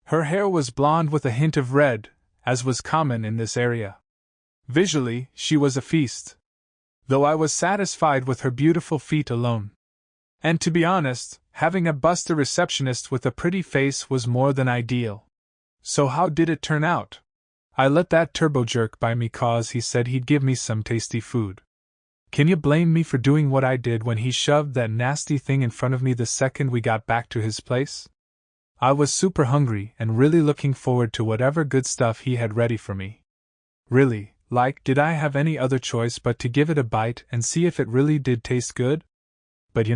Her hair was blonde with a hint of red, as was common in this area. Visually, she was a feast, though I was satisfied with her beautiful feet alone. And to be honest, having a buster receptionist with a pretty face was more than ideal. So how did it turn out? I let that turbo jerk by me cause he said he'd give me some tasty food. Can you blame me for doing what I did when he shoved that nasty thing in front of me the second we got back to his place? I was super hungry and really looking forward to whatever good stuff he had ready for me. Really, did I have any other choice but to give it a bite and see if it really did taste good? But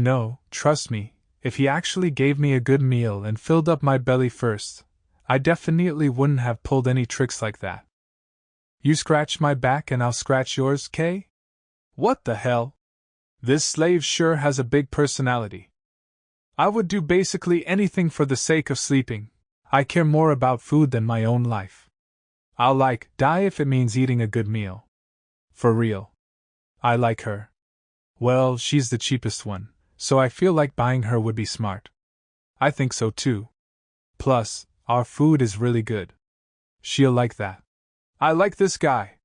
trust me, if he actually gave me a good meal and filled up my belly first, I definitely wouldn't have pulled any tricks like that. You scratch my back and I'll scratch yours, Kay? What the hell? This slave sure has a big personality. I would do basically anything for the sake of sleeping. I care more about food than my own life. I'll die if it means eating a good meal. For real. I like her. Well, she's the cheapest one, so I feel like buying her would be smart. I think so too. Plus, our food is really good. She'll like that. I like this guy.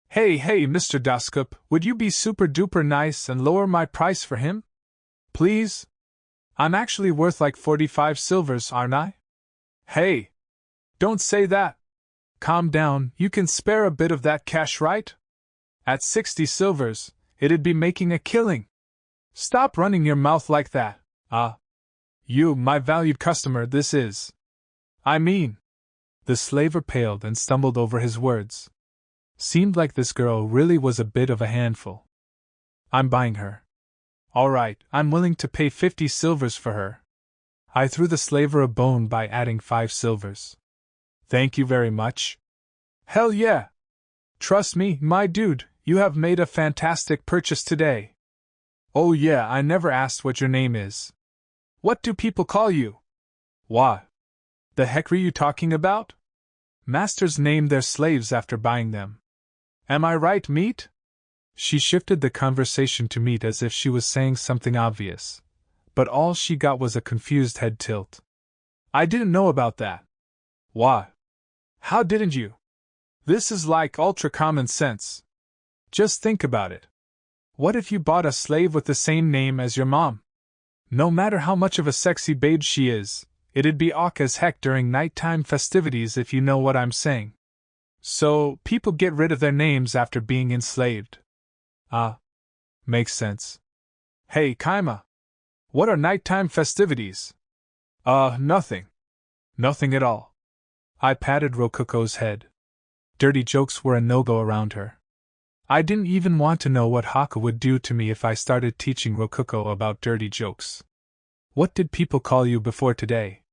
Hey, Mr. Daskup, would you be super duper nice and lower my price for him? Please? I'm actually worth 45 silvers, aren't I? Hey! Don't say that. Calm down, you can spare a bit of that cash, right? At 60 silvers, it'd be making a killing. Stop running your mouth like that. You, my valued customer, this is. I mean. The slaver paled and stumbled over his words. Seemed like this girl really was a bit of a handful. I'm buying her. All right, I'm willing to pay 50 silvers for her. I threw the slaver a bone by adding 5 silvers. Thank you very much. Hell yeah! Trust me, my dude, you have made a fantastic purchase today. Oh yeah, I never asked what your name is. What do people call you? What? The heck are you talking about? Masters name their slaves after buying them. Am I right, Meat? She shifted the conversation to Meat as if she was saying something obvious, but all she got was a confused head tilt. I didn't know about that. What? How didn't you? This is ultra common sense. Just think about it. What if you bought a slave with the same name as your mom? No matter how much of a sexy babe she is, it'd be awk as heck during nighttime festivities if you know what I'm saying. So, people get rid of their names after being enslaved. Makes sense. Hey, Kaima. What are nighttime festivities? Nothing. Nothing at all. I patted Rokuko's head. Dirty jokes were a no-go around her. I didn't even want to know what Haku would do to me if I started teaching Rokuko about dirty jokes. What did people call you before today?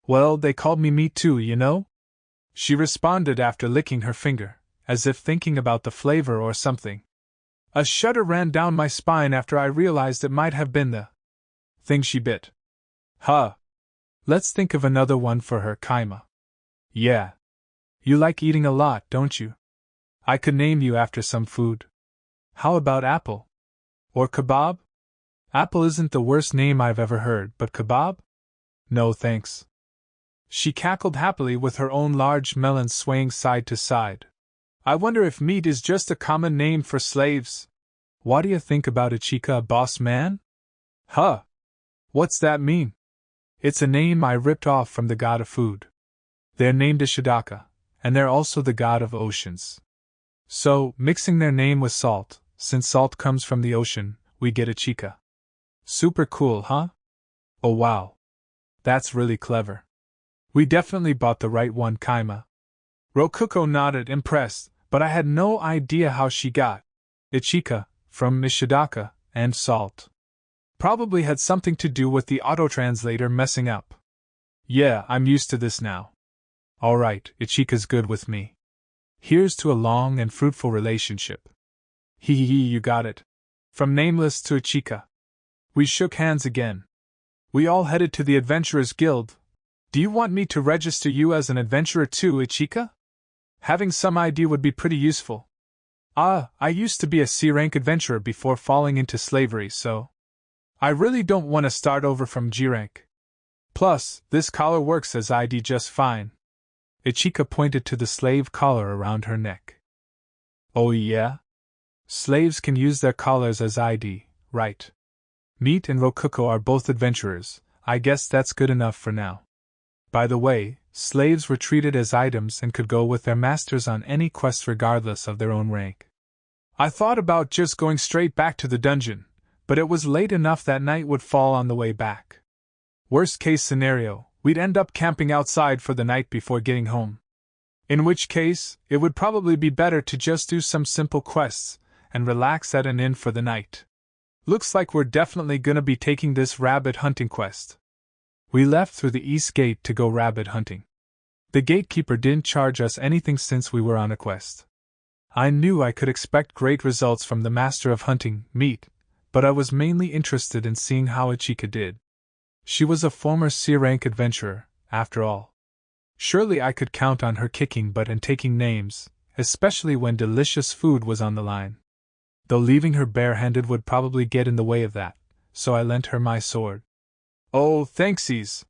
Well, they called me meat too, you know? She responded after licking her finger, as if thinking about the flavor or something. A shudder ran down my spine after I realized it might have been the thing she bit. Huh. Let's think of another one for her, Kaima. Yeah. You like eating a lot, don't you? I could name you after some food. How about apple? Or kebab? Apple isn't the worst name I've ever heard, but kebab? No thanks. She cackled happily with her own large melon swaying side to side. I wonder if meat is just a common name for slaves. What do you think about Ichika, boss man? Huh. What's that mean? It's a name I ripped off from the god of food. They're named Ishidaka, and they're also the god of oceans. So, mixing their name with salt, since salt comes from the ocean, we get Ichika. Super cool, huh? Oh wow. That's really clever. We definitely bought the right one, Kaima. Rokuko nodded, impressed, but I had no idea how she got Ichika from Ishidaka and salt. Probably had something to do with the auto-translator messing up. Yeah, I'm used to this now. Alright, Ichika's good with me. Here's to a long and fruitful relationship. Hee, you got it. From Nameless to Ichika. We shook hands again. We all headed to the Adventurers Guild. Do you want me to register you as an adventurer too, Ichika? Having some ID would be pretty useful. I used to be a C-rank adventurer before falling into slavery, so I really don't want to start over from G-rank. Plus, this collar works as ID just fine. Ichika pointed to the slave collar around her neck. Oh yeah? Slaves can use their collars as ID, right? Meat and Rokuko are both adventurers. I guess that's good enough for now. By the way, slaves were treated as items and could go with their masters on any quest regardless of their own rank. I thought about just going straight back to the dungeon, but it was late enough that night would fall on the way back. Worst case scenario, we'd end up camping outside for the night before getting home. In which case, it would probably be better to just do some simple quests and relax at an inn for the night. Looks like we're definitely gonna be taking this rabbit hunting quest. We left through the east gate to go rabbit hunting. The gatekeeper didn't charge us anything since we were on a quest. I knew I could expect great results from the master of hunting, Meat, but I was mainly interested in seeing how Ichika did. She was a former C-rank adventurer, after all. Surely I could count on her kicking butt and taking names, especially when delicious food was on the line. Though leaving her bare-handed would probably get in the way of that, so I lent her my sword. Oh, thanksies.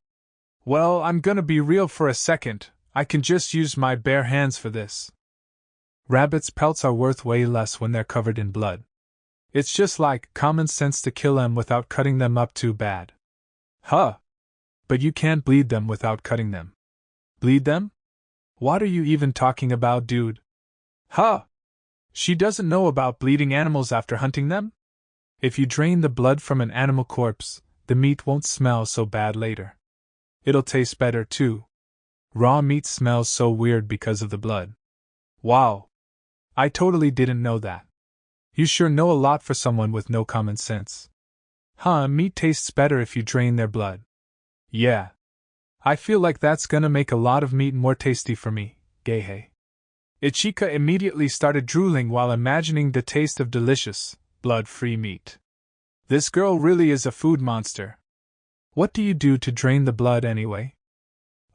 Well, I'm gonna be real for a second, I can just use my bare hands for this. Rabbits' pelts are worth way less when they're covered in blood. It's just like common sense to kill them without cutting them up too bad. Huh. But you can't bleed them without cutting them. Bleed them? What are you even talking about, dude? Huh. She doesn't know about bleeding animals after hunting them? If you drain the blood from an animal corpse, the meat won't smell so bad later. It'll taste better too. Raw meat smells so weird because of the blood. Wow. I totally didn't know that. You sure know a lot for someone with no common sense. Huh, meat tastes better if you drain their blood. Yeah. I feel like that's gonna make a lot of meat more tasty for me, Geihei. Ichika immediately started drooling while imagining the taste of delicious, blood-free meat. This girl really is a food monster. What do you do to drain the blood anyway?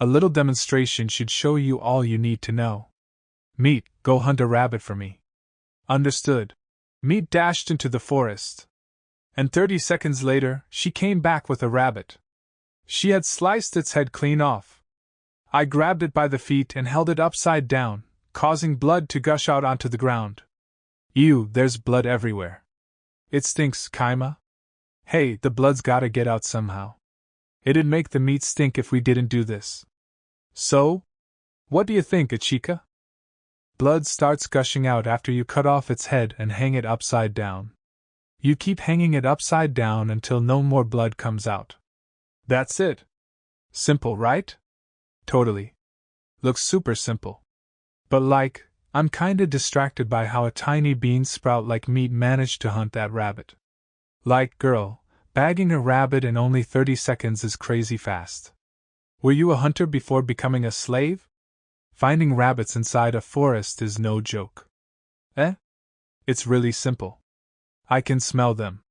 A little demonstration should show you all you need to know. Meat, go hunt a rabbit for me. Understood. Meat dashed into the forest. And 30 seconds later, she came back with a rabbit. She had sliced its head clean off. I grabbed it by the feet and held it upside down, causing blood to gush out onto the ground. Ew, there's blood everywhere. It stinks, Kaima. Hey, the blood's gotta get out somehow. It'd make the meat stink if we didn't do this. So? What do you think, Ichika? Blood starts gushing out after you cut off its head and hang it upside down. You keep hanging it upside down until no more blood comes out. That's it. Simple, right? Totally. Looks super simple. But I'm kinda distracted by how a tiny bean sprout like Meat managed to hunt that rabbit. Like, girl, bagging a rabbit in only 30 seconds is crazy fast. Were you a hunter before becoming a slave? Finding rabbits inside a forest is no joke. Eh? It's really simple. I can smell them.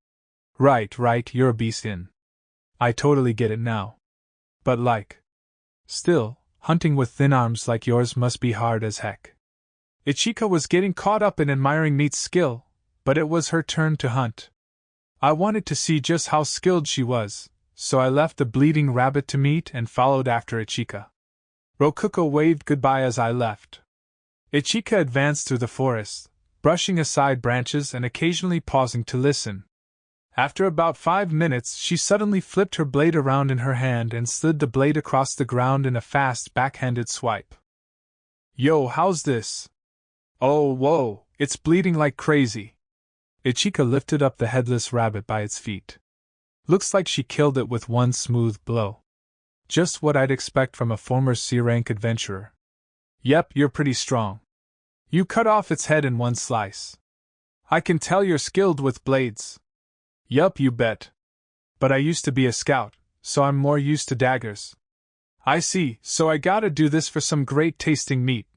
Right, you're a beast in. I totally get it now. But still, hunting with thin arms like yours must be hard as heck. Ichika was getting caught up in admiring Meat's skill, but it was her turn to hunt. I wanted to see just how skilled she was, so I left the bleeding rabbit to Meat and followed after Ichika. Rokuko waved goodbye as I left. Ichika advanced through the forest, brushing aside branches and occasionally pausing to listen. After about 5 minutes, she suddenly flipped her blade around in her hand and slid the blade across the ground in a fast, backhanded swipe. Yo, how's this? Oh, whoa, it's bleeding like crazy. Ichika lifted up the headless rabbit by its feet. Looks like she killed it with one smooth blow. Just what I'd expect from a former C-rank adventurer. Yep, you're pretty strong. You cut off its head in one slice. I can tell you're skilled with blades. Yup, you bet. But I used to be a scout, so I'm more used to daggers. I see, so I gotta do this for some great tasting meat,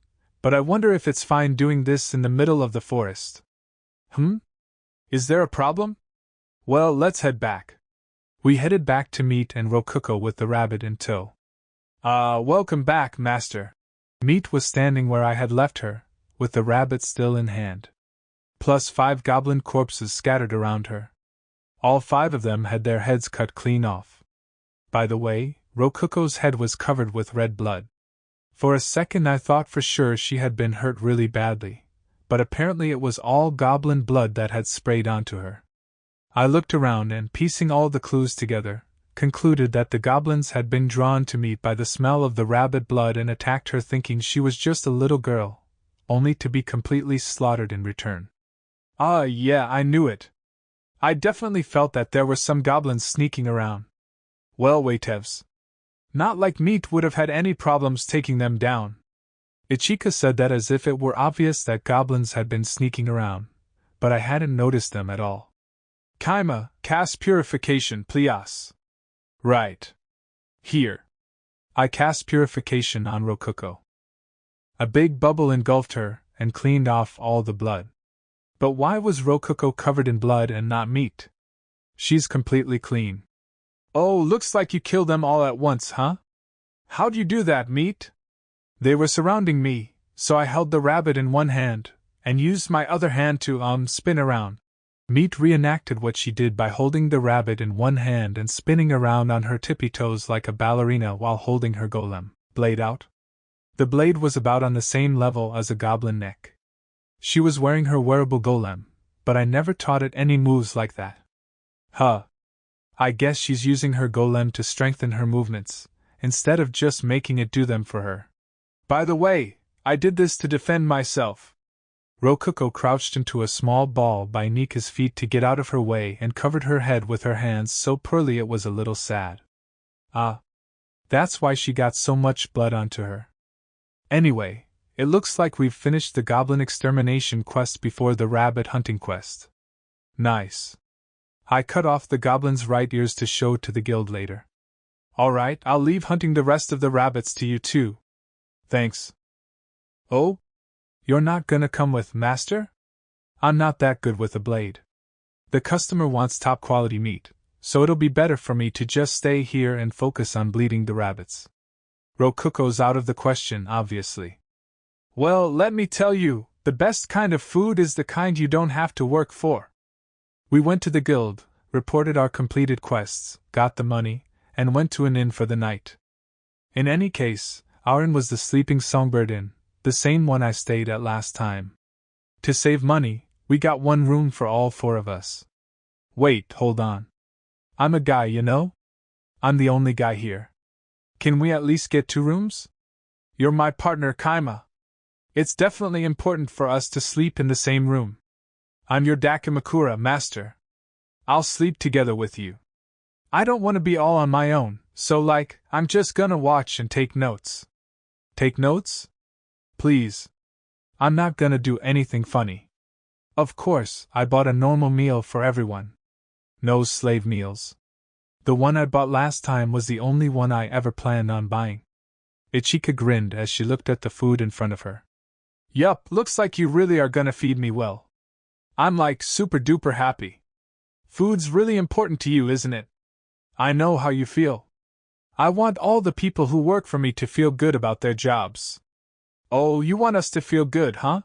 but I wonder if it's fine doing this in the middle of the forest. Is there a problem? Well, let's head back. We headed back to Meat and Rokuko with the rabbit in tow. Welcome back, master. Meat was standing where I had left her, with the rabbit still in hand. Plus 5 goblin corpses scattered around her. All 5 of them had their heads cut clean off. By the way, Rokuko's head was covered with red blood. For a second I thought for sure she had been hurt really badly, but apparently it was all goblin blood that had sprayed onto her. I looked around and, piecing all the clues together, concluded that the goblins had been drawn to Meat by the smell of the rabbit blood and attacked her thinking she was just a little girl, only to be completely slaughtered in return. Yeah, I knew it. I definitely felt that there were some goblins sneaking around. Well, waitevs. Not like Meat would have had any problems taking them down. Ichika said that as if it were obvious that goblins had been sneaking around, but I hadn't noticed them at all. Kaima, cast Purification, please. Right. Here. I cast Purification on Rokuko. A big bubble engulfed her and cleaned off all the blood. But why was Rokuko covered in blood and not Meat? She's completely clean. Oh, looks like you killed them all at once, huh? How'd you do that, Meat? They were surrounding me, so I held the rabbit in one hand, and used my other hand to, spin around. Meat reenacted what she did by holding the rabbit in one hand and spinning around on her tippy toes like a ballerina while holding her golem blade out. The blade was about on the same level as a goblin neck. She was wearing her wearable golem, but I never taught it any moves like that. I guess she's using her golem to strengthen her movements, instead of just making it do them for her. By the way, I did this to defend myself. Rokuko crouched into a small ball by Nika's feet to get out of her way and covered her head with her hands so poorly it was a little sad. That's why she got so much blood onto her. Anyway, it looks like we've finished the goblin extermination quest before the rabbit hunting quest. Nice. I cut off the goblin's right ears to show to the guild later. Alright, I'll leave hunting the rest of the rabbits to you too. Thanks. Oh? You're not gonna come with, master? I'm not that good with a blade. The customer wants top quality meat, so it'll be better for me to just stay here and focus on bleeding the rabbits. Rokuko's out of the question, obviously. Well, let me tell you, the best kind of food is the kind you don't have to work for. We went to the guild, reported our completed quests, got the money, and went to an inn for the night. In any case, our inn was the Sleeping Songbird Inn, the same one I stayed at last time. To save money, we got one room for all 4 of us. Wait, hold on. I'm a guy, you know? I'm the only guy here. Can we at least get 2 rooms? You're my partner, Kaima. It's definitely important for us to sleep in the same room. I'm your Dakimakura, master. I'll sleep together with you. I don't want to be all on my own, so I'm just gonna watch and take notes. Take notes? Please. I'm not gonna do anything funny. Of course, I bought a normal meal for everyone. No slave meals. The one I bought last time was the only one I ever planned on buying. Ichika grinned as she looked at the food in front of her. Yup, looks like you really are gonna feed me well. I'm like super duper happy. Food's really important to you, isn't it? I know how you feel. I want all the people who work for me to feel good about their jobs. Oh, you want us to feel good, huh?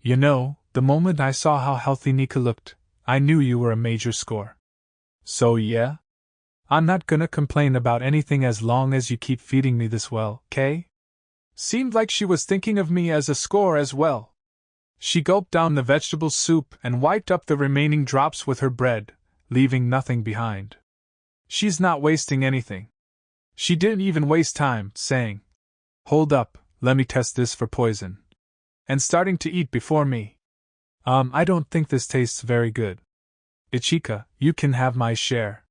You know, the moment I saw how healthy Nika looked, I knew you were a major score. So yeah? I'm not gonna complain about anything as long as you keep feeding me this well, Kay? Seemed like she was thinking of me as a score as well. She gulped down the vegetable soup and wiped up the remaining drops with her bread, leaving nothing behind. She's not wasting anything. She didn't even waste time, saying, "Hold up, let me test this for poison." And starting to eat before me. I don't think this tastes very good. Ichika, you can have my share.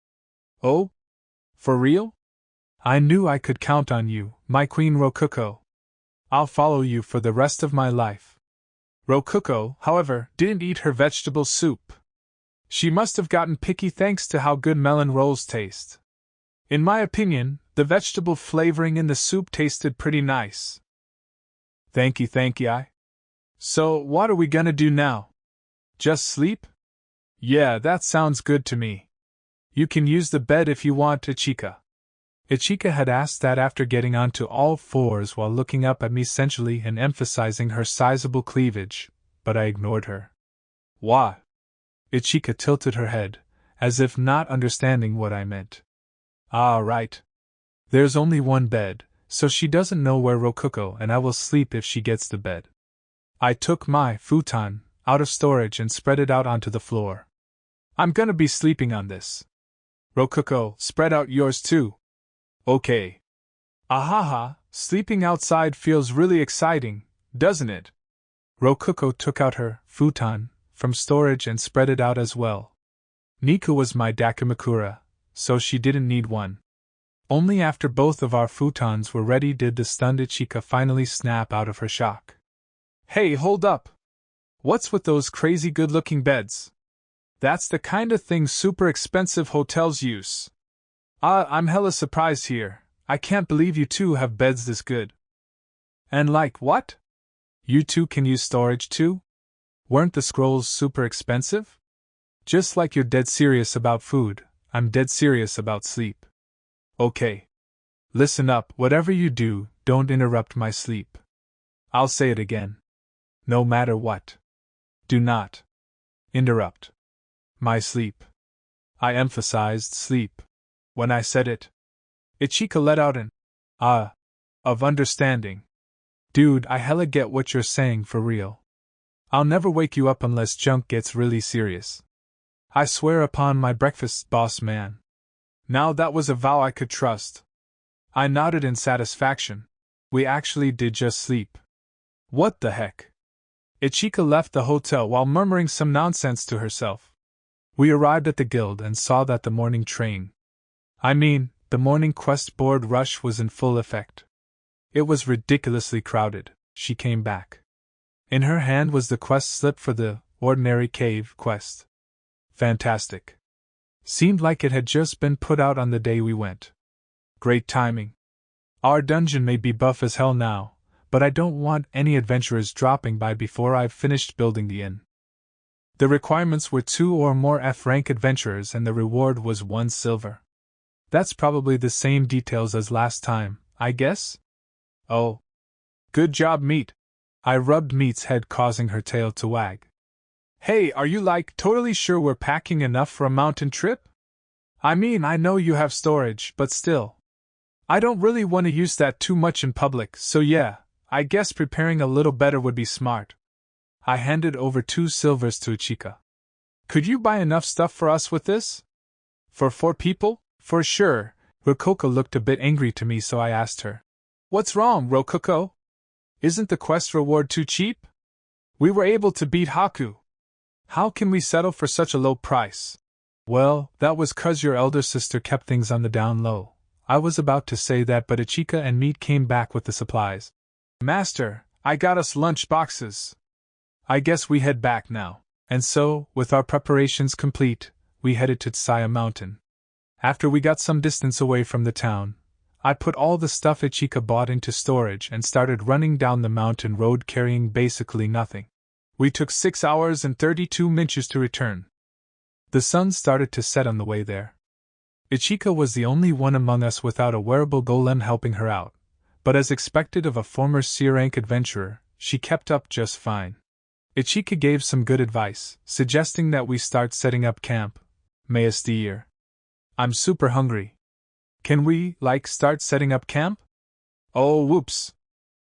Oh? For real? I knew I could count on you, my queen Rokuko. I'll follow you for the rest of my life. Rokuko, however, didn't eat her vegetable soup. She must have gotten picky thanks to how good melon rolls taste. In my opinion, the vegetable flavoring in the soup tasted pretty nice. Thank you. So, what are we gonna do now? Just sleep? Yeah, that sounds good to me. You can use the bed if you want, Ichika. Ichika had asked that after getting onto all fours while looking up at me sensually and emphasizing her sizable cleavage, but I ignored her. Why? Ichika tilted her head, as if not understanding what I meant. Ah, right. There's only one bed, so she doesn't know where Rokuko and I will sleep if she gets the bed. I took my futon out of storage and spread it out onto the floor. I'm gonna be sleeping on this. Rokuko, spread out yours too. Okay. Ahaha, sleeping outside feels really exciting, doesn't it? Rokuko took out her futon from storage and spread it out as well. Niku was my dakimakura, so she didn't need one. Only after both of our futons were ready did the stunned Ichika finally snap out of her shock. Hey, hold up! What's with those crazy good-looking beds? That's the kind of thing super expensive hotels use. I'm hella surprised here. I can't believe you two have beds this good. And like what? You two can use storage too? Weren't the scrolls super expensive? Just like you're dead serious about food, I'm dead serious about sleep. Okay. Listen up, whatever you do, don't interrupt my sleep. I'll say it again. No matter what. Do not interrupt my sleep. I emphasized sleep when I said it. Ichika let out an of understanding. Dude, I hella get what you're saying for real. I'll never wake you up unless junk gets really serious. I swear upon my breakfast, boss man. Now that was a vow I could trust. I nodded in satisfaction. We actually did just sleep. What the heck? Ichika left the hotel while murmuring some nonsense to herself. We arrived at the guild and saw that the morning train. The morning quest board rush was in full effect. It was ridiculously crowded. She came back. In her hand was the quest slip for the Ordinary Cave quest. Fantastic. Seemed like it had just been put out on the day we went. Great timing. Our dungeon may be buff as hell now, but I don't want any adventurers dropping by before I've finished building the inn. The requirements were 2 or more F-rank adventurers and the reward was 1 silver. That's probably the same details as last time, I guess? Oh. Good job, Meat. I rubbed Meat's head, causing her tail to wag. Hey, are you totally sure we're packing enough for a mountain trip? I know you have storage, but still. I don't really want to use that too much in public, so yeah, I guess preparing a little better would be smart. I handed over 2 silvers to Ichika. Could you buy enough stuff for us with this? For 4 people? For sure. Rokuko looked a bit angry to me, so I asked her. What's wrong, Rokuko? Isn't the quest reward too cheap? We were able to beat Haku. How can we settle for such a low price? Well, that was 'cause your elder sister kept things on the down low. I was about to say that, but Ichika and Meat came back with the supplies. Master, I got us lunch boxes. I guess we head back now. And so, with our preparations complete, we headed to Saia Mountain. After we got some distance away from the town, I put all the stuff Ichika bought into storage and started running down the mountain road carrying basically nothing. We took 6 hours and 32 minutes to return. The sun started to set on the way there. Ichika was the only one among us without a wearable golem helping her out, but as expected of a former C-rank adventurer, she kept up just fine. Ichika gave some good advice, suggesting that we start setting up camp. Mayest. I'm super hungry. Can we, start setting up camp? Oh, whoops.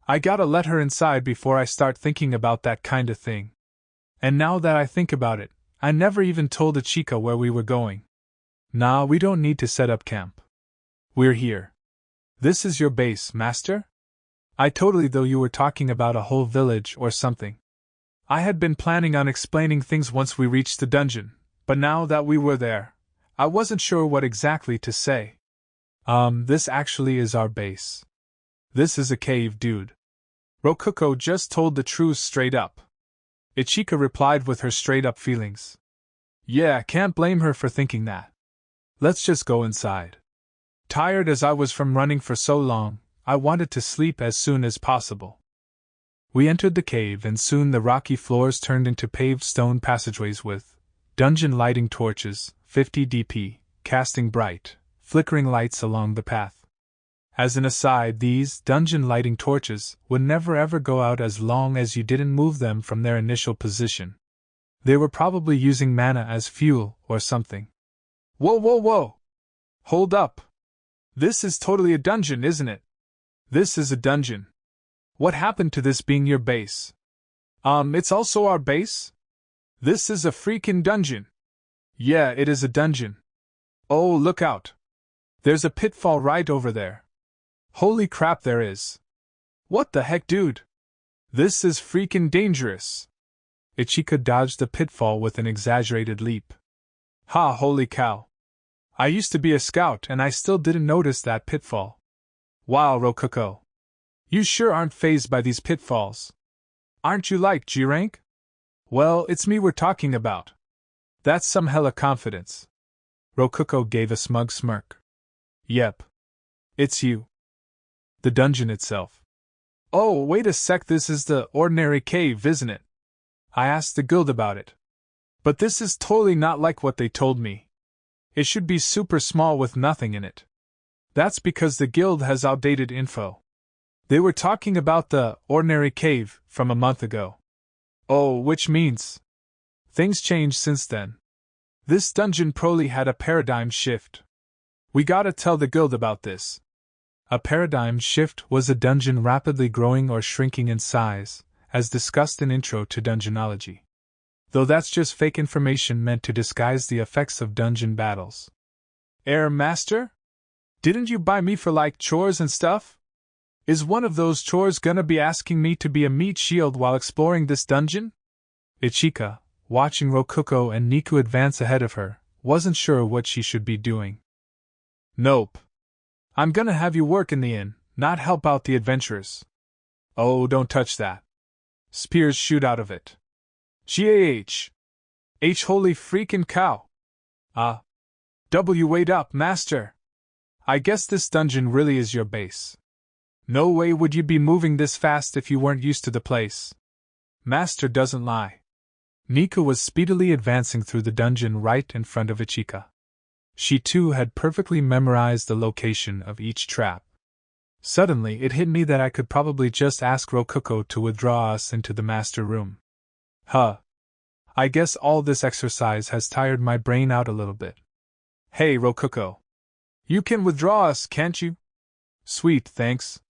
I gotta let her inside before I start thinking about that kinda thing. And now that I think about it, I never even told Ichika where we were going. Nah, we don't need to set up camp. We're here. This is your base, master? I totally thought you were talking about a whole village or something. I had been planning on explaining things once we reached the dungeon, but now that we were there, I wasn't sure what exactly to say. This actually is our base. This is a cave, dude. Ruko just told the truth straight up. Ichika replied with her straight-up feelings. Yeah, can't blame her for thinking that. Let's just go inside. Tired as I was from running for so long, I wanted to sleep as soon as possible. We entered the cave and soon the rocky floors turned into paved stone passageways with dungeon lighting torches, 50 DP, casting bright, flickering lights along the path. As an aside, these dungeon lighting torches would never ever go out as long as you didn't move them from their initial position. They were probably using mana as fuel or something. Whoa! Hold up! This is totally a dungeon, isn't it? This is a dungeon. What happened to this being your base? It's also our base? This is a freaking dungeon. Yeah, it is a dungeon. Oh, look out. There's a pitfall right over there. Holy crap, there is. What the heck, dude? This is freaking dangerous. Ichika dodged the pitfall with an exaggerated leap. Ha, holy cow. I used to be a scout and I still didn't notice that pitfall. Wow, Ruko. You sure aren't fazed by these pitfalls. Aren't you like G-rank? Well, it's me we're talking about. That's some hella confidence. Ruko gave a smug smirk. Yep. It's you. The dungeon itself. Oh, wait a sec, this is the ordinary cave, isn't it? I asked the guild about it. But this is totally not like what they told me. It should be super small with nothing in it. That's because the guild has outdated info. They were talking about the ordinary cave from a month ago. Oh, which means things changed since then. This dungeon probably had a paradigm shift. We gotta tell the guild about this. A paradigm shift was a dungeon rapidly growing or shrinking in size, as discussed in Intro to Dungeonology. Though that's just fake information meant to disguise the effects of dungeon battles. Master? Didn't you buy me for chores and stuff? Is one of those chores gonna be asking me to be a meat shield while exploring this dungeon? Ichika, watching Ruko and Niku advance ahead of her, wasn't sure what she should be doing. Nope. I'm gonna have you work in the inn, not help out the adventurers. Oh, don't touch that. Spears shoot out of it. Gah! Holy freaking cow! Wait up, master! I guess this dungeon really is your base. No way would you be moving this fast if you weren't used to the place. Master doesn't lie. Niku was speedily advancing through the dungeon right in front of Ichika. She too had perfectly memorized the location of each trap. Suddenly it hit me that I could probably just ask Ruko to withdraw us into the master room. I guess all this exercise has tired my brain out a little bit. Hey, Ruko. You can withdraw us, can't you? Sweet, thanks.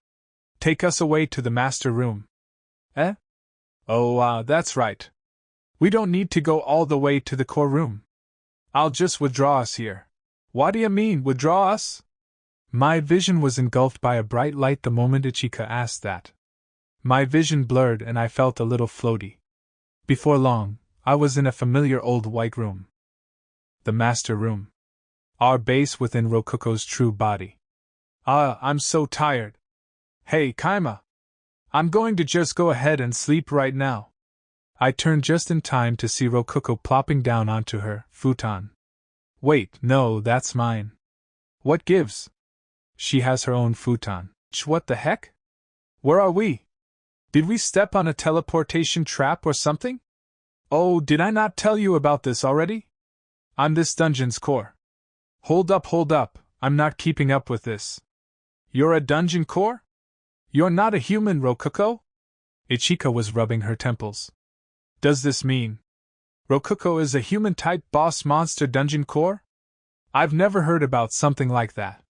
Take us away to the master room. Oh, that's right. We don't need to go all the way to the core room. I'll just withdraw us here. What do you mean, withdraw us? My vision was engulfed by a bright light the moment Ichika asked that. My vision blurred and I felt a little floaty. Before long, I was in a familiar old white room. The master room. Our base within Ruko's true body. I'm so tired. Hey, Kaima. I'm going to just go ahead and sleep right now. I turned just in time to see Rokuko plopping down onto her futon. Wait, no, that's mine. What gives? She has her own futon. What the heck? Where are we? Did we step on a teleportation trap or something? Oh, did I not tell you about this already? I'm this dungeon's core. Hold up, I'm not keeping up with this. You're a dungeon core? You're not a human, Rokuko? Ichika was rubbing her temples. Does this mean Rokuko is a human-type boss monster dungeon core? I've never heard about something like that.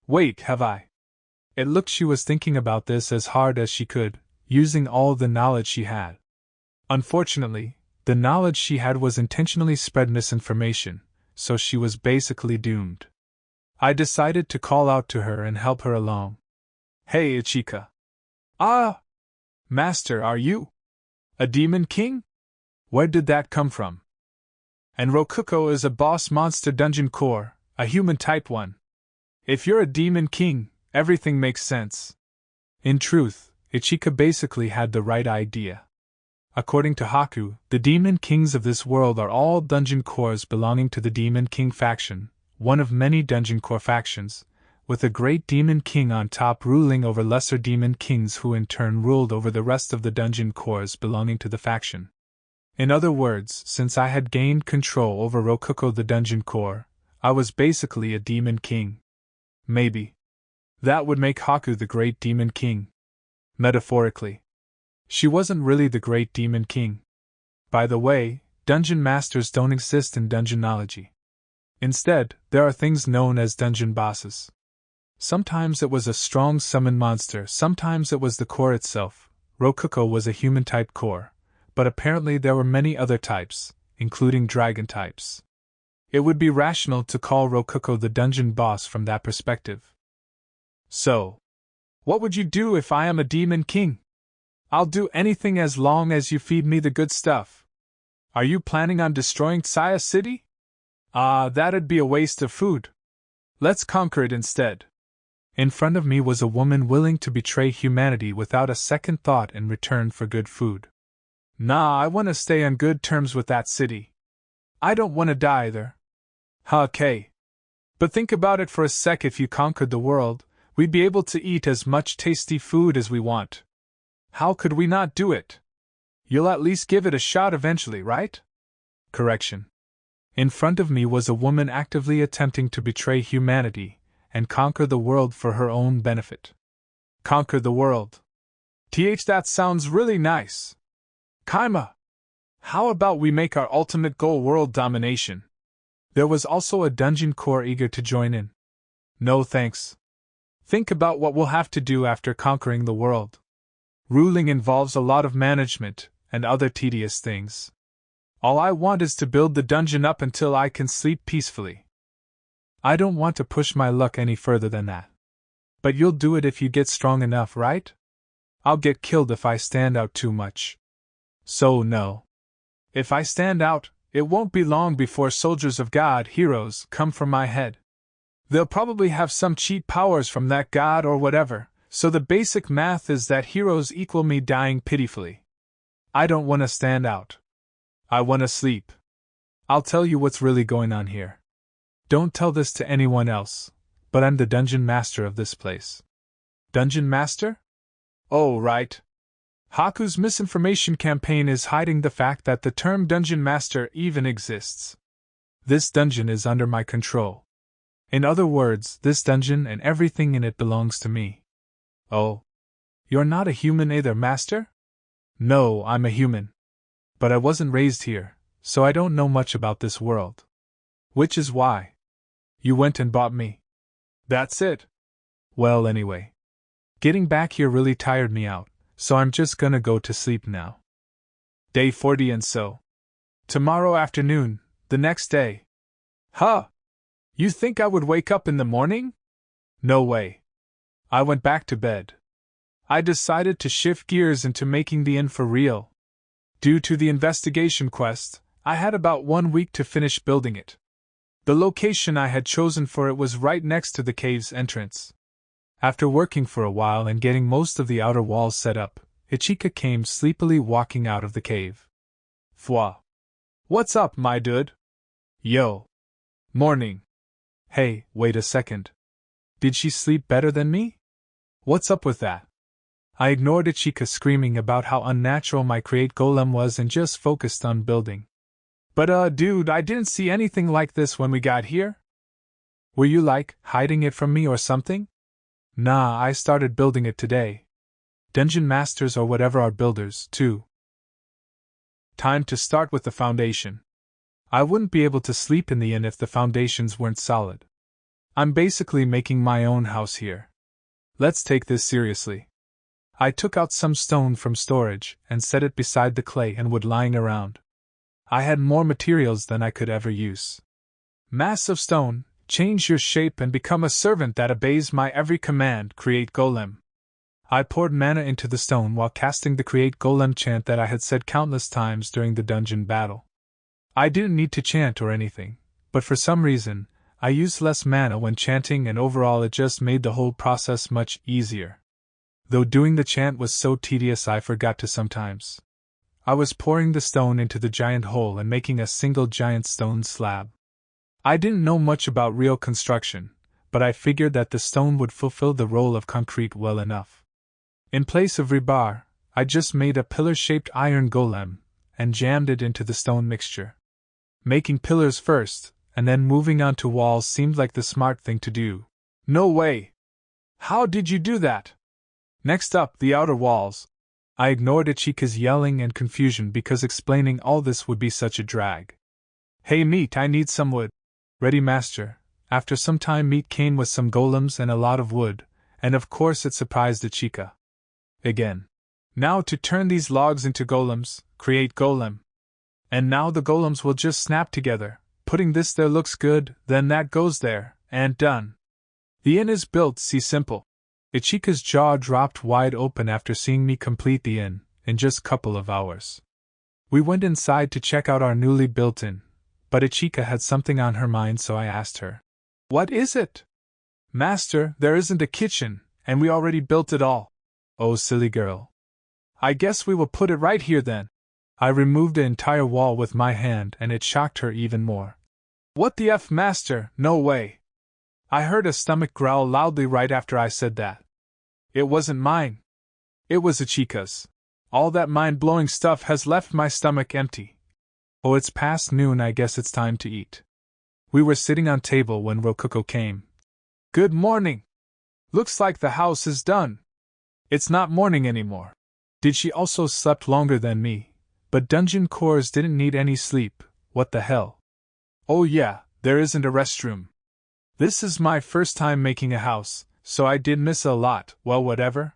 Wait, have I? It looked she was thinking about this as hard as she could, using all the knowledge she had. Unfortunately, the knowledge she had was intentionally spread misinformation, so she was basically doomed. I decided to call out to her and help her along. Hey, Ichika. Ah! Master, are you a demon king? Where did that come from? And Rokuko is a boss monster dungeon core, a human-type one. If you're a demon king, everything makes sense. In truth, Ichika basically had the right idea. According to Haku, the demon kings of this world are all dungeon cores belonging to the Demon King faction, one of many dungeon core factions, with a great demon king on top ruling over lesser demon kings who in turn ruled over the rest of the dungeon cores belonging to the faction. In other words, since I had gained control over Rokuko the dungeon core, I was basically a demon king. Maybe that would make Haku the great demon king. Metaphorically. She wasn't really the great demon king. By the way, dungeon masters don't exist in dungeonology. Instead, there are things known as dungeon bosses. Sometimes it was a strong summon monster, sometimes it was the core itself. Rokuko was a human-type core, but apparently there were many other types, including dragon types. It would be rational to call Rokuko the dungeon boss from that perspective. So, what would you do if I am a demon king? I'll do anything as long as you feed me the good stuff. Are you planning on destroying Saia City? That'd be a waste of food. Let's conquer it instead. In front of me was a woman willing to betray humanity without a second thought in return for good food. Nah, I want to stay on good terms with that city. I don't want to die either. Okay. But think about it for a sec. If you conquered the world, we'd be able to eat as much tasty food as we want. How could we not do it? You'll at least give it a shot eventually, right? Correction. In front of me was a woman actively attempting to betray humanity and conquer the world for her own benefit. Conquer the world. That sounds really nice. Kaima! How about we make our ultimate goal world domination? There was also a dungeon core eager to join in. No thanks. Think about what we'll have to do after conquering the world. Ruling involves a lot of management and other tedious things. All I want is to build the dungeon up until I can sleep peacefully. I don't want to push my luck any further than that. But you'll do it if you get strong enough, right? I'll get killed if I stand out too much. So no. If I stand out, it won't be long before soldiers of God, heroes, come from my head. They'll probably have some cheat powers from that god or whatever, so the basic math is that heroes equal me dying pitifully. I don't want to stand out. I want to sleep. I'll tell you what's really going on here. Don't tell this to anyone else, but I'm the dungeon master of this place. Dungeon master? Oh, right. Haku's misinformation campaign is hiding the fact that the term dungeon master even exists. This dungeon is under my control. In other words, this dungeon and everything in it belongs to me. Oh. You're not a human either, master? No, I'm a human. But I wasn't raised here, so I don't know much about this world. Which is why you went and bought me. That's it. Well, anyway. Getting back here really tired me out, so I'm just gonna go to sleep now. Day 40 and so. Tomorrow afternoon, the next day. Huh? You think I would wake up in the morning? No way. I went back to bed. I decided to shift gears into making the inn for real. Due to the investigation quest, I had about 1 week to finish building it. The location I had chosen for it was right next to the cave's entrance. After working for a while and getting most of the outer walls set up, Ichika came sleepily walking out of the cave. Fwa. What's up, my dude? Yo. Morning. Hey, wait a second. Did she sleep better than me? What's up with that? I ignored Ichika screaming about how unnatural my create golem was and just focused on building. But dude, I didn't see anything like this when we got here. Were you hiding it from me or something? Nah, I started building it today. Dungeon masters or whatever are builders, too. Time to start with the foundation. I wouldn't be able to sleep in the inn if the foundations weren't solid. I'm basically making my own house here. Let's take this seriously. I took out some stone from storage and set it beside the clay and wood lying around. I had more materials than I could ever use. Mass of stone, change your shape and become a servant that obeys my every command, create golem. I poured mana into the stone while casting the create golem chant that I had said countless times during the dungeon battle. I didn't need to chant or anything, but for some reason, I used less mana when chanting and overall it just made the whole process much easier. Though doing the chant was so tedious I forgot to sometimes. I was pouring the stone into the giant hole and making a single giant stone slab. I didn't know much about real construction, but I figured that the stone would fulfill the role of concrete well enough. In place of rebar, I just made a pillar-shaped iron golem and jammed it into the stone mixture. Making pillars first, and then moving on to walls seemed like the smart thing to do. No way! How did you do that? Next up, the outer walls. I ignored Ichika's yelling and confusion because explaining all this would be such a drag. Hey Meat, I need some wood. Ready, master. After some time Meat came with some golems and a lot of wood, and of course it surprised Ichika. Again. Now to turn these logs into golems, create golem. And now the golems will just snap together, putting this there looks good, then that goes there, and done. The inn is built, see simple. Ichika's jaw dropped wide open after seeing me complete the inn, in just couple of hours. We went inside to check out our newly built inn, but Ichika had something on her mind so I asked her. What is it? Master, there isn't a kitchen, and we already built it all. Oh silly girl. I guess we will put it right here then. I removed the entire wall with my hand and it shocked her even more. What the F, master, no way. I heard a stomach growl loudly right after I said that. It wasn't mine. It was Ichika's. All that mind-blowing stuff has left my stomach empty. Oh, it's past noon, I guess it's time to eat. We were sitting on table when Ruko came. Good morning. Looks like the house is done. It's not morning anymore. Did she also slept longer than me? But dungeon cores didn't need any sleep, what the hell? Oh yeah, there isn't a restroom. This is my first time making a house, so I did miss a lot, well whatever.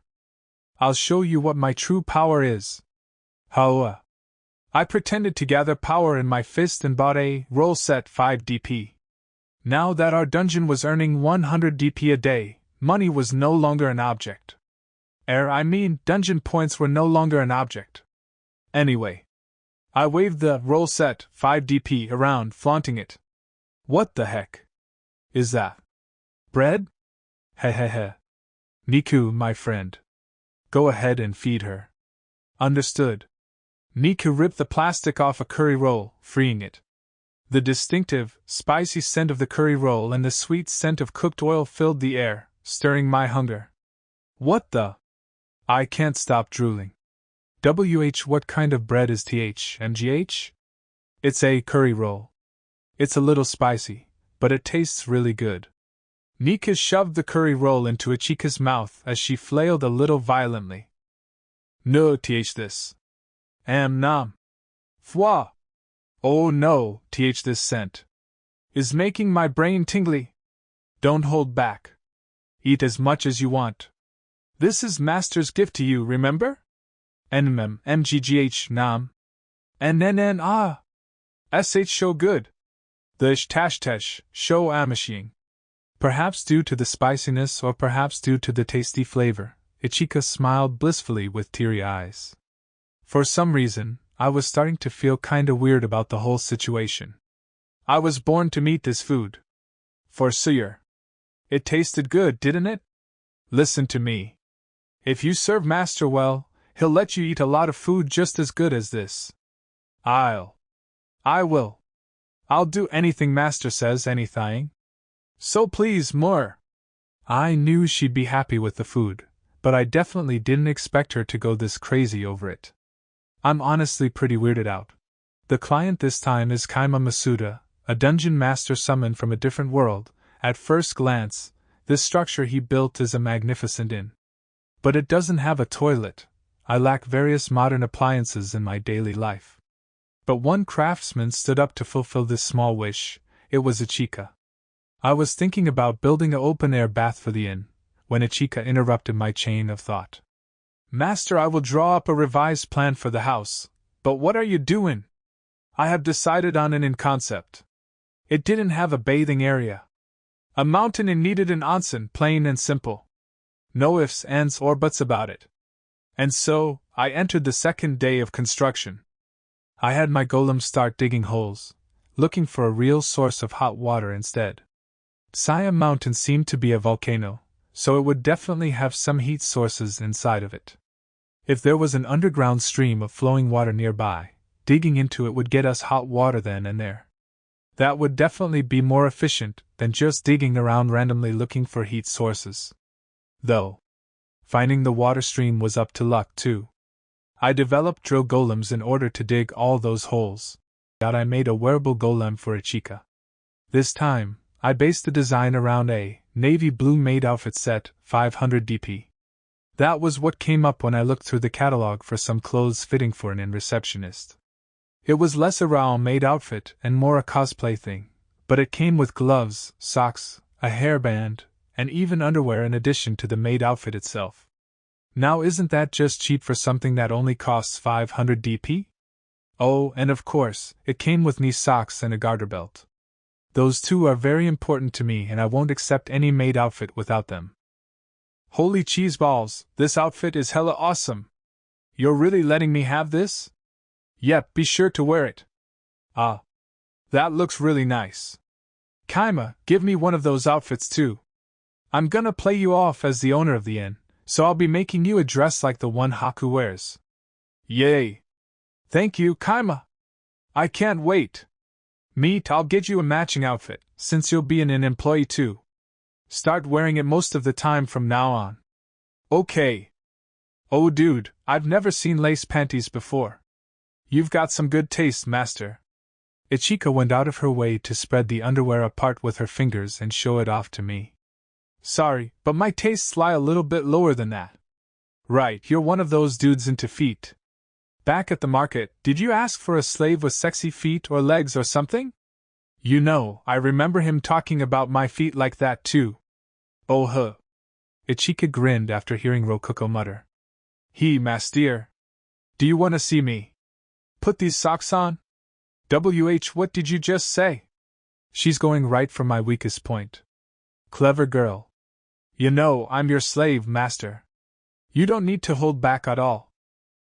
I'll show you what my true power is. Hoa. I pretended to gather power in my fist and bought a roll set 5 DP. Now that our dungeon was earning 100 DP a day, money was no longer an object. Dungeon points were no longer an object. Anyway. I waved the roll set 5 DP around, flaunting it. What the heck? Is that bread? Hehehe. Niku, my friend. Go ahead and feed her. Understood. Niku ripped the plastic off a curry roll, freeing it. The distinctive, spicy scent of the curry roll and the sweet scent of cooked oil filled the air, stirring my hunger. What the? I can't stop drooling. What kind of bread is mgh? It's a curry roll. It's a little spicy, but it tastes really good. Nika shoved the curry roll into Ichika's mouth as she flailed a little violently. No, this. Nom. Fwa. Oh no, this scent. Is making my brain tingly. Don't hold back. Eat as much as you want. This is Master's gift to you, remember? mggh nam. Sh show good. The ishtash show amashing. Perhaps due to the spiciness or perhaps due to the tasty flavor, Ichika smiled blissfully with teary eyes. For some reason, I was starting to feel kinda weird about the whole situation. I was born to meet this food. For sure. It tasted good, didn't it? Listen to me. If you serve Master well, he'll let you eat a lot of food just as good as this. I will. I'll do anything Master says, anything. So please, more. I knew she'd be happy with the food, but I definitely didn't expect her to go this crazy over it. I'm honestly pretty weirded out. The client this time is Kaima Masuda, a dungeon master summoned from a different world. At first glance, this structure he built is a magnificent inn. But it doesn't have a toilet. I lack various modern appliances in my daily life. But one craftsman stood up to fulfill this small wish. It was Ichika. I was thinking about building an open-air bath for the inn, when Ichika interrupted my chain of thought. Master, I will draw up a revised plan for the house, but what are you doing? I have decided on an inn concept. It didn't have a bathing area. A mountain inn needed an onsen, plain and simple. No ifs, ands, or buts about it. And so, I entered the second day of construction. I had my golem start digging holes, looking for a real source of hot water instead. Saia Mountain seemed to be a volcano, so it would definitely have some heat sources inside of it. If there was an underground stream of flowing water nearby, digging into it would get us hot water then and there. That would definitely be more efficient than just digging around randomly looking for heat sources. Though, finding the water stream was up to luck too. I developed drill golems in order to dig all those holes. I made a wearable golem for Ichika. This time, I based the design around a navy blue maid outfit set, 500 DP. That was what came up when I looked through the catalog for some clothes fitting for an inn receptionist. It was less a raw maid outfit and more a cosplay thing, but it came with gloves, socks, a hairband, and even underwear in addition to the maid outfit itself. Now isn't that just cheap for something that only costs 500 DP? Oh, and of course, it came with knee socks and a garter belt. Those two are very important to me and I won't accept any maid outfit without them. Holy cheese balls, this outfit is hella awesome. You're really letting me have this? Yep, be sure to wear it. Ah. That looks really nice. Kaima, give me one of those outfits too. I'm gonna play you off as the owner of the inn, so I'll be making you a dress like the one Haku wears. Yay! Thank you, Kaima! I can't wait! Meet, I'll get you a matching outfit, since you'll be an inn employee too. Start wearing it most of the time from now on. Okay. Oh dude, I've never seen lace panties before. You've got some good taste, master. Ichika went out of her way to spread the underwear apart with her fingers and show it off to me. Sorry, but my tastes lie a little bit lower than that. Right, you're one of those dudes into feet. Back at the market, did you ask for a slave with sexy feet or legs or something? You know, I remember him talking about my feet like that too. Oh huh. Ichika grinned after hearing Rokuko mutter. Master. Do you want to see me put these socks on? What did you just say? She's going right for my weakest point. Clever girl. You know, I'm your slave, master. You don't need to hold back at all.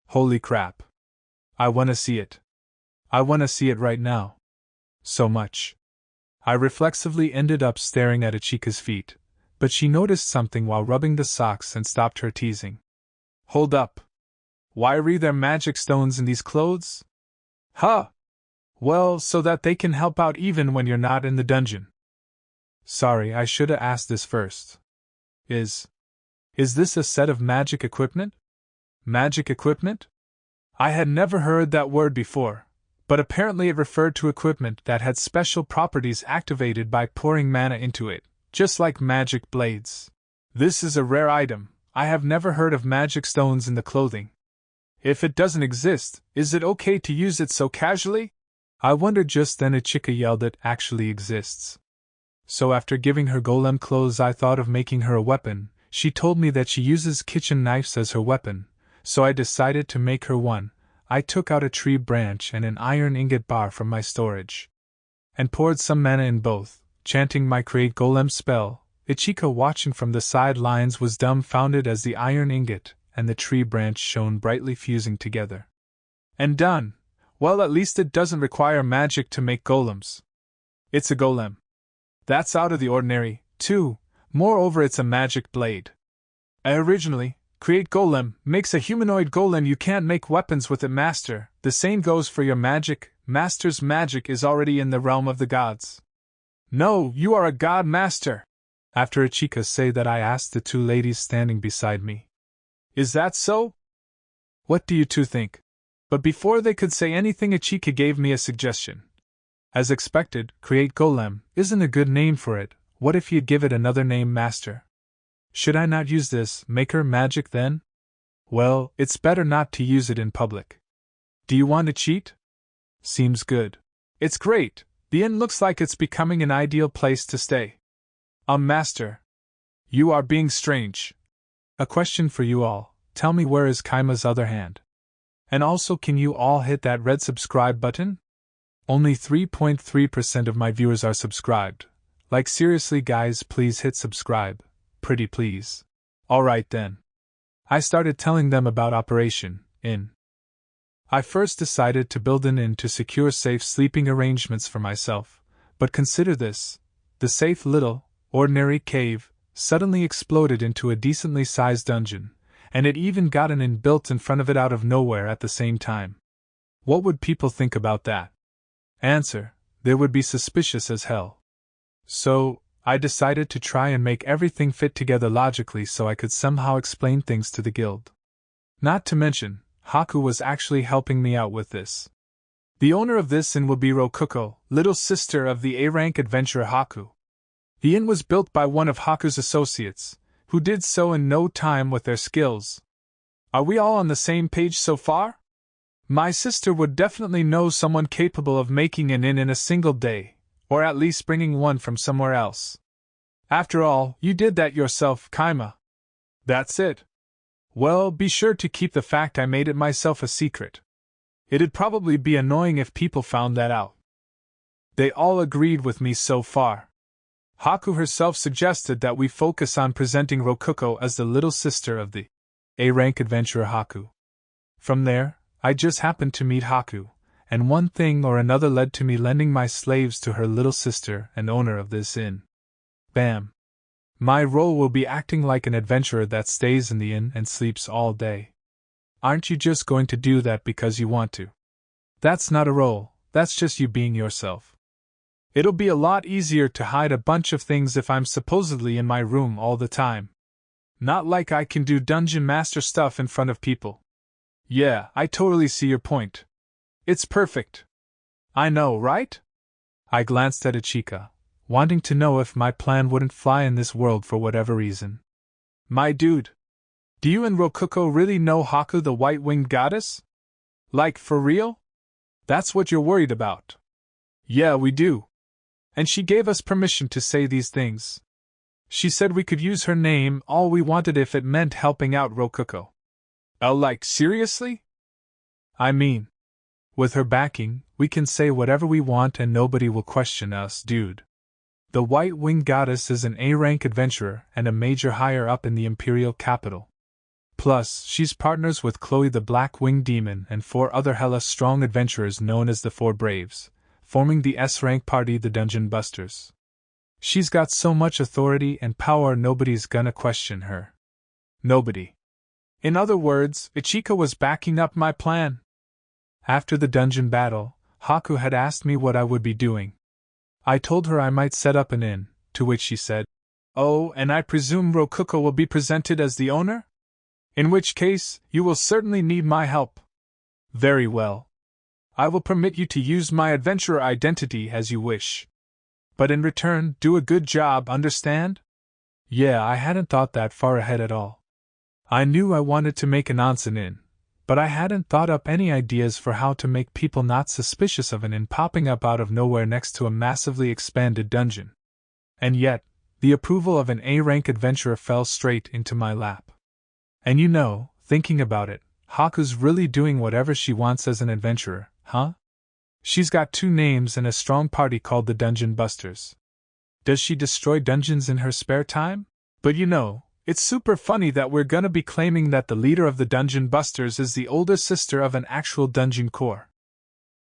Holy crap. I want to see it. I want to see it right now. So much. I reflexively ended up staring at Ichika's feet, but she noticed something while rubbing the socks and stopped her teasing. Hold up. Why are there magic stones in these clothes? Huh. Well, so that they can help out even when you're not in the dungeon. Sorry, I should have asked this first. Is this a set of magic equipment? Magic equipment? I had never heard that word before, but apparently it referred to equipment that had special properties activated by pouring mana into it, just like magic blades. This is a rare item. I have never heard of magic stones in the clothing. If it doesn't exist, is it okay to use it so casually? I wondered just then. Ichika yelled it actually exists. So after giving her golem clothes I thought of making her a weapon. She told me that she uses kitchen knives as her weapon, so I decided to make her one. I took out a tree branch and an iron ingot bar from my storage, and poured some mana in both, chanting my create golem spell. Ichika, watching from the sidelines, was dumbfounded as the iron ingot and the tree branch shone brightly, fusing together. And done! Well, at least it doesn't require magic to make golems. It's a golem. That's out of the ordinary, too. Moreover, it's a magic blade. Originally, create golem makes a humanoid golem. You can't make weapons with it, master. The same goes for your magic. Master's magic is already in the realm of the gods. No, you are a god, master. After Ichika say that, I asked the two ladies standing beside me. Is that so? What do you two think? But before they could say anything, Ichika gave me a suggestion. As expected, create golem isn't a good name for it. What if you'd give it another name, master? Should I not use this maker magic then? Well, it's better not to use it in public. Do you want to cheat? Seems good. It's great. The inn looks like it's becoming an ideal place to stay. Master. You are being strange. A question for you all. Tell me, where is Kaima's other hand? And also, can you all hit that red subscribe button? Only 3.3% of my viewers are subscribed. Like, seriously guys, please hit subscribe. Pretty please. Alright then. I started telling them about Operation Inn. I first decided to build an inn to secure safe sleeping arrangements for myself, but consider this. The safe little, ordinary cave suddenly exploded into a decently sized dungeon, and it even got an inn built in front of it out of nowhere at the same time. What would people think about that? Answer: they would be suspicious as hell. So, I decided to try and make everything fit together logically so I could somehow explain things to the guild. Not to mention, Haku was actually helping me out with this. The owner of this inn will be Ruko, little sister of the A-rank adventurer Haku. The inn was built by one of Haku's associates, who did so in no time with their skills. Are we all on the same page so far? My sister would definitely know someone capable of making an inn in a single day, or at least bringing one from somewhere else. After all, you did that yourself, Kaima. That's it. Well, be sure to keep the fact I made it myself a secret. It'd probably be annoying if people found that out. They all agreed with me so far. Haku herself suggested that we focus on presenting Ruko as the little sister of the A-rank adventurer Haku. From there, I just happened to meet Haku, and one thing or another led to me lending my slaves to her little sister and owner of this inn. Bam! My role will be acting like an adventurer that stays in the inn and sleeps all day. Aren't you just going to do that because you want to? That's not a role, that's just you being yourself. It'll be a lot easier to hide a bunch of things if I'm supposedly in my room all the time. Not like I can do dungeon master stuff in front of people. Yeah, I totally see your point. It's perfect. I know, right? I glanced at Ichika, wanting to know if my plan wouldn't fly in this world for whatever reason. My dude, do you and Ruko really know Haku, the white-winged goddess? Like, for real? That's what you're worried about. Yeah, we do. And she gave us permission to say these things. She said we could use her name all we wanted if it meant helping out Ruko. Like, seriously? I mean, with her backing, we can say whatever we want and nobody will question us, dude. The White-Winged Goddess is an A-rank adventurer and a major higher up in the Imperial capital. Plus, she's partners with Chloe the Black-Winged Demon and 4 other hella strong adventurers known as the 4 Braves, forming the S-rank party, the Dungeon Busters. She's got so much authority and power nobody's gonna question her. Nobody. In other words, Ichika was backing up my plan. After the dungeon battle, Haku had asked me what I would be doing. I told her I might set up an inn, to which she said, "Oh, and I presume Ruko will be presented as the owner? In which case, you will certainly need my help." Very well. I will permit you to use my adventurer identity as you wish. But in return, do a good job, understand? Yeah, I hadn't thought that far ahead at all. I knew I wanted to make an onsen inn, but I hadn't thought up any ideas for how to make people not suspicious of an inn popping up out of nowhere next to a massively expanded dungeon. And yet, the approval of an A-rank adventurer fell straight into my lap. And you know, thinking about it, Haku's really doing whatever she wants as an adventurer, huh? She's got 2 names and a strong party called the Dungeon Busters. Does she destroy dungeons in her spare time? But you know, it's super funny that we're gonna be claiming that the leader of the Dungeon Busters is the older sister of an actual dungeon core.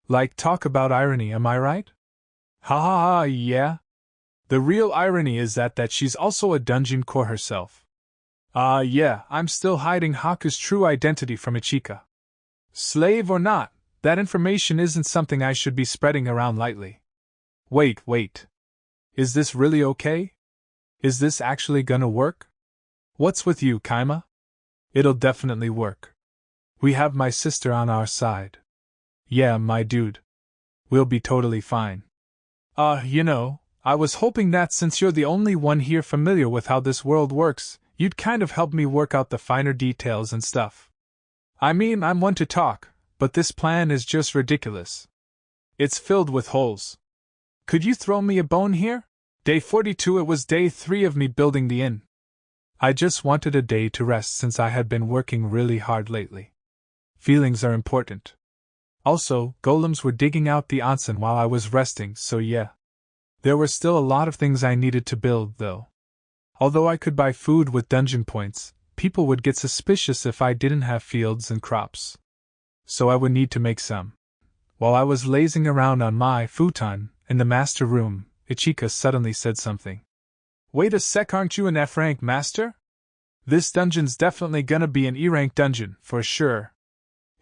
Like, talk about irony, am I right? Ha ha ha, yeah. The real irony is that she's also a dungeon core herself. Yeah, I'm still hiding Haku's true identity from Ichika. Slave or not, that information isn't something I should be spreading around lightly. Wait. Is this really okay? Is this actually gonna work? What's with you, Kaima? It'll definitely work. We have my sister on our side. Yeah, my dude. We'll be totally fine. I was hoping that since you're the only one here familiar with how this world works, you'd kind of help me work out the finer details and stuff. I mean, I'm one to talk, but this plan is just ridiculous. It's filled with holes. Could you throw me a bone here? Day 42. It was day 3 of me building the inn. I just wanted a day to rest since I had been working really hard lately. Feelings are important. Also, golems were digging out the onsen while I was resting, so yeah. There were still a lot of things I needed to build, though. Although I could buy food with dungeon points, people would get suspicious if I didn't have fields and crops. So I would need to make some. While I was lazing around on my futon in the master room, Ichika suddenly said something. Wait a sec, aren't you an F-rank master? This dungeon's definitely gonna be an E-rank dungeon, for sure.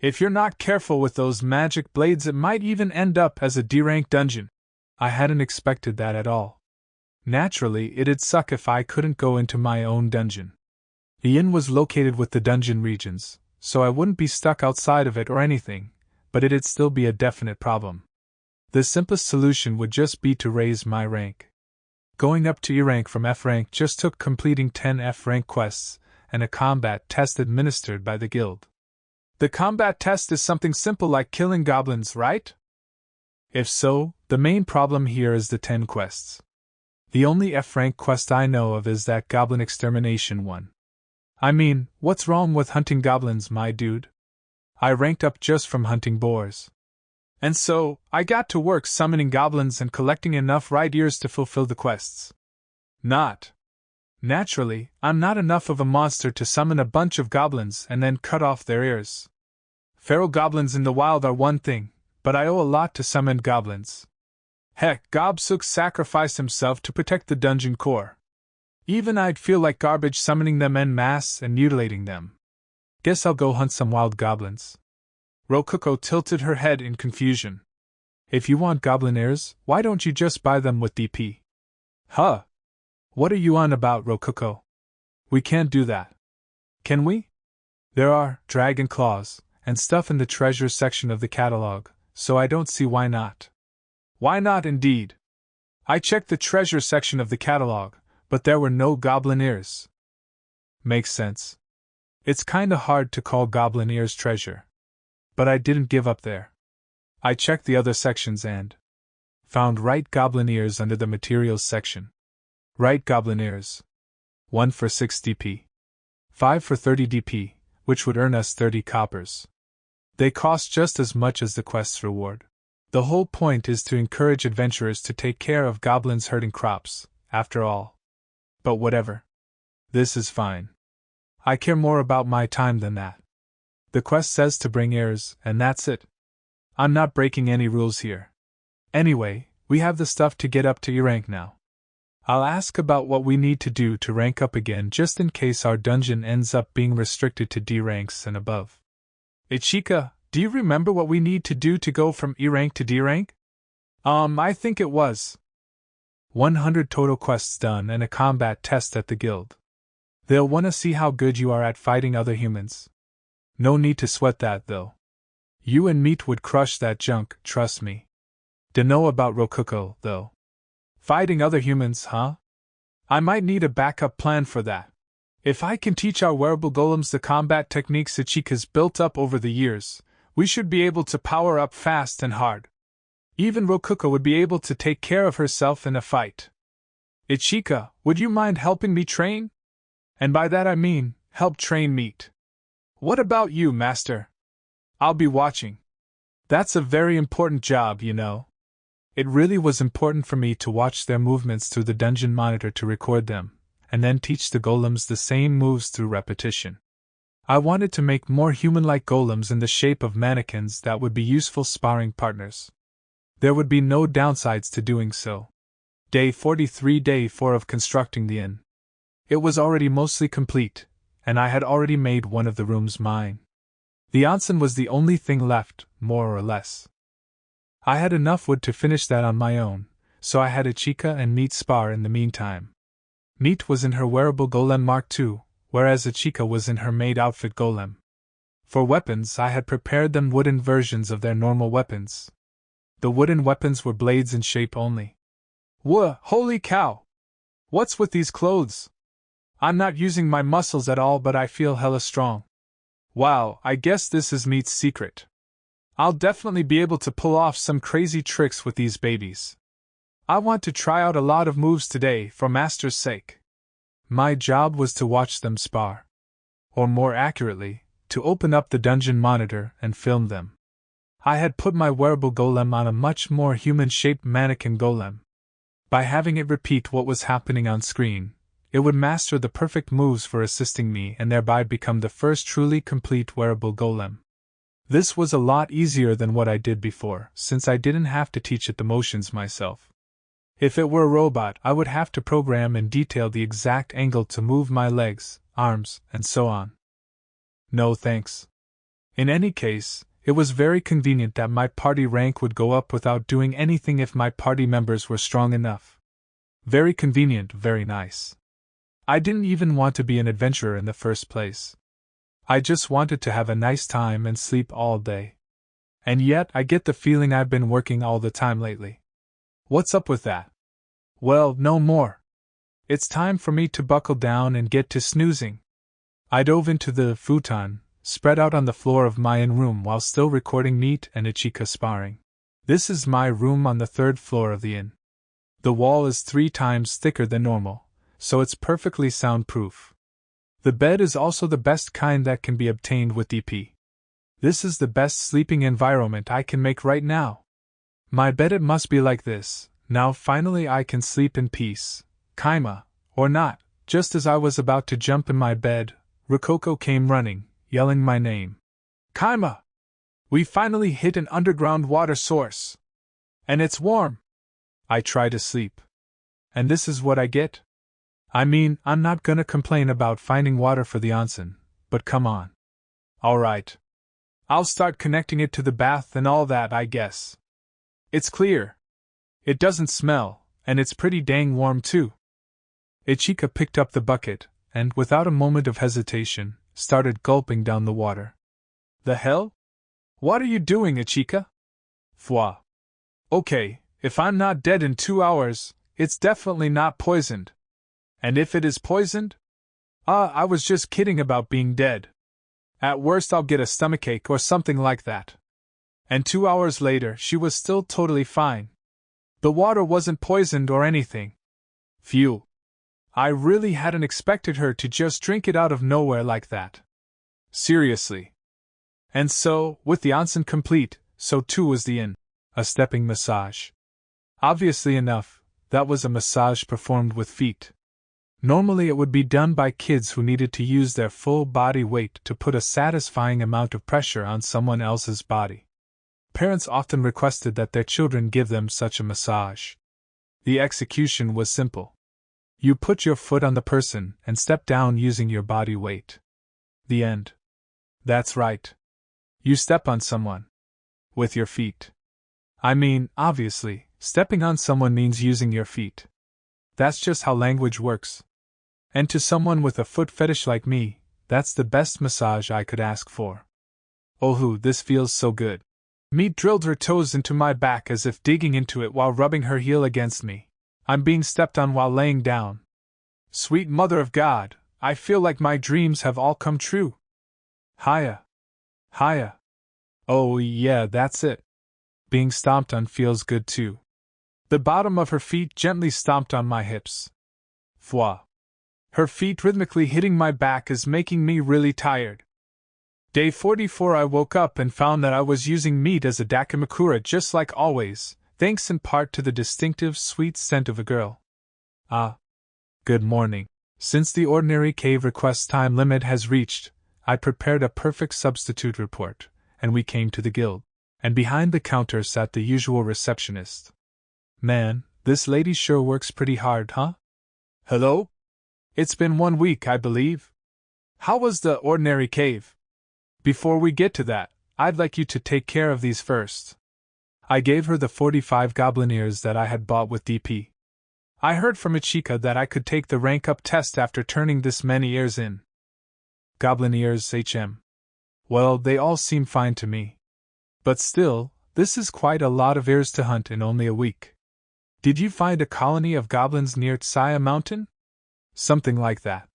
If you're not careful with those magic blades, it might even end up as a D-rank dungeon. I hadn't expected that at all. Naturally, it'd suck if I couldn't go into my own dungeon. The inn was located with the dungeon regions, so I wouldn't be stuck outside of it or anything, but it'd still be a definite problem. The simplest solution would just be to raise my rank. Going up to E rank from F rank just took completing 10 F rank quests and a combat test administered by the guild. The combat test is something simple like killing goblins, right? If so, the main problem here is the 10 quests. The only F rank quest I know of is that goblin extermination one. I mean, what's wrong with hunting goblins, my dude? I ranked up just from hunting boars. And so, I got to work summoning goblins and collecting enough right ears to fulfill the quests. Naturally, I'm not enough of a monster to summon a bunch of goblins and then cut off their ears. Feral goblins in the wild are one thing, but I owe a lot to summoned goblins. Heck, Gobsuk sacrificed himself to protect the dungeon core. Even I'd feel like garbage summoning them en masse and mutilating them. Guess I'll go hunt some wild goblins. Ruko tilted her head in confusion. If you want goblin ears, why don't you just buy them with DP? Huh? What are you on about, Ruko? We can't do that. Can we? There are dragon claws and stuff in the treasure section of the catalog, so I don't see why not. Why not indeed? I checked the treasure section of the catalog, but there were no goblin ears. Makes sense. It's kinda hard to call goblin ears treasure. But I didn't give up there. I checked the other sections and found right goblin ears under the materials section. Right goblin ears. 1 for 6 DP. 5 for 30 DP, which would earn us 30 coppers. They cost just as much as the quest's reward. The whole point is to encourage adventurers to take care of goblins hurting crops, after all. But whatever. This is fine. I care more about my time than that. The quest says to bring ears, and that's it. I'm not breaking any rules here. Anyway, we have the stuff to get up to E rank now. I'll ask about what we need to do to rank up again just in case our dungeon ends up being restricted to D ranks and above. Ichika, do you remember what we need to do to go from E rank to D rank? I think it was 100 total quests done and a combat test at the guild. They'll want to see how good you are at fighting other humans. No need to sweat that, though. You and Meat would crush that junk, trust me. Dunno about Ruko, though. Fighting other humans, huh? I might need a backup plan for that. If I can teach our wearable golems the combat techniques Ichika's built up over the years, we should be able to power up fast and hard. Even Ruko would be able to take care of herself in a fight. Ichika, would you mind helping me train? And by that I mean, help train Meat. What about you, Master? I'll be watching. That's a very important job, you know. It really was important for me to watch their movements through the dungeon monitor to record them, and then teach the golems the same moves through repetition. I wanted to make more human-like golems in the shape of mannequins that would be useful sparring partners. There would be no downsides to doing so. Day 43, Day 4 of constructing the inn. It was already mostly complete, and I had already made one of the rooms mine. The onsen was the only thing left, more or less. I had enough wood to finish that on my own, so I had Ichika and Meat spar in the meantime. Meat was in her wearable golem Mark II, whereas Ichika was in her maid outfit golem. For weapons, I had prepared them wooden versions of their normal weapons. The wooden weapons were blades in shape only. Holy cow! What's with these clothes? I'm not using my muscles at all, but I feel hella strong. Wow, I guess this is Meat's secret. I'll definitely be able to pull off some crazy tricks with these babies. I want to try out a lot of moves today for Master's sake. My job was to watch them spar. Or more accurately, to open up the dungeon monitor and film them. I had put my wearable golem on a much more human-shaped mannequin golem. By having it repeat what was happening on screen, it would master the perfect moves for assisting me and thereby become the first truly complete wearable golem. This was a lot easier than what I did before, since I didn't have to teach it the motions myself. If it were a robot, I would have to program in detail the exact angle to move my legs, arms, and so on. No thanks. In any case, it was very convenient that my party rank would go up without doing anything if my party members were strong enough. Very convenient, very nice. I didn't even want to be an adventurer in the first place. I just wanted to have a nice time and sleep all day. And yet I get the feeling I've been working all the time lately. What's up with that? Well, no more. It's time for me to buckle down and get to snoozing. I dove into the futon, spread out on the floor of my inn room while still recording Meat and Ichika sparring. This is my room on the 3rd floor of the inn. The wall is 3 times thicker than normal, so it's perfectly soundproof. The bed is also the best kind that can be obtained with DP. This is the best sleeping environment I can make right now. My bed, it must be like this. Now finally I can sleep in peace. Kaima, or not. Just as I was about to jump in my bed, Ruko came running, yelling my name. Kaima! We finally hit an underground water source. And it's warm. I try to sleep. And this is what I get? I mean, I'm not gonna complain about finding water for the onsen, but come on. Alright. I'll start connecting it to the bath and all that, I guess. It's clear. It doesn't smell, and it's pretty dang warm too. Ichika picked up the bucket, and, without a moment of hesitation, started gulping down the water. The hell? What are you doing, Ichika? Fwa. Okay, if I'm not dead in 2 hours, it's definitely not poisoned. And if it is poisoned? I was just kidding about being dead. At worst I'll get a stomachache or something like that. And 2 hours later she was still totally fine. The water wasn't poisoned or anything. Phew. I really hadn't expected her to just drink it out of nowhere like that. Seriously. And so, with the onsen complete, so too was the inn. A stepping massage. Obviously enough, that was a massage performed with feet. Normally it would be done by kids who needed to use their full body weight to put a satisfying amount of pressure on someone else's body. Parents often requested that their children give them such a massage. The execution was simple. You put your foot on the person and step down using your body weight. The end. That's right. You step on someone. With your feet. I mean, obviously, stepping on someone means using your feet. That's just how language works. And to someone with a foot fetish like me, that's the best massage I could ask for. Oh, this feels so good. Meat drilled her toes into my back as if digging into it while rubbing her heel against me. I'm being stepped on while laying down. Sweet Mother of God, I feel like my dreams have all come true. Hiya. Hiya. Oh yeah, that's it. Being stomped on feels good too. The bottom of her feet gently stomped on my hips. Fwa. Her feet rhythmically hitting my back is making me really tired. Day 44 I woke up and found that I was using Meat as a dakimakura just like always, thanks in part to the distinctive sweet scent of a girl. Good morning. Since the ordinary cave request time limit has reached, I prepared a perfect substitute report, and we came to the guild, and behind the counter sat the usual receptionist. Man, this lady sure works pretty hard, huh? Hello? It's been 1 week, I believe. How was the ordinary cave? Before we get to that, I'd like you to take care of these first. I gave her the 45 goblin ears that I had bought with DP. I heard from Ichika that I could take the rank up test after turning this many ears in. Goblin ears, HM. Well, they all seem fine to me. But still, this is quite a lot of ears to hunt in only a week. Did you find a colony of goblins near Saia Mountain? Something like that.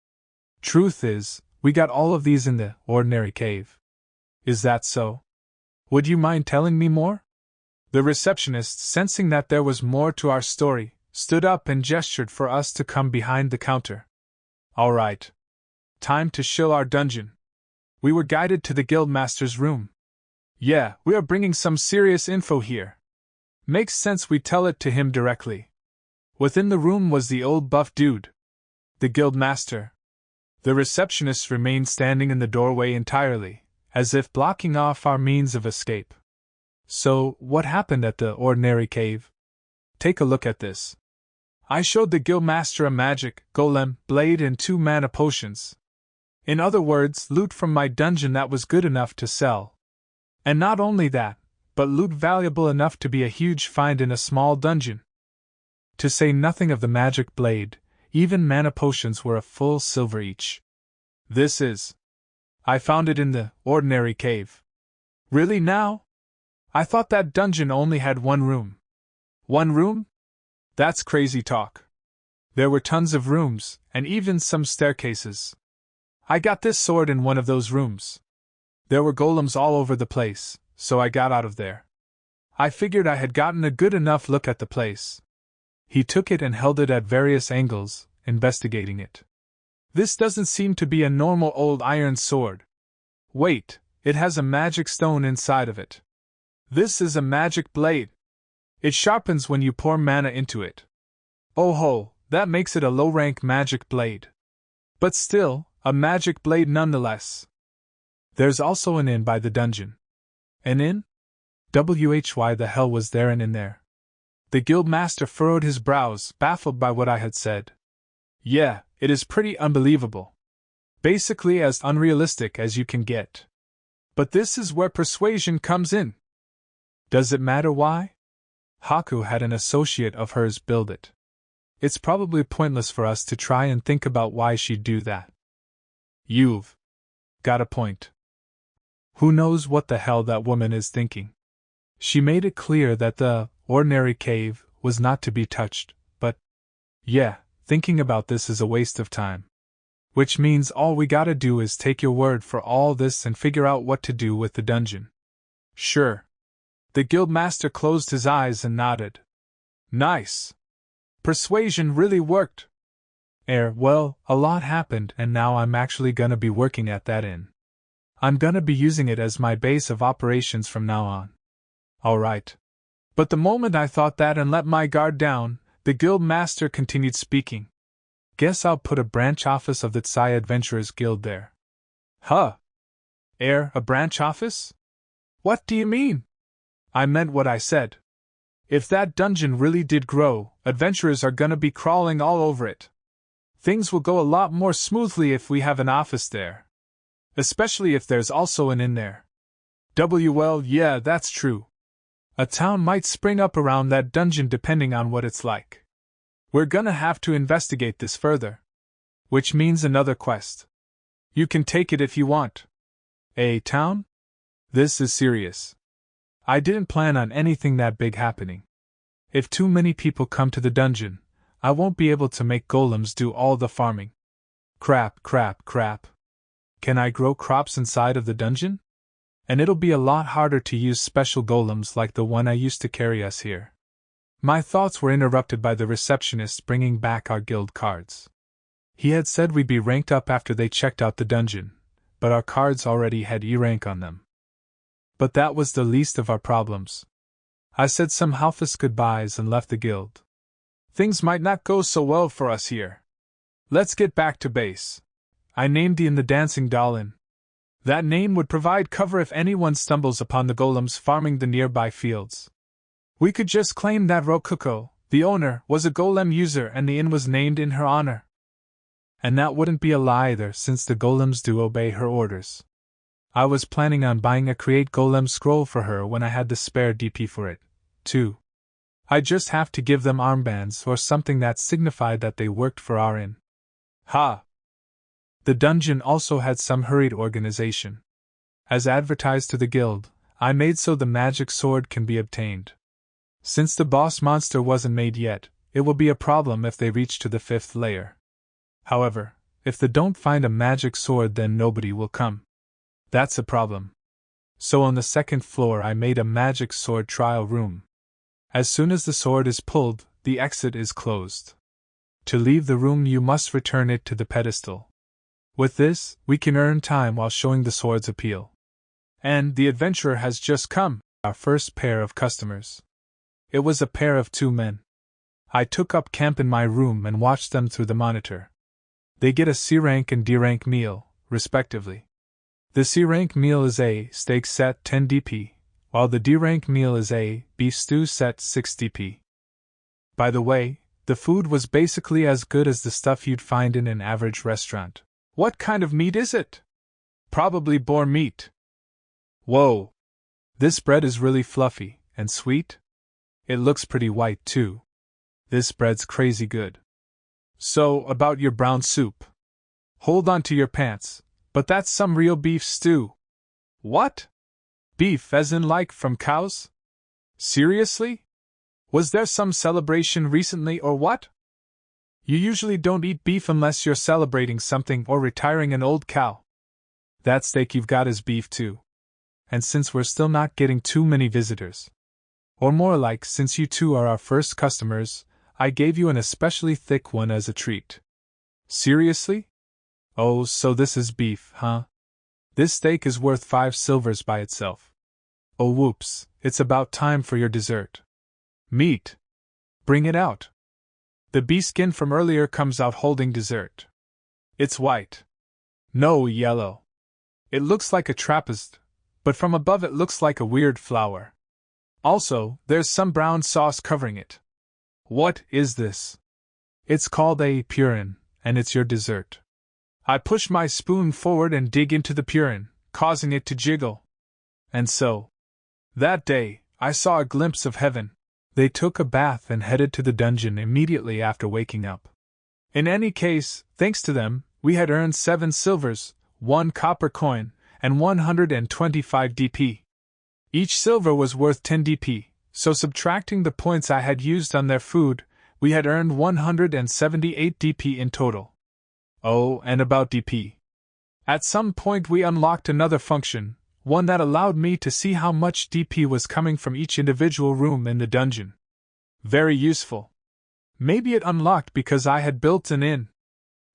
Truth is, we got all of these in the ordinary cave. Is that so? Would you mind telling me more? The receptionist, sensing that there was more to our story, stood up and gestured for us to come behind the counter. All right. Time to show our dungeon. We were guided to the guildmaster's room. Yeah, we are bringing some serious info here. Makes sense we tell it to him directly. Within the room was the old buff dude, the guildmaster. The receptionist remained standing in the doorway entirely, as if blocking off our means of escape. So, what happened at the ordinary cave? Take a look at this. I showed the guildmaster a magic, golem, blade and 2 mana potions. In other words, loot from my dungeon that was good enough to sell. And not only that, but loot valuable enough to be a huge find in a small dungeon. To say nothing of the magic blade, even mana potions were a full silver each. This is. I found it in the ordinary cave. Really now? I thought that dungeon only had 1 room. 1 room? That's crazy talk. There were tons of rooms, and even some staircases. I got this sword in one of those rooms. There were golems all over the place, so I got out of there. I figured I had gotten a good enough look at the place. He took it and held it at various angles, investigating it. This doesn't seem to be a normal old iron sword. Wait, it has a magic stone inside of it. This is a magic blade. It sharpens when you pour mana into it. Oh ho, that makes it a low-rank magic blade. But still, a magic blade nonetheless. There's also an inn by the dungeon. An inn? Why the hell was there an inn there? The guildmaster furrowed his brows, baffled by what I had said. Yeah, it is pretty unbelievable. Basically as unrealistic as you can get. But this is where persuasion comes in. Does it matter why? Haku had an associate of hers build it. It's probably pointless for us to try and think about why she'd do that. You've got a point. Who knows what the hell that woman is thinking? She made it clear that the ordinary cave was not to be touched, but yeah, thinking about this is a waste of time. Which means all we gotta do is take your word for all this and figure out what to do with the dungeon. Sure. The guildmaster closed his eyes and nodded. Nice. Persuasion really worked. Well, a lot happened and now I'm actually gonna be working at that inn. I'm gonna be using it as my base of operations from now on. Alright. But the moment I thought that and let my guard down, the guildmaster continued speaking. Guess I'll put a branch office of the Saia Adventurers Guild there. Huh? A branch office? What do you mean? I meant what I said. If that dungeon really did grow, adventurers are gonna be crawling all over it. Things will go a lot more smoothly if we have an office there. Especially if there's also an inn there. Well, yeah, that's true. A town might spring up around that dungeon depending on what it's like. We're gonna have to investigate this further. Which means another quest. You can take it if you want. A town? This is serious. I didn't plan on anything that big happening. If too many people come to the dungeon, I won't be able to make golems do all the farming. Crap. Can I grow crops inside of the dungeon? And it'll be a lot harder to use special golems like the one I used to carry us here. My thoughts were interrupted by the receptionist bringing back our guild cards. He had said we'd be ranked up after they checked out the dungeon, but our cards already had E rank on them. But that was the least of our problems. I said some halfist goodbyes and left the guild. Things might not go so well for us here. Let's get back to base. I named the dancing doll inn. That name would provide cover if anyone stumbles upon the golems farming the nearby fields. We could just claim that Ruko, the owner, was a golem user and the inn was named in her honor. And that wouldn't be a lie either, since the golems do obey her orders. I was planning on buying a Create Golem scroll for her when I had the spare DP for it, too. I just have to give them armbands or something that signified that they worked for our inn. Ha! The dungeon also had some hurried organization. As advertised to the guild, I made so the magic sword can be obtained. Since the boss monster wasn't made yet, it will be a problem if they reach to the 5th layer. However, if they don't find a magic sword, then nobody will come. That's a problem. So on the 2nd floor I made a magic sword trial room. As soon as the sword is pulled, the exit is closed. To leave the room you must return it to the pedestal. With this, we can earn time while showing the sword's appeal. And the adventurer has just come, our first pair of customers. It was a pair of 2 men. I took up camp in my room and watched them through the monitor. They get a C rank and D rank meal, respectively. The C rank meal is a steak set 10 DP, while the D rank meal is a beef stew set 6 DP. By the way, the food was basically as good as the stuff you'd find in an average restaurant. What kind of meat is it? Probably boar meat. Whoa! This bread is really fluffy and sweet. It looks pretty white, too. This bread's crazy good. So, about your brown soup. Hold on to your pants, but that's some real beef stew. What? Beef as in like from cows? Seriously? Was there some celebration recently or what? You usually don't eat beef unless you're celebrating something or retiring an old cow. That steak you've got is beef too. And since we're still not getting too many visitors, or more like since you two are our first customers, I gave you an especially thick one as a treat. Seriously? Oh, so this is beef, huh? This steak is worth 5 silvers by itself. Oh whoops, it's about time for your dessert. Meat. Bring it out. The bee skin from earlier comes out holding dessert. It's white. No, yellow. It looks like a trappist, but from above it looks like a weird flower. Also, there's some brown sauce covering it. What is this? It's called a purin, and it's your dessert. I push my spoon forward and dig into the purin, causing it to jiggle. And so, that day, I saw a glimpse of heaven. They took a bath and headed to the dungeon immediately after waking up. In any case, thanks to them, we had earned 7 silvers, 1 copper coin, and 125 DP. Each silver was worth 10 DP, so subtracting the points I had used on their food, we had earned 178 DP in total. Oh, and about DP. At some point we unlocked another function, one that allowed me to see how much DP was coming from each individual room in the dungeon. Very useful. Maybe it unlocked because I had built an inn.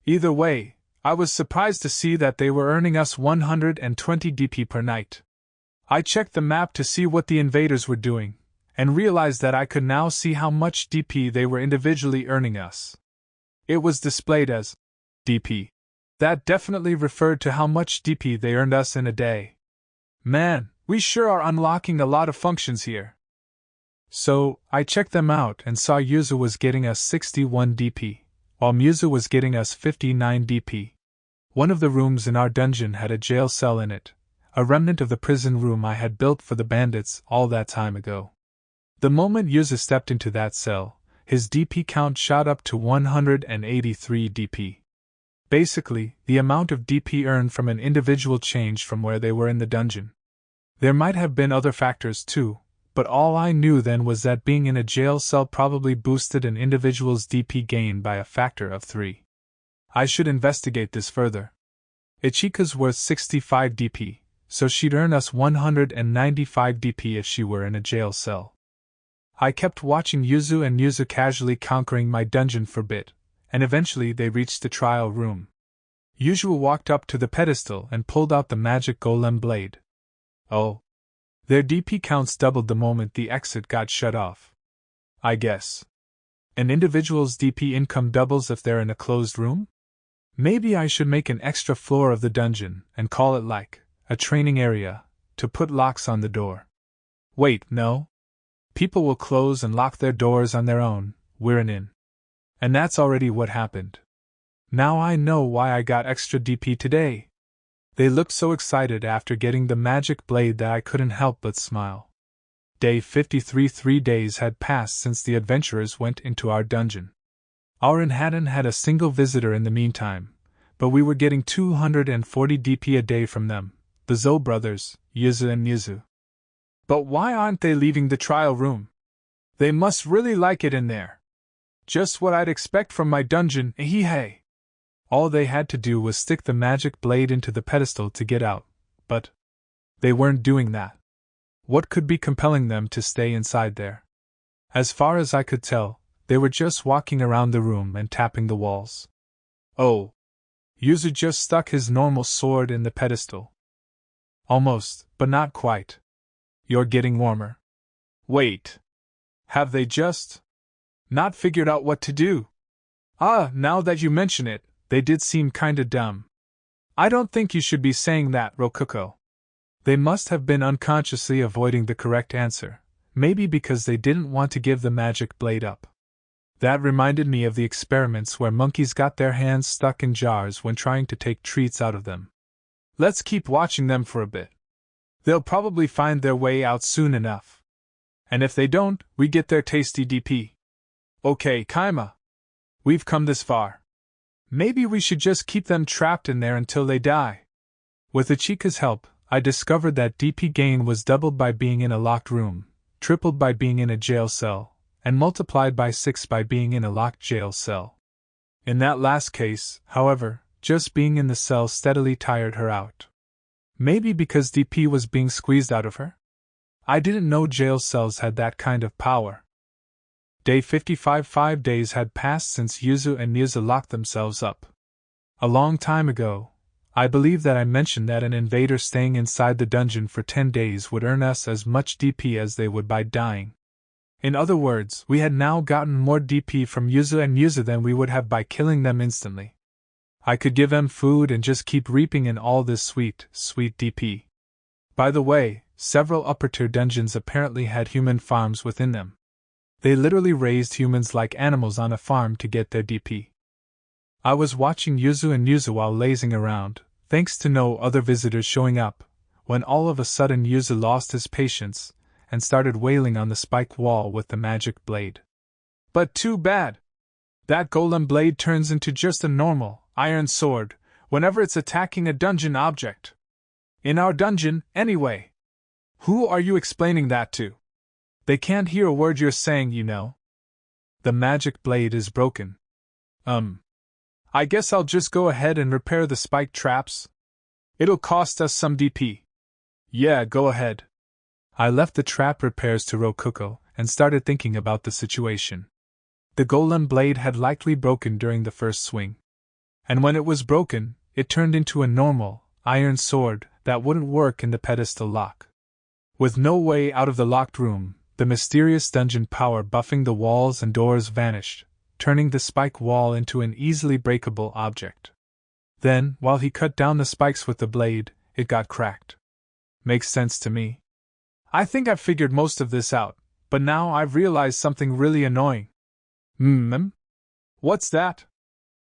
Either way, I was surprised to see that they were earning us 120 DP per night. I checked the map to see what the invaders were doing, and realized that I could now see how much DP they were individually earning us. It was displayed as DP. That definitely referred to how much DP they earned us in a day. Man, we sure are unlocking a lot of functions here. So, I checked them out and saw Yuzu was getting us 61 DP, while Muzu was getting us 59 DP. One of the rooms in our dungeon had a jail cell in it, a remnant of the prison room I had built for the bandits all that time ago. The moment Yuzu stepped into that cell, his DP count shot up to 183 DP. Basically, the amount of DP earned from an individual changed from where they were in the dungeon. There might have been other factors too, but all I knew then was that being in a jail cell probably boosted an individual's DP gain by a factor of 3. I should investigate this further. Ichika's worth 65 DP, so she'd earn us 195 DP if she were in a jail cell. I kept watching Yuzu and Yuzu casually conquering my dungeon for a bit, and eventually they reached the trial room. Yuzu walked up to the pedestal and pulled out the magic golem blade. Oh. Their DP counts doubled the moment the exit got shut off. I guess. An individual's DP income doubles if they're in a closed room? Maybe I should make an extra floor of the dungeon and call it like a training area to put locks on the door. Wait, no. People will close and lock their doors on their own, we're an inn. And that's already what happened. Now I know why I got extra DP today. They looked so excited after getting the magic blade that I couldn't help but smile. Day 53. 3 days had passed since the adventurers went into our dungeon. Our inn hadn't had a single visitor in the meantime, but we were getting 240 DP a day from them, the Zou brothers, Yuzu and Yuzu. But why aren't they leaving the trial room? They must really like it in there. Just what I'd expect from my dungeon, hey. All they had to do was stick the magic blade into the pedestal to get out, but they weren't doing that. What could be compelling them to stay inside there? As far as I could tell, they were just walking around the room and tapping the walls. Oh. Yuzu just stuck his normal sword in the pedestal. Almost, but not quite. You're getting warmer. Wait. Have they just not figured out what to do? Now that you mention it, they did seem kinda dumb. I don't think you should be saying that, Ruko. They must have been unconsciously avoiding the correct answer, maybe because they didn't want to give the magic blade up. That reminded me of the experiments where monkeys got their hands stuck in jars when trying to take treats out of them. Let's keep watching them for a bit. They'll probably find their way out soon enough. And if they don't, we get their tasty DP. Okay, Kaima. We've come this far. Maybe we should just keep them trapped in there until they die. With Ichika's help, I discovered that DP gain was doubled by being in a locked room, tripled by being in a jail cell, and multiplied by 6 by being in a locked jail cell. In that last case, however, just being in the cell steadily tired her out. Maybe because DP was being squeezed out of her? I didn't know jail cells had that kind of power. Day 55. 5 days had passed since Yuzu and Yuzu locked themselves up. A long time ago, I believe that I mentioned that an invader staying inside the dungeon for 10 days would earn us as much DP as they would by dying. In other words, we had now gotten more DP from Yuzu and Yuzu than we would have by killing them instantly. I could give them food and just keep reaping in all this sweet, sweet DP. By the way, several upper-tier dungeons apparently had human farms within them. They literally raised humans like animals on a farm to get their DP. I was watching Yuzu and Yuzu while lazing around, thanks to no other visitors showing up, when all of a sudden Yuzu lost his patience and started wailing on the spike wall with the magic blade. But too bad! That golem blade turns into just a normal, iron sword whenever it's attacking a dungeon object. In our dungeon, anyway. Who are you explaining that to? They can't hear a word you're saying, you know. The magic blade is broken. I guess I'll just go ahead and repair the spike traps. It'll cost us some DP. Yeah, go ahead. I left the trap repairs to Ruko and started thinking about the situation. The golem blade had likely broken during the first swing. And when it was broken, it turned into a normal, iron sword that wouldn't work in the pedestal lock. With no way out of the locked room, the mysterious dungeon power buffing the walls and doors vanished, turning the spike wall into an easily breakable object. Then, while he cut down the spikes with the blade, it got cracked. Makes sense to me. I think I've figured most of this out, but now I've realized something really annoying. What's that?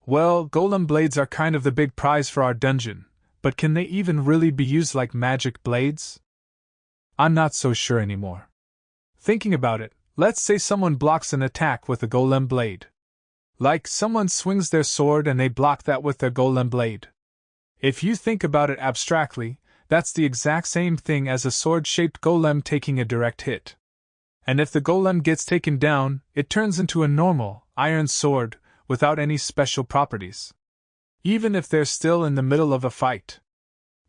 Well, golem blades are kind of the big prize for our dungeon, but can they even really be used like magic blades? I'm not so sure anymore. Thinking about it, let's say someone blocks an attack with a golem blade. Like someone swings their sword and they block that with their golem blade. If you think about it abstractly, that's the exact same thing as a sword-shaped golem taking a direct hit. And if the golem gets taken down, it turns into a normal, iron sword, without any special properties. Even if they're still in the middle of a fight.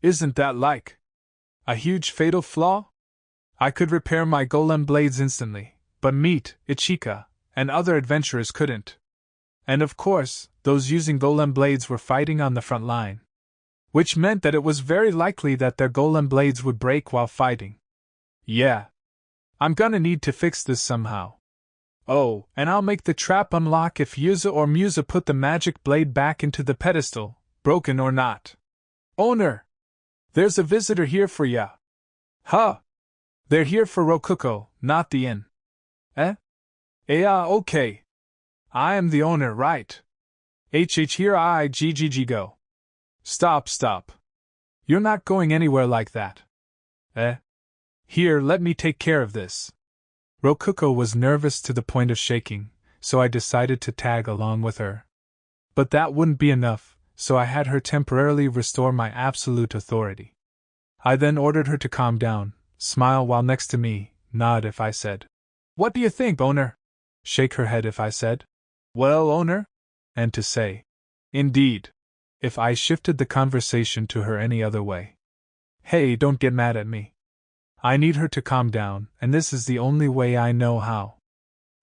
Isn't that like a huge fatal flaw? I could repair my golem blades instantly, but Meat, Ichika, and other adventurers couldn't. And of course, those using golem blades were fighting on the front line. Which meant that it was very likely that their golem blades would break while fighting. Yeah. I'm gonna need to fix this somehow. Oh, and I'll make the trap unlock if Yuzu or Musa put the magic blade back into the pedestal, broken or not. Owner! There's a visitor here for ya. Huh? They're here for Ruko, not the inn. Eh? Yeah, okay. I am the owner, right? Here I go. Stop. You're not going anywhere like that. Here, let me take care of this. Rokuko was nervous to the point of shaking, so I decided to tag along with her. But that wouldn't be enough, so I had her temporarily restore my absolute authority. I then ordered her to calm down, smile while next to me, nod if I said, "What do you think, owner?" Shake her head if I said, "Well, owner?" And to say, "Indeed," if I shifted the conversation to her any other way. Hey, don't get mad at me. I need her to calm down, and this is the only way I know how.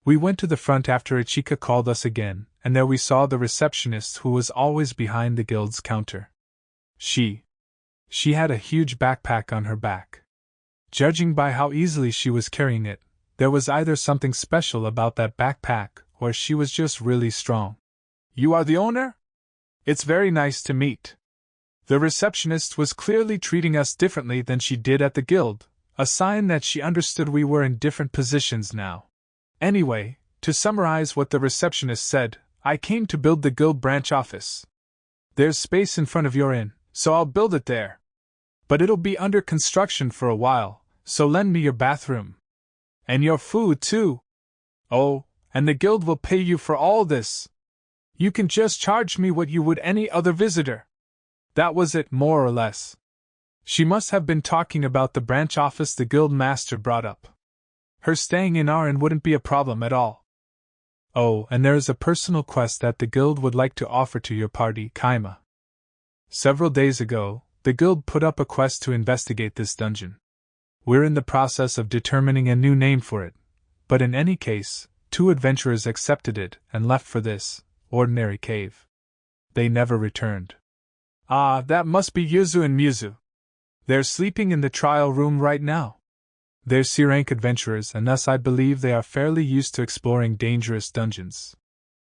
We went to the front after Ichika called us again, and there we saw the receptionist who was always behind the guild's counter. She had a huge backpack on her back. Judging by how easily she was carrying it, there was either something special about that backpack, or she was just really strong. "You are the owner? It's very nice to meet." The receptionist was clearly treating us differently than she did at the guild, a sign that she understood we were in different positions now. Anyway, to summarize what the receptionist said, I came to build the guild branch office. There's space in front of your inn, so I'll build it there. But it'll be under construction for a while, so lend me your bathroom. And your food, too. Oh, and the guild will pay you for all this. You can just charge me what you would any other visitor. That was it, more or less. She must have been talking about the branch office the guild master brought up. Her staying in our inn wouldn't be a problem at all. Oh, and there is a personal quest that the guild would like to offer to your party, Kaima. Several days ago, the guild put up a quest to investigate this dungeon. We're in the process of determining a new name for it, but in any case, 2 adventurers accepted it and left for this ordinary cave. They never returned. Ah, that must be Yuzu and Muzu. They're sleeping in the trial room right now. They're C-rank adventurers, and thus I believe they are fairly used to exploring dangerous dungeons.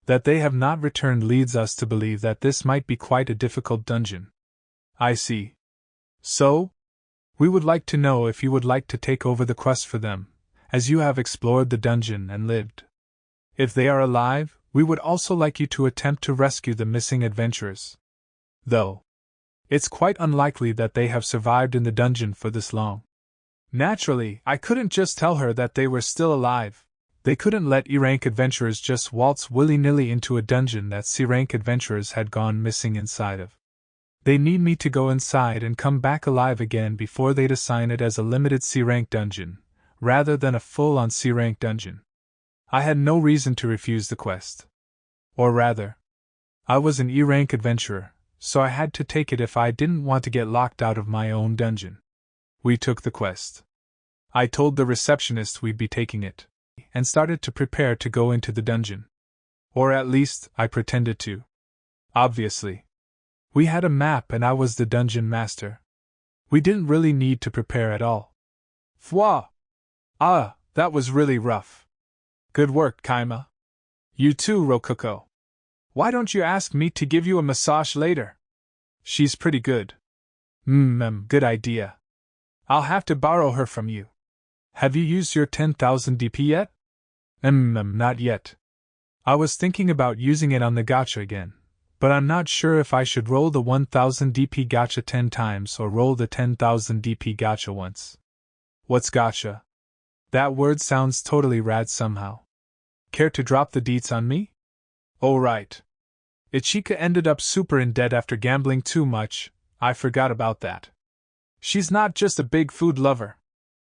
That they have not returned leads us to believe that this might be quite a difficult dungeon. I see. So? We would like to know if you would like to take over the quest for them, as you have explored the dungeon and lived. If they are alive, we would also like you to attempt to rescue the missing adventurers. Though it's quite unlikely that they have survived in the dungeon for this long. Naturally, I couldn't just tell her that they were still alive. They couldn't let E-rank adventurers just waltz willy-nilly into a dungeon that C-rank adventurers had gone missing inside of. They need me to go inside and come back alive again before they'd assign it as a limited C-rank dungeon, rather than a full-on C-rank dungeon. I had no reason to refuse the quest. Or rather, I was an E-rank adventurer, so I had to take it if I didn't want to get locked out of my own dungeon. We took the quest. I told the receptionist we'd be taking it, and started to prepare to go into the dungeon. Or at least, I pretended to. Obviously. We had a map and I was the dungeon master. We didn't really need to prepare at all. Fwa! Ah, that was really rough. Good work, Kaima. You too, Rokuko. Why don't you ask me to give you a massage later? She's pretty good. Good idea. I'll have to borrow her from you. Have you used your 10,000 DP yet? Not yet. I was thinking about using it on the gacha again, but I'm not sure if I should roll the 1000 DP gacha 10 times or roll the 10,000 DP gacha once. What's gacha? That word sounds totally rad somehow. Care to drop the deets on me? Oh right. Ichika ended up super in debt after gambling too much, I forgot about that. She's not just a big food lover.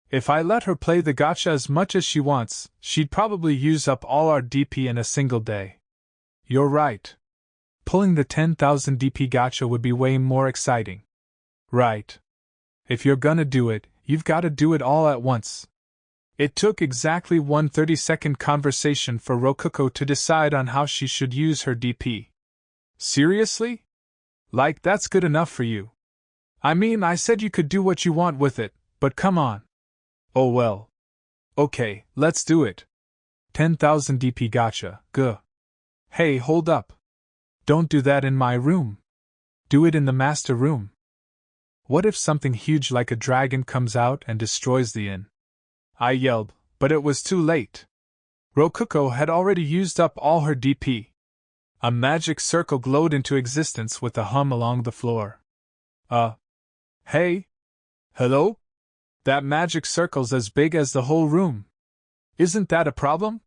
If I let her play the gacha as much as she wants, she'd probably use up all our DP in a single day. You're right. Pulling the 10,000 DP gacha would be way more exciting. Right. If you're gonna do it, you've gotta do it all at once. It took exactly one 30-second conversation for Rokuko to decide on how she should use her DP. Seriously? Like that's good enough for you. I mean, I said you could do what you want with it, but come on. Oh well. Okay, let's do it. 10,000 DP gacha, guh. Hey, hold up. Don't do that in my room. Do it in the master room. What if something huge like a dragon comes out and destroys the inn? I yelled, but it was too late. Rokuko had already used up all her DP. A magic circle glowed into existence with a hum along the floor. Hey? Hello? That magic circle's as big as the whole room. Isn't that a problem?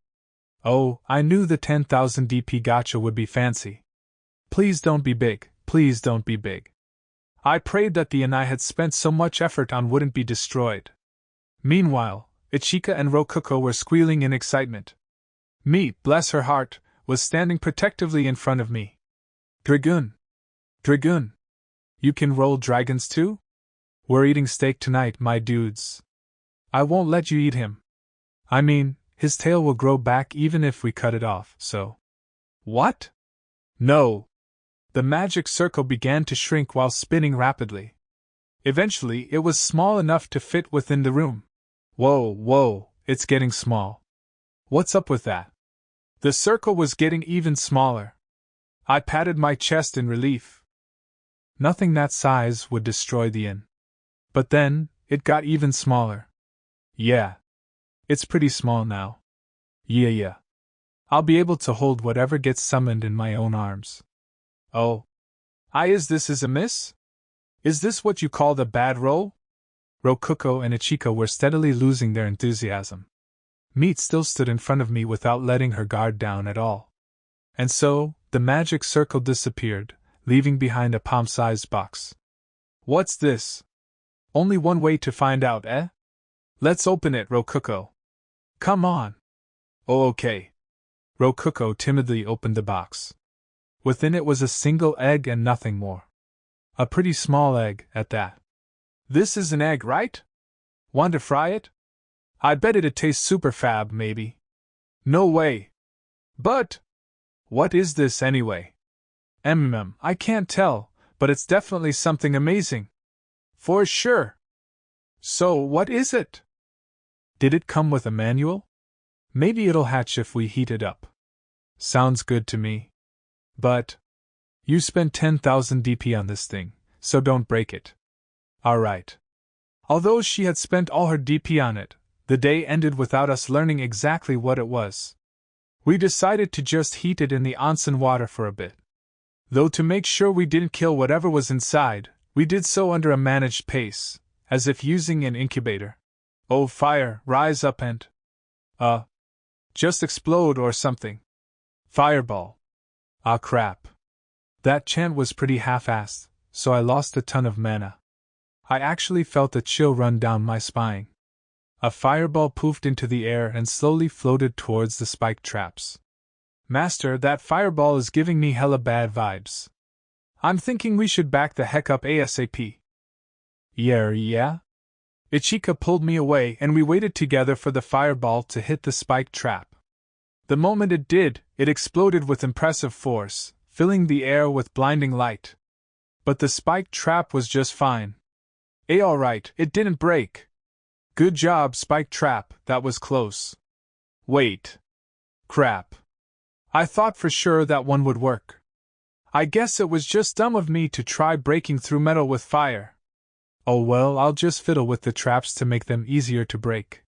Oh, I knew the 10,000 DP gacha would be fancy. Please don't be big, please don't be big. I prayed that the and I had spent so much effort on wouldn't be destroyed. Meanwhile, Ichika and Rokuko were squealing in excitement. Me, bless her heart, was standing protectively in front of me. Dragoon! Dragoon! You can roll dragons too? We're eating steak tonight, my dudes. I won't let you eat him. I mean, his tail will grow back even if we cut it off, so. What? No. The magic circle began to shrink while spinning rapidly. Eventually, it was small enough to fit within the room. Whoa, it's getting small. What's up with that? The circle was getting even smaller. I patted my chest in relief. Nothing that size would destroy the inn. But then, it got even smaller. Yeah. It's pretty small now. Yeah. I'll be able to hold whatever gets summoned in my own arms. Oh. Is this a miss? Is this what you call the bad roll? Rokuko and Ichika were steadily losing their enthusiasm. Meat still stood in front of me without letting her guard down at all. And so, the magic circle disappeared, leaving behind a palm-sized box. What's this? Only one way to find out, eh? Let's open it, Rokuko. Come on. Oh, okay. Rokuko timidly opened the box. Within it was a single egg and nothing more. A pretty small egg, at that. This is an egg, right? Want to fry it? I bet it'd taste super fab, maybe. No way. But what is this anyway? I can't tell, but it's definitely something amazing. For sure. So, what is it? Did it come with a manual? Maybe it'll hatch if we heat it up. Sounds good to me. But you spent 10,000 DP on this thing, so don't break it. Alright. Although she had spent all her DP on it, the day ended without us learning exactly what it was. We decided to just heat it in the onsen water for a bit. Though to make sure we didn't kill whatever was inside, we did so under a managed pace, as if using an incubator. Oh fire, rise up and… just explode or something. Fireball. Ah crap. That chant was pretty half-assed, so I lost a ton of mana. I actually felt a chill run down my spine. A fireball poofed into the air and slowly floated towards the spike traps. Master, that fireball is giving me hella bad vibes. I'm thinking we should back the heck up ASAP. Yeah? Ichika pulled me away and we waited together for the fireball to hit the spike trap. The moment it did, it exploded with impressive force, filling the air with blinding light. But the spike trap was just fine. Alright, it didn't break. Good job, spike trap, that was close. Wait. Crap. I thought for sure that one would work. I guess it was just dumb of me to try breaking through metal with fire. Oh well, I'll just fiddle with the traps to make them easier to break.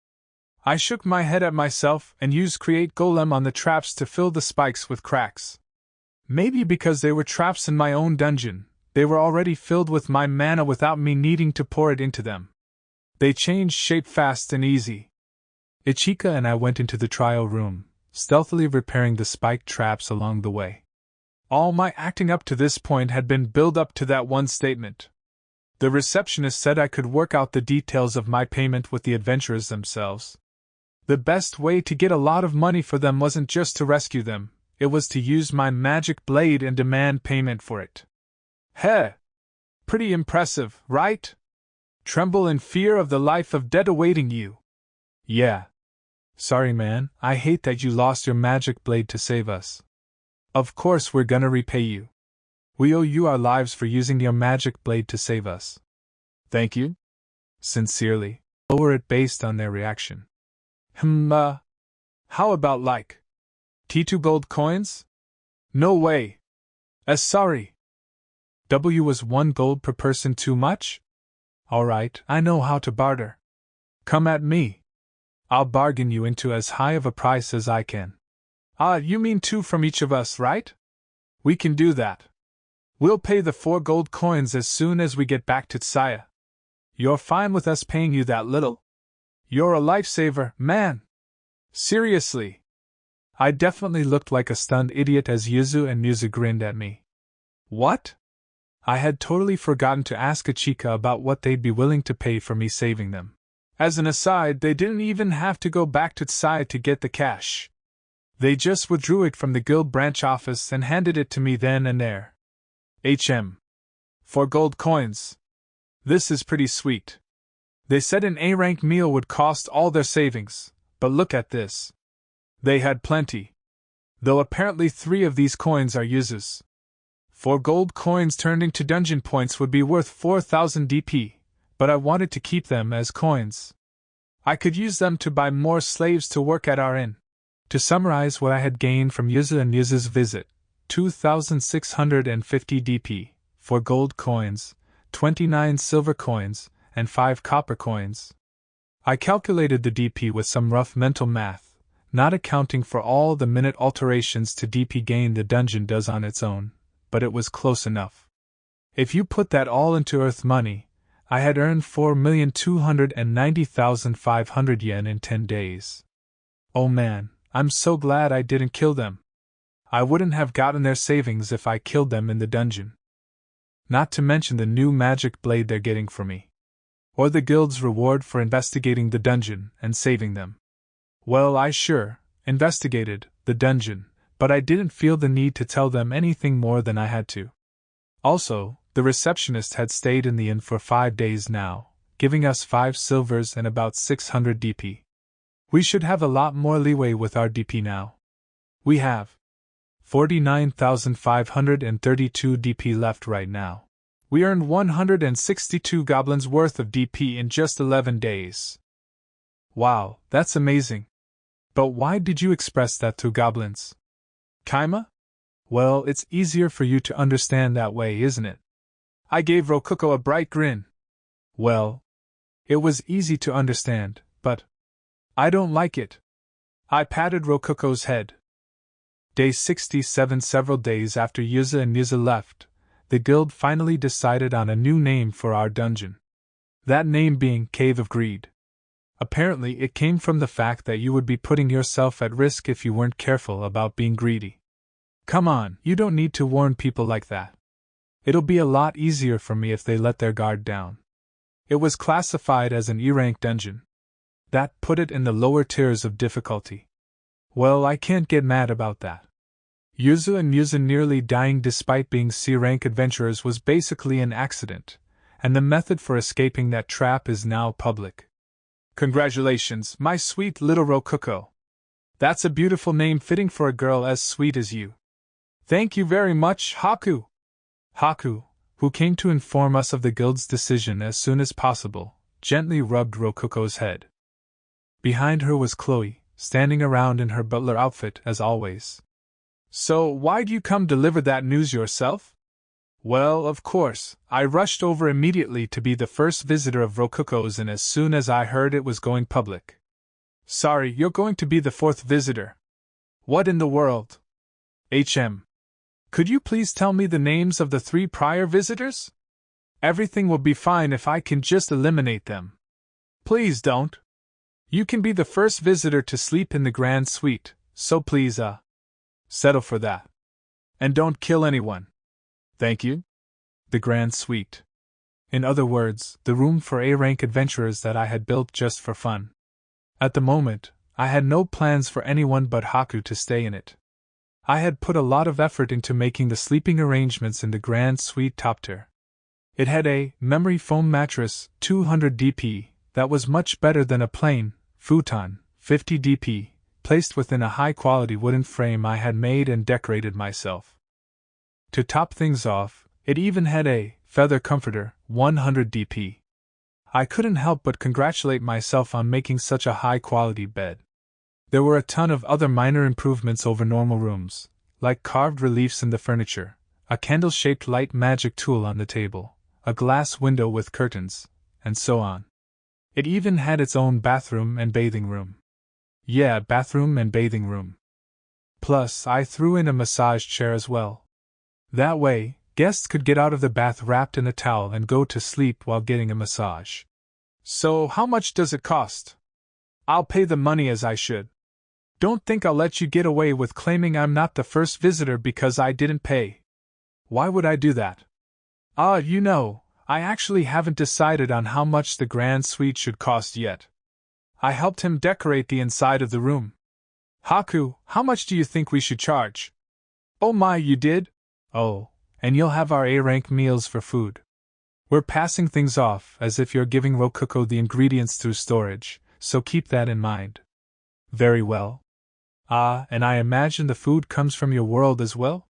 I shook my head at myself and used Create Golem on the traps to fill the spikes with cracks. Maybe because they were traps in my own dungeon, they were already filled with my mana without me needing to pour it into them. They changed shape fast and easy. Ichika and I went into the trial room, stealthily repairing the spike traps along the way. All my acting up to this point had been built up to that one statement. The receptionist said I could work out the details of my payment with the adventurers themselves. The best way to get a lot of money for them wasn't just to rescue them, it was to use my magic blade and demand payment for it. Heh! Pretty impressive, right? Tremble in fear of the life of dead awaiting you. Yeah. Sorry man, I hate that you lost your magic blade to save us. Of course we're gonna repay you. We owe you our lives for using your magic blade to save us. Thank you? Sincerely. Lower it based on their reaction. How about like T2 gold coins? No way. Sorry. W was 1 gold per person too much? Alright, I know how to barter. Come at me. I'll bargain you into as high of a price as I can. You mean 2 from each of us, right? We can do that. We'll pay the 4 gold coins as soon as we get back to Saia. You're fine with us paying you that little? You're a lifesaver, man. Seriously. I definitely looked like a stunned idiot as Yuzu and Musa grinned at me. What? I had totally forgotten to ask Ichika about what they'd be willing to pay for me saving them. As an aside, they didn't even have to go back to Saia to get the cash. They just withdrew it from the guild branch office and handed it to me then and there. 4 gold coins. This is pretty sweet. They said an A-rank meal would cost all their savings, but look at this. They had plenty. Though apparently 3 of these coins are Yuzu's. 4 gold coins turned into dungeon points would be worth 4,000 DP, but I wanted to keep them as coins. I could use them to buy more slaves to work at our inn. To summarize what I had gained from Yuzu and Yuzu's visit, 2,650 DP, 4 gold coins, 29 silver coins, and 5 copper coins. I calculated the DP with some rough mental math, not accounting for all the minute alterations to DP gain the dungeon does on its own, but it was close enough. If you put that all into Earth money, I had earned 4,290,500 yen in 10 days. Oh man, I'm so glad I didn't kill them. I wouldn't have gotten their savings if I killed them in the dungeon. Not to mention the new magic blade they're getting for me. Or the guild's reward for investigating the dungeon and saving them. Well, I sure investigated the dungeon, but I didn't feel the need to tell them anything more than I had to. Also, the receptionist had stayed in the inn for 5 days now, giving us 5 silvers and about 600 DP. We should have a lot more leeway with our DP now. We have 49,532 DP left right now. We earned 162 goblins worth of DP in just 11 days. Wow, that's amazing. But why did you express that to goblins? Kaima? Well, it's easier for you to understand that way, isn't it? I gave Rokuko a bright grin. Well, it was easy to understand, but I don't like it. I patted Rokuko's head. Day 67. Several days after Yuza and Yuza left, the guild finally decided on a new name for our dungeon. That name being Cave of Greed. Apparently it came from the fact that you would be putting yourself at risk if you weren't careful about being greedy. Come on, you don't need to warn people like that. It'll be a lot easier for me if they let their guard down. It was classified as an E-rank dungeon. That put it in the lower tiers of difficulty. Well, I can't get mad about that. Yuzu and Yuzu nearly dying despite being C-rank adventurers was basically an accident, and the method for escaping that trap is now public. Congratulations, my sweet little Rokuko. That's a beautiful name fitting for a girl as sweet as you. Thank you very much, Haku. Haku, who came to inform us of the guild's decision as soon as possible, gently rubbed Rokuko's head. Behind her was Chloe, standing around in her butler outfit as always. So, why'd you come deliver that news yourself? Well, of course, I rushed over immediately to be the first visitor of Rokuko's inn as soon as I heard it was going public. Sorry, you're going to be the 4th visitor. What in the world? Could you please tell me the names of the 3 prior visitors? Everything will be fine if I can just eliminate them. Please don't. You can be the first visitor to sleep in the grand suite, so please, settle for that. And don't kill anyone. Thank you? The grand suite. In other words, the room for A-rank adventurers that I had built just for fun. At the moment, I had no plans for anyone but Haku to stay in it. I had put a lot of effort into making the sleeping arrangements in the grand suite top tier. It had a memory foam mattress, 200 DP, that was much better than a plain futon, 50 DP, placed within a high-quality wooden frame I had made and decorated myself. To top things off, it even had a feather comforter, 100 DP. I couldn't help but congratulate myself on making such a high-quality bed. There were a ton of other minor improvements over normal rooms, like carved reliefs in the furniture, a candle-shaped light magic tool on the table, a glass window with curtains, and so on. It even had its own bathroom and bathing room. Yeah, bathroom and bathing room. Plus, I threw in a massage chair as well. That way, guests could get out of the bath wrapped in a towel and go to sleep while getting a massage. So, how much does it cost? I'll pay the money as I should. Don't think I'll let you get away with claiming I'm not the first visitor because I didn't pay. Why would I do that? I actually haven't decided on how much the grand suite should cost yet. I helped him decorate the inside of the room. Haku, how much do you think we should charge? Oh my, you did? Oh, and you'll have our A-rank meals for food. We're passing things off as if you're giving Ruko the ingredients through storage, so keep that in mind. Very well. And I imagine the food comes from your world as well?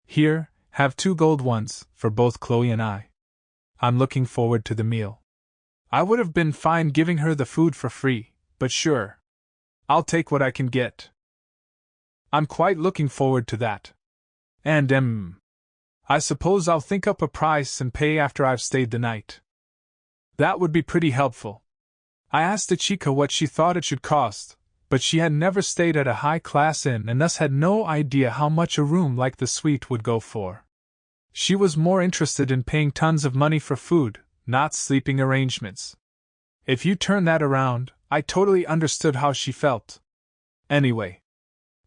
Here, have 2 gold ones, for both Chloe and I. I'm looking forward to the meal. I would have been fine giving her the food for free, but sure. I'll take what I can get. I'm quite looking forward to that. And I suppose I'll think up a price and pay after I've stayed the night. That would be pretty helpful. I asked Ichika what she thought it should cost, but she had never stayed at a high-class inn and thus had no idea how much a room like the suite would go for. She was more interested in paying tons of money for food, not sleeping arrangements. If you turn that around, I totally understood how she felt. Anyway,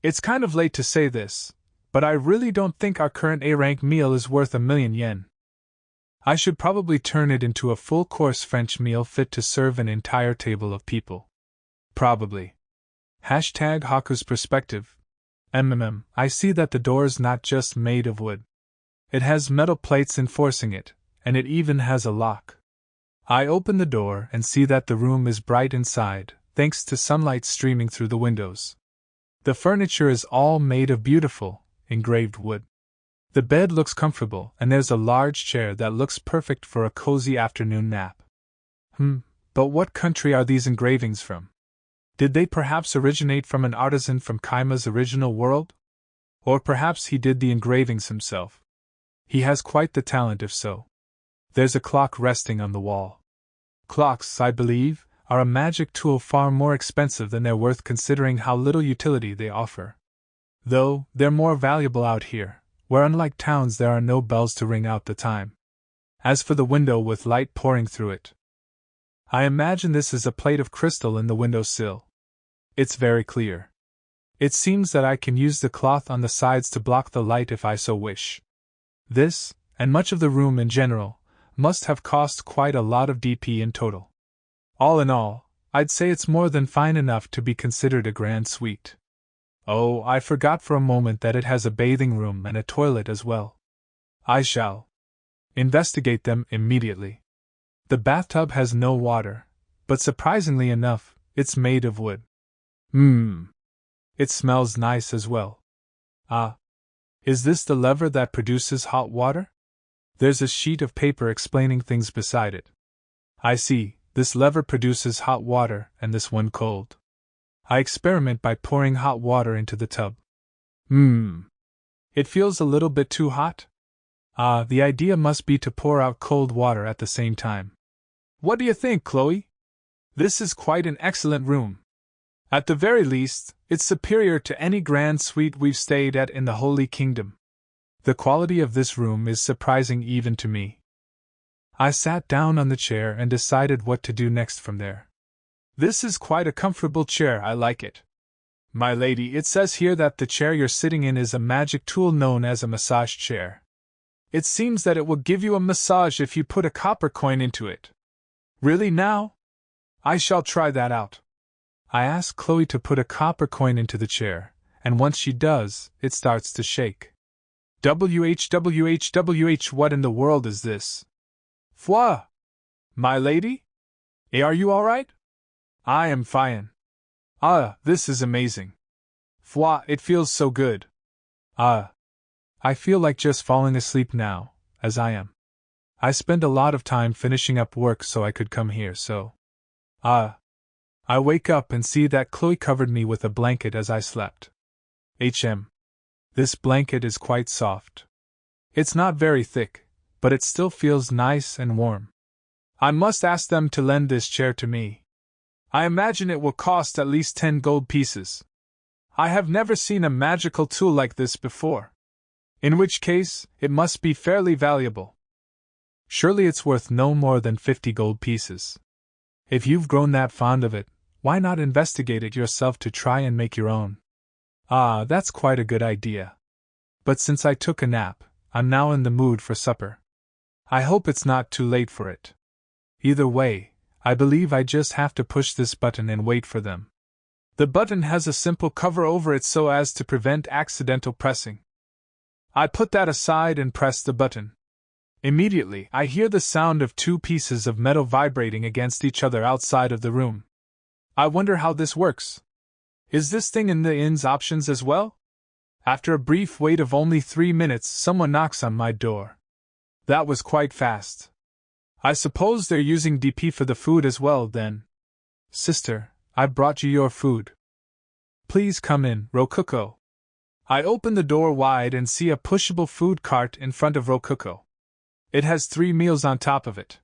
it's kind of late to say this, but I really don't think our current A-rank meal is worth 1,000,000 yen. I should probably turn it into a full-course French meal fit to serve an entire table of people. Probably. #Haku's perspective. I see that the door's not just made of wood. It has metal plates enforcing it, and it even has a lock. I open the door and see that the room is bright inside, thanks to sunlight streaming through the windows. The furniture is all made of beautiful, engraved wood. The bed looks comfortable, and there's a large chair that looks perfect for a cozy afternoon nap. But what country are these engravings from? Did they perhaps originate from an artisan from Kaima's original world? Or perhaps he did the engravings himself. He has quite the talent if so. There's a clock resting on the wall. Clocks, I believe, are a magic tool far more expensive than they're worth considering how little utility they offer. Though, they're more valuable out here, where unlike towns there are no bells to ring out the time. As for the window with light pouring through it, I imagine this is a plate of crystal in the windowsill. It's very clear. It seems that I can use the cloth on the sides to block the light if I so wish. This, and much of the room in general, must have cost quite a lot of DP in total. All in all, I'd say it's more than fine enough to be considered a grand suite. Oh, I forgot for a moment that it has a bathing room and a toilet as well. I shall investigate them immediately. The bathtub has no water, but surprisingly enough, it's made of wood. It smells nice as well. Is this the lever that produces hot water? There's a sheet of paper explaining things beside it. I see, this lever produces hot water and this one cold. I experiment by pouring hot water into the tub. It feels a little bit too hot? The idea must be to pour out cold water at the same time. What do you think, Chloe? This is quite an excellent room. At the very least, it's superior to any grand suite we've stayed at in the Holy Kingdom. The quality of this room is surprising even to me. I sat down on the chair and decided what to do next from there. This is quite a comfortable chair, I like it. My lady, it says here that the chair you're sitting in is a magic tool known as a massage chair. It seems that it will give you a massage if you put a copper coin into it. Really now? I shall try that out. I ask Chloe to put a copper coin into the chair, and once she does, it starts to shake. WH, what in the world is this? Fwa! My lady? Are you alright? I am fine. This is amazing. Fwa, it feels so good. I feel like just falling asleep now, as I am. I spend a lot of time finishing up work so I could come here, so. I wake up and see that Chloe covered me with a blanket as I slept. This blanket is quite soft. It's not very thick, but it still feels nice and warm. I must ask them to lend this chair to me. I imagine it will cost at least 10 gold pieces. I have never seen a magical tool like this before. In which case, it must be fairly valuable. Surely it's worth no more than 50 gold pieces. If you've grown that fond of it, why not investigate it yourself to try and make your own? Ah, that's quite a good idea. But since I took a nap, I'm now in the mood for supper. I hope it's not too late for it. Either way, I believe I just have to push this button and wait for them. The button has a simple cover over it so as to prevent accidental pressing. I put that aside and press the button. Immediately, I hear the sound of two pieces of metal vibrating against each other outside of the room. I wonder how this works. Is this thing in the inn's options as well? After a brief wait of only 3 minutes, someone knocks on my door. That was quite fast. I suppose they're using DP for the food as well, then. Sister, I've brought you your food. Please come in, Ruko. I open the door wide and see a pushable food cart in front of Ruko. It has 3 meals on top of it.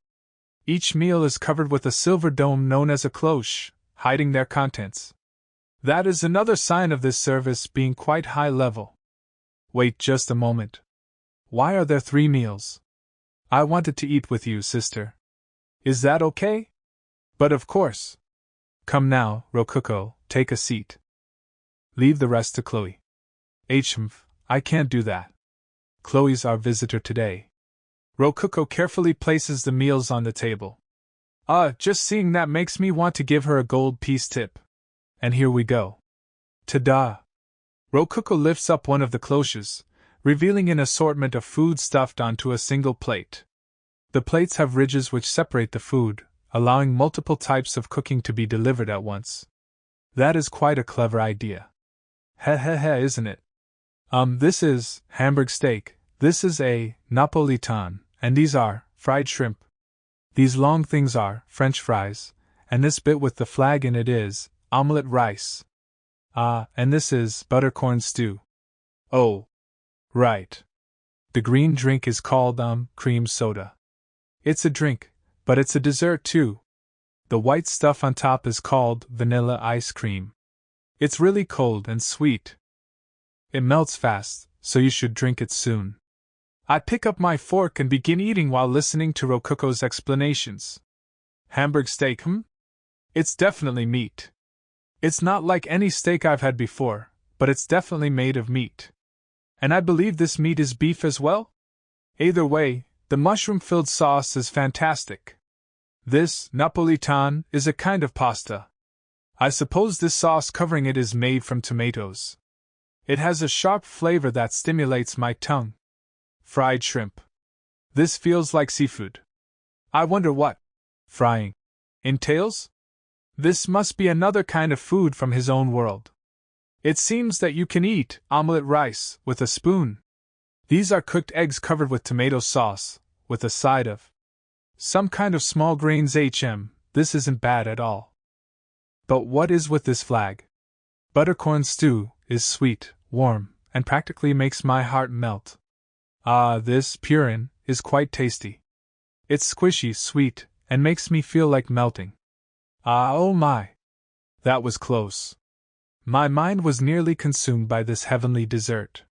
Each meal is covered with a silver dome known as a cloche, hiding their contents. That is another sign of this service being quite high level. Wait just a moment. Why are there 3 meals? I wanted to eat with you, sister. Is that okay? But of course. Come now, Ruko, take a seat. Leave the rest to Chloe. I can't do that. Chloe's our visitor today. Ruko carefully places the meals on the table. Just seeing that makes me want to give her a gold piece tip. And here we go. Ta-da! Ruko lifts up one of the cloches, revealing an assortment of food stuffed onto a single plate. The plates have ridges which separate the food, allowing multiple types of cooking to be delivered at once. That is quite a clever idea. Isn't it? This is Hamburg steak, this is a Napolitan, and these are fried shrimp. These long things are French fries, and this bit with the flag in it is omelette rice. And this is buttercorn stew. Oh, right. The green drink is called cream soda. It's a drink, but it's a dessert too. The white stuff on top is called vanilla ice cream. It's really cold and sweet. It melts fast, so you should drink it soon. I pick up my fork and begin eating while listening to Ruko's explanations. Hamburg steak, It's definitely meat. It's not like any steak I've had before, but it's definitely made of meat. And I believe this meat is beef as well? Either way, the mushroom-filled sauce is fantastic. This Napolitan is a kind of pasta. I suppose this sauce covering it is made from tomatoes. It has a sharp flavor that stimulates my tongue. Fried shrimp. This feels like seafood. I wonder what frying entails? This must be another kind of food from his own world. It seems that you can eat omelette rice with a spoon. These are cooked eggs covered with tomato sauce, with a side of some kind of small grains. This isn't bad at all. But what is with this flag? Buttercorn stew is sweet, warm, and practically makes my heart melt. This purin is quite tasty. It's squishy, sweet, and makes me feel like melting. Oh my! That was close. My mind was nearly consumed by this heavenly dessert.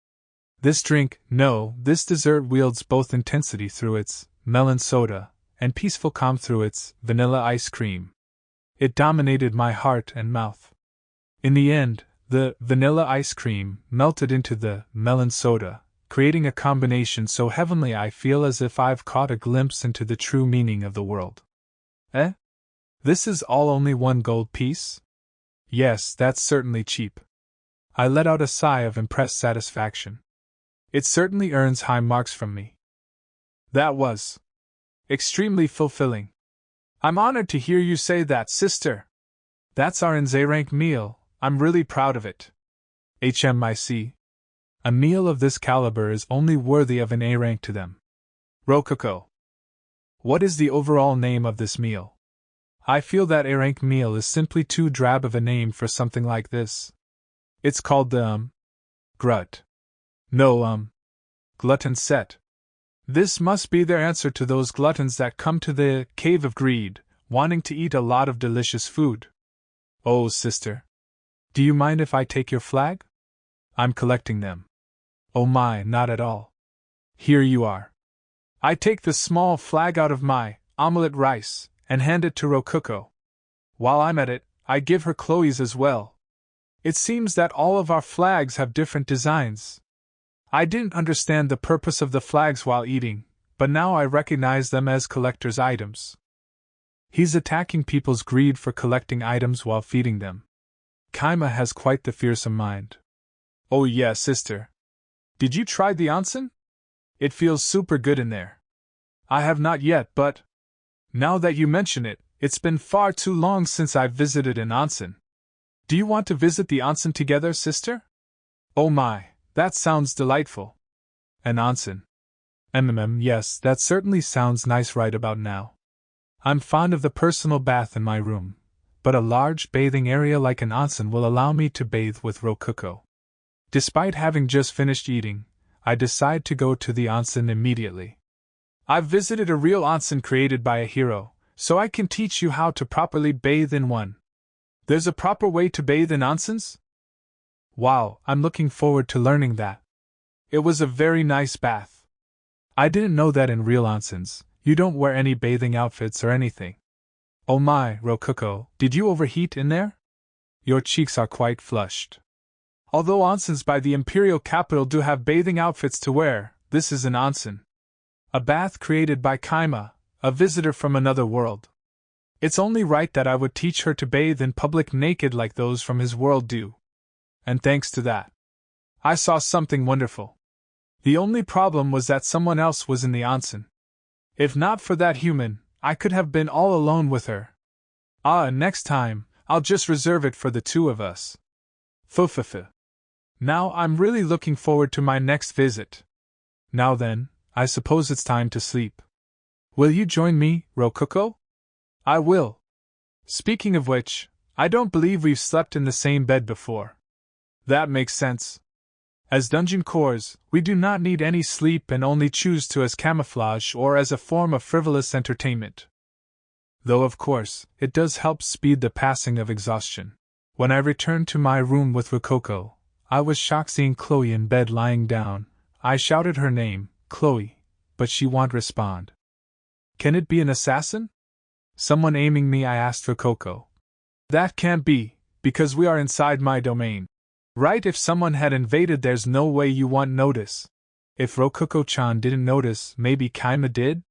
This dessert wields both intensity through its melon soda and peaceful calm through its vanilla ice cream. It dominated my heart and mouth. In the end, the vanilla ice cream melted into the melon soda, creating a combination so heavenly I feel as if I've caught a glimpse into the true meaning of the world. This is all only 1 gold piece? Yes, that's certainly cheap. I let out a sigh of impressed satisfaction. It certainly earns high marks from me. That was extremely fulfilling. I'm honored to hear you say that, sister. That's our A-rank meal, I'm really proud of it. HMIC. A meal of this caliber is only worthy of an A rank to them. Ruko. What is the overall name of this meal? I feel that A rank meal is simply too drab of a name for something like this. It's called the, Grut. No, glutton set. This must be their answer to those gluttons that come to the Cave of Greed, wanting to eat a lot of delicious food. Oh, sister. Do you mind if I take your flag? I'm collecting them. Oh my, not at all. Here you are. I take the small flag out of my omelette rice and hand it to Rokuko. While I'm at it, I give her Chloe's as well. It seems that all of our flags have different designs. I didn't understand the purpose of the flags while eating, but now I recognize them as collector's items. He's attacking people's greed for collecting items while feeding them. Kaima has quite the fearsome mind. Oh yeah, sister. Did you try the onsen? It feels super good in there. I have not yet, but now that you mention it, it's been far too long since I've visited an onsen. Do you want to visit the onsen together, sister? Oh my, that sounds delightful. An onsen. Yes, that certainly sounds nice right about now. I'm fond of the personal bath in my room, but a large bathing area like an onsen will allow me to bathe with Rokuko. Despite having just finished eating, I decide to go to the onsen immediately. I've visited a real onsen created by a hero, so I can teach you how to properly bathe in one. There's a proper way to bathe in onsens? Wow, I'm looking forward to learning that. It was a very nice bath. I didn't know that in real onsens, you don't wear any bathing outfits or anything. Oh my, Rokuko, did you overheat in there? Your cheeks are quite flushed. Although onsens by the imperial capital do have bathing outfits to wear, this is an onsen. A bath created by Kaima, a visitor from another world. It's only right that I would teach her to bathe in public naked like those from his world do. And thanks to that, I saw something wonderful. The only problem was that someone else was in the onsen. If not for that human, I could have been all alone with her. Next time, I'll just reserve it for the two of us. Fufufu. Now I'm really looking forward to my next visit. Now then, I suppose it's time to sleep. Will you join me, Rokuko? I will. Speaking of which, I don't believe we've slept in the same bed before. That makes sense. As dungeon cores, we do not need any sleep and only choose to as camouflage or as a form of frivolous entertainment. Though of course, it does help speed the passing of exhaustion. When I returned to my room with Rokuko, I was shocked seeing Chloe in bed lying down. I shouted her name, Chloe, but she won't respond. Can it be an assassin? Someone aiming me, I asked Rokuko. That can't be, because we are inside my domain. Right, if someone had invaded there's no way you won't notice. If Rokuko-chan didn't notice, maybe Kaima did?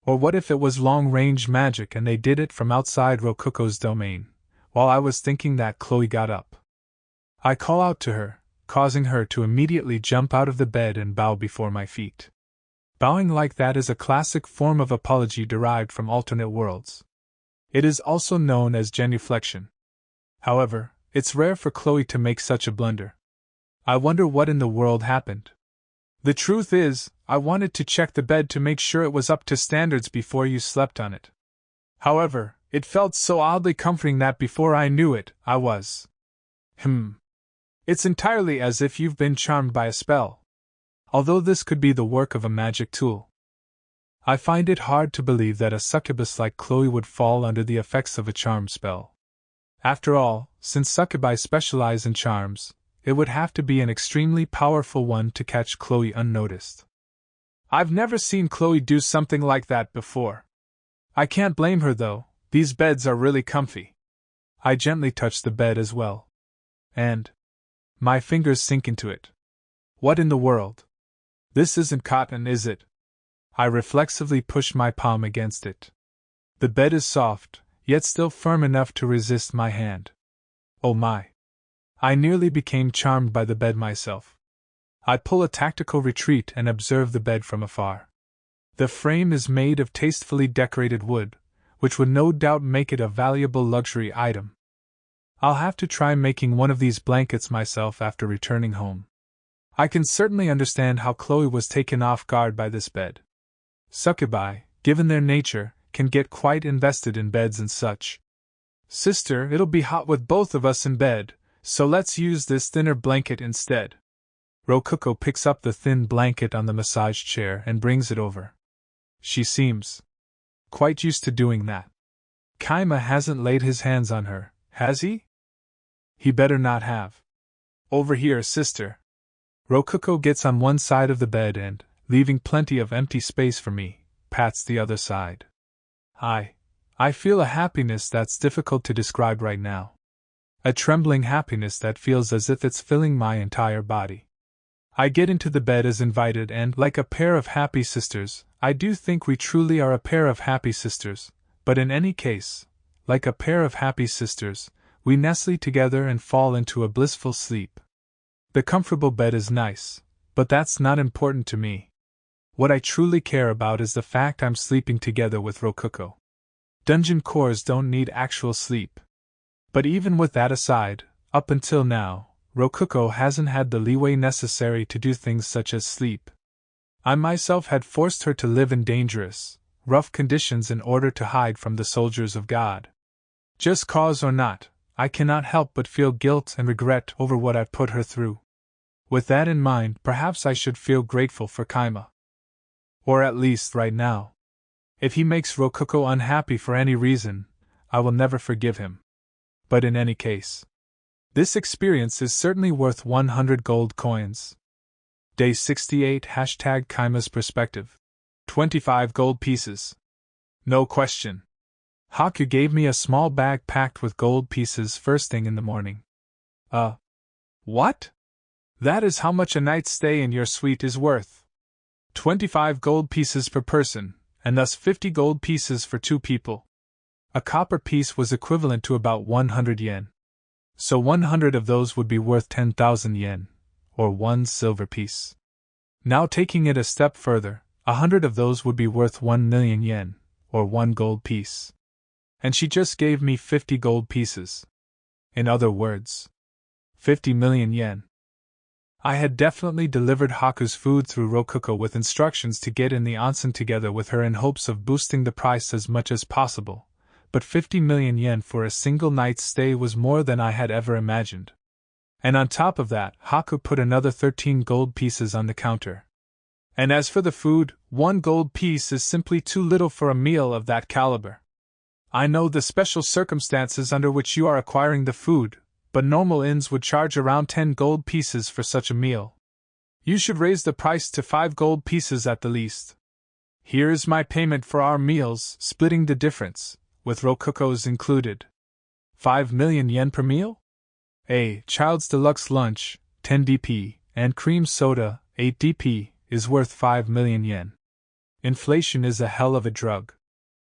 Or what if it was long-range magic and they did it from outside Rokuko's domain? While I was thinking that, Chloe got up. I call out to her, causing her to immediately jump out of the bed and bow before my feet. Bowing like that is a classic form of apology derived from alternate worlds. It is also known as genuflection. However, it's rare for Chloe to make such a blunder. I wonder what in the world happened. The truth is, I wanted to check the bed to make sure it was up to standards before you slept on it. However, it felt so oddly comforting that before I knew it, I was. It's entirely as if you've been charmed by a spell. Although this could be the work of a magic tool. I find it hard to believe that a succubus like Chloe would fall under the effects of a charm spell. After all, since succubi specialize in charms, it would have to be an extremely powerful one to catch Chloe unnoticed. I've never seen Chloe do something like that before. I can't blame her though, these beds are really comfy. I gently touch the bed as well. And my fingers sink into it. What in the world? This isn't cotton, is it? I reflexively push my palm against it. The bed is soft, yet still firm enough to resist my hand. Oh my! I nearly became charmed by the bed myself. I pull a tactical retreat and observe the bed from afar. The frame is made of tastefully decorated wood, which would no doubt make it a valuable luxury item. I'll have to try making one of these blankets myself after returning home. I can certainly understand how Chloe was taken off guard by this bed. Succubi, given their nature, can get quite invested in beds and such. Sister, it'll be hot with both of us in bed, so let's use this thinner blanket instead. Rokuko picks up the thin blanket on the massage chair and brings it over. She seems quite used to doing that. Kaima hasn't laid his hands on her, has he? He better not have. Over here, sister. Rokuko gets on one side of the bed and, leaving plenty of empty space for me, pats the other side. I feel a happiness that's difficult to describe right now. A trembling happiness that feels as if it's filling my entire body. I get into the bed as invited and, like a pair of happy sisters, I do think we truly are a pair of happy sisters, but in any case, like a pair of happy sisters, we nestle together and fall into a blissful sleep. The comfortable bed is nice, but that's not important to me. What I truly care about is the fact I'm sleeping together with Rokuko. Dungeon cores don't need actual sleep. But even with that aside, up until now, Rokuko hasn't had the leeway necessary to do things such as sleep. I myself had forced her to live in dangerous, rough conditions in order to hide from the soldiers of God. Just cause or not, I cannot help but feel guilt and regret over what I've put her through. With that in mind, perhaps I should feel grateful for Kaima. Or at least right now. If he makes Rokuko unhappy for any reason, I will never forgive him. But in any case, this experience is certainly worth 100 gold coins. Day 68 #Kaima's perspective. 25 gold pieces. No question. Haku gave me a small bag packed with gold pieces first thing in the morning. What? That is how much a night's stay in your suite is worth. 25 gold pieces per person, and thus 50 gold pieces for 2 people. A copper piece was equivalent to about 100 yen. So 100 of those would be worth 10,000 yen, or 1 silver piece. Now taking it a step further, 100 of those would be worth 1 million yen, or 1 gold piece. And she just gave me 50 gold pieces. In other words, 50 million yen. I had definitely delivered Haku's food through Rokuko with instructions to get in the onsen together with her in hopes of boosting the price as much as possible, but 50 million yen for a single night's stay was more than I had ever imagined. And on top of that, Haku put another 13 gold pieces on the counter. And as for the food, 1 gold piece is simply too little for a meal of that caliber. I know the special circumstances under which you are acquiring the food, but normal inns would charge around 10 gold pieces for such a meal. You should raise the price to 5 gold pieces at the least. Here is my payment for our meals, splitting the difference, with Rokuko's included. 5 million yen per meal? A child's deluxe lunch, 10 DP, and cream soda, 8 DP, is worth 5 million yen. Inflation is a hell of a drug.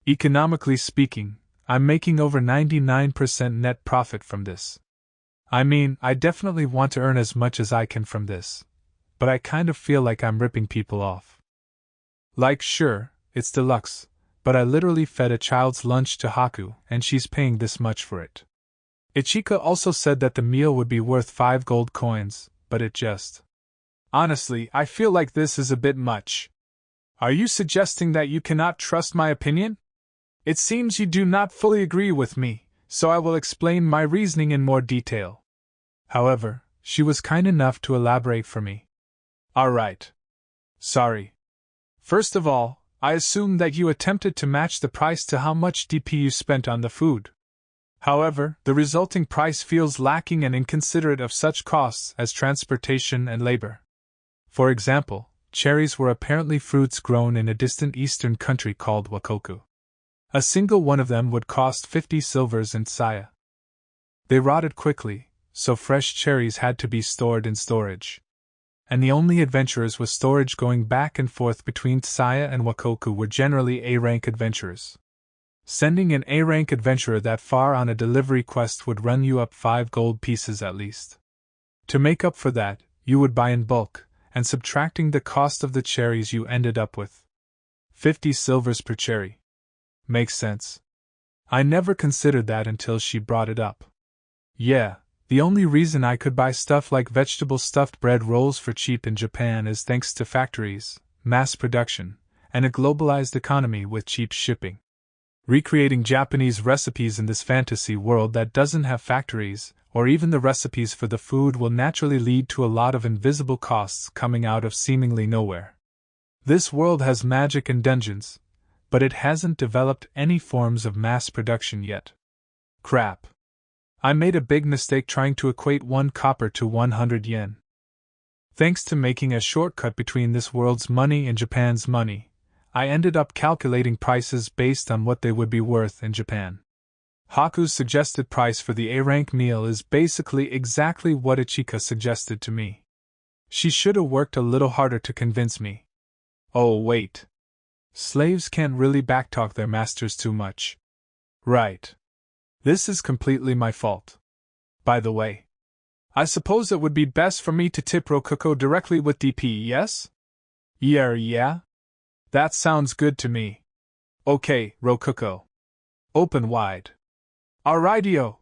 Economically speaking, I'm making over 99% net profit from this. I mean, I definitely want to earn as much as I can from this, but I kind of feel like I'm ripping people off. Like, sure, it's deluxe, but I literally fed a child's lunch to Haku, and she's paying this much for it. Ichika also said that the meal would be worth 5 gold coins, but it just... Honestly, I feel like this is a bit much. Are you suggesting that you cannot trust my opinion? It seems you do not fully agree with me, so I will explain my reasoning in more detail. However, she was kind enough to elaborate for me. Alright. Sorry. First of all, I assumed that you attempted to match the price to how much DP you spent on the food. However, the resulting price feels lacking and inconsiderate of such costs as transportation and labor. For example, cherries were apparently fruits grown in a distant eastern country called Wakoku. A single one of them would cost 50 silvers in Saia. They rotted quickly, so fresh cherries had to be stored in storage. And the only adventurers with storage going back and forth between Saia and Wakoku were generally A-rank adventurers. Sending an A-rank adventurer that far on a delivery quest would run you up 5 gold pieces at least. To make up for that, you would buy in bulk, and subtracting the cost of the cherries you ended up with 50 silvers per cherry. Makes sense. I never considered that until she brought it up. Yeah, the only reason I could buy stuff like vegetable stuffed bread rolls for cheap in Japan is thanks to factories, mass production, and a globalized economy with cheap shipping. Recreating Japanese recipes in this fantasy world that doesn't have factories, or even the recipes for the food, will naturally lead to a lot of invisible costs coming out of seemingly nowhere. This world has magic and dungeons, but it hasn't developed any forms of mass production yet. Crap. I made a big mistake trying to equate 1 copper to 100 yen. Thanks to making a shortcut between this world's money and Japan's money, I ended up calculating prices based on what they would be worth in Japan. Haku's suggested price for the A-rank meal is basically exactly what Ichika suggested to me. She should have worked a little harder to convince me. Oh, wait. Slaves can't really backtalk their masters too much. Right. This is completely my fault. By the way, I suppose it would be best for me to tip Rokuko directly with DP, yes? Yeah? That sounds good to me. Okay, Rokuko. Open wide. Alrightio.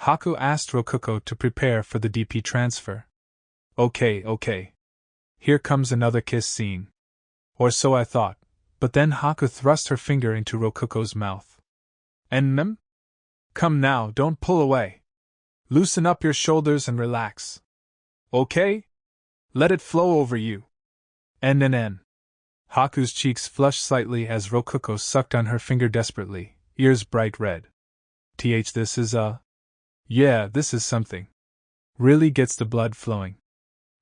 Haku asked Rokuko to prepare for the DP transfer. Okay. Here comes another kiss scene. Or so I thought, but then Haku thrust her finger into Rokuko's mouth. Enmem? Come now, don't pull away. Loosen up your shoulders and relax. Okay? Let it flow over you. N. Haku's cheeks flushed slightly as Rokuko sucked on her finger desperately, ears bright red. This is Yeah, this is something. Really gets the blood flowing.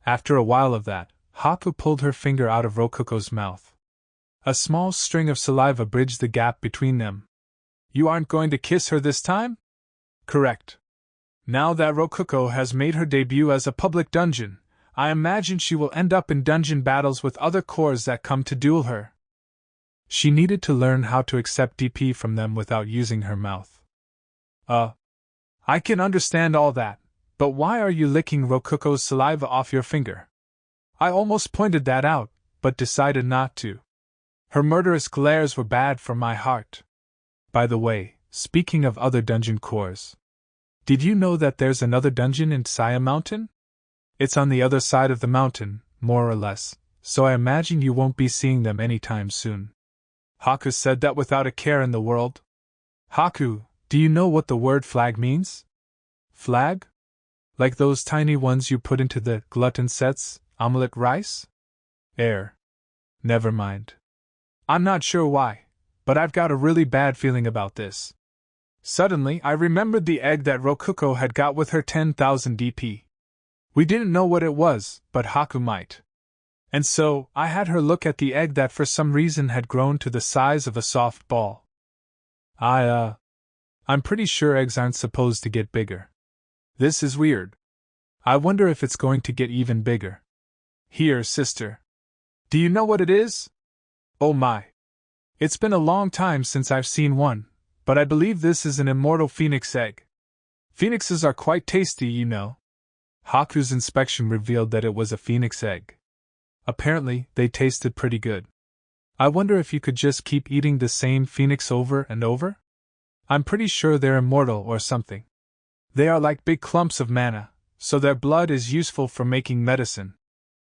After a while of that, Haku pulled her finger out of Rokuko's mouth. A small string of saliva bridged the gap between them. You aren't going to kiss her this time? Correct. Now that Rokuko has made her debut as a public dungeon, I imagine she will end up in dungeon battles with other cores that come to duel her. She needed to learn how to accept DP from them without using her mouth. I can understand all that, but why are you licking Rokuko's saliva off your finger? I almost pointed that out, but decided not to. Her murderous glares were bad for my heart. By the way, speaking of other dungeon cores, did you know that there's another dungeon in Saia Mountain? It's on the other side of the mountain, more or less, so I imagine you won't be seeing them anytime soon. Haku said that without a care in the world. Haku, do you know what the word flag means? Flag? Like those tiny ones you put into the glutton sets, omelette rice? Never mind. I'm not sure why, but I've got a really bad feeling about this. Suddenly, I remembered the egg that Rokuko had got with her 10,000 DP. We didn't know what it was, but Haku might. And so, I had her look at the egg that for some reason had grown to the size of a soft ball. I'm pretty sure eggs aren't supposed to get bigger. This is weird. I wonder if it's going to get even bigger. Here, sister. Do you know what it is? Oh my. It's been a long time since I've seen one, but I believe this is an immortal phoenix egg. Phoenixes are quite tasty, you know. Haku's inspection revealed that it was a phoenix egg. Apparently, they tasted pretty good. I wonder if you could just keep eating the same phoenix over and over? I'm pretty sure they're immortal or something. They are like big clumps of mana, so their blood is useful for making medicine.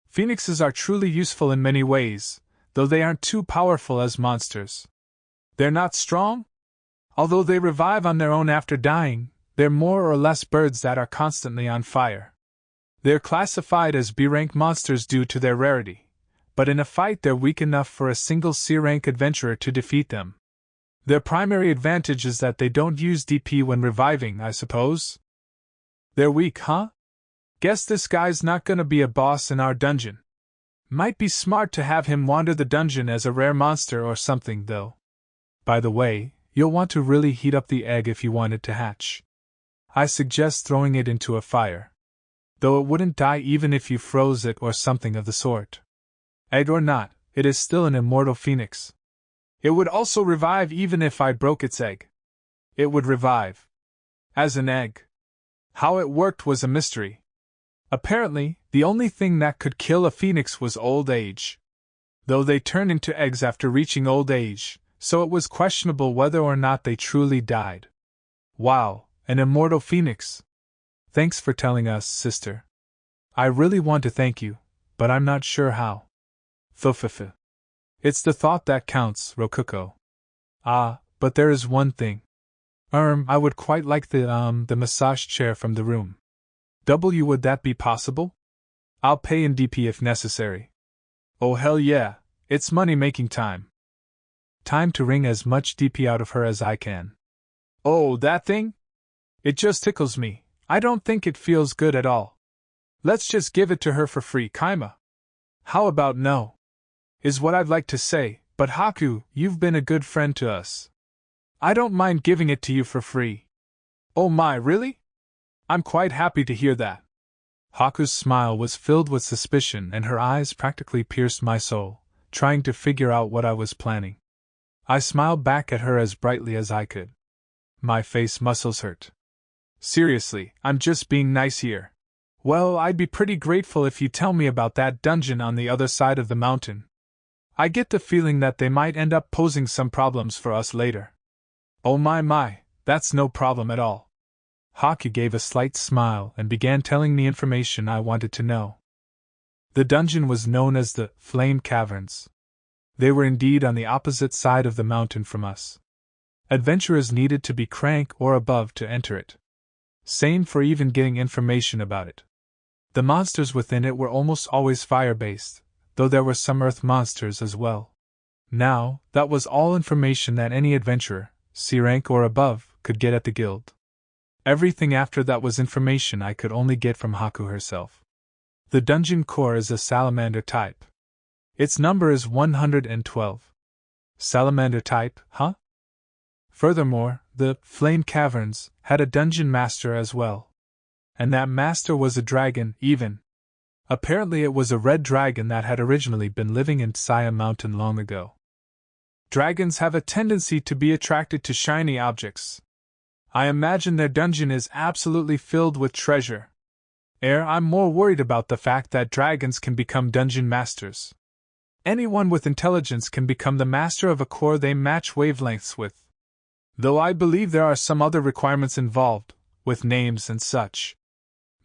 Phoenixes are truly useful in many ways, though they aren't too powerful as monsters. They're not strong? Although they revive on their own after dying, they're more or less birds that are constantly on fire. They're classified as B-rank monsters due to their rarity, but in a fight they're weak enough for a single C-rank adventurer to defeat them. Their primary advantage is that they don't use DP when reviving, I suppose. They're weak, huh? Guess this guy's not gonna be a boss in our dungeon. Might be smart to have him wander the dungeon as a rare monster or something, though. By the way, you'll want to really heat up the egg if you want it to hatch. I suggest throwing it into a fire. Though it wouldn't die even if you froze it or something of the sort. Egg or not, it is still an immortal phoenix. It would also revive even if I broke its egg. It would revive. As an egg. How it worked was a mystery. Apparently, the only thing that could kill a phoenix was old age. Though they turn into eggs after reaching old age, so it was questionable whether or not they truly died. Wow, an immortal phoenix. Thanks for telling us, sister. I really want to thank you, but I'm not sure how. Fufufu. It's the thought that counts, Rokuko. But there is one thing. I would quite like the massage chair from the room. Would that be possible? I'll pay in DP if necessary. Oh hell yeah, it's money-making time. Time to wring as much DP out of her as I can. Oh, that thing? It just tickles me. I don't think it feels good at all. Let's just give it to her for free, Kaima. How about no? Is what I'd like to say, but Haku, you've been a good friend to us. I don't mind giving it to you for free. Oh my, really? I'm quite happy to hear that. Haku's smile was filled with suspicion and her eyes practically pierced my soul, trying to figure out what I was planning. I smiled back at her as brightly as I could. My face muscles hurt. Seriously, I'm just being nice here. Well, I'd be pretty grateful if you tell me about that dungeon on the other side of the mountain. I get the feeling that they might end up posing some problems for us later. Oh my, that's no problem at all. Haku gave a slight smile and began telling me information I wanted to know. The dungeon was known as the Flame Caverns. They were indeed on the opposite side of the mountain from us. Adventurers needed to be crank or above to enter it. Same for even getting information about it. The monsters within it were almost always fire-based, though there were some earth monsters as well. Now, that was all information that any adventurer, C rank or above, could get at the guild. Everything after that was information I could only get from Haku herself. The dungeon core is a salamander type. Its number is 112. Salamander type, huh? Furthermore, the Flame Caverns had a dungeon master as well. And that master was a dragon, even. Apparently it was a red dragon that had originally been living in Saia Mountain long ago. Dragons have a tendency to be attracted to shiny objects. I imagine their dungeon is absolutely filled with treasure. I'm more worried about the fact that dragons can become dungeon masters. Anyone with intelligence can become the master of a core they match wavelengths with. Though I believe there are some other requirements involved, with names and such.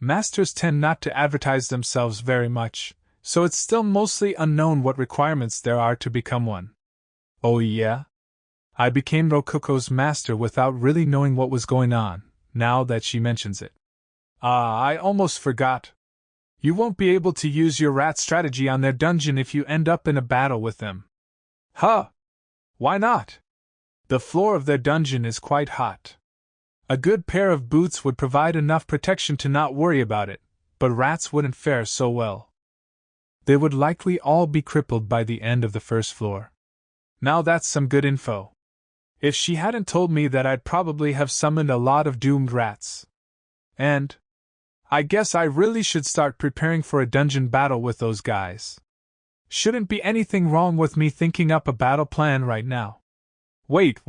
Masters tend not to advertise themselves very much, so it's still mostly unknown what requirements there are to become one. Oh yeah? I became Rokoko's master without really knowing what was going on, now that she mentions it. I almost forgot. You won't be able to use your rat strategy on their dungeon if you end up in a battle with them. Huh? Why not? The floor of their dungeon is quite hot. A good pair of boots would provide enough protection to not worry about it, but rats wouldn't fare so well. They would likely all be crippled by the end of the first floor. Now that's some good info. If she hadn't told me that, I'd probably have summoned a lot of doomed rats. And I guess I really should start preparing for a dungeon battle with those guys. Shouldn't be anything wrong with me thinking up a battle plan right now. Wait.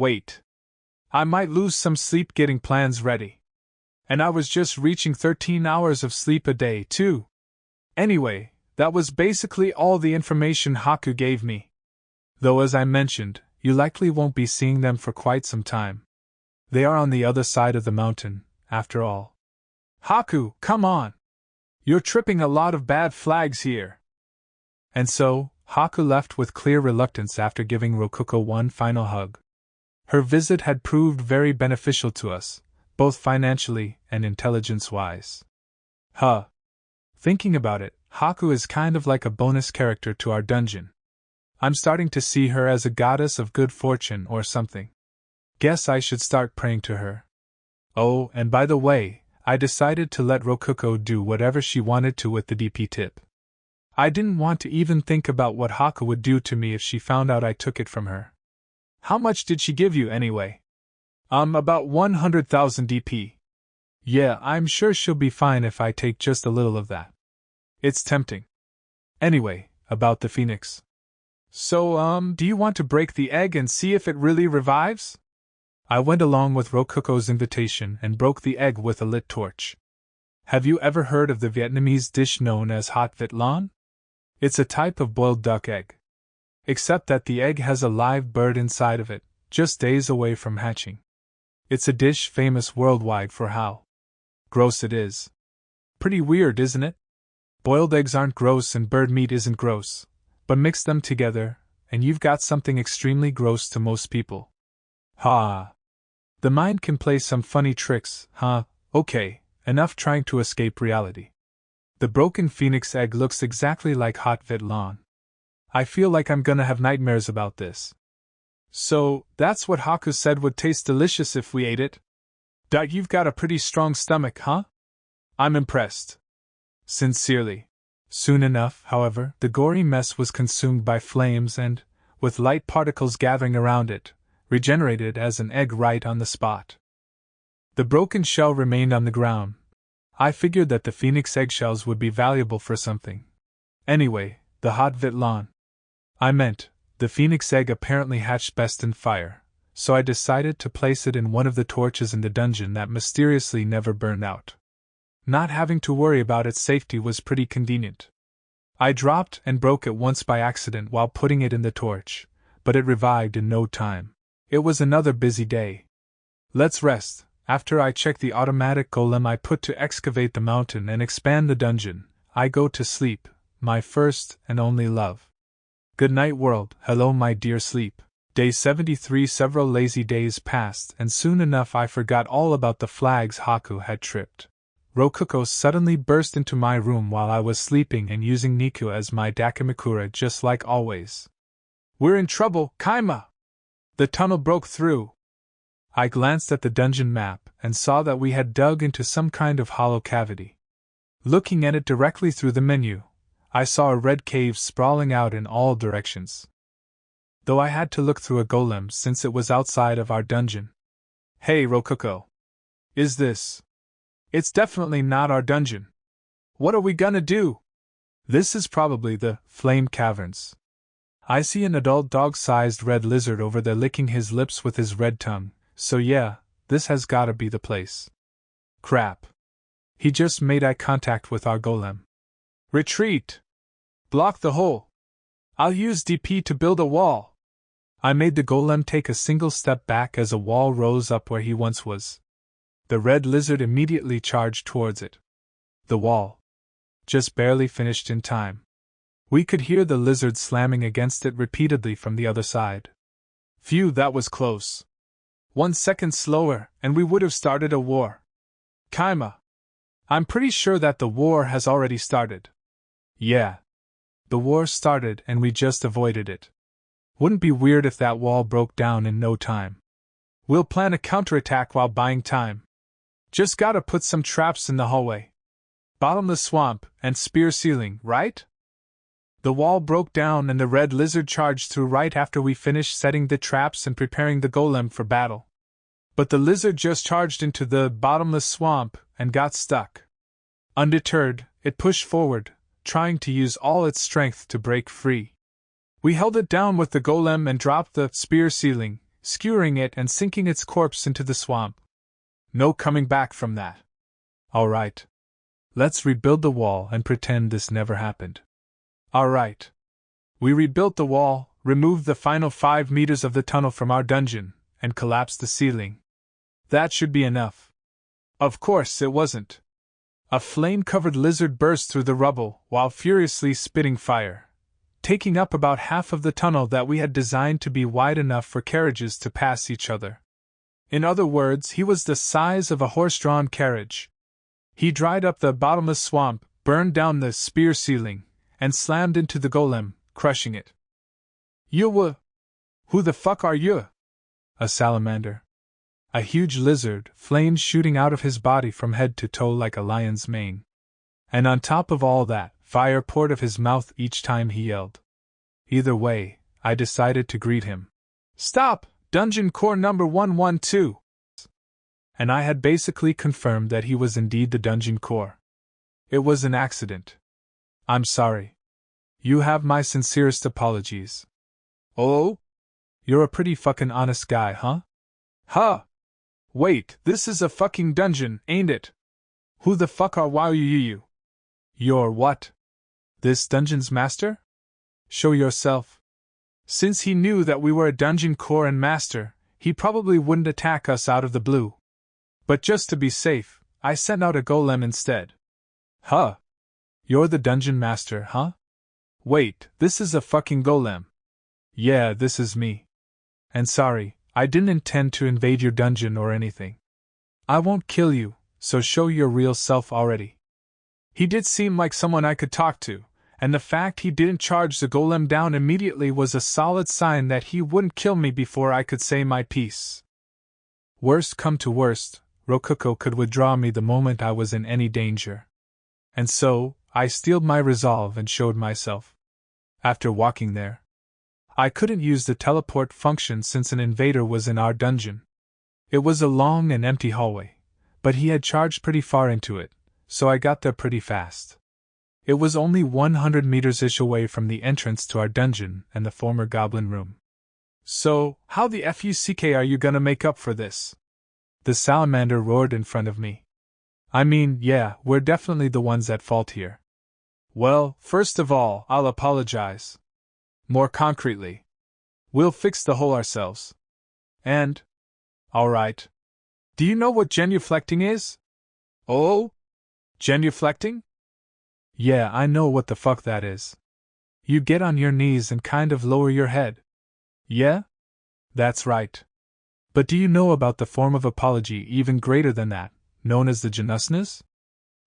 I might lose some sleep getting plans ready. And I was just reaching 13 hours of sleep a day, too. Anyway, that was basically all the information Haku gave me. Though as I mentioned, you likely won't be seeing them for quite some time. They are on the other side of the mountain, after all. Haku, come on! You're tripping a lot of bad flags here. And so, Haku left with clear reluctance after giving Rokoko one final hug. Her visit had proved very beneficial to us, both financially and intelligence-wise. Thinking about it, Haku is kind of like a bonus character to our dungeon. I'm starting to see her as a goddess of good fortune or something. Guess I should start praying to her. Oh, and by the way, I decided to let Rokoko do whatever she wanted to with the DP tip. I didn't want to even think about what Haku would do to me if she found out I took it from her. How much did she give you anyway? About 100,000 DP. Yeah, I'm sure she'll be fine if I take just a little of that. It's tempting. Anyway, about the phoenix. So, do you want to break the egg and see if it really revives? I went along with Rokoko's invitation and broke the egg with a lit torch. Have you ever heard of the Vietnamese dish known as hot vịt lon? It's a type of boiled duck egg. Except that the egg has a live bird inside of it, just days away from hatching. It's a dish famous worldwide for how gross it is. Pretty weird, isn't it? Boiled eggs aren't gross and bird meat isn't gross, but mix them together, and you've got something extremely gross to most people. The mind can play some funny tricks, Okay, enough trying to escape reality. The broken phoenix egg looks exactly like hot vịt lon. I feel like I'm gonna have nightmares about this. So, that's what Haku said would taste delicious if we ate it? You've got a pretty strong stomach, huh? I'm impressed. Sincerely. Soon enough, however, the gory mess was consumed by flames and, with light particles gathering around it, regenerated as an egg right on the spot. The broken shell remained on the ground. I figured that the phoenix eggshells would be valuable for something. Anyway, the hot vitlan. I meant, the phoenix egg apparently hatched best in fire, so I decided to place it in one of the torches in the dungeon that mysteriously never burned out. Not having to worry about its safety was pretty convenient. I dropped and broke it once by accident while putting it in the torch, but it revived in no time. It was another busy day. Let's rest. After I check the automatic golem I put to excavate the mountain and expand the dungeon, I go to sleep, my first and only love. Good night, world. Hello, my dear sleep. Day 73. Several lazy days passed, and soon enough I forgot all about the flags Haku had tripped. Ruko suddenly burst into my room while I was sleeping and using Niku as my Dakimakura just like always. We're in trouble, Kaima! The tunnel broke through. I glanced at the dungeon map and saw that we had dug into some kind of hollow cavity. Looking at it directly through the menu, I saw a red cave sprawling out in all directions. Though I had to look through a golem since it was outside of our dungeon. Hey, Ruko. Is this? It's definitely not our dungeon. What are we gonna do? This is probably the Flame Caverns. I see an adult dog-sized red lizard over there licking his lips with his red tongue, so yeah, this has gotta be the place. Crap. He just made eye contact with our golem. Retreat! Block the hole! I'll use DP to build a wall! I made the golem take a single step back as a wall rose up where he once was. The red lizard immediately charged towards it. The wall just barely finished in time. We could hear the lizard slamming against it repeatedly from the other side. Phew, that was close. 1 second slower, and we would have started a war. Kaima. I'm pretty sure that the war has already started. Yeah. The war started and we just avoided it. Wouldn't be weird if that wall broke down in no time. We'll plan a counterattack while buying time. Just gotta put some traps in the hallway. Bottomless swamp and spear ceiling, right? The wall broke down and the red lizard charged through right after we finished setting the traps and preparing the golem for battle. But the lizard just charged into the bottomless swamp and got stuck. Undeterred, it pushed forward, trying to use all its strength to break free. We held it down with the golem and dropped the spear ceiling, skewering it and sinking its corpse into the swamp. No coming back from that. Alright. Let's rebuild the wall and pretend this never happened. Alright. We rebuilt the wall, removed the final 5 meters of the tunnel from our dungeon, and collapsed the ceiling. That should be enough. Of course it wasn't. A flame-covered lizard burst through the rubble while furiously spitting fire, taking up about half of the tunnel that we had designed to be wide enough for carriages to pass each other. In other words, he was the size of a horse-drawn carriage. He dried up the bottomless swamp, burned down the spear ceiling, and slammed into the golem, crushing it. You Who the fuck are you? A salamander. A huge lizard, flames shooting out of his body from head to toe like a lion's mane. And on top of all that, fire poured of his mouth each time he yelled. Either way, I decided to greet him. Stop! Dungeon core number 112! And I had basically confirmed that he was indeed the dungeon core. It was an accident. I'm sorry. You have my sincerest apologies. Oh? You're a pretty fucking honest guy, huh? Huh? Wait, this is a fucking dungeon, ain't it? Who the fuck are you? You're what? This dungeon's master? Show yourself. Since he knew that we were a dungeon core and master, he probably wouldn't attack us out of the blue. But just to be safe, I sent out a golem instead. Huh? You're the dungeon master, huh? Wait, this is a fucking golem. Yeah, this is me. And sorry, I didn't intend to invade your dungeon or anything. I won't kill you, so show your real self already. He did seem like someone I could talk to, and the fact he didn't charge the golem down immediately was a solid sign that he wouldn't kill me before I could say my piece. Worst come to worst, Ruko could withdraw me the moment I was in any danger. And so, I steeled my resolve and showed myself. After walking there, I couldn't use the teleport function since an invader was in our dungeon. It was a long and empty hallway, but he had charged pretty far into it, so I got there pretty fast. It was only 100 meters-ish away from the entrance to our dungeon and the former goblin room. So, how the fuck are you gonna make up for this? The salamander roared in front of me. I mean, yeah, we're definitely the ones at fault here. Well, first of all, I'll apologize. More concretely, we'll fix the hole ourselves. And? Alright. Do you know what genuflecting is? Oh? Genuflecting? Yeah, I know what the fuck that is. You get on your knees and kind of lower your head. Yeah? That's right. But do you know about the form of apology even greater than that, known as the genusness?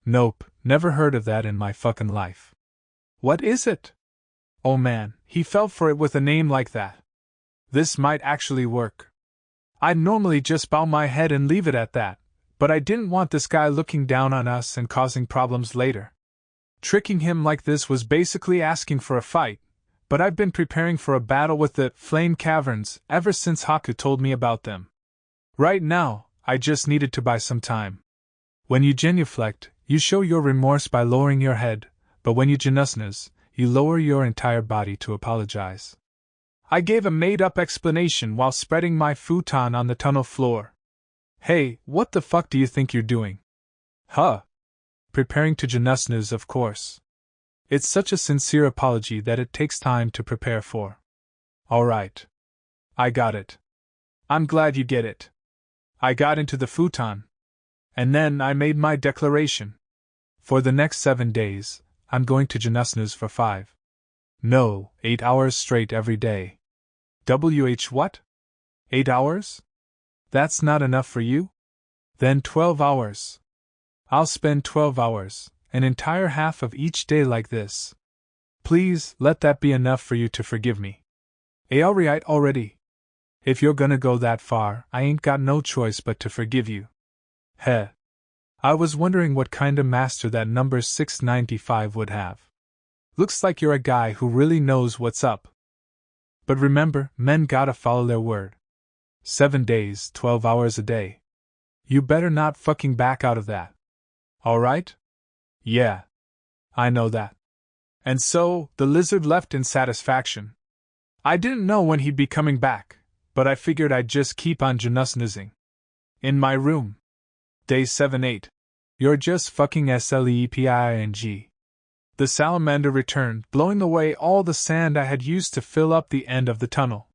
Nope, never heard of that in my fucking life. What is it? Oh man, he fell for it with a name like that. This might actually work. I'd normally just bow my head and leave it at that, but I didn't want this guy looking down on us and causing problems later. Tricking him like this was basically asking for a fight, but I've been preparing for a battle with the Flame Caverns ever since Haku told me about them. Right now, I just needed to buy some time. When you genuflect, you show your remorse by lowering your head, but when you genusness, you lower your entire body to apologize. I gave a made-up explanation while spreading my futon on the tunnel floor. Hey, what the fuck do you think you're doing? Huh? Preparing to genusness, of course. It's such a sincere apology that it takes time to prepare for. Alright. I got it. I'm glad you get it. I got into the futon. And then I made my declaration. For the next 7 days, I'm going to genusness for 5. No, 8 hours straight every day. What? 8 hours? That's not enough for you? Then 12 hours. I'll spend 12 hours, an entire half of each day like this. Please, let that be enough for you to forgive me. Alright already. If you're gonna go that far, I ain't got no choice but to forgive you. Heh. I was wondering what kinda master that number 695 would have. Looks like you're a guy who really knows what's up. But remember, men gotta follow their word. 7 days, 12 hours a day. You better not fucking back out of that. Alright? Yeah. I know that. And so, the lizard left in satisfaction. I didn't know when he'd be coming back, but I figured I'd just keep on genusnessing. In my room. Day 7-8. You're just fucking sleeping. The salamander returned, blowing away all the sand I had used to fill up the end of the tunnel.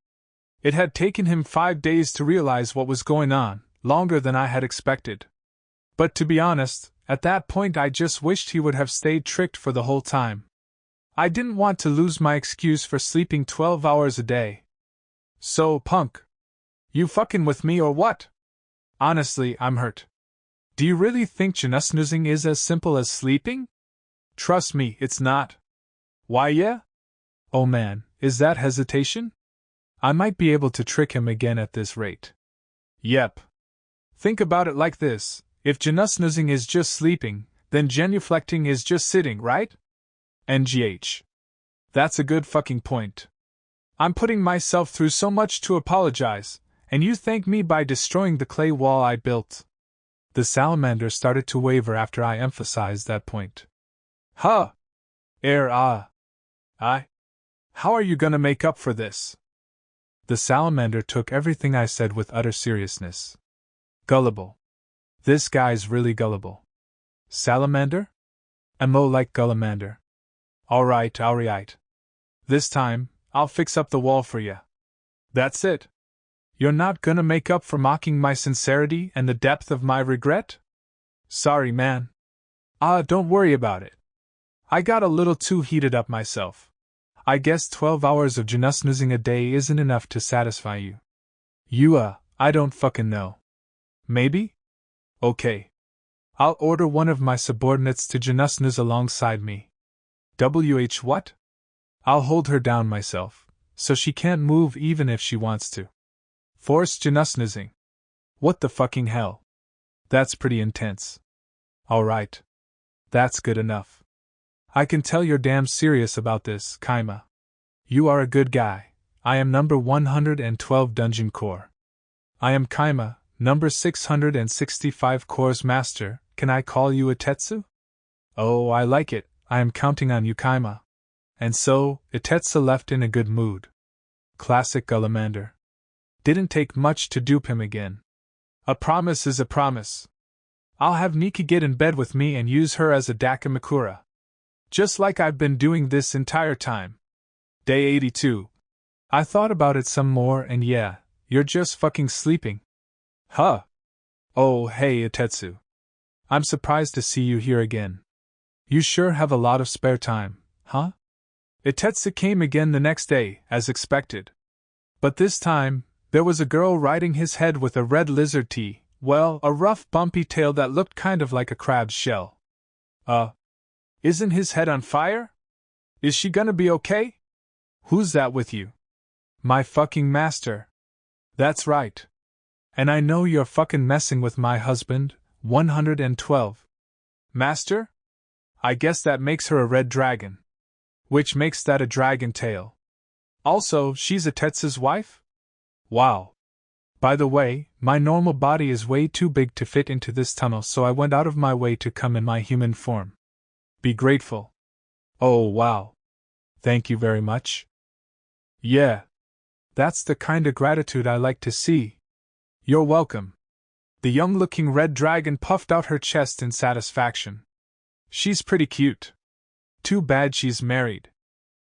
It had taken him 5 days to realize what was going on, longer than I had expected. But to be honest, at that point I just wished he would have stayed tricked for the whole time. I didn't want to lose my excuse for sleeping 12 hours a day. So, punk. You fucking with me or what? Honestly, I'm hurt. Do you really think genusnoozing is as simple as sleeping? Trust me, it's not. Why, yeah? Oh man, is that hesitation? I might be able to trick him again at this rate. Yep. Think about it like this. If genusnoozing is just sleeping, then genuflecting is just sitting, right? NGH. That's a good fucking point. I'm putting myself through so much to apologize, and you thank me by destroying the clay wall I built. The salamander started to waver after I emphasized that point. Huh? I? How are you gonna make up for this? The salamander took everything I said with utter seriousness. Gullible. This guy's really gullible. Salamander? Mo like Gullamander. Alright. This time, I'll fix up the wall for ya. That's it. You're not gonna make up for mocking my sincerity and the depth of my regret? Sorry, man. Don't worry about it. I got a little too heated up myself. I guess 12 hours of genusnoozing a day isn't enough to satisfy you. I don't fucking know. Maybe? Okay. I'll order one of my subordinates to genusnooze alongside me. What? I'll hold her down myself, so she can't move even if she wants to. Forced genusnoozing. What the fucking hell? That's pretty intense. Alright. That's good enough. I can tell you're damn serious about this, Kaima. You are a good guy. I am number 112 Dungeon Core. I am Kaima, number 665 Core's Master. Can I call you Itetsu? Oh, I like it. I am counting on you, Kaima. And so, Itetsu left in a good mood. Classic Gullamander. Didn't take much to dupe him again. A promise is a promise. I'll have Nikki get in bed with me and use her as a Dakimakura. Just like I've been doing this entire time. Day 82. I thought about it some more and yeah, you're just fucking sleeping. Huh? Oh, hey, Itetsu. I'm surprised to see you here again. You sure have a lot of spare time, huh? Itetsu came again the next day, as expected. But this time, there was a girl riding his head with a red lizard tee, well, a rough bumpy tail that looked kind of like a crab's shell. Isn't his head on fire? Is she gonna be okay? Who's that with you? My fucking master. That's right. And I know you're fucking messing with my husband, 112. Master? I guess that makes her a red dragon. Which makes that a dragon tail. Also, she's Itetsu's wife? Wow. By the way, my normal body is way too big to fit into this tunnel, so I went out of my way to come in my human form. Be grateful. Oh, wow. Thank you very much. Yeah. That's the kind of gratitude I like to see. You're welcome. The young-looking red dragon puffed out her chest in satisfaction. She's pretty cute. Too bad she's married.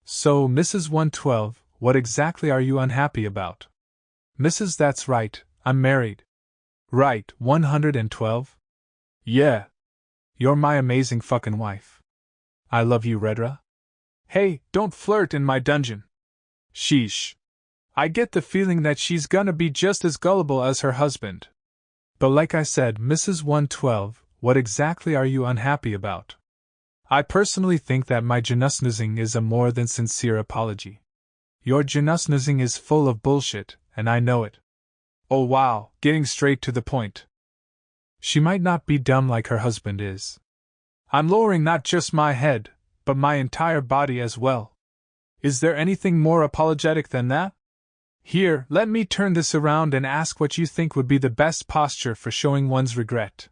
So, Mrs. 112, what exactly are you unhappy about? Mrs. That's right, I'm married. Right, 112? Yeah. You're my amazing fucking wife. I love you, Redra. Hey, don't flirt in my dungeon. Sheesh. I get the feeling that she's gonna be just as gullible as her husband. But like I said, Mrs. 112, what exactly are you unhappy about? I personally think that my genusnuzing is a more than sincere apology. Your genusnuzing is full of bullshit, and I know it. Oh wow, getting straight to the point. She might not be dumb like her husband is. I'm lowering not just my head, but my entire body as well. Is there anything more apologetic than that? Here, let me turn this around and ask what you think would be the best posture for showing one's regret.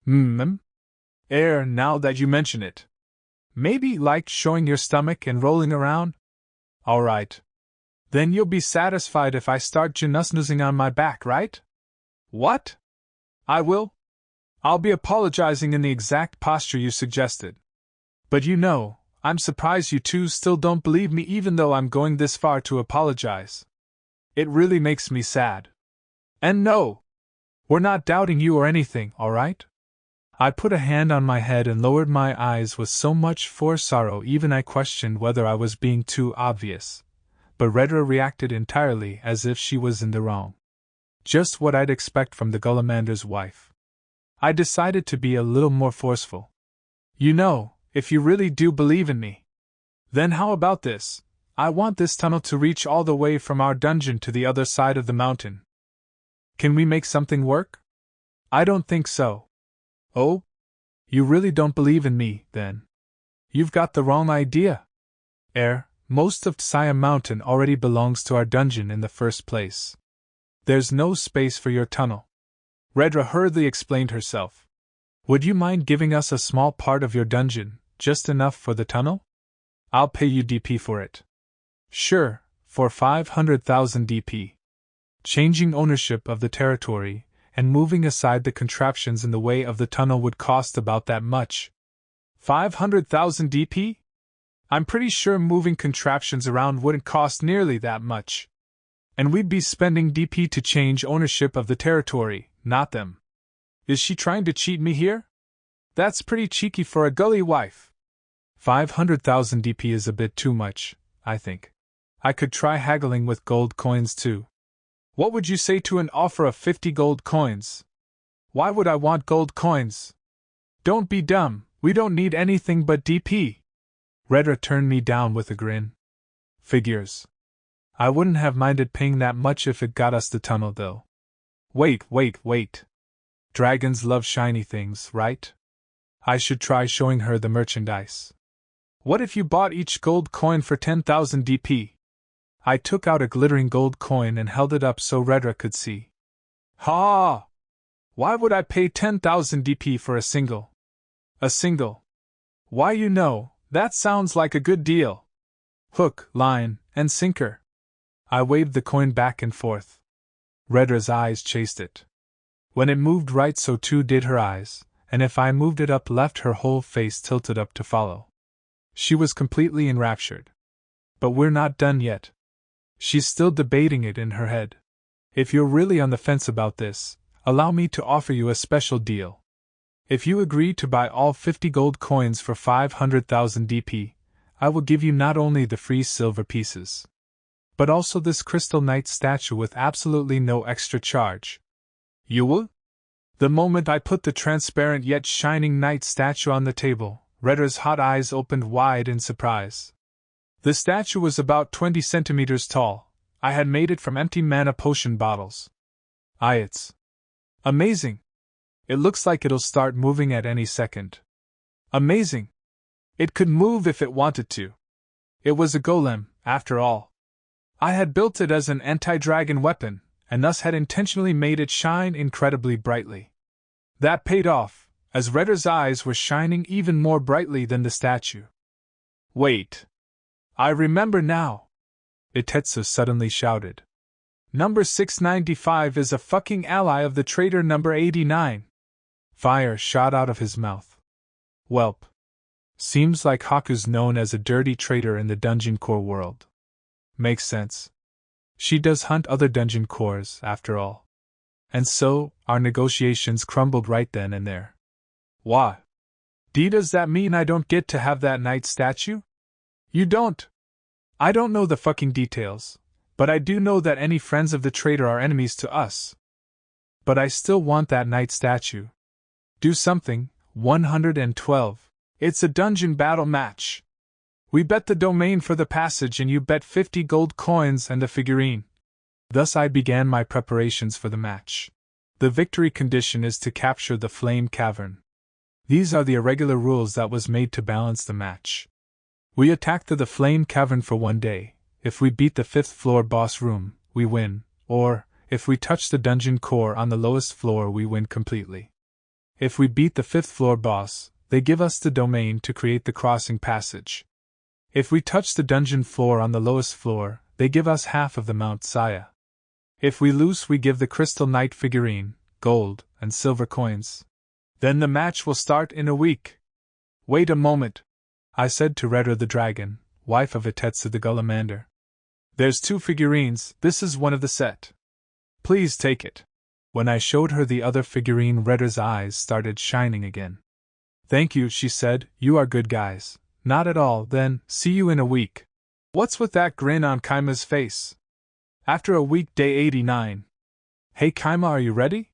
Now that you mention it. Maybe like showing your stomach and rolling around? Alright. Then you'll be satisfied if I start genusnuzing on my back, right? What? I will? I'll be apologizing in the exact posture you suggested. But you know, I'm surprised you two still don't believe me even though I'm going this far to apologize. It really makes me sad. And no! We're not doubting you or anything, alright? I put a hand on my head and lowered my eyes with so much forced sorrow even I questioned whether I was being too obvious. But Redra reacted entirely as if she was in the wrong. Just what I'd expect from the Gullamander's wife. I decided to be a little more forceful. You know, if you really do believe in me, then how about this? I want this tunnel to reach all the way from our dungeon to the other side of the mountain. Can we make something work? I don't think so. Oh? You really don't believe in me, then? You've got the wrong idea. Most of Saia Mountain already belongs to our dungeon in the first place. There's no space for your tunnel. Redra hurriedly explained herself. Would you mind giving us a small part of your dungeon, just enough for the tunnel? I'll pay you DP for it. Sure, for 500,000 DP. Changing ownership of the territory and moving aside the contraptions in the way of the tunnel would cost about that much. 500,000 DP? I'm pretty sure moving contraptions around wouldn't cost nearly that much. And we'd be spending DP to change ownership of the territory, not them. Is she trying to cheat me here? That's pretty cheeky for a gully wife. 500,000 DP is a bit too much, I think. I could try haggling with gold coins too. What would you say to an offer of 50 gold coins? Why would I want gold coins? Don't be dumb, we don't need anything but DP. Redra turned me down with a grin. Figures. I wouldn't have minded paying that much if it got us the tunnel though. Wait. Dragons love shiny things, right? I should try showing her the merchandise. What if you bought each gold coin for 10,000 DP? I took out a glittering gold coin and held it up so Redra could see. Ha! Why would I pay 10,000 DP for a single? A single? Why, that sounds like a good deal. Hook, line, and sinker. I waved the coin back and forth. Redra's eyes chased it. When it moved right, so too did her eyes, and if I moved it up left, her whole face tilted up to follow. She was completely enraptured. But we're not done yet. She's still debating it in her head. If you're really on the fence about this, allow me to offer you a special deal. If you agree to buy all 50 gold coins for 500,000 DP, I will give you not only the free silver pieces, but also this crystal knight statue with absolutely no extra charge. You will? The moment I put the transparent yet shining knight statue on the table, Redra's hot eyes opened wide in surprise. The statue was about 20 centimeters tall. I had made it from empty mana potion bottles. It's amazing. It looks like it'll start moving at any second. Amazing. It could move if it wanted to. It was a golem, after all. I had built it as an anti-dragon weapon, and thus had intentionally made it shine incredibly brightly. That paid off, as Redra's eyes were shining even more brightly than the statue. Wait. I remember now. Itetsu suddenly shouted. Number 695 is a fucking ally of the traitor number 89. Fire shot out of his mouth. Welp. Seems like Haku's known as a dirty traitor in the dungeon core world. Makes sense. She does hunt other dungeon cores, after all. And so, our negotiations crumbled right then and there. Why? Does that mean I don't get to have that knight statue? You don't. I don't know the fucking details, but I do know that any friends of the traitor are enemies to us. But I still want that knight statue. Do something. 112. It's a dungeon battle match. We bet the domain for the passage and you bet 50 gold coins and the figurine. Thus I began my preparations for the match. The victory condition is to capture the flame cavern. These are the irregular rules that was made to balance the match. We attacked the flame cavern for 1 day. If we beat the 5th floor boss room, we win, or, if we touch the dungeon core on the lowest floor, we win completely. If we beat the 5th floor boss, they give us the domain to create the crossing passage. If we touch the dungeon floor on the lowest floor, they give us half of the Mount Saia. If we lose, we give the crystal knight figurine, gold, and silver coins. Then the match will start in a week. Wait a moment, I said to Redra the dragon, wife of Itetsu the Gullamander. There's 2 figurines, this is one of the set. Please take it. When I showed her the other figurine, Redra's eyes started shining again. Thank you, she said, you are good guys. Not at all, then, see you in a week. What's with that grin on Kaima's face? After a week, day 89. Hey Kaima, are you ready?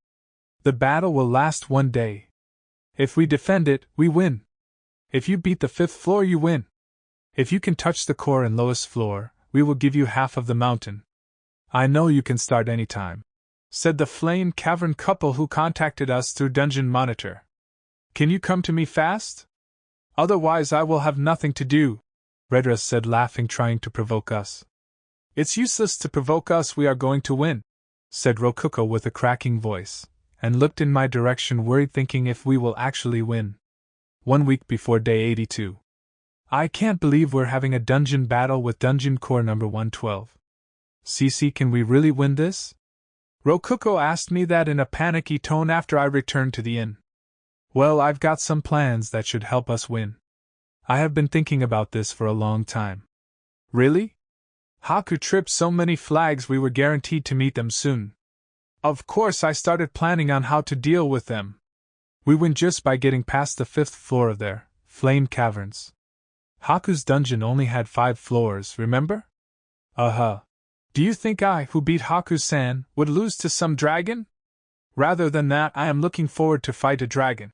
The battle will last 1 day. If we defend it, we win. If you beat the 5th floor, you win. If you can touch the core and lowest floor, we will give you half of the mountain. I know you can start any time, said the flame cavern couple who contacted us through Dungeon Monitor. Can you come to me fast? Otherwise I will have nothing to do, Redra said, laughing, trying to provoke us. It's useless to provoke us, we are going to win, said Rokuko with a cracking voice, and looked in my direction worried, thinking if we will actually win. 1 week before day 82. I can't believe we're having a dungeon battle with dungeon core number 112. CC, can we really win this? Rokuko asked me that in a panicky tone after I returned to the inn. Well, I've got some plans that should help us win. I have been thinking about this for a long time. Really? Haku tripped so many flags we were guaranteed to meet them soon. Of course I started planning on how to deal with them. We win just by getting past the 5th floor of their flame caverns. Haku's dungeon only had 5 floors, remember? Do you think I, who beat Haku-san, would lose to some dragon? Rather than that, I am looking forward to fight a dragon,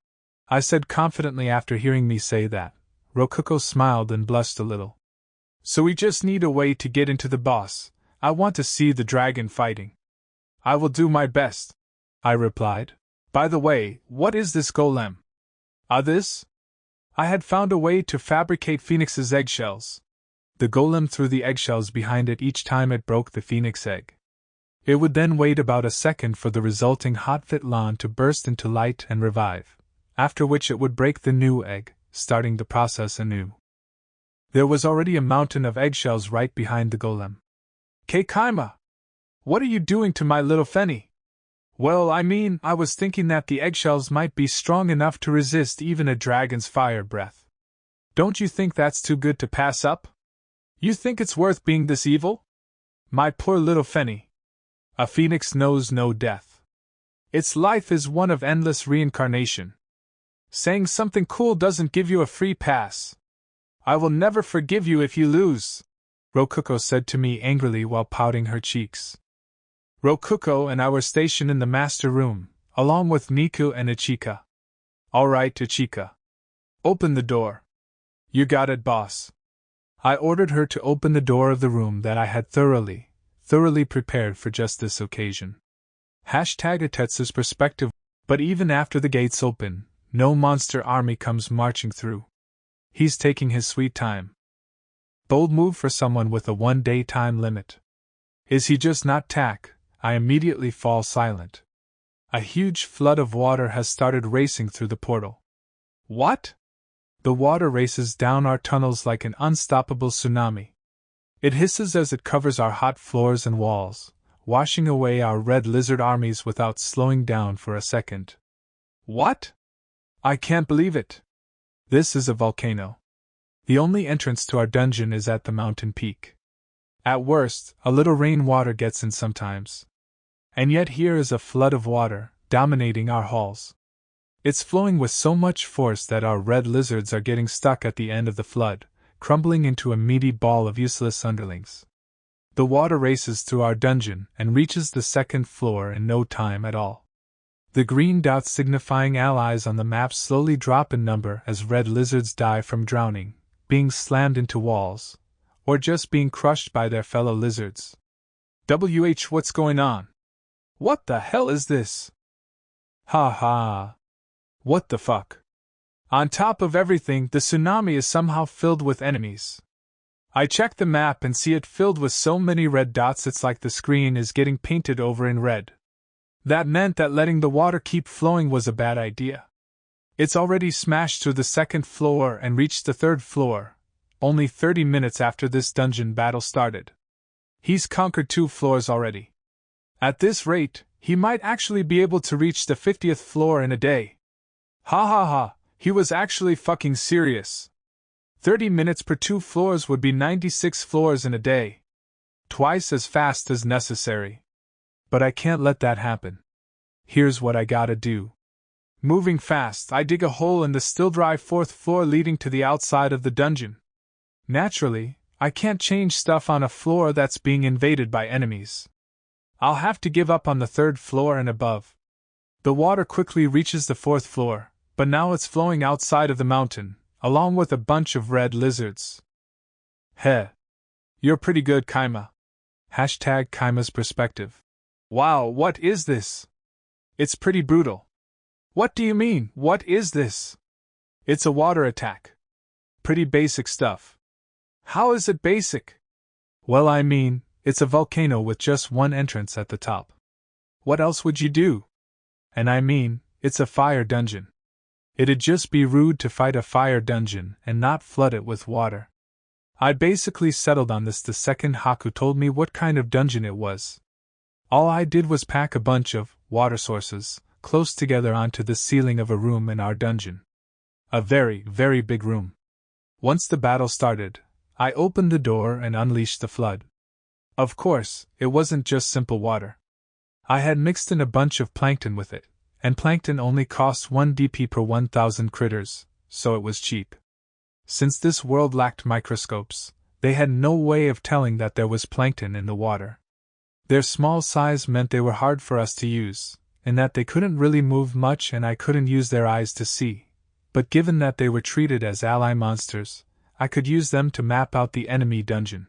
I said confidently after hearing me say that. Rokuko smiled and blushed a little. So we just need a way to get into the boss. I want to see the dragon fighting. I will do my best, I replied. By the way, what is this golem? This? I had found a way to fabricate Phoenix's eggshells. The golem threw the eggshells behind it each time it broke the Phoenix egg. It would then wait about a second for the resulting hot Vitlan to burst into light and revive, after which it would break the new egg, starting the process anew. There was already a mountain of eggshells right behind the golem. Kaima! What are you doing to my little Fenny? Well, I was thinking that the eggshells might be strong enough to resist even a dragon's fire breath. Don't you think that's too good to pass up? You think it's worth being this evil? My poor little Fenny. A phoenix knows no death. Its life is one of endless reincarnation. Saying something cool doesn't give you a free pass. I will never forgive you if you lose, Rokuko said to me angrily while pouting her cheeks. Rokuko and I were stationed in the master room, along with Miku and Ichika. All right, Ichika. Open the door. You got it, boss. I ordered her to open the door of the room that I had thoroughly prepared for just this occasion. #Atetsu's perspective. But even after the gates open, no monster army comes marching through. He's taking his sweet time. Bold move for someone with a 1-day time limit. Is he just not tack? I immediately fall silent. A huge flood of water has started racing through the portal. What? The water races down our tunnels like an unstoppable tsunami. It hisses as it covers our hot floors and walls, washing away our red lizard armies without slowing down for a second. What? I can't believe it. This is a volcano. The only entrance to our dungeon is at the mountain peak. At worst, a little rainwater gets in sometimes. And yet here is a flood of water, dominating our halls. It's flowing with so much force that our red lizards are getting stuck at the end of the flood, crumbling into a meaty ball of useless underlings. The water races through our dungeon and reaches the second floor in no time at all. The green dots signifying allies on the map slowly drop in number as red lizards die from drowning, being slammed into walls, or just being crushed by their fellow lizards. What's going on? What the hell is this? Ha ha. What the fuck? On top of everything, the tsunami is somehow filled with enemies. I check the map and see it filled with so many red dots it's like the screen is getting painted over in red. That meant that letting the water keep flowing was a bad idea. It's already smashed through the second floor and reached the third floor, only 30 minutes after this dungeon battle started. He's conquered 2 floors already. At this rate, he might actually be able to reach the 50th floor in a day. Ha ha ha, he was actually fucking serious. 30 minutes per 2 floors would be 96 floors in a day. Twice as fast as necessary. But I can't let that happen. Here's what I gotta do. Moving fast, I dig a hole in the still dry 4th floor leading to the outside of the dungeon. Naturally, I can't change stuff on a floor that's being invaded by enemies. I'll have to give up on the 3rd floor and above. The water quickly reaches the 4th floor, but now it's flowing outside of the mountain, along with a bunch of red lizards. Heh. You're pretty good, Kaima. #Kaima's perspective. Wow, what is this? It's pretty brutal. What do you mean, what is this? It's a water attack. Pretty basic stuff. How is it basic? Well, it's a volcano with just one entrance at the top. What else would you do? And it's a fire dungeon. It'd just be rude to fight a fire dungeon and not flood it with water. I basically settled on this the second Haku told me what kind of dungeon it was. All I did was pack a bunch of water sources close together onto the ceiling of a room in our dungeon. A very, very big room. Once the battle started, I opened the door and unleashed the flood. Of course, it wasn't just simple water. I had mixed in a bunch of plankton with it, and plankton only costs 1 DP per 1,000 critters, so it was cheap. Since this world lacked microscopes, they had no way of telling that there was plankton in the water. Their small size meant they were hard for us to use, and that they couldn't really move much and I couldn't use their eyes to see. But given that they were treated as ally monsters, I could use them to map out the enemy dungeon.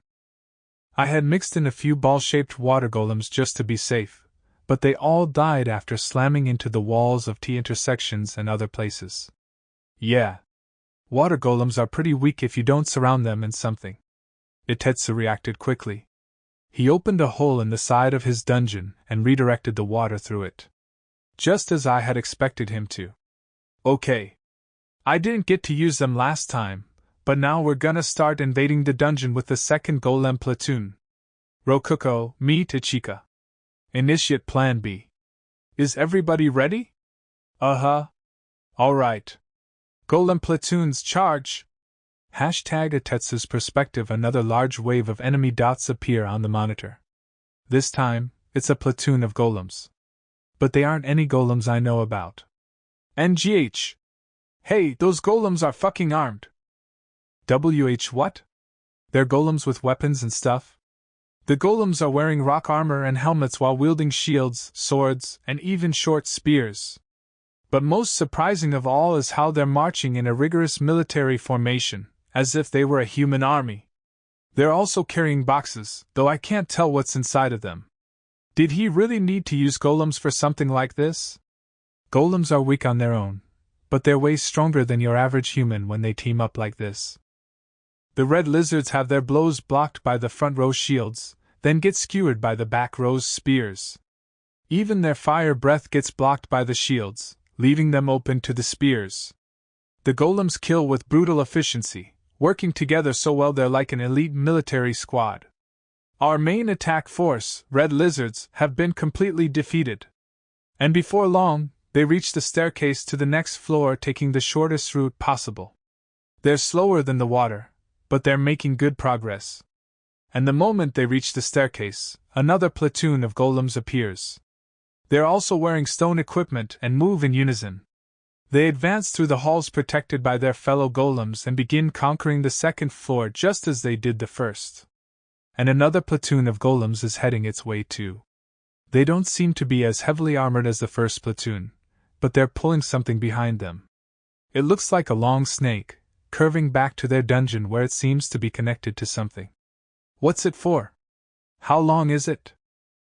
I had mixed in a few ball-shaped water golems just to be safe, but they all died after slamming into the walls of T-intersections and other places. Yeah. Water golems are pretty weak if you don't surround them in something. Itetsu reacted quickly. He opened a hole in the side of his dungeon and redirected the water through it. Just as I had expected him to. Okay. I didn't get to use them last time, but now we're gonna start invading the dungeon with the second golem platoon. Rokuko, me Tachika. Initiate Plan B. Is everybody ready? Uh-huh. Alright. Golem platoons charge! Itetsu's perspective. Another large wave of enemy dots appear on the monitor. This time, it's a platoon of golems. But they aren't any golems I know about. NGH! Hey, those golems are fucking armed! WH what? They're golems with weapons and stuff? The golems are wearing rock armor and helmets while wielding shields, swords, and even short spears. But most surprising of all is how they're marching in a rigorous military formation, as if they were a human army. They're also carrying boxes, though I can't tell what's inside of them. Did he really need to use golems for something like this? Golems are weak on their own, but they're way stronger than your average human when they team up like this. The red lizards have their blows blocked by the front row shields, then get skewered by the back row's spears. Even their fire breath gets blocked by the shields, leaving them open to the spears. The golems kill with brutal efficiency, working together so well they're like an elite military squad. Our main attack force, red lizards, have been completely defeated. And before long, they reach the staircase to the next floor, taking the shortest route possible. They're slower than the water, but they're making good progress. And the moment they reach the staircase, another platoon of golems appears. They're also wearing stone equipment and move in unison. They advance through the halls protected by their fellow golems and begin conquering the second floor just as they did the first. And another platoon of golems is heading its way too. They don't seem to be as heavily armored as the first platoon, but they're pulling something behind them. It looks like a long snake, curving back to their dungeon where it seems to be connected to something. What's it for? How long is it?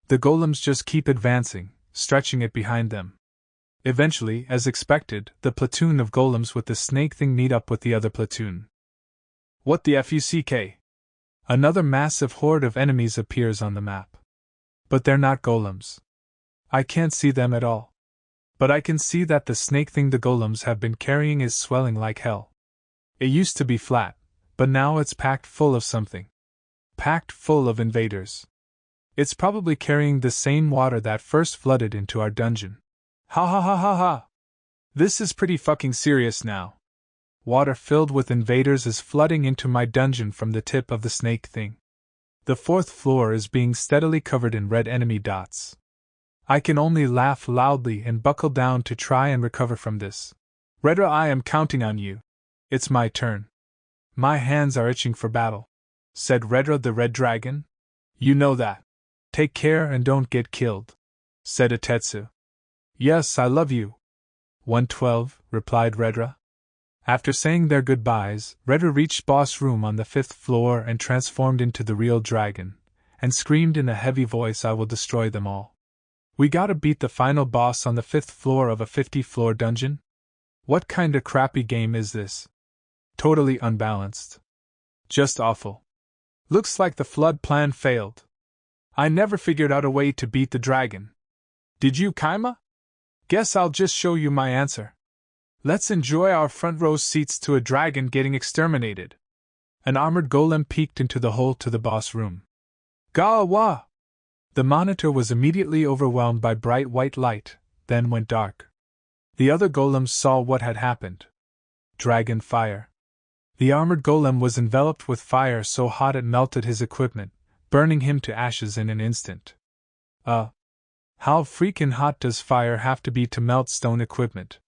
The golems just keep advancing, stretching it behind them. Eventually, as expected, the platoon of golems with the snake thing meet up with the other platoon. What the fuck? Another massive horde of enemies appears on the map. But they're not golems. I can't see them at all. But I can see that the snake thing the golems have been carrying is swelling like hell. It used to be flat, but now it's packed full of something. Packed full of invaders. It's probably carrying the same water that first flooded into our dungeon. Ha ha ha ha ha! This is pretty fucking serious now. Water filled with invaders is flooding into my dungeon from the tip of the snake thing. The fourth floor is being steadily covered in red enemy dots. I can only laugh loudly and buckle down to try and recover from this. Redra, I am counting on you. It's my turn. My hands are itching for battle, said Redra the Red Dragon. You know that. Take care and don't get killed, said Itetsu. Yes, I love you. 112, replied Redra. After saying their goodbyes, Redra reached boss room on the 5th floor and transformed into the real dragon, and screamed in a heavy voice, I will destroy them all. We gotta beat the final boss on the 5th floor of a 50-floor dungeon? What kinda crappy game is this? Totally unbalanced. Just awful. Looks like the flood plan failed. I never figured out a way to beat the dragon. Did you, Kaima? Guess I'll just show you my answer. Let's enjoy our front row seats to a dragon getting exterminated. An armored golem peeked into the hole to the boss room. Gawa! The monitor was immediately overwhelmed by bright white light, then went dark. The other golems saw what had happened. Dragon fire. The armored golem was enveloped with fire so hot it melted his equipment, burning him to ashes in an instant. How freaking hot does fire have to be to melt stone equipment?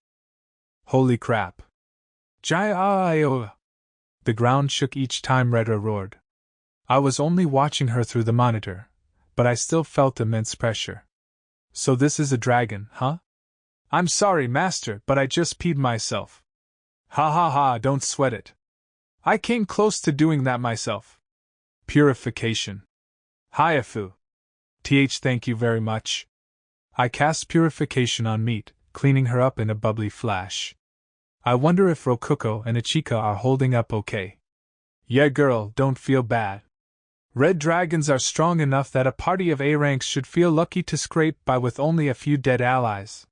Holy crap. Jaya! The ground shook each time Redra roared. I was only watching her through the monitor, but I still felt immense pressure. So this is a dragon, huh? I'm sorry, Master, but I just peed myself. Ha ha ha, don't sweat it. I came close to doing that myself. Purification. Hayafu. Thank you very much. I cast purification on Meat, cleaning her up in a bubbly flash. I wonder if Rokuko and Ichika are holding up okay. Yeah, girl, don't feel bad. Red dragons are strong enough that a party of A ranks should feel lucky to scrape by with only a few dead allies.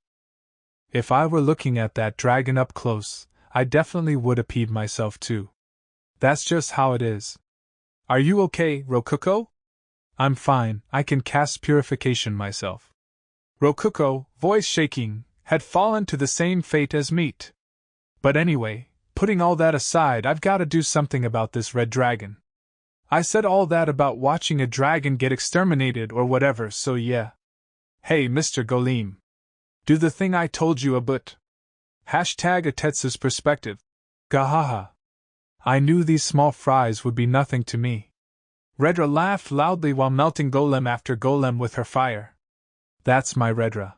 If I were looking at that dragon up close, I definitely would have peed myself too. That's just how it is. Are you okay, Rokuko? I'm fine, I can cast purification myself. Rokuko, voice shaking, had fallen to the same fate as Meat. But anyway, putting all that aside, I've got to do something about this red dragon. I said all that about watching a dragon get exterminated or whatever, so yeah. Hey, Mr. Golem. Do the thing I told you about. Hashtag Atetsu's perspective. Gahaha. I knew these small fries would be nothing to me. Redra laughed loudly while melting golem after golem with her fire. That's my Redra.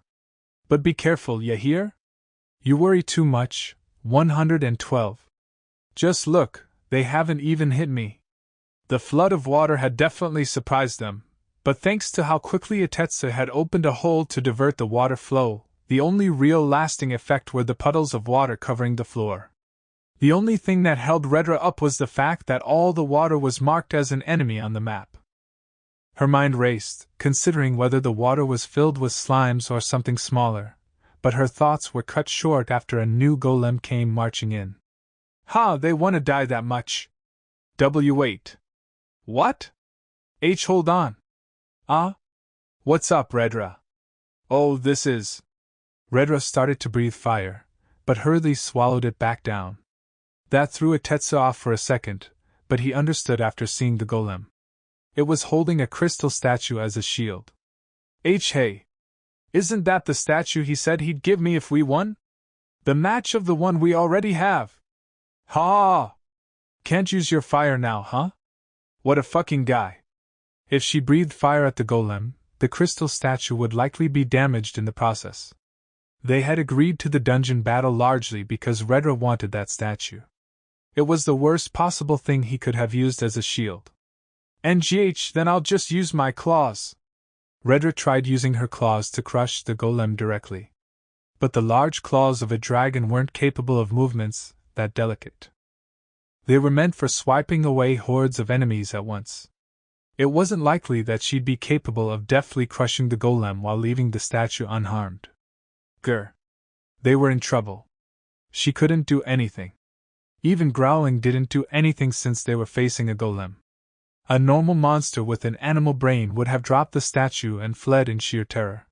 But be careful, ya hear? You worry too much. 112. Just look, they haven't even hit me. The flood of water had definitely surprised them, but thanks to how quickly Atetsu had opened a hole to divert the water flow, the only real lasting effect were the puddles of water covering the floor. The only thing that held Redra up was the fact that all the water was marked as an enemy on the map. Her mind raced, considering whether the water was filled with slimes or something smaller, but her thoughts were cut short after a new golem came marching in. Ha, they wanna die that much. W8. What? H, hold on. What's up, Redra? Oh, this is. Redra started to breathe fire, but hurriedly swallowed it back down. That threw Atetsu off for a second, but he understood after seeing the golem. It was holding a crystal statue as a shield. Hey. Isn't that the statue he said he'd give me if we won? The match of the one we already have. Ha! Can't use your fire now, huh? What a fucking guy. If she breathed fire at the golem, the crystal statue would likely be damaged in the process. They had agreed to the dungeon battle largely because Redra wanted that statue. It was the worst possible thing he could have used as a shield. NGH, then I'll just use my claws. Redra tried using her claws to crush the golem directly. But the large claws of a dragon weren't capable of movements that delicate. They were meant for swiping away hordes of enemies at once. It wasn't likely that she'd be capable of deftly crushing the golem while leaving the statue unharmed. Grr. They were in trouble. She couldn't do anything. Even growling didn't do anything since they were facing a golem. A normal monster with an animal brain would have dropped the statue and fled in sheer terror.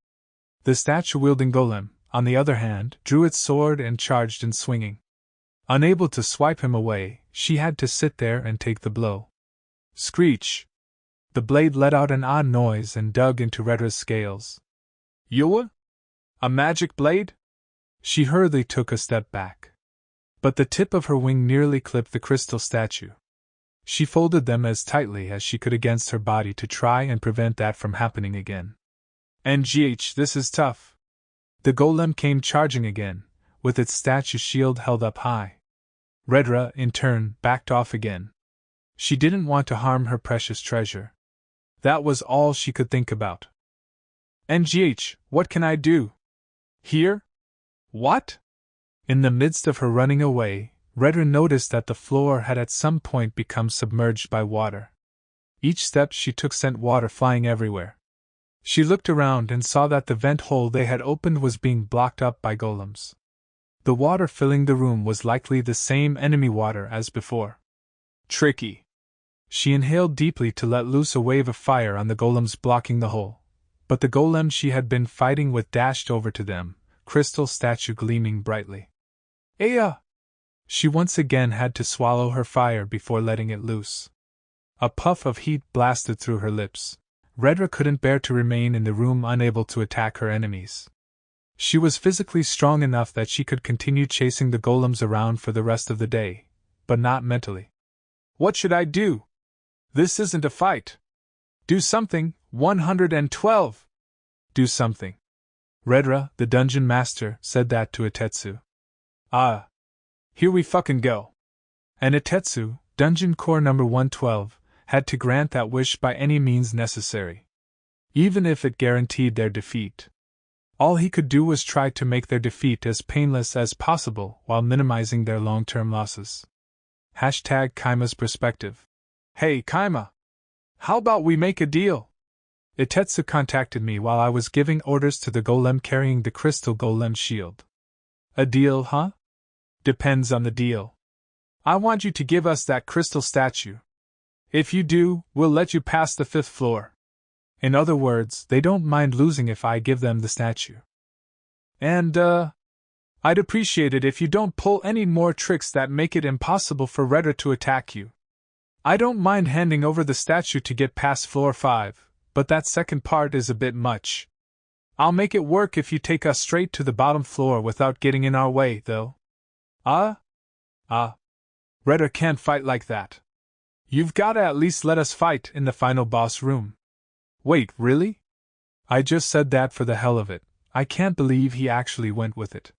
The statue-wielding golem, on the other hand, drew its sword and charged in swinging. Unable to swipe him away, she had to sit there and take the blow. Screech! The blade let out an odd noise and dug into Redra's scales. Yoa? A magic blade? She hurriedly took a step back. But the tip of her wing nearly clipped the crystal statue. She folded them as tightly as she could against her body to try and prevent that from happening again. NGH, this is tough. The golem came charging again, with its statue shield held up high. Redra, in turn, backed off again. She didn't want to harm her precious treasure. That was all she could think about. NGH, what can I do? Here? What? In the midst of her running away, Redra noticed that the floor had at some point become submerged by water. Each step she took sent water flying everywhere. She looked around and saw that the vent hole they had opened was being blocked up by golems. The water filling the room was likely the same enemy water as before. Tricky. She inhaled deeply to let loose a wave of fire on the golems blocking the hole, but the golem she had been fighting with dashed over to them, crystal statue gleaming brightly. Aya! She once again had to swallow her fire before letting it loose. A puff of heat blasted through her lips. Redra couldn't bear to remain in the room unable to attack her enemies. She was physically strong enough that she could continue chasing the golems around for the rest of the day, but not mentally. What should I do? This isn't a fight. Do something, 112! Do something. Redra, the dungeon master, said that to Atetsu. Ah. Here we fucking go. And Atetsu, dungeon core number 112, had to grant that wish by any means necessary. Even if it guaranteed their defeat. All he could do was try to make their defeat as painless as possible while minimizing their long-term losses. #Kaima's perspective. Hey Kaima! How about we make a deal? Itetsu contacted me while I was giving orders to the golem carrying the crystal golem shield. A deal, huh? Depends on the deal. I want you to give us that crystal statue. If you do, we'll let you pass the 5th floor. In other words, they don't mind losing if I give them the statue. And, I'd appreciate it if you don't pull any more tricks that make it impossible for Redra to attack you. I don't mind handing over the statue to get past floor 5, but that second part is a bit much. I'll make it work if you take us straight to the bottom floor without getting in our way, though. Redra can't fight like that. You've gotta at least let us fight in the final boss room. Wait, really? I just said that for the hell of it. I can't believe he actually went with it.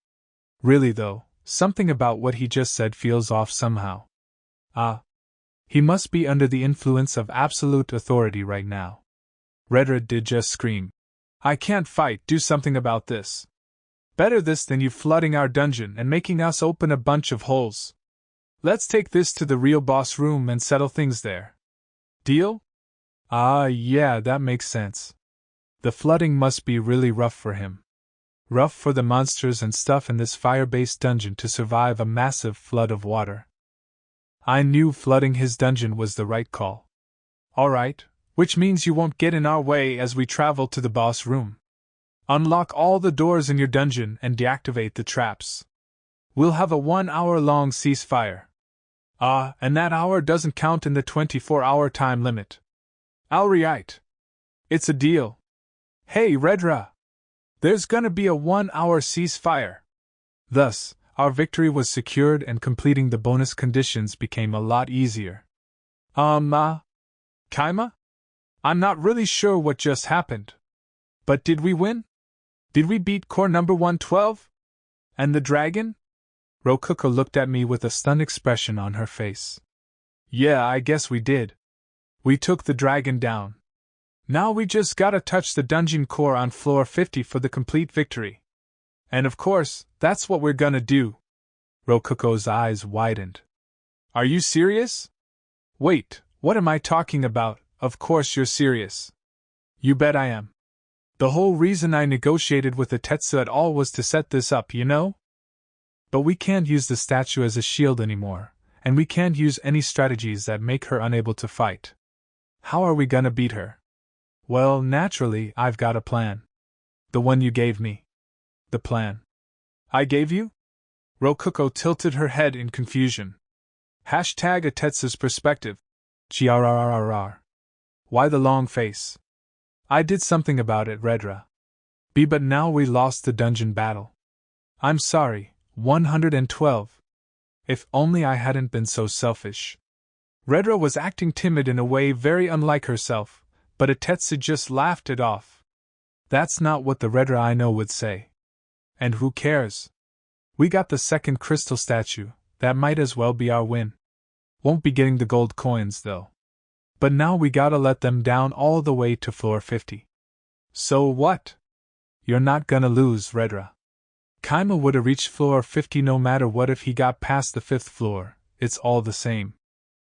Really though, something about what he just said feels off somehow. He must be under the influence of absolute authority right now. Redra did just scream. I can't fight, do something about this. Better this than you flooding our dungeon and making us open a bunch of holes. Let's take this to the real boss room and settle things there. Deal? Yeah, that makes sense. The flooding must be really rough for him. Rough for the monsters and stuff in this fire-based dungeon to survive a massive flood of water. I knew flooding his dungeon was the right call. Alright, which means you won't get in our way as we travel to the boss room. Unlock all the doors in your dungeon and deactivate the traps. We'll have a 1-hour-long ceasefire. And that hour doesn't count in the 24-hour time limit. Alright. It's a deal. Hey, Redra! There's gonna be a 1-hour ceasefire. Thus, our victory was secured and completing the bonus conditions became a lot easier. Kaima? I'm not really sure what just happened. But did we win? Did we beat core number 112? And the dragon? Ruko looked at me with a stunned expression on her face. Yeah, I guess we did. We took the dragon down. Now we just gotta touch the dungeon core on floor 50 for the complete victory. And of course, that's what we're gonna do. Ruko's eyes widened. Are you serious? Wait, what am I talking about? Of course you're serious. You bet I am. The whole reason I negotiated with the Tessel at all was to set this up, you know? But we can't use the statue as a shield anymore, and we can't use any strategies that make her unable to fight. How are we gonna beat her? Well, naturally, I've got a plan. The one you gave me. The plan I gave you? Ruko tilted her head in confusion. #Atetsu's perspective. GRRRR. Why the long face? I did something about it, Redra. But now we lost the dungeon battle. I'm sorry, 112. If only I hadn't been so selfish. Redra was acting timid in a way very unlike herself, but Atetsu just laughed it off. That's not what the Redra I know would say. And who cares? We got the second crystal statue, that might as well be our win. Won't be getting the gold coins, though. But now we gotta let them down all the way to floor 50. So what? You're not gonna lose, Redra. Kaima would've reached floor 50 no matter what if he got past the 5th floor, it's all the same.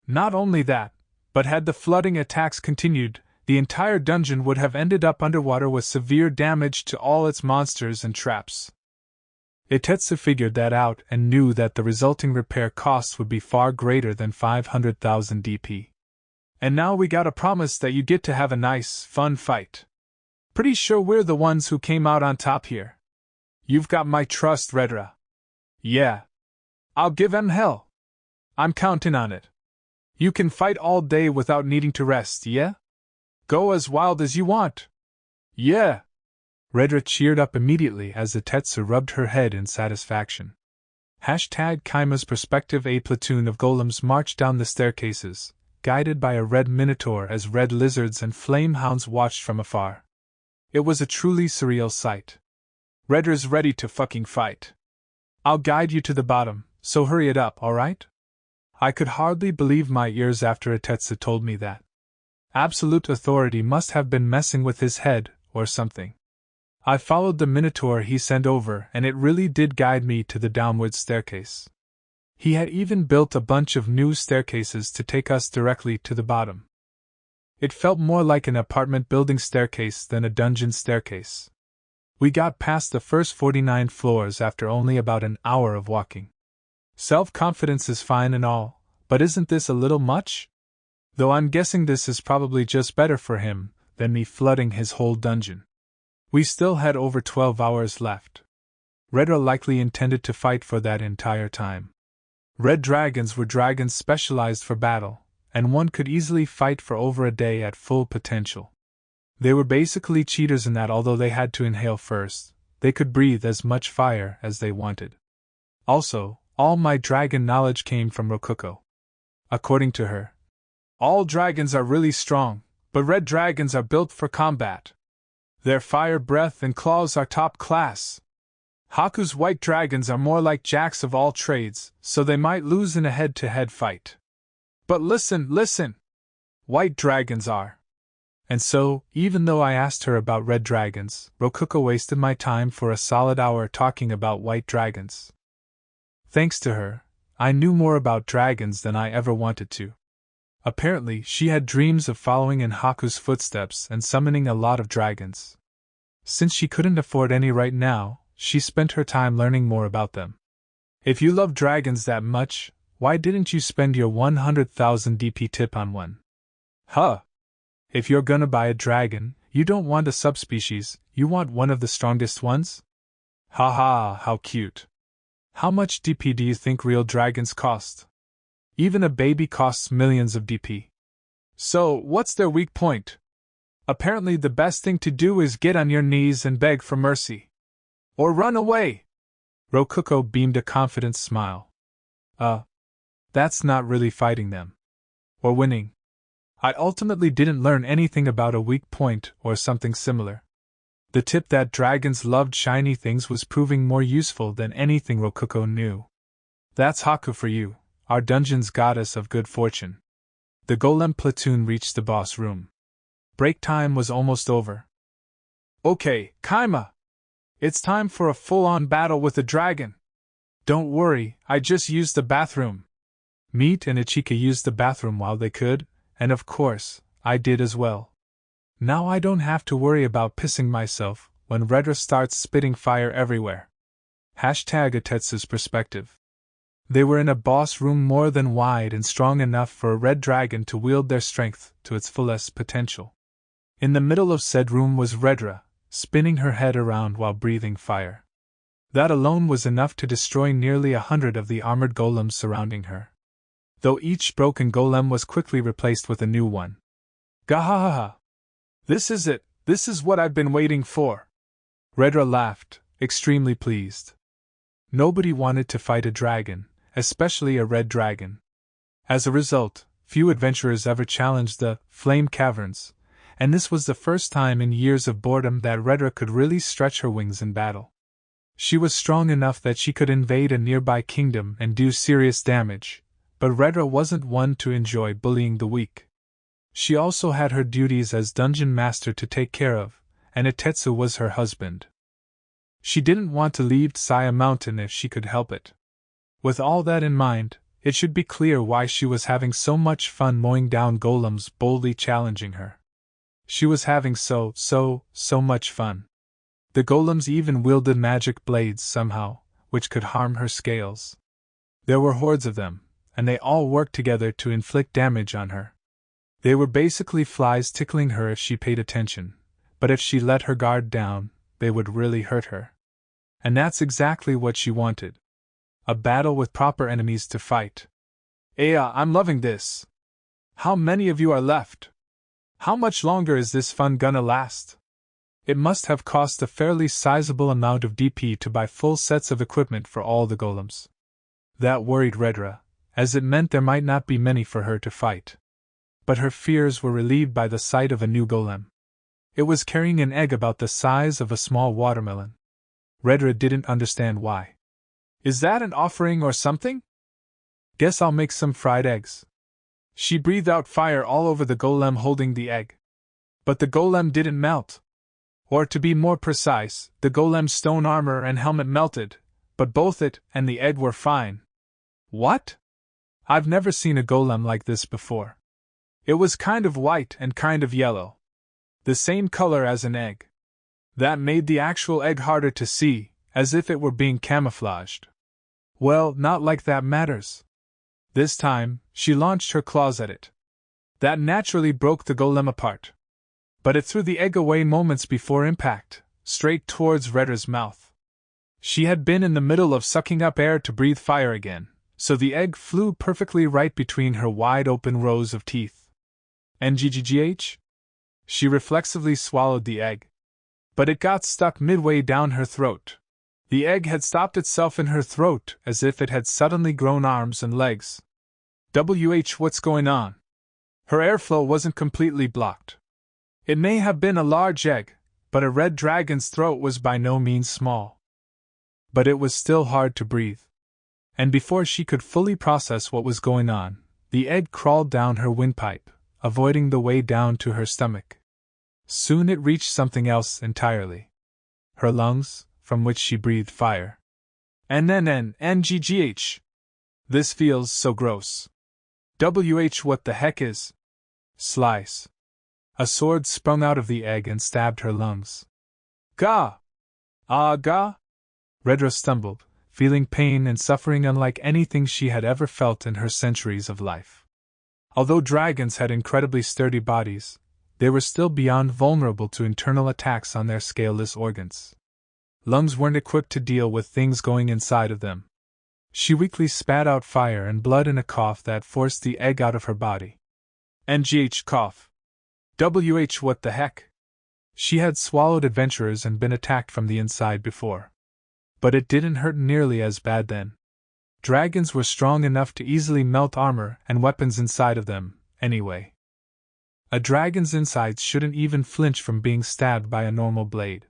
Not only that, but had the flooding attacks continued, the entire dungeon would have ended up underwater with severe damage to all its monsters and traps. Itetsu figured that out and knew that the resulting repair costs would be far greater than 500,000 DP. And now we got a promise that you get to have a nice, fun fight. Pretty sure we're the ones who came out on top here. You've got my trust, Redra. Yeah. I'll give 'em hell. I'm counting on it. You can fight all day without needing to rest, yeah? Go as wild as you want. Yeah. Redra cheered up immediately as Itetsu rubbed her head in satisfaction. #Kaima's perspective. A platoon of golems marched down the staircases, guided by a red minotaur as red lizards and flame hounds watched from afar. It was a truly surreal sight. Redra's ready to fucking fight. I'll guide you to the bottom, so hurry it up, alright? I could hardly believe my ears after Itetsu told me that. Absolute authority must have been messing with his head, or something. I followed the minotaur he sent over, and it really did guide me to the downward staircase. He had even built a bunch of new staircases to take us directly to the bottom. It felt more like an apartment building staircase than a dungeon staircase. We got past the first 49 floors after only about an hour of walking. Self-confidence is fine and all, but isn't this a little much? Though I'm guessing this is probably just better for him than me flooding his whole dungeon. We still had over 12 hours left. Redra likely intended to fight for that entire time. Red dragons were dragons specialized for battle, and one could easily fight for over a day at full potential. They were basically cheaters in that although they had to inhale first, they could breathe as much fire as they wanted. Also, all my dragon knowledge came from Ruko. According to her, all dragons are really strong, but red dragons are built for combat. Their fire breath and claws are top class. Haku's white dragons are more like jacks of all trades, so they might lose in a head-to-head fight. But listen! White dragons are. And so, even though I asked her about red dragons, Ruko wasted my time for a solid hour talking about white dragons. Thanks to her, I knew more about dragons than I ever wanted to. Apparently, she had dreams of following in Haku's footsteps and summoning a lot of dragons. Since she couldn't afford any right now, she spent her time learning more about them. If you love dragons that much, why didn't you spend your 100,000 DP tip on one? Huh! If you're gonna buy a dragon, you don't want a subspecies, you want one of the strongest ones? Haha, how cute. How much DP do you think real dragons cost? Even a baby costs millions of DP. So, what's their weak point? Apparently the best thing to do is get on your knees and beg for mercy. Or run away! Ruko beamed a confident smile. That's not really fighting them. Or winning. I ultimately didn't learn anything about a weak point or something similar. The tip that dragons loved shiny things was proving more useful than anything Ruko knew. That's Haku for you, our dungeon's goddess of good fortune. The golem platoon reached the boss room. Break time was almost over. Okay, Kaima! It's time for a full-on battle with the dragon. Don't worry, I just used the bathroom. Meat and Ichika used the bathroom while they could, and of course, I did as well. Now I don't have to worry about pissing myself when Redra starts spitting fire everywhere. #Atetsu's perspective. They were in a boss room more than wide and strong enough for a red dragon to wield their strength to its fullest potential. In the middle of said room was Redra, spinning her head around while breathing fire. That alone was enough to destroy nearly 100 of the armored golems surrounding her. Though each broken golem was quickly replaced with a new one. Gahahaha! This is it, this is what I've been waiting for! Redra laughed, extremely pleased. Nobody wanted to fight a dragon, especially a red dragon. As a result, few adventurers ever challenged the Flame Caverns, and this was the first time in years of boredom that Redra could really stretch her wings in battle. She was strong enough that she could invade a nearby kingdom and do serious damage, but Redra wasn't one to enjoy bullying the weak. She also had her duties as dungeon master to take care of, and Atetsu was her husband. She didn't want to leave Saia Mountain if she could help it. With all that in mind, it should be clear why she was having so much fun mowing down golems boldly challenging her. She was having so much fun. The golems even wielded magic blades somehow, which could harm her scales. There were hordes of them, and they all worked together to inflict damage on her. They were basically flies tickling her if she paid attention, but if she let her guard down, they would really hurt her. And that's exactly what she wanted. A battle with proper enemies to fight. Aya, I'm loving this. How many of you are left? How much longer is this fun gonna last? It must have cost a fairly sizable amount of DP to buy full sets of equipment for all the golems. That worried Redra, as it meant there might not be many for her to fight. But her fears were relieved by the sight of a new golem. It was carrying an egg about the size of a small watermelon. Redra didn't understand why. Is that an offering or something? Guess I'll make some fried eggs. She breathed out fire all over the golem holding the egg. But the golem didn't melt. Or to be more precise, the golem's stone armor and helmet melted, but both it and the egg were fine. What? I've never seen a golem like this before. It was kind of white and kind of yellow. The same color as an egg. That made the actual egg harder to see, as if it were being camouflaged. Well, not like that matters. This time, she launched her claws at it. That naturally broke the golem apart. But it threw the egg away moments before impact, straight towards Redra's mouth. She had been in the middle of sucking up air to breathe fire again, so the egg flew perfectly right between her wide-open rows of teeth. NGGGH? She reflexively swallowed the egg. But it got stuck midway down her throat. The egg had stopped itself in her throat as if it had suddenly grown arms and legs. What's going on? Her airflow wasn't completely blocked. It may have been a large egg, but a red dragon's throat was by no means small. But it was still hard to breathe. And before she could fully process what was going on, the egg crawled down her windpipe, avoiding the way down to her stomach. Soon it reached something else entirely. Her lungs, from which she breathed fire. NGGH. This feels so gross. What the heck is? Slice. A sword sprung out of the egg and stabbed her lungs. Gah! Gah! Redra stumbled, feeling pain and suffering unlike anything she had ever felt in her centuries of life. Although dragons had incredibly sturdy bodies, they were still beyond vulnerable to internal attacks on their scaleless organs. Lungs weren't equipped to deal with things going inside of them. She weakly spat out fire and blood in a cough that forced the egg out of her body. NGH cough. What the heck? She had swallowed adventurers and been attacked from the inside before. But it didn't hurt nearly as bad then. Dragons were strong enough to easily melt armor and weapons inside of them, anyway. A dragon's insides shouldn't even flinch from being stabbed by a normal blade.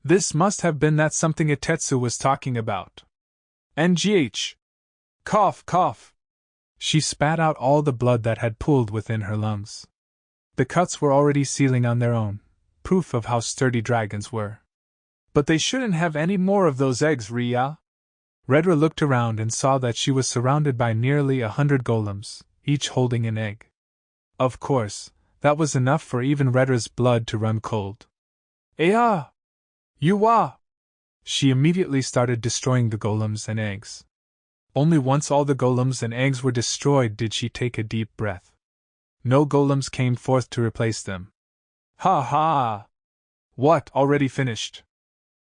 This must have been that something Itetsu was talking about. NGH. Cough, cough. She spat out all the blood that had pooled within her lungs. The cuts were already sealing on their own, proof of how sturdy dragons were. But they shouldn't have any more of those eggs, Ria. Redra looked around and saw that she was surrounded by nearly 100 golems, each holding an egg. Of course, that was enough for even Redra's blood to run cold. Aya! Yuwa! She immediately started destroying the golems and eggs. Only once all the golems and eggs were destroyed did she take a deep breath. No golems came forth to replace them. Ha ha! What, already finished?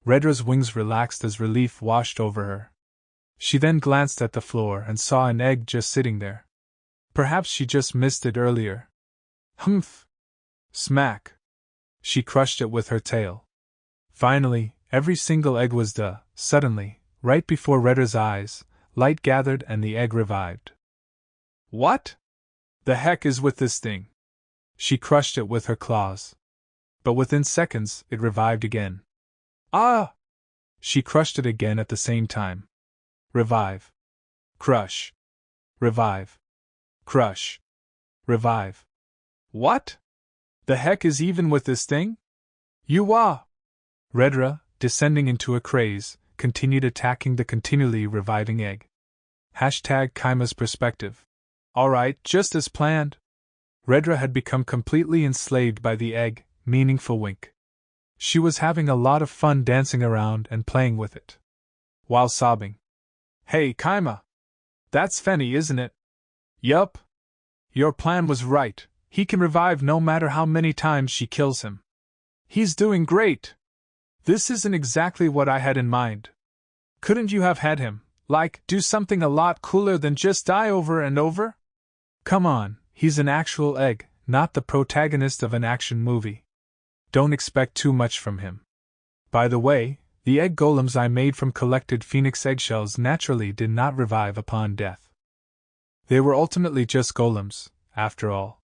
Redra's wings relaxed as relief washed over her. She then glanced at the floor and saw an egg just sitting there. Perhaps she just missed it earlier. Humph! Smack! She crushed it with her tail. Finally, every single egg was done. Suddenly, right before Redra's eyes, light gathered and the egg revived. What the heck is with this thing? She crushed it with her claws. But within seconds, it revived again. Ah! She crushed it again at the same time. Revive. Crush. Revive. Crush. Revive. What the heck is even with this thing? Yuwa! Redra, descending into a craze, continued attacking the continually reviving egg. #Kaima's perspective. Alright, just as planned. Redra had become completely enslaved by the egg, meaningful wink. She was having a lot of fun dancing around and playing with it. While sobbing. Hey, Kaima! That's Fenny, isn't it? Yup. Your plan was right, he can revive no matter how many times she kills him. He's doing great! This isn't exactly what I had in mind. Couldn't you have had him, do something a lot cooler than just die over and over? Come on, he's an actual egg, not the protagonist of an action movie. Don't expect too much from him. By the way, the egg golems I made from collected phoenix eggshells naturally did not revive upon death. They were ultimately just golems, after all.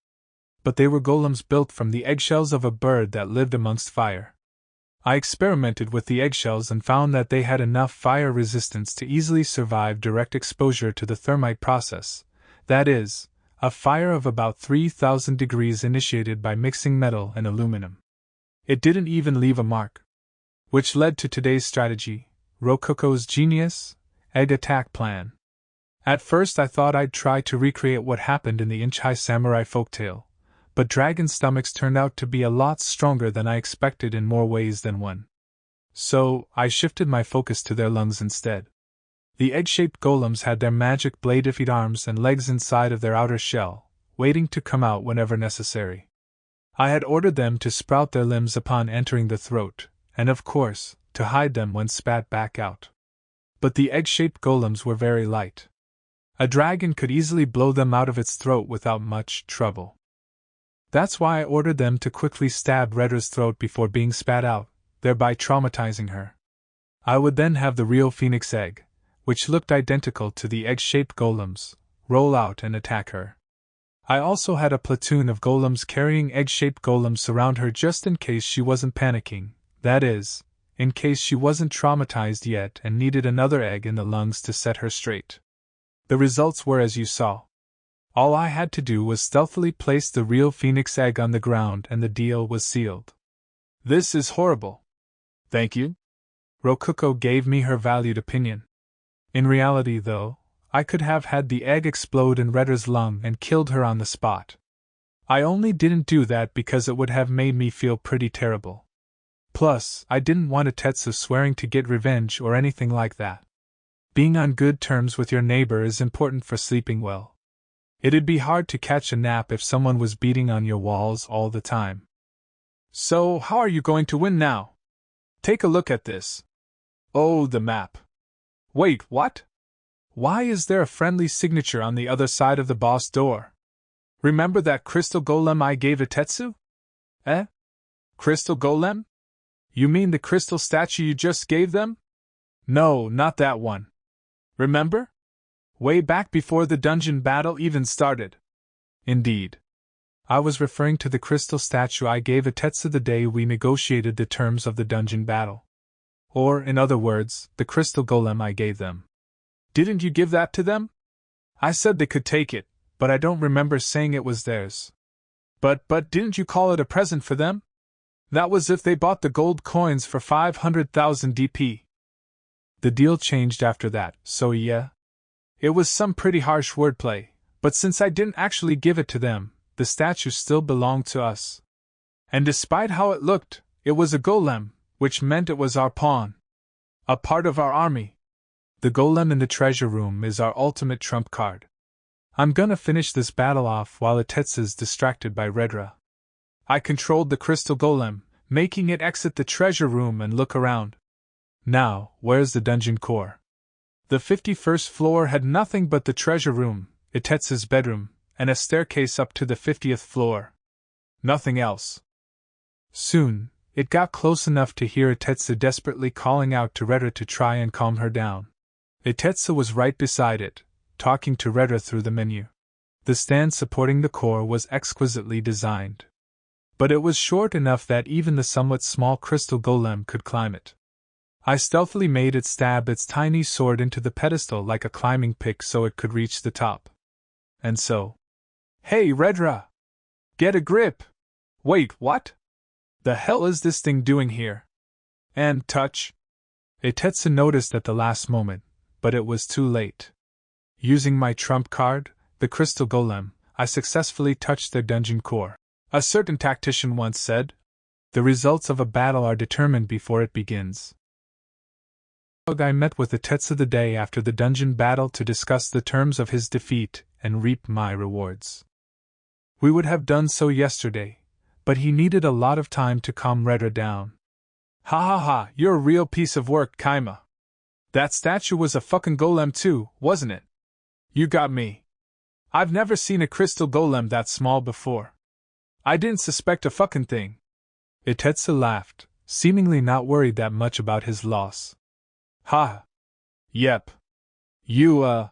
But they were golems built from the eggshells of a bird that lived amongst fire. I experimented with the eggshells and found that they had enough fire resistance to easily survive direct exposure to the thermite process, that is, a fire of about 3,000 degrees initiated by mixing metal and aluminum. It didn't even leave a mark. Which led to today's strategy, Rokoko's genius egg attack plan. At first I thought I'd try to recreate what happened in the inch-high samurai folktale, but dragon stomachs turned out to be a lot stronger than I expected in more ways than one. So, I shifted my focus to their lungs instead. The egg-shaped golems had their magic blade-feet arms and legs inside of their outer shell, waiting to come out whenever necessary. I had ordered them to sprout their limbs upon entering the throat, and of course, to hide them when spat back out. But the egg-shaped golems were very light. A dragon could easily blow them out of its throat without much trouble. That's why I ordered them to quickly stab Redra's throat before being spat out, thereby traumatizing her. I would then have the real phoenix egg, which looked identical to the egg-shaped golems, roll out and attack her. I also had a platoon of golems carrying egg-shaped golems surround her just in case she wasn't panicking, that is, in case she wasn't traumatized yet and needed another egg in the lungs to set her straight. The results were as you saw. All I had to do was stealthily place the real phoenix egg on the ground and the deal was sealed. This is horrible. Thank you? Rokuko gave me her valued opinion. In reality, though, I could have had the egg explode in Redra's lung and killed her on the spot. I only didn't do that because it would have made me feel pretty terrible. Plus, I didn't want a Tessel swearing to get revenge or anything like that. Being on good terms with your neighbor is important for sleeping well. It'd be hard to catch a nap if someone was beating on your walls all the time. So, how are you going to win now? Take a look at this. Oh, the map. Wait, what? Why is there a friendly signature on the other side of the boss door? Remember that crystal golem I gave to Tessel? Eh? Crystal golem? You mean the crystal statue you just gave them? No, not that one. Remember? Way back before the dungeon battle even started. Indeed. I was referring to the crystal statue I gave to Tessel the day we negotiated the terms of the dungeon battle. Or, in other words, the crystal golem I gave them. Didn't you give that to them? I said they could take it, but I don't remember saying it was theirs. But didn't you call it a present for them? That was if they bought the gold coins for 500,000 DP. The deal changed after that, so yeah. It was some pretty harsh wordplay, but since I didn't actually give it to them, the statue still belonged to us. And despite how it looked, it was a golem, which meant it was our pawn. A part of our army. The golem in the treasure room is our ultimate trump card. I'm gonna finish this battle off while Tessel distracted by Redra. I controlled the crystal golem, making it exit the treasure room and look around. Now, where's the dungeon core? The 51st floor had nothing but the treasure room, Tetsu's bedroom, and a staircase up to the 50th floor. Nothing else. Soon, it got close enough to hear Tetsu desperately calling out to Redra to try and calm her down. Tetsu was right beside it, talking to Redra through the menu. The stand supporting the core was exquisitely designed. But it was short enough that even the somewhat small crystal golem could climb it. I stealthily made it stab its tiny sword into the pedestal like a climbing pick so it could reach the top. And so... Hey, Redra! Get a grip! Wait, what? The hell is this thing doing here? And touch? Tetsu noticed at the last moment, but it was too late. Using my trump card, the crystal golem, I successfully touched their dungeon core. A certain tactician once said, "The results of a battle are determined before it begins." I met with Tetsu the day after the dungeon battle to discuss the terms of his defeat and reap my rewards. We would have done so yesterday, but he needed a lot of time to calm Redra down. Ha ha ha, you're a real piece of work, Kaima. That statue was a fucking golem too, wasn't it? You got me. I've never seen a crystal golem that small before. I didn't suspect a fucking thing. Tetsu laughed, seemingly not worried that much about his loss. Ha! Yep. You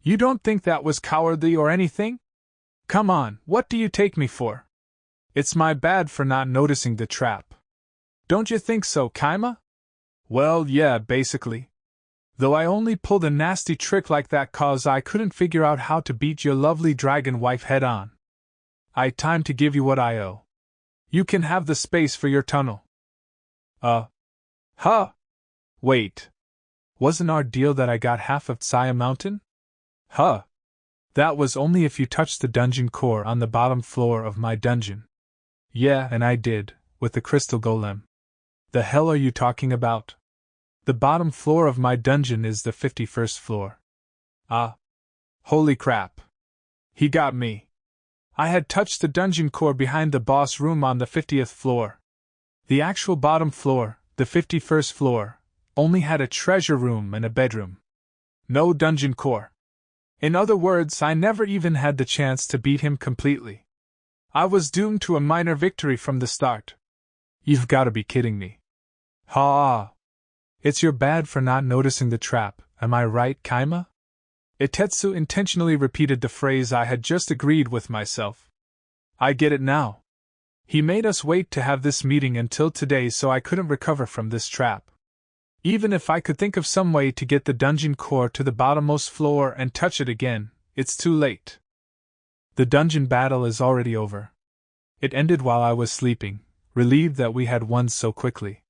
don't think that was cowardly or anything? Come on, what do you take me for? It's my bad for not noticing the trap. Don't you think so, Kaima? Well, yeah, basically. Though I only pulled a nasty trick like that 'cause I couldn't figure out how to beat your lovely dragon wife head on. Time to give you what I owe. You can have the space for your tunnel. Huh? Wait. Wasn't our deal that I got half of Saia Mountain? Huh. That was only if you touched the dungeon core on the bottom floor of my dungeon. Yeah, and I did, with the crystal golem. The hell are you talking about? The bottom floor of my dungeon is the 51st floor. Holy crap. He got me. I had touched the dungeon core behind the boss room on the 50th floor. The actual bottom floor, the 51st floor, only had a treasure room and a bedroom. No dungeon core. In other words, I never even had the chance to beat him completely. I was doomed to a minor victory from the start. You've gotta be kidding me. Ha! It's your bad for not noticing the trap, am I right, Kaima? Itetsu intentionally repeated the phrase I had just agreed with myself. I get it now. He made us wait to have this meeting until today so I couldn't recover from this trap. Even if I could think of some way to get the dungeon core to the bottommost floor and touch it again, it's too late. The dungeon battle is already over. It ended while I was sleeping, relieved that we had won so quickly.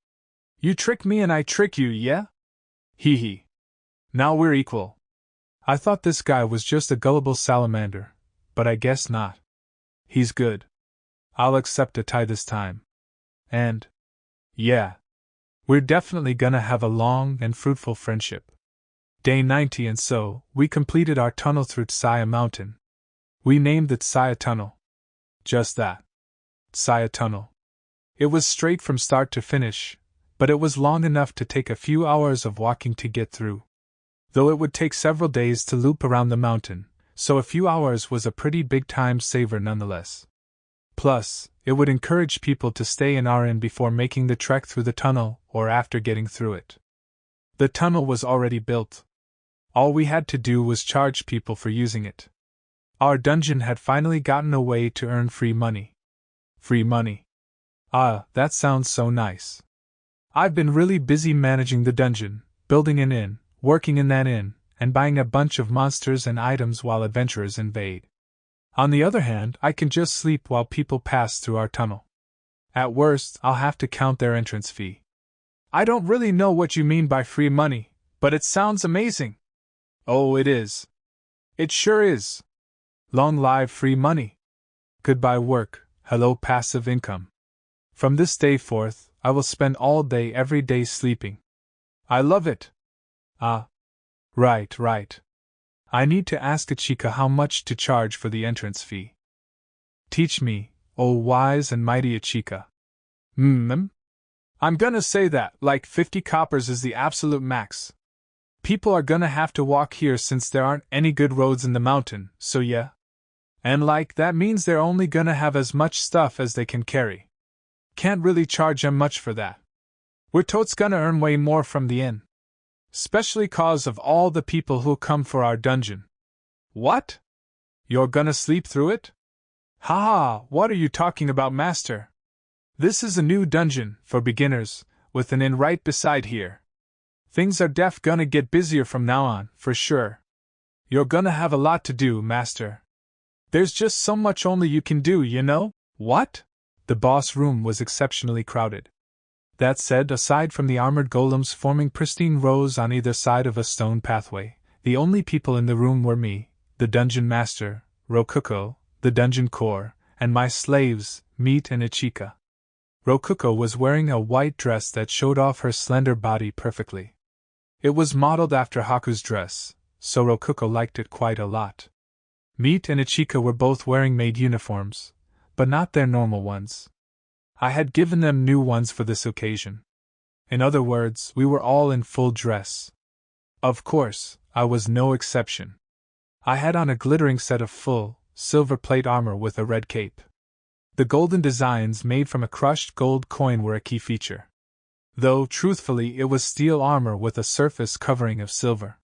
You trick me and I trick you, yeah? Hee hee. Now we're equal. I thought this guy was just a gullible salamander, but I guess not. He's good. I'll accept a tie this time. And, yeah, we're definitely gonna have a long and fruitful friendship. Day 90 and so, we completed our tunnel through Saia Mountain. We named it Saia Tunnel. Just that. Saia Tunnel. It was straight from start to finish, but it was long enough to take a few hours of walking to get through. Though it would take several days to loop around the mountain, so a few hours was a pretty big time saver nonetheless. Plus, it would encourage people to stay in our inn before making the trek through the tunnel or after getting through it. The tunnel was already built. All we had to do was charge people for using it. Our dungeon had finally gotten a way to earn free money. Free money. That sounds so nice. I've been really busy managing the dungeon, building an inn, working in that inn, and buying a bunch of monsters and items while adventurers invade. On the other hand, I can just sleep while people pass through our tunnel. At worst, I'll have to count their entrance fee. I don't really know what you mean by free money, but it sounds amazing. Oh, it is. It sure is. Long live free money. Goodbye work, hello passive income. From this day forth, I will spend all day every day sleeping. I love it. Right. I need to ask Ichika how much to charge for the entrance fee. Teach me, O wise and mighty Ichika. I'm gonna say that, like 50 coppers is the absolute max. People are gonna have to walk here since there aren't any good roads in the mountain, so yeah. And that means they're only gonna have as much stuff as they can carry. Can't really charge them much for that. We're totes gonna earn way more from the inn. Especially cause of all the people who'll come for our dungeon. What? You're gonna sleep through it? Ha! What are you talking about, master? This is a new dungeon, for beginners, with an inn right beside here. Things are gonna get busier from now on, for sure. You're gonna have a lot to do, master. There's just so much only you can do, you know? What? The boss room was exceptionally crowded. That said, aside from the armored golems forming pristine rows on either side of a stone pathway, the only people in the room were me, the dungeon master, Rokuko, the dungeon core, and my slaves, Meat and Ichika. Rokuko was wearing a white dress that showed off her slender body perfectly. It was modeled after Haku's dress, so Rokuko liked it quite a lot. Meat and Ichika were both wearing maid uniforms, but not their normal ones. I had given them new ones for this occasion. In other words, we were all in full dress. Of course, I was no exception. I had on a glittering set of full, silver plate armor with a red cape. The golden designs made from a crushed gold coin were a key feature. Though, truthfully, it was steel armor with a surface covering of silver.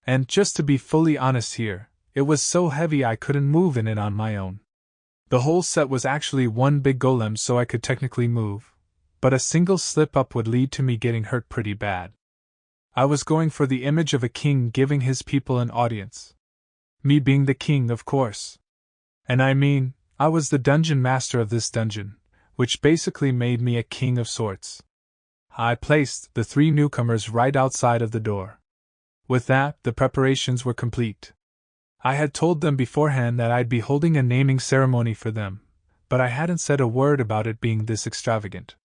And just to be fully honest here, it was so heavy I couldn't move in it on my own. The whole set was actually one big golem, so I could technically move, but a single slip-up would lead to me getting hurt pretty bad. I was going for the image of a king giving his people an audience. Me being the king, of course. And I mean, I was the dungeon master of this dungeon, which basically made me a king of sorts. I placed the 3 newcomers right outside of the door. With that, the preparations were complete. I had told them beforehand that I'd be holding a naming ceremony for them, but I hadn't said a word about it being this extravagant.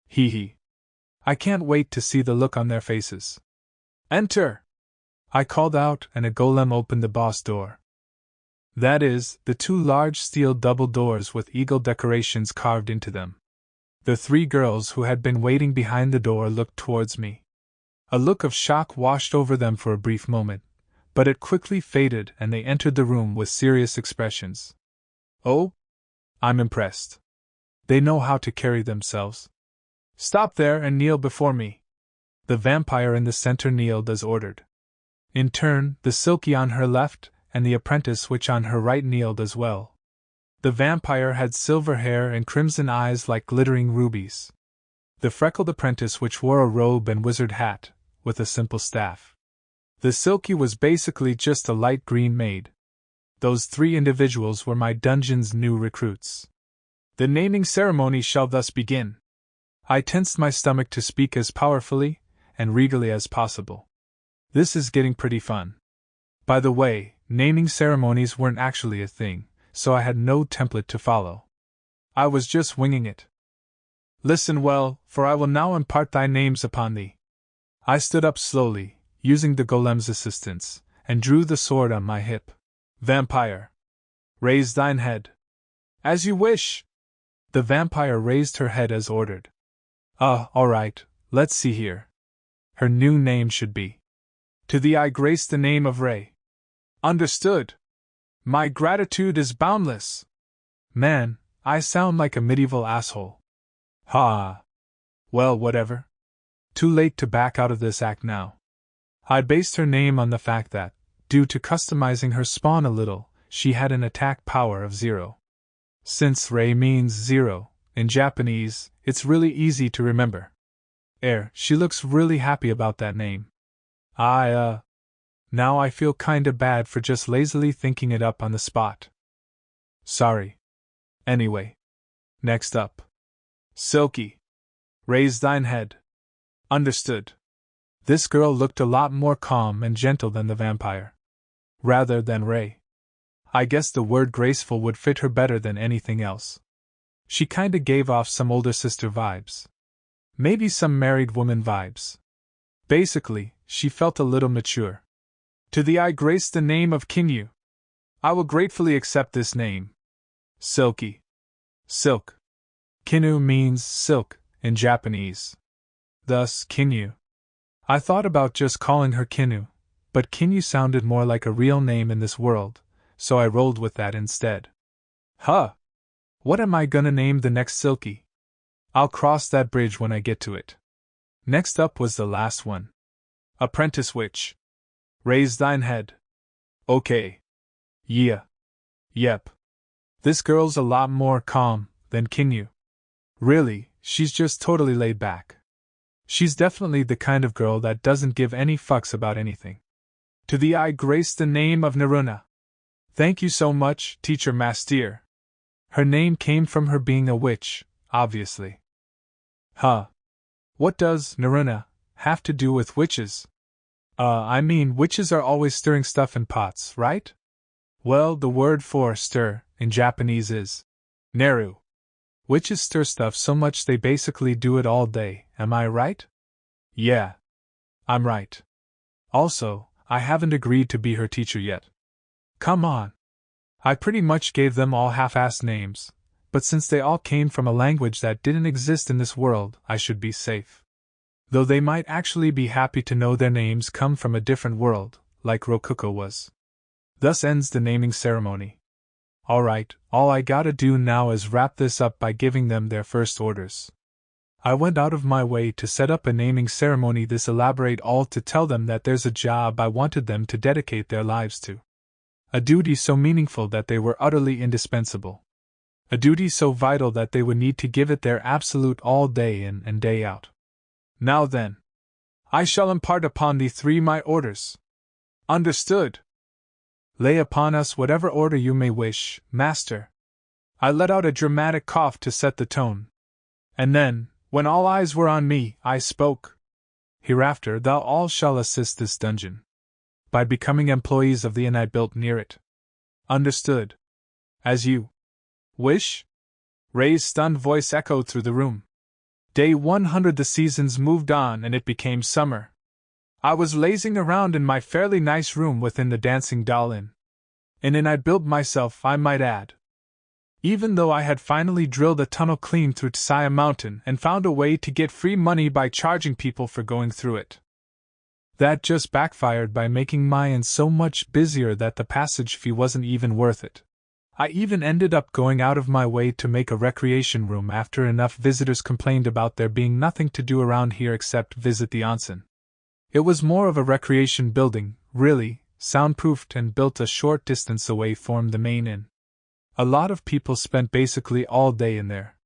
Hee hee. I can't wait to see the look on their faces. Enter! I called out, and a golem opened the boss door. That is, the 2 large steel double doors with eagle decorations carved into them. The 3 girls who had been waiting behind the door looked towards me. A look of shock washed over them for a brief moment, but it quickly faded and they entered the room with serious expressions. Oh? I'm impressed. They know how to carry themselves. Stop there and kneel before me. The vampire in the center kneeled as ordered. In turn, the Silky on her left and the apprentice which on her right kneeled as well. The vampire had silver hair and crimson eyes like glittering rubies. The freckled apprentice which wore a robe and wizard hat, with a simple staff. The Silky was basically just a light green maid. Those 3 individuals were my dungeon's new recruits. The naming ceremony shall thus begin. I tensed my stomach to speak as powerfully and regally as possible. This is getting pretty fun. By the way, naming ceremonies weren't actually a thing, so I had no template to follow. I was just winging it. Listen well, for I will now impart thy names upon thee. I stood up slowly, using the golem's assistance, and drew the sword on my hip. Vampire. Raise thine head. As you wish. The vampire raised her head as ordered. All right, let's see here. Her new name should be. To thee I grace the name of Ray. Understood. My gratitude is boundless. Man, I sound like a medieval asshole. Ha! Well, whatever. Too late to back out of this act now. I based her name on the fact that, due to customizing her spawn a little, she had an attack power of 0. Since Ray means 0, in Japanese, it's really easy to remember. She looks really happy about that name. Now I feel kinda bad for just lazily thinking it up on the spot. Sorry. Anyway. Next up. Silky. Raise thine head. Understood. This girl looked a lot more calm and gentle than the vampire. Rather than Ray. I guess the word graceful would fit her better than anything else. She kinda gave off some older sister vibes. Maybe some married woman vibes. Basically, she felt a little mature. To thee I grace the name of Kinyu. I will gratefully accept this name. Silky. Silk. Kinyu means silk in Japanese. Thus, Kinyu. I thought about just calling her Kinyu, but Kinyu sounded more like a real name in this world, so I rolled with that instead. What am I gonna name the next Silky? I'll cross that bridge when I get to it. Next up was the last one. Apprentice Witch. Raise thine head. Okay. Yeah. Yep. This girl's a lot more calm than Kinyu. Really, she's just totally laid back. She's definitely the kind of girl that doesn't give any fucks about anything. To thee I grace the name of Naruna. Thank you so much, Teacher Master. Her name came from her being a witch, obviously. What does Naruna have to do with witches? Witches are always stirring stuff in pots, right? Well, the word for stir in Japanese is neru. Witches stir stuff so much they basically do it all day, am I right? Yeah. I'm right. Also, I haven't agreed to be her teacher yet. Come on. I pretty much gave them all half-assed names, but since they all came from a language that didn't exist in this world, I should be safe. Though they might actually be happy to know their names come from a different world, like Rokuko was. Thus ends the naming ceremony. Alright, all I gotta do now is wrap this up by giving them their first orders. I went out of my way to set up a naming ceremony this elaborate, all to tell them that there's a job I wanted them to dedicate their lives to. A duty so meaningful that they were utterly indispensable. A duty so vital that they would need to give it their absolute all day in and day out. Now then, I shall impart upon thee 3 my orders. Understood? Lay upon us whatever order you may wish, Master. I let out a dramatic cough to set the tone, And then, when all eyes were on me, I spoke. Hereafter thou all shall assist this dungeon. By becoming employees of the inn I built near it. Understood? As you wish? Ray's stunned voice echoed through the room. Day 100 the seasons moved on and it became summer. I was lazing around in my fairly nice room within the Dancing Doll Inn. An inn I'd built myself, I might add. Even though I had finally drilled a tunnel clean through Saia Mountain and found a way to get free money by charging people for going through it. That just backfired by making my inn so much busier that the passage fee wasn't even worth it. I even ended up going out of my way to make a recreation room after enough visitors complained about there being nothing to do around here except visit the onsen. It was more of a recreation building, really, soundproofed and built a short distance away from the main inn. A lot of people spent basically all day in there.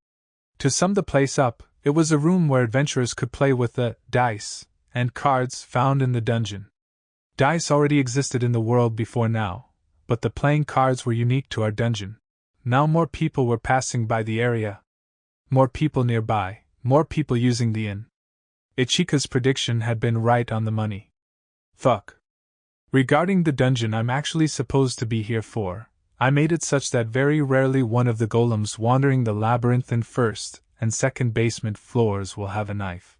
To sum the place up, it was a room where adventurers could play with the dice and cards found in the dungeon. Dice already existed in the world before now, but the playing cards were unique to our dungeon. Now more people were passing by the area. More people nearby, more people using the inn. Ichika's prediction had been right on the money. Fuck. Regarding the dungeon I'm actually supposed to be here for, I made it such that very rarely one of the golems wandering the labyrinthine first and second basement floors will have a knife.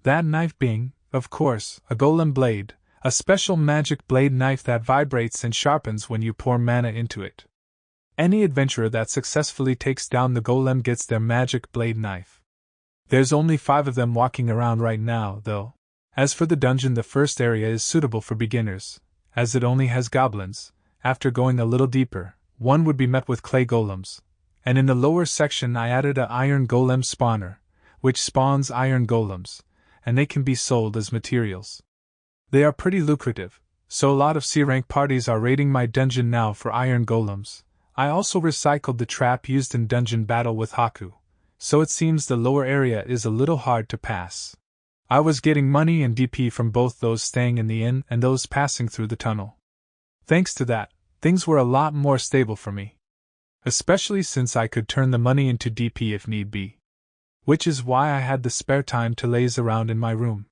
That knife being, of course, a golem blade, a special magic blade knife that vibrates and sharpens when you pour mana into it. Any adventurer that successfully takes down the golem gets their magic blade knife. There's only 5 of them walking around right now, though. As for the dungeon, the first area is suitable for beginners, as it only has goblins. After going a little deeper, one would be met with clay golems, and in the lower section I added a iron golem spawner, which spawns iron golems, and they can be sold as materials. They are pretty lucrative, so a lot of C-rank parties are raiding my dungeon now for iron golems. I also recycled the trap used in dungeon battle with Haku, so it seems the lower area is a little hard to pass. I was getting money and DP from both those staying in the inn and those passing through the tunnel. Thanks to that, things were a lot more stable for me. Especially since I could turn the money into DP if need be. Which is why I had the spare time to laze around in my room.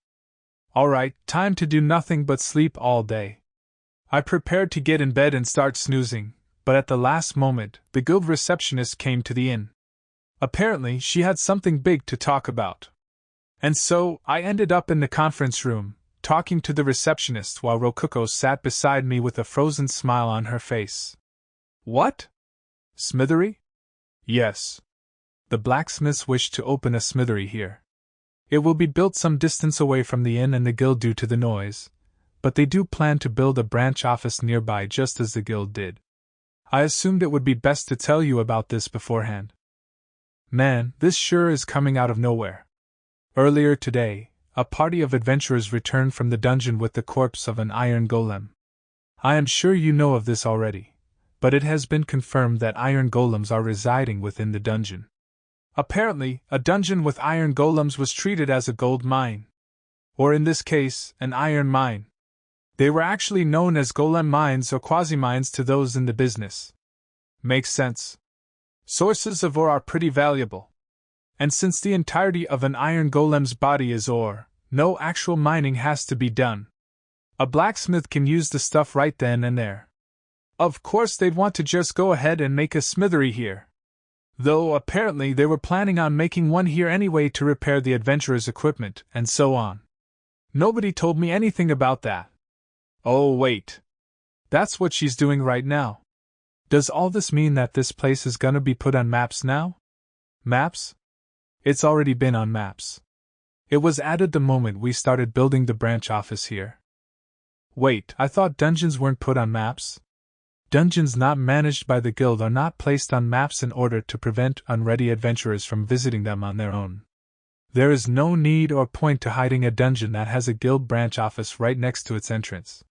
Alright, time to do nothing but sleep all day. I prepared to get in bed and start snoozing, but at the last moment, the guild receptionist came to the inn. Apparently, she had something big to talk about. And so, I ended up in the conference room, talking to the receptionist while Ruko sat beside me with a frozen smile on her face. What? Smithery? Yes. The blacksmiths wish to open a smithery here. It will be built some distance away from the inn and the guild due to the noise, but they do plan to build a branch office nearby just as the guild did. I assumed it would be best to tell you about this beforehand. Man, this sure is coming out of nowhere. Earlier today, a party of adventurers returned from the dungeon with the corpse of an iron golem. I am sure you know of this already, but it has been confirmed that iron golems are residing within the dungeon. Apparently, a dungeon with iron golems was treated as a gold mine. Or in this case, an iron mine. They were actually known as golem mines or quasi-mines to those in the business. Makes sense. Sources of ore are pretty valuable. And since the entirety of an iron golem's body is ore, no actual mining has to be done. A blacksmith can use the stuff right then and there. Of course they'd want to just go ahead and make a smithery here. Though apparently they were planning on making one here anyway to repair the adventurers' equipment, and so on. Nobody told me anything about that. Oh wait. That's what she's doing right now. Does all this mean that this place is gonna be put on maps now? Maps? It's already been on maps. It was added the moment we started building the branch office here. Wait, I thought dungeons weren't put on maps? Dungeons not managed by the guild are not placed on maps in order to prevent unready adventurers from visiting them on their own. There is no need or point to hiding a dungeon that has a guild branch office right next to its entrance.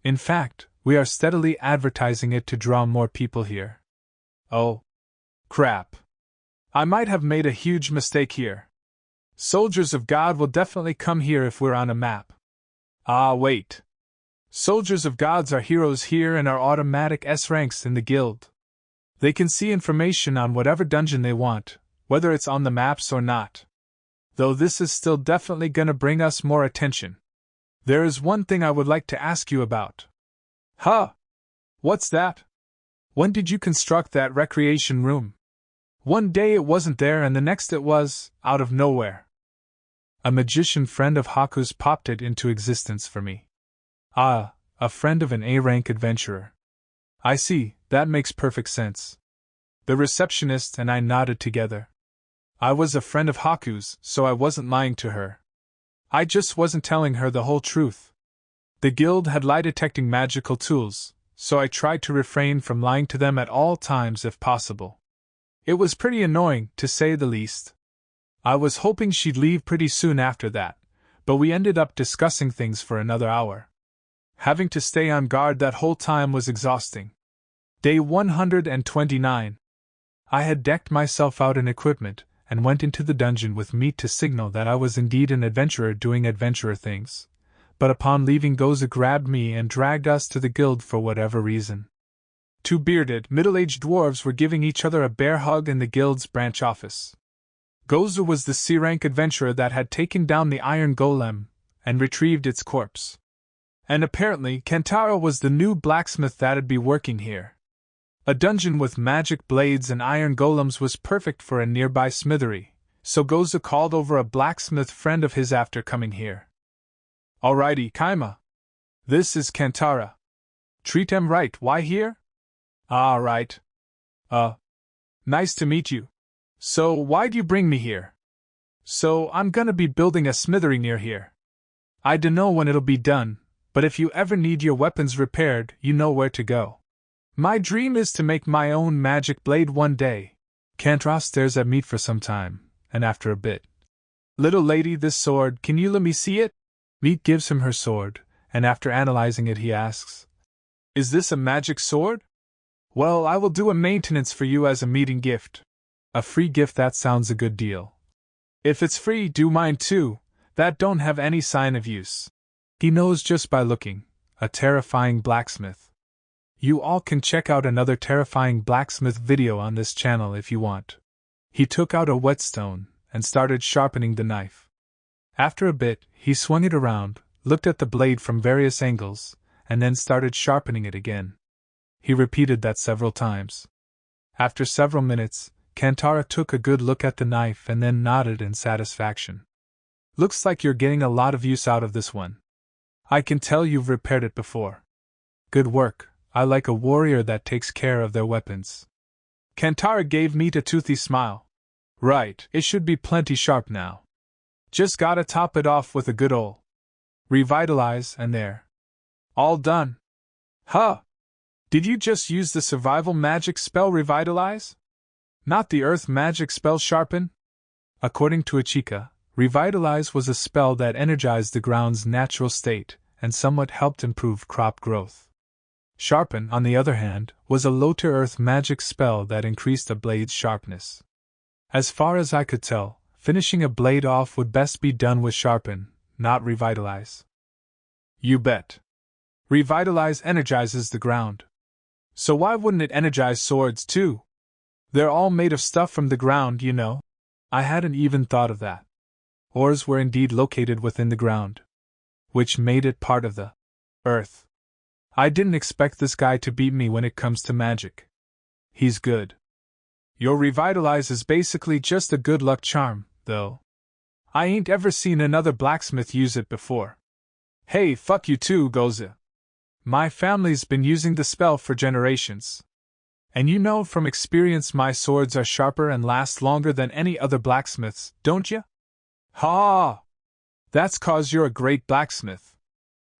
In fact, we are steadily advertising it to draw more people here. Oh. Crap. I might have made a huge mistake here. Soldiers of God will definitely come here if we're on a map. Ah, wait. Soldiers of Gods are heroes here and are automatic S ranks in the guild. They can see information on whatever dungeon they want, whether it's on the maps or not. Though this is still definitely gonna bring us more attention. There is one thing I would like to ask you about. Huh? What's that? When did you construct that recreation room? One day it wasn't there and the next it was, out of nowhere. A magician friend of Haku's popped it into existence for me. Ah, a friend of an A-rank adventurer. I see, that makes perfect sense. The receptionist and I nodded together. I was a friend of Haku's, so I wasn't lying to her. I just wasn't telling her the whole truth. The guild had lie-detecting magical tools, so I tried to refrain from lying to them at all times if possible. It was pretty annoying, to say the least. I was hoping she'd leave pretty soon after that, but we ended up discussing things for another hour. Having to stay on guard that whole time was exhausting. Day 129. I had decked myself out in equipment, and went into the dungeon with meat to signal that I was indeed an adventurer doing adventurer things. But upon leaving, Goza grabbed me and dragged us to the guild for whatever reason. Two bearded, middle-aged dwarves were giving each other a bear hug in the guild's branch office. Goza was the C-rank adventurer that had taken down the iron golem and retrieved its corpse. And apparently, Kentaro was the new blacksmith that'd be working here. A dungeon with magic blades and iron golems was perfect for a nearby smithery, so Goza called over a blacksmith friend of his after coming here. Alrighty, Kaima. This is Kentaro. Treat him right, why here? Ah, right. Nice to meet you. So, why'd you bring me here? So, I'm gonna be building a smithery near here. I dunno when it'll be done, but if you ever need your weapons repaired, you know where to go. My dream is to make my own magic blade one day. Kentaro stares at me for some time, and after a bit. Little lady, this sword, can you let me see it? Meat gives him her sword, and after analyzing it he asks, is this a magic sword? Well, I will do a maintenance for you as a meeting gift. A free gift, that sounds a good deal. If it's free, do mine too, that don't have any sign of use. He knows just by looking, a terrifying blacksmith. You all can check out another terrifying blacksmith video on this channel if you want. He took out a whetstone and started sharpening the knife. After a bit, he swung it around, looked at the blade from various angles, and then started sharpening it again. He repeated that several times. After several minutes, Kentaro took a good look at the knife and then nodded in satisfaction. Looks like you're getting a lot of use out of this one. I can tell you've repaired it before. Good work. I like a warrior that takes care of their weapons. Kentaro gave me a toothy smile. Right, it should be plenty sharp now. Just gotta top it off with a good ol' revitalize, and there. All done. Huh? Did you just use the survival magic spell Revitalize? Not the earth magic spell Sharpen? According to Ichika, Revitalize was a spell that energized the ground's natural state and somewhat helped improve crop growth. Sharpen, on the other hand, was a low-to-earth magic spell that increased a blade's sharpness. As far as I could tell, finishing a blade off would best be done with Sharpen, not Revitalize. You bet. Revitalize energizes the ground. So why wouldn't it energize swords too? They're all made of stuff from the ground, you know. I hadn't even thought of that. Ores were indeed located within the ground, which made it part of the earth. I didn't expect this guy to beat me when it comes to magic. He's good. Your Revitalize is basically just a good luck charm, though. I ain't ever seen another blacksmith use it before. Hey, fuck you too, Goza. My family's been using the spell for generations. And you know from experience my swords are sharper and last longer than any other blacksmiths, don't ya? Ha! That's 'cause you're a great blacksmith.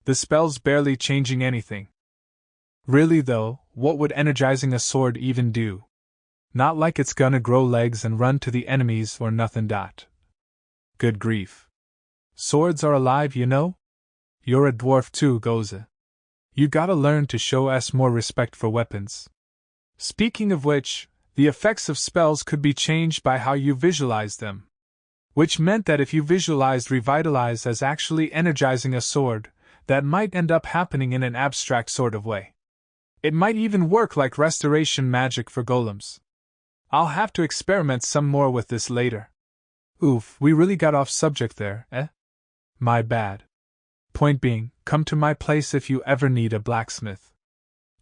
The spell's barely changing anything. Really though, what would energizing a sword even do? Not like it's gonna grow legs and run to the enemies or nothing. Good grief. Swords are alive, you know? You're a dwarf too, Goza. You gotta learn to show us more respect for weapons. Speaking of which, the effects of spells could be changed by how you visualize them. Which meant that if you visualized Revitalize as actually energizing a sword, that might end up happening in an abstract sort of way. It might even work like restoration magic for golems. I'll have to experiment some more with this later. Oof, we really got off subject there, eh? My bad. Point being, come to my place if you ever need a blacksmith.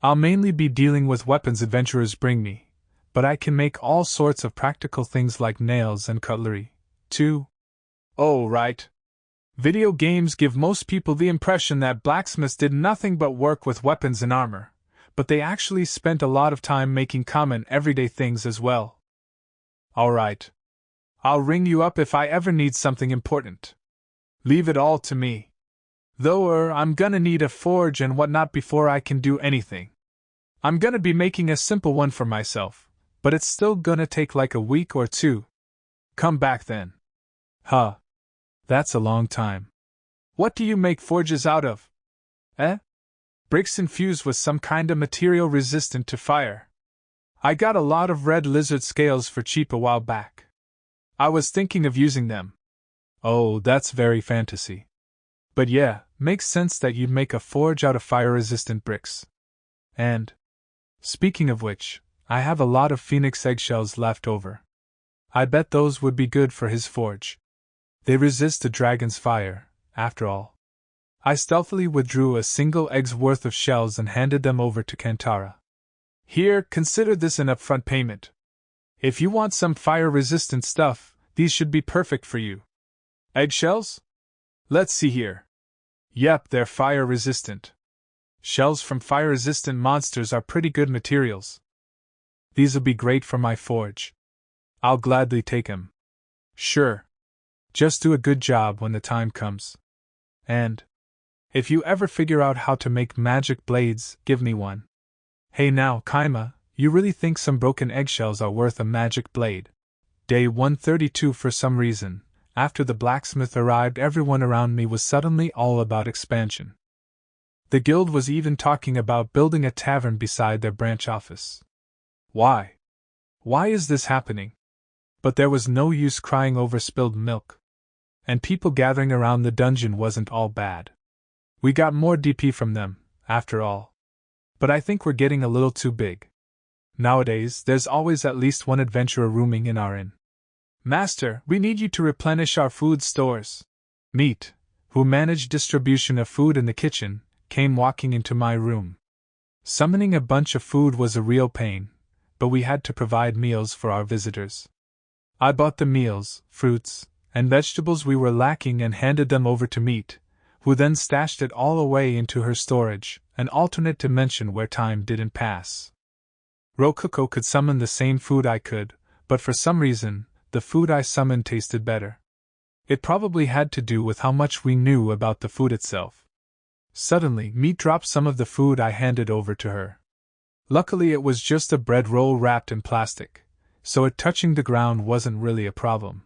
I'll mainly be dealing with weapons adventurers bring me, but I can make all sorts of practical things like nails and cutlery, too. Oh, right. Video games give most people the impression that blacksmiths did nothing but work with weapons and armor, but they actually spent a lot of time making common everyday things as well. Alright. I'll ring you up if I ever need something important. Leave it all to me. Though, I'm gonna need a forge and whatnot before I can do anything. I'm gonna be making a simple one for myself, but it's still gonna take like a week or two. Come back then. Huh. That's a long time. What do you make forges out of? Eh? Bricks infused with some kind of material resistant to fire. I got a lot of red lizard scales for cheap a while back. I was thinking of using them. Oh, that's very fantasy. But yeah, makes sense that you'd make a forge out of fire-resistant bricks. And, speaking of which, I have a lot of phoenix eggshells left over. I bet those would be good for his forge. They resist a dragon's fire, after all. I stealthily withdrew a single egg's worth of shells and handed them over to Kantara. Here, consider this an upfront payment. If you want some fire-resistant stuff, these should be perfect for you. Eggshells? Let's see here. Yep, they're fire-resistant. Shells from fire-resistant monsters are pretty good materials. These'll be great for my forge. I'll gladly take 'em. Sure. Just do a good job when the time comes. And if you ever figure out how to make magic blades, give me one. Hey now, Kaima, you really think some broken eggshells are worth a magic blade? Day 132. For some reason, after the blacksmith arrived, everyone around me was suddenly all about expansion. The guild was even talking about building a tavern beside their branch office. Why? Why is this happening? But there was no use crying over spilled milk. And people gathering around the dungeon wasn't all bad. We got more DP from them, after all. But I think we're getting a little too big. Nowadays, there's always at least one adventurer rooming in our inn. Master, we need you to replenish our food stores. Meat, who managed distribution of food in the kitchen, came walking into my room. Summoning a bunch of food was a real pain, but we had to provide meals for our visitors. I bought the meals, fruits, and vegetables we were lacking and handed them over to Meat, who then stashed it all away into her storage, an alternate dimension where time didn't pass. Ruko could summon the same food I could, but for some reason, the food I summoned tasted better. It probably had to do with how much we knew about the food itself. Suddenly, Meat dropped some of the food I handed over to her. Luckily, it was just a bread roll wrapped in plastic, so it touching the ground wasn't really a problem.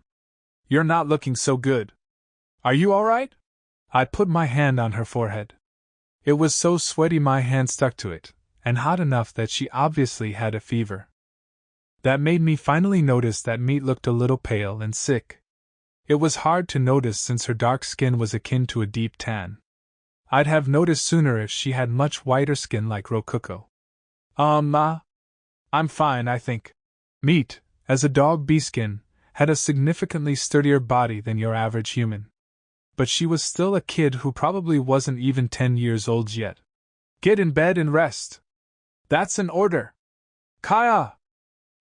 You're not looking so good. Are you alright? I put my hand on her forehead. It was so sweaty my hand stuck to it, and hot enough that she obviously had a fever. That made me finally notice that Meat looked a little pale and sick. It was hard to notice since her dark skin was akin to a deep tan. I'd have noticed sooner if she had much whiter skin like Ruko. I'm fine, I think. Meat, as a dog bee-skin, had a significantly sturdier body than your average human. But she was still a kid who probably wasn't even 10 years old yet. Get in bed and rest. That's an order. Kaya!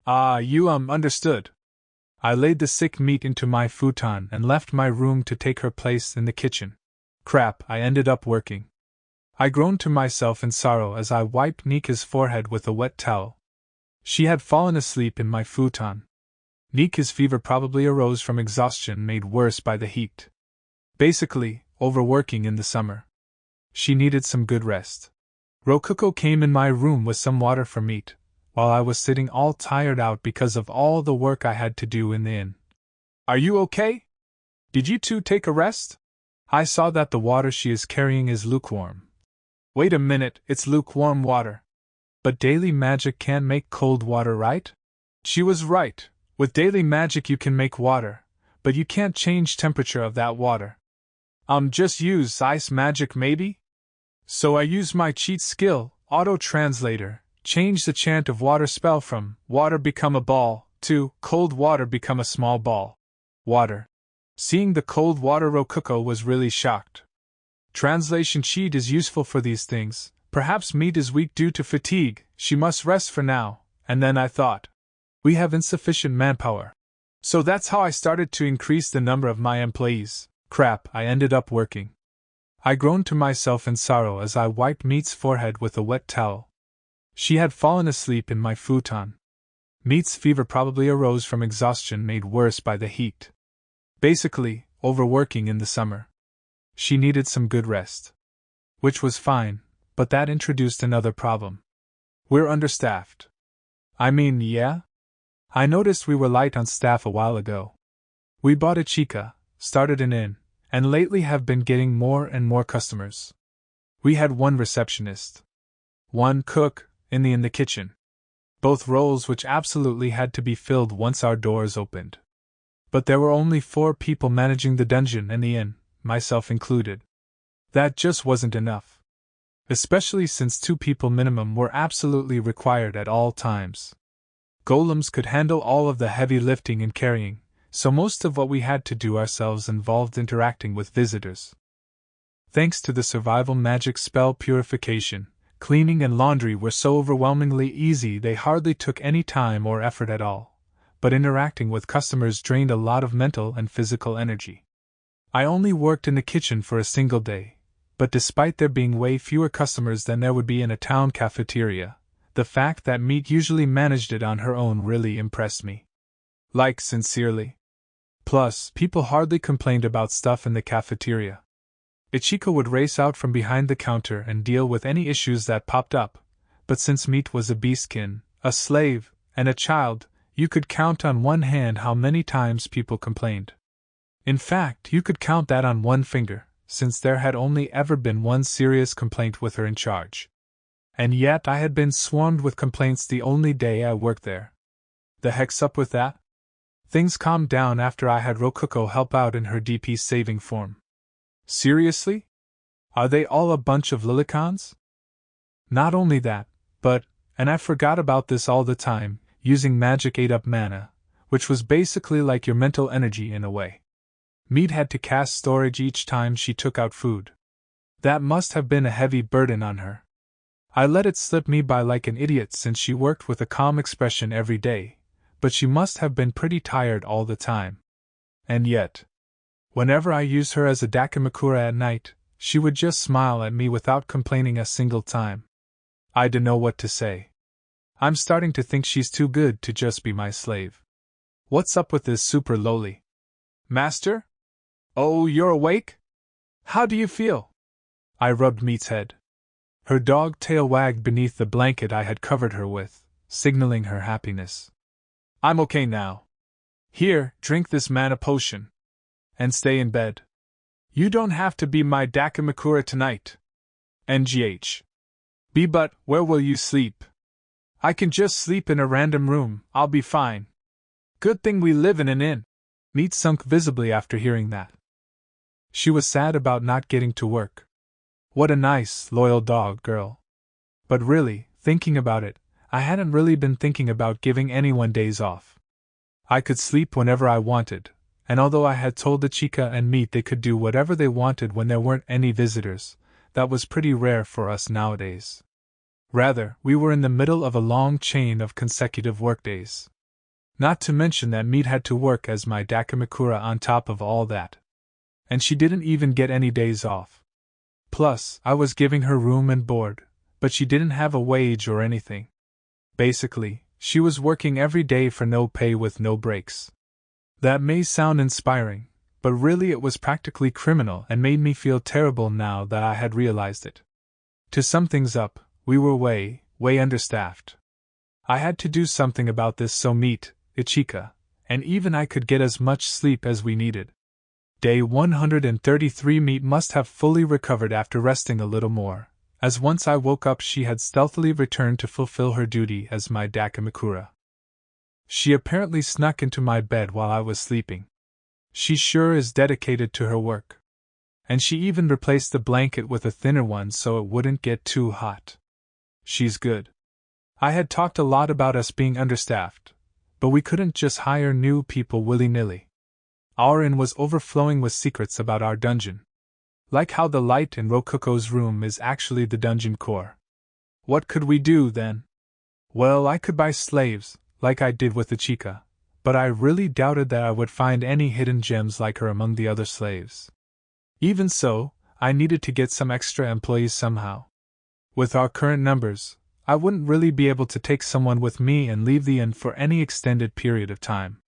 You understood. I laid the sick Meat into my futon and left my room to take her place in the kitchen. Crap, I ended up working. I groaned to myself in sorrow as I wiped Nika's forehead with a wet towel. She had fallen asleep in my futon. Nika's fever probably arose from exhaustion made worse by the heat. Basically, overworking in the summer. She needed some good rest. Ruko came in my room with some water for Meat, while I was sitting all tired out because of all the work I had to do in the inn. Are you okay? Did you two take a rest? I saw that the water she is carrying is lukewarm. Wait a minute, it's lukewarm water. But daily magic can't make cold water, right? She was right. With daily magic you can make water, but you can't change temperature of that water. Just use ice magic maybe? So I used my cheat skill, auto-translator, changed the chant of water spell from water become a ball 2. Cold water become a small ball. Water. Seeing the cold water, Rokuko was really shocked. Translation cheat is useful for these things. Perhaps meat is weak due to fatigue, she must rest for now, and then I thought. We have insufficient manpower. So that's how I started to increase the number of my employees. Crap, I ended up working. I groaned to myself in sorrow as I wiped Meat's forehead with a wet towel. She had fallen asleep in my futon. Meat's fever probably arose from exhaustion made worse by the heat. Basically, overworking in the summer. She needed some good rest. Which was fine, but that introduced another problem. We're understaffed. I mean, yeah? I noticed we were light on staff a while ago. We bought a chica, started an inn, and lately have been getting more and more customers. We had one receptionist. One cook, in the kitchen. Both roles which absolutely had to be filled once our doors opened. But there were only 4 people managing the dungeon and the inn, myself included. That just wasn't enough. Especially since 2 people minimum were absolutely required at all times. Golems could handle all of the heavy lifting and carrying, so most of what we had to do ourselves involved interacting with visitors. Thanks to the survival magic spell Purification, cleaning and laundry were so overwhelmingly easy they hardly took any time or effort at all, but interacting with customers drained a lot of mental and physical energy. I only worked in the kitchen for a single day, but despite there being way fewer customers than there would be in a town cafeteria, the fact that Meat usually managed it on her own really impressed me. Like, sincerely. Plus, people hardly complained about stuff in the cafeteria. Ichiko would race out from behind the counter and deal with any issues that popped up, but since Meat was a beastkin, a slave, and a child, you could count on one hand how many times people complained. In fact, you could count that on one finger, since there had only ever been one serious complaint with her in charge. And yet I had been swarmed with complaints the only day I worked there. The heck's up with that? Things calmed down after I had Rokuko help out in her DP saving form. Seriously? Are they all a bunch of lilicons? Not only that, but, and I forgot about this all the time, using magic ate up mana, which was basically like your mental energy in a way. Meat had to cast storage each time she took out food. That must have been a heavy burden on her. I let it slip me by like an idiot since she worked with a calm expression every day, but she must have been pretty tired all the time. And yet, whenever I used her as a dakimakura at night, she would just smile at me without complaining a single time. I don't know what to say. I'm starting to think she's too good to just be my slave. What's up with this super lowly? Master? Oh, you're awake? How do you feel? I rubbed Meat's head. Her dog tail wagged beneath the blanket I had covered her with, signaling her happiness. I'm okay now. Here, drink this mana potion. And stay in bed. You don't have to be my dakimakura tonight. NGH. But where will you sleep? I can just sleep in a random room, I'll be fine. Good thing we live in an inn. Meat sunk visibly after hearing that. She was sad about not getting to work. What a nice, loyal dog, girl. But really, thinking about it, I hadn't really been thinking about giving anyone days off. I could sleep whenever I wanted, and although I had told the chica and Meat they could do whatever they wanted when there weren't any visitors, that was pretty rare for us nowadays. Rather, we were in the middle of a long chain of consecutive workdays. Not to mention that Meat had to work as my dakimakura on top of all that. And she didn't even get any days off. Plus, I was giving her room and board, but she didn't have a wage or anything. Basically, she was working every day for no pay with no breaks. That may sound inspiring, but really it was practically criminal and made me feel terrible now that I had realized it. To sum things up, we were way understaffed. I had to do something about this so Meat, Ichika, and even I could get as much sleep as we needed. Day 133 Meat must have fully recovered after resting a little more, as once I woke up she had stealthily returned to fulfill her duty as my dakimakura. She apparently snuck into my bed while I was sleeping. She sure is dedicated to her work. And she even replaced the blanket with a thinner one so it wouldn't get too hot. She's good. I had talked a lot about us being understaffed, but we couldn't just hire new people willy-nilly. Our inn was overflowing with secrets about our dungeon. Like how the light in Rokuko's room is actually the dungeon core. What could we do then? Well, I could buy slaves, like I did with the chica, but I really doubted that I would find any hidden gems like her among the other slaves. Even so, I needed to get some extra employees somehow. With our current numbers, I wouldn't really be able to take someone with me and leave the inn for any extended period of time.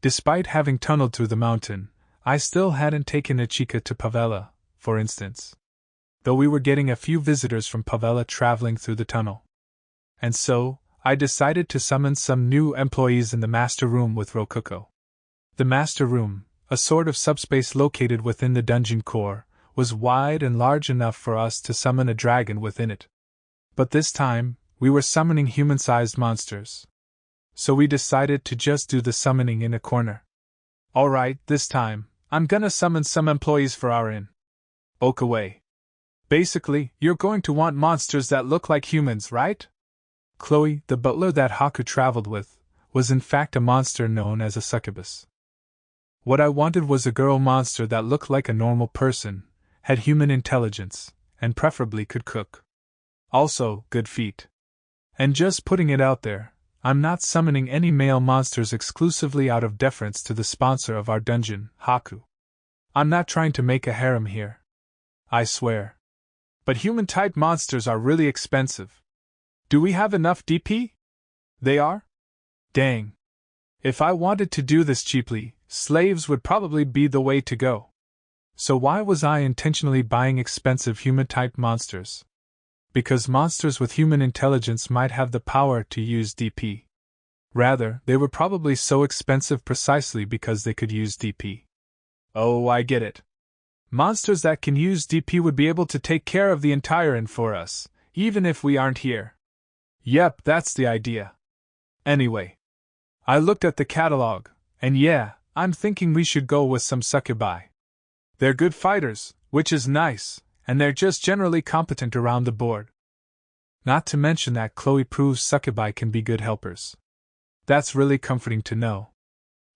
Despite having tunneled through the mountain, I still hadn't taken a chica to Pavela, for instance. Though we were getting a few visitors from Pavela traveling through the tunnel. And so, I decided to summon some new employees in the master room with Rokuko. The master room, a sort of subspace located within the dungeon core, was wide and large enough for us to summon a dragon within it. But this time, we were summoning human-sized monsters. So we decided to just do the summoning in a corner. Alright, this time, I'm gonna summon some employees for our inn. Okaway. Basically, you're going to want monsters that look like humans, right? Chloe, the butler that Haku traveled with, was in fact a monster known as a succubus. What I wanted was a girl monster that looked like a normal person, had human intelligence, and preferably could cook. Also, good feet. And just putting it out there, I'm not summoning any male monsters exclusively out of deference to the sponsor of our dungeon, Haku. I'm not trying to make a harem here. I swear. But human-type monsters are really expensive. Do we have enough DP? They are? Dang. If I wanted to do this cheaply, slaves would probably be the way to go. So why was I intentionally buying expensive human-type monsters? Because monsters with human intelligence might have the power to use DP. Rather, they were probably so expensive precisely because they could use DP. Oh, I get it. Monsters that can use DP would be able to take care of the entire inn for us, even if we aren't here. Yep, that's the idea. Anyway, I looked at the catalog, and yeah, I'm thinking we should go with some succubi. They're good fighters, which is nice, and they're just generally competent around the board. Not to mention that Chloe proves succubi can be good helpers. That's really comforting to know.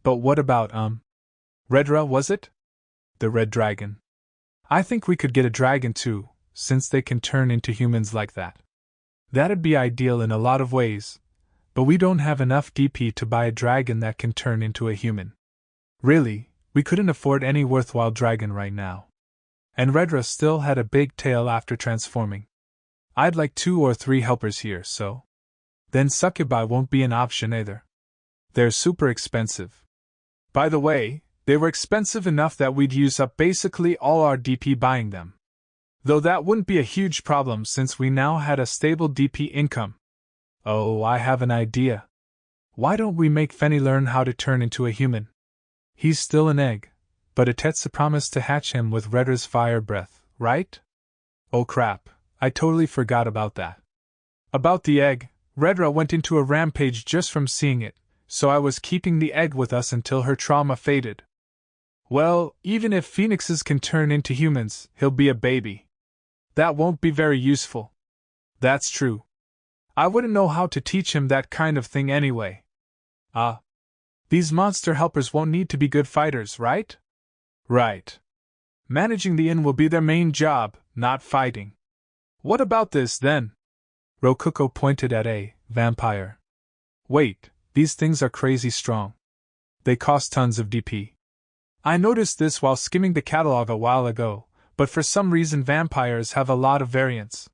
But what about, Redra, was it? The red dragon. I think we could get a dragon too, since they can turn into humans like that. That'd be ideal in a lot of ways, but we don't have enough DP to buy a dragon that can turn into a human. Really, we couldn't afford any worthwhile dragon right now. And Redra still had a big tail after transforming. I'd like 2 or 3 helpers here, so. Then succubi won't be an option either. They're super expensive. By the way, they were expensive enough that we'd use up basically all our DP buying them. Though that wouldn't be a huge problem since we now had a stable DP income. Oh, I have an idea. Why don't we make Fenny learn how to turn into a human? He's still an egg, but Atetsa promised to hatch him with Redra's fire breath, right? Oh crap, I totally forgot about that. About the egg, Redra went into a rampage just from seeing it, so I was keeping the egg with us until her trauma faded. Well, even if phoenixes can turn into humans, he'll be a baby. That won't be very useful. That's true. I wouldn't know how to teach him that kind of thing anyway. These monster helpers won't need to be good fighters, right? Right. Managing the inn will be their main job, not fighting. What about this, then? Rokuko pointed at a vampire. Wait, these things are crazy strong. They cost tons of DP. I noticed this while skimming the catalog a while ago, but for some reason vampires have a lot of variants.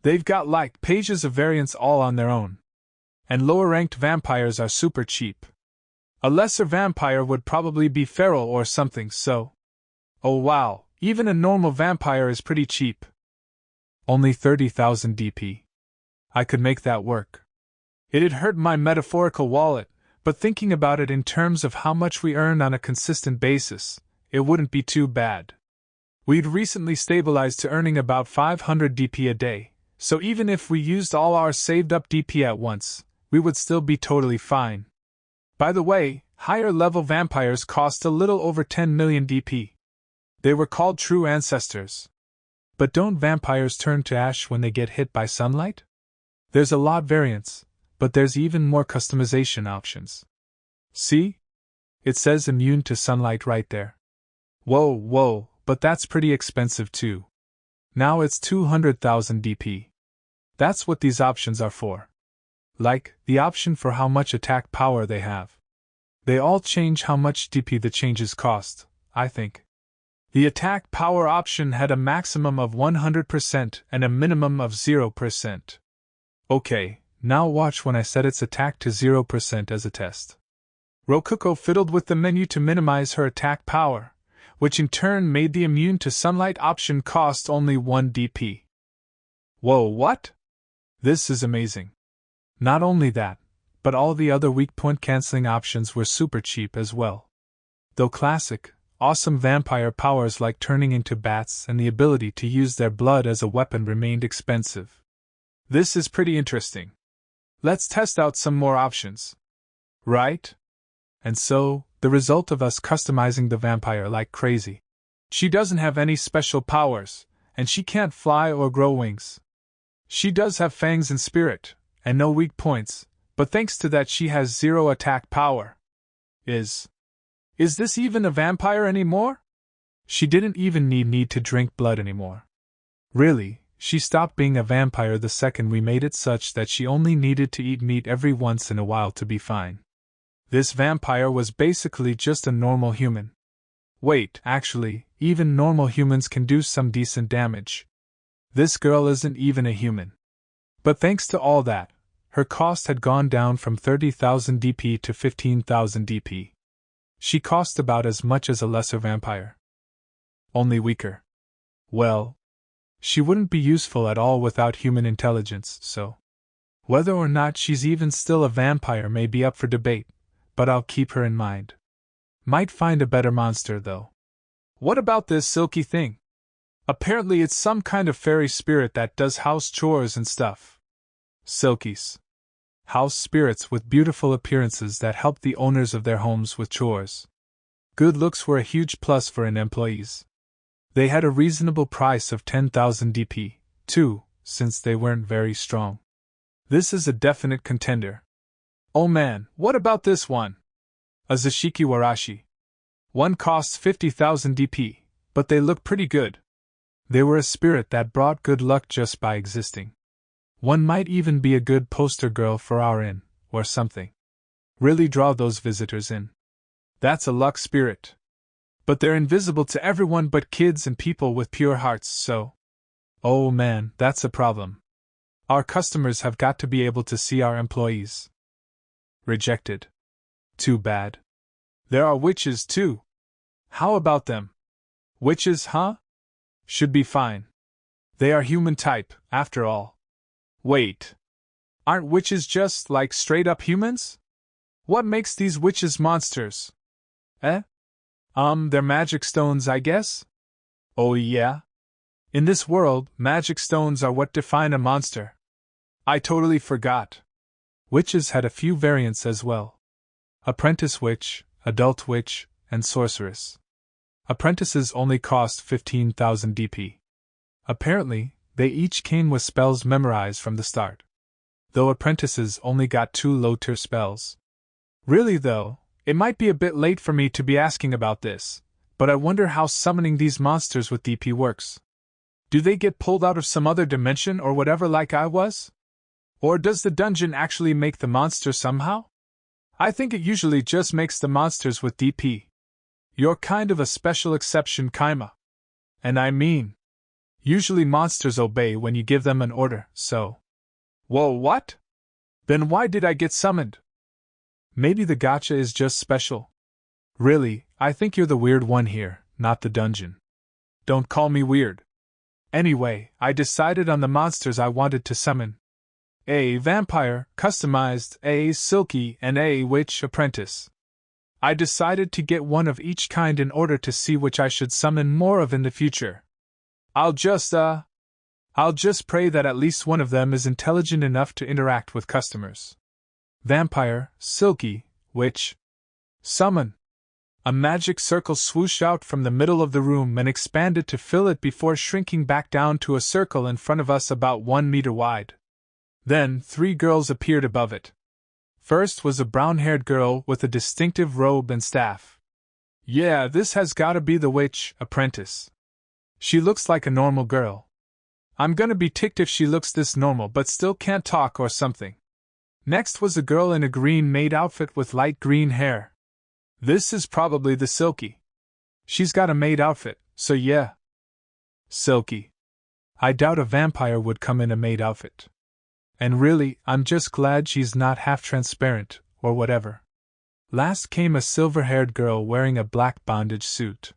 They've got like pages of variants all on their own. And lower-ranked vampires are super cheap. A lesser vampire would probably be feral or something, so. Oh wow, even a normal vampire is pretty cheap. Only 30,000 DP. I could make that work. It'd hurt my metaphorical wallet, but thinking about it in terms of how much we earn on a consistent basis, it wouldn't be too bad. We'd recently stabilized to earning about 500 DP a day, so even if we used all our saved up DP at once, we would still be totally fine. By the way, higher level vampires cost a little over 10 million DP. They were called true ancestors. But don't vampires turn to ash when they get hit by sunlight? There's a lot variance, but there's even more customization options. See? It says immune to sunlight right there. Whoa, but that's pretty expensive too. Now it's 200,000 DP. That's what these options are for. Like, the option for how much attack power they have. They all change how much DP the changes cost, I think. The attack power option had a maximum of 100% and a minimum of 0%. Okay, now watch when I set its attack to 0% as a test. Ruko fiddled with the menu to minimize her attack power, which in turn made the immune to sunlight option cost only 1 DP. Whoa, what? This is amazing. Not only that, but all the other weak point cancelling options were super cheap as well. Though classic, awesome vampire powers like turning into bats and the ability to use their blood as a weapon remained expensive. This is pretty interesting. Let's test out some more options. Right? And so, the result of us customizing the vampire like crazy. She doesn't have any special powers, and she can't fly or grow wings. She does have fangs and spirit, and no weak points, but thanks to that she has 0 attack power. Is this even a vampire anymore? She didn't even need to drink blood anymore. Really, she stopped being a vampire the second we made it such that she only needed to eat meat every once in a while to be fine. This vampire was basically just a normal human. Wait, actually, even normal humans can do some decent damage. This girl isn't even a human. But thanks to all that, her cost had gone down from 30,000 DP to 15,000 DP. She cost about as much as a lesser vampire. Only weaker. Well, she wouldn't be useful at all without human intelligence, so whether or not she's even still a vampire may be up for debate, but I'll keep her in mind. Might find a better monster, though. What about this silky thing? Apparently it's some kind of fairy spirit that does house chores and stuff. Silkies. House spirits with beautiful appearances that help the owners of their homes with chores. Good looks were a huge plus for employees. They had a reasonable price of 10,000 DP, too, since they weren't very strong. This is a definite contender. Oh man, what about this one? A Zashiki Warashi. One costs 50,000 DP, but they look pretty good. They were a spirit that brought good luck just by existing. One might even be a good poster girl for our inn, or something. Really draw those visitors in. That's a luck spirit. But they're invisible to everyone but kids and people with pure hearts, so. Oh man, that's a problem. Our customers have got to be able to see our employees. Rejected. Too bad. There are witches too. How about them? Witches, huh? Should be fine. They are human type, after all. Wait. Aren't witches just like straight up humans? What makes these witches monsters? They're magic stones, I guess? Oh yeah? In this world, magic stones are what define a monster. I totally forgot. Witches had a few variants as well. Apprentice witch, adult witch, and sorceress. Apprentices only cost 15,000 DP. Apparently, they each came with spells memorized from the start. Though apprentices only got 2 low-tier spells. Really though, it might be a bit late for me to be asking about this, but I wonder how summoning these monsters with DP works. Do they get pulled out of some other dimension or whatever like I was? Or does the dungeon actually make the monster somehow? I think it usually just makes the monsters with DP. You're kind of a special exception, Kaima. And I mean, usually monsters obey when you give them an order, so. Whoa, what? Then why did I get summoned? Maybe the gacha is just special. Really, I think you're the weird one here, not the dungeon. Don't call me weird. Anyway, I decided on the monsters I wanted to summon. A vampire, customized, a silky, and a witch apprentice. I decided to get one of each kind in order to see which I should summon more of in the future. I'll just pray that at least one of them is intelligent enough to interact with customers. Vampire, silky, witch. Summon. A magic circle swooshed out from the middle of the room and expanded to fill it before shrinking back down to a circle in front of us about 1 meter wide. Then 3 girls appeared above it. First was a brown-haired girl with a distinctive robe and staff. Yeah, this has gotta be the witch apprentice. She looks like a normal girl. I'm gonna be ticked if she looks this normal but still can't talk or something. Next was a girl in a green maid outfit with light green hair. This is probably the Silky. She's got a maid outfit, so yeah. Silky. I doubt a vampire would come in a maid outfit. And really, I'm just glad she's not half transparent, or whatever. Last came a silver-haired girl wearing a black bondage suit.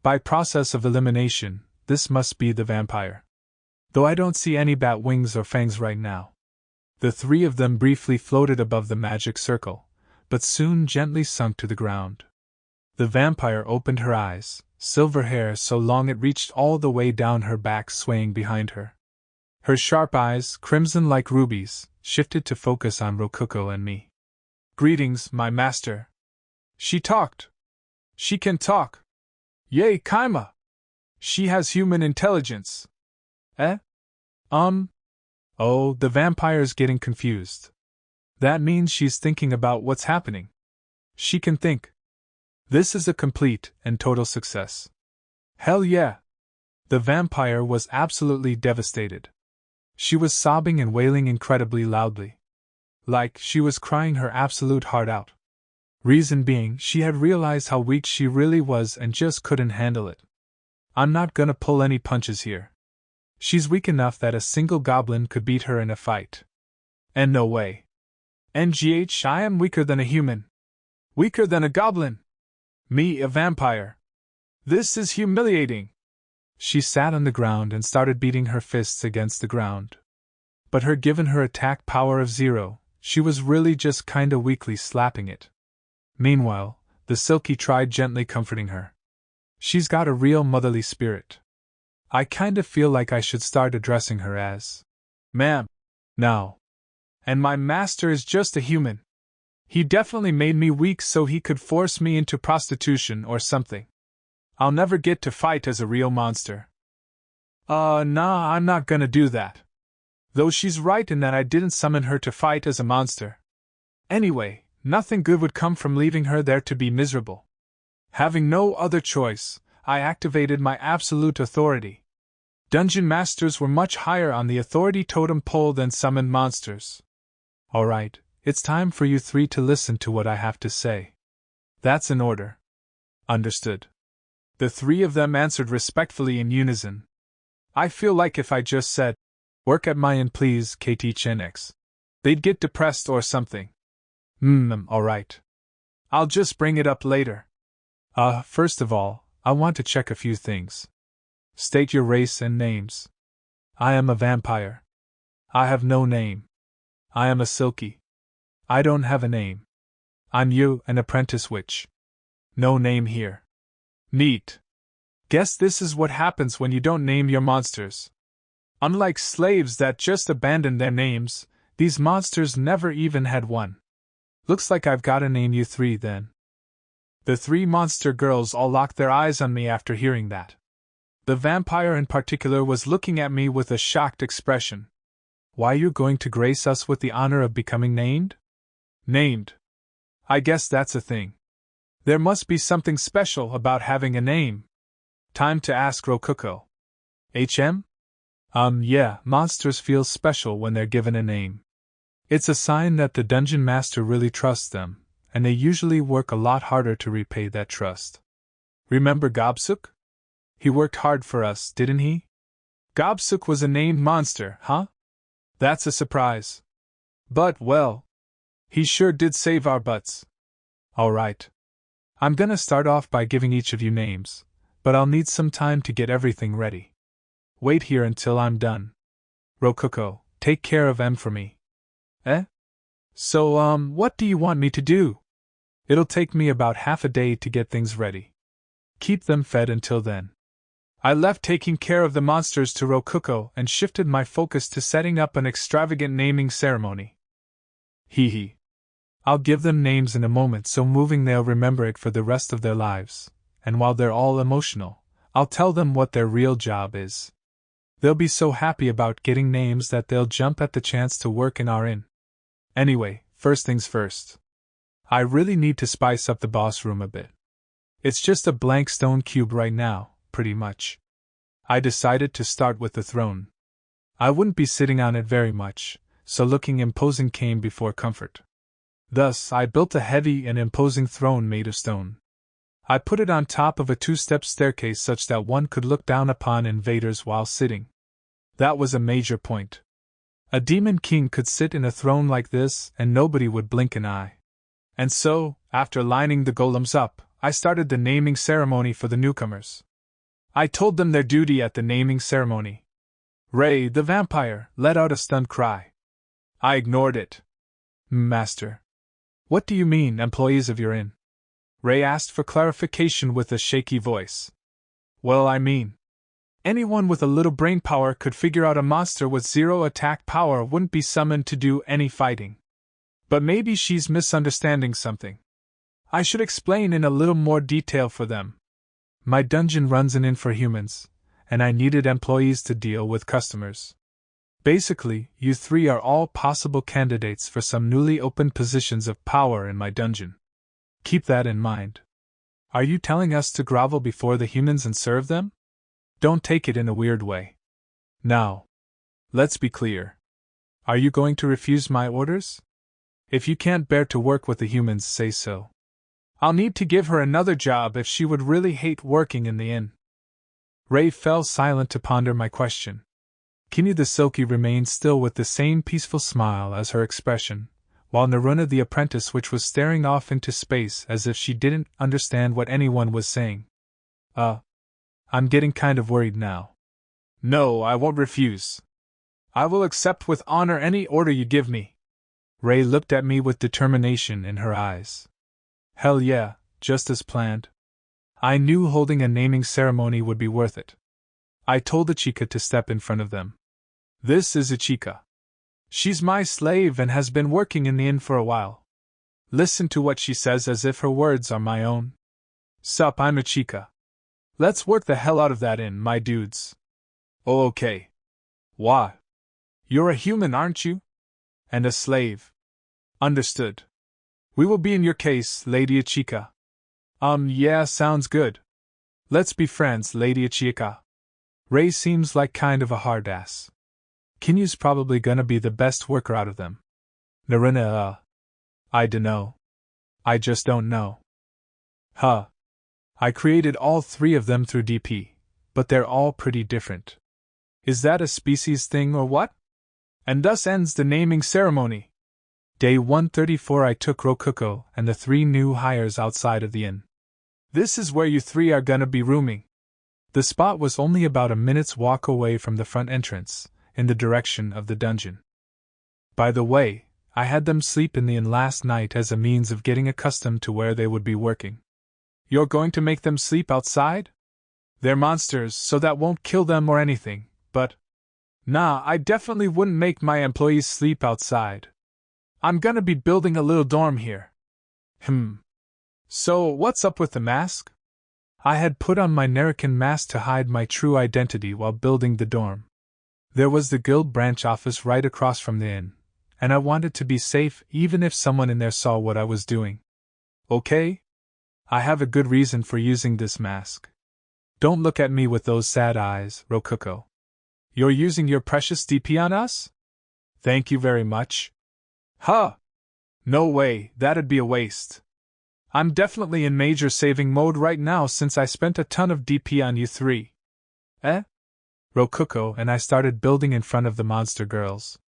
By process of elimination, this must be the vampire. Though I don't see any bat wings or fangs right now. The three of them briefly floated above the magic circle, but soon gently sunk to the ground. The vampire opened her eyes, silver hair so long it reached all the way down her back swaying behind her. Her sharp eyes, crimson like rubies, shifted to focus on Ruko and me. Greetings, my master. She talked. She can talk. Yay, Kaima! She has human intelligence. Eh? Oh, the vampire's getting confused. That means she's thinking about what's happening. She can think. This is a complete and total success. Hell yeah! The vampire was absolutely devastated. She was sobbing and wailing incredibly loudly. Like she was crying her absolute heart out. Reason being, she had realized how weak she really was and just couldn't handle it. I'm not gonna pull any punches here. She's weak enough that a single goblin could beat her in a fight. And no way. NGH, I am weaker than a human. Weaker than a goblin. Me, a vampire. This is humiliating. She sat on the ground and started beating her fists against the ground. But given her attack power of 0, she was really just kinda weakly slapping it. Meanwhile, the Silky tried gently comforting her. She's got a real motherly spirit. I kinda feel like I should start addressing her as ma'am. Now. And my master is just a human. He definitely made me weak so he could force me into prostitution or something. I'll never get to fight as a real monster. Nah, I'm not gonna do that. Though she's right in that I didn't summon her to fight as a monster. Anyway, nothing good would come from leaving her there to be miserable. Having no other choice, I activated my absolute authority. Dungeon masters were much higher on the authority totem pole than summoned monsters. Alright, it's time for you three to listen to what I have to say. That's an order. Understood. The three of them answered respectfully in unison. I feel like if I just said, work at mine please, KT Chenx, they'd get depressed or something. Alright. I'll just bring it up later. First of all, I want to check a few things. State your race and names. I am a vampire. I have no name. I am a Silky. I don't have a name. I'm you, an apprentice witch. No name here. Neat. Guess this is what happens when you don't name your monsters. Unlike slaves that just abandon their names, these monsters never even had one. Looks like I've gotta name you three then. The three monster girls all locked their eyes on me after hearing that. The vampire in particular was looking at me with a shocked expression. Why are you going to grace us with the honor of becoming named? Named. I guess that's a thing. There must be something special about having a name. Time to ask Ruko. HM? Yeah, monsters feel special when they're given a name. It's a sign that the dungeon master really trusts them, and they usually work a lot harder to repay that trust. Remember Gobsuk? He worked hard for us, didn't he? Gobsuk was a named monster, huh? That's a surprise. But, well, he sure did save our butts. Alright. I'm gonna start off by giving each of you names, but I'll need some time to get everything ready. Wait here until I'm done. Ruko, take care of M for me. Eh? So, what do you want me to do? It'll take me about half a day to get things ready. Keep them fed until then. I left taking care of the monsters to Ruko and shifted my focus to setting up an extravagant naming ceremony. Hee hee. I'll give them names in a moment so moving they'll remember it for the rest of their lives, and while they're all emotional, I'll tell them what their real job is. They'll be so happy about getting names that they'll jump at the chance to work in our inn. Anyway, First things first. I really need to spice up the boss room a bit. It's just a blank stone cube right now, pretty much. I decided to start with the throne. I wouldn't be sitting on it very much, so looking imposing came before comfort. Thus, I built a heavy and imposing throne made of stone. I put it on top of a two-step staircase such that one could look down upon invaders while sitting. That was a major point. A demon king could sit in a throne like this and nobody would blink an eye. And so, after lining the golems up, I started the naming ceremony for the newcomers. I told them their duty at the naming ceremony. Ray, the vampire, let out a stunned cry. I ignored it. Master. What do you mean, employees of your inn? Ray asked for clarification with a shaky voice. Well, I mean, anyone with a little brain power could figure out a monster with 0 attack power wouldn't be summoned to do any fighting. But maybe she's misunderstanding something. I should explain in a little more detail for them. My dungeon runs an inn for humans, and I needed employees to deal with customers. Basically, you three are all possible candidates for some newly opened positions of power in my dungeon. Keep that in mind. Are you telling us to grovel before the humans and serve them? Don't take it in a weird way. Now, let's be clear. Are you going to refuse my orders? If you can't bear to work with the humans, say so. I'll need to give her another job if she would really hate working in the inn. Ray fell silent to ponder my question. Kinyu the Silky remained still with the same peaceful smile as her expression, while Naruna the apprentice which was staring off into space as if she didn't understand what anyone was saying. I'm getting kind of worried now. No, I won't refuse. I will accept with honor any order you give me. Ray looked at me with determination in her eyes. Hell yeah, just as planned. I knew holding a naming ceremony would be worth it. I told Ichika to step in front of them. This is Ichika. She's my slave and has been working in the inn for a while. Listen to what she says as if her words are my own. Sup, I'm Ichika. Let's work the hell out of that inn, my dudes. Oh, okay. Why? You're a human, aren't you? And a slave. Understood. We will be in your case, Lady Ichika. Yeah, sounds good. Let's be friends, Lady Ichika. Ray seems like kind of a hard ass. Kinyu's probably gonna be the best worker out of them. Naruna, I dunno. I just don't know. Huh. I created all three of them through DP, but they're all pretty different. Is that a species thing or what? And thus ends the naming ceremony. Day 134 I took Rokuko and the 3 new hires outside of the inn. This is where you 3 are gonna be rooming. The spot was only about a minute's walk away from the front entrance, in the direction of the dungeon. By the way, I had them sleep in the inn last night as a means of getting accustomed to where they would be working. You're going to make them sleep outside? They're monsters, so that won't kill them or anything, but... Nah, I definitely wouldn't make my employees sleep outside. I'm gonna be building a little dorm here. So, what's up with the mask? I had put on my Nerican mask to hide my true identity while building the dorm. There was the guild branch office right across from the inn, and I wanted to be safe even if someone in there saw what I was doing. Okay? I have a good reason for using this mask. Don't look at me with those sad eyes, Rokuko. You're using your precious DP on us? Thank you very much. Huh! No way, that'd be a waste. I'm definitely in major saving mode right now since I spent a ton of DP on you 3. Rokuko and I started building in front of the monster girls.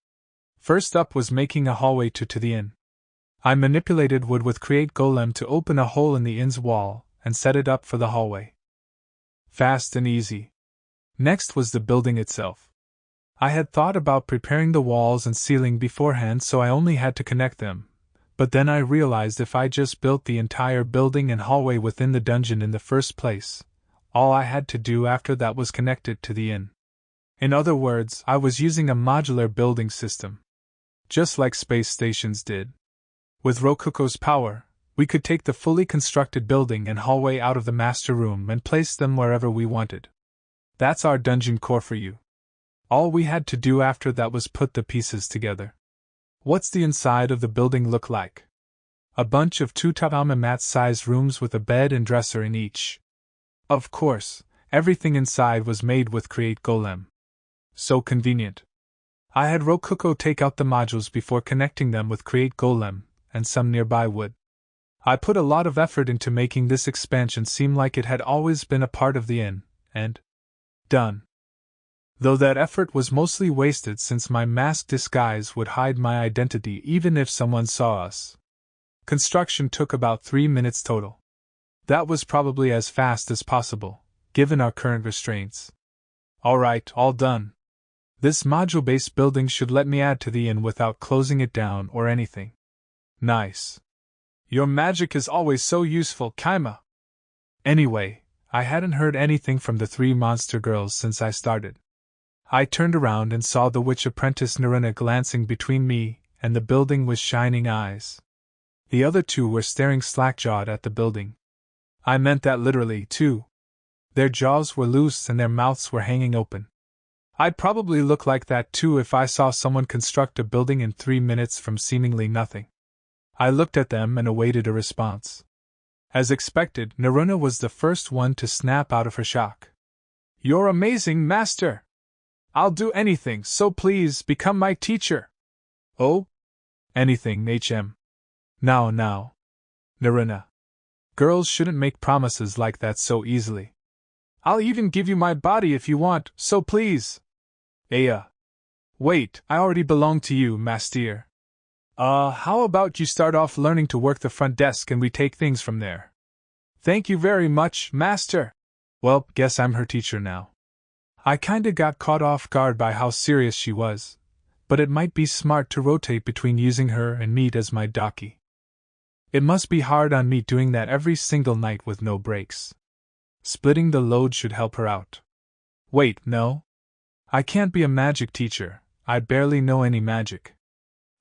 First up was making a hallway to the inn. I manipulated wood with Create Golem to open a hole in the inn's wall and set it up for the hallway. Fast and easy. Next was the building itself. I had thought about preparing the walls and ceiling beforehand, so I only had to connect them, but then I realized if I just built the entire building and hallway within the dungeon in the first place, all I had to do after that was connect it to the inn. In other words, I was using a modular building system. Just like space stations did. With Rokuko's power, we could take the fully constructed building and hallway out of the master room and place them wherever we wanted. That's our dungeon core for you. All we had to do after that was put the pieces together. What's the inside of the building look like? A bunch of 2 tatami mat-sized rooms with a bed and dresser in each. Of course, everything inside was made with Create Golem. So convenient. I had Ruko take out the modules before connecting them with Create Golem, and some nearby wood. I put a lot of effort into making this expansion seem like it had always been a part of the inn, and done. Though that effort was mostly wasted since my mask disguise would hide my identity even if someone saw us. Construction took about 3 minutes total. That was probably as fast as possible, given our current restraints. Alright, all done. This module-based building should let me add to the inn without closing it down or anything. Nice. Your magic is always so useful, Kaima. Anyway, I hadn't heard anything from the 3 monster girls since I started. I turned around and saw the witch apprentice Naruna glancing between me and the building with shining eyes. The other 2 were staring slack-jawed at the building. I meant that literally, too. Their jaws were loose and their mouths were hanging open. I'd probably look like that too if I saw someone construct a building in 3 minutes from seemingly nothing. I looked at them and awaited a response. As expected, Naruna was the first one to snap out of her shock. You're amazing, Master! I'll do anything, so please become my teacher. Oh? Anything, HM. Now. Naruna. Girls shouldn't make promises like that so easily. I'll even give you my body if you want, so please. Aya. Wait, I already belong to you, Master. How about you start off learning to work the front desk and we take things from there? Thank you very much, Master. Well, guess I'm her teacher now. I kinda got caught off guard by how serious she was, but it might be smart to rotate between using her and Meat as my docky. It must be hard on Meat doing that every single night with no breaks. Splitting the load should help her out. Wait, no? I can't be a magic teacher, I barely know any magic.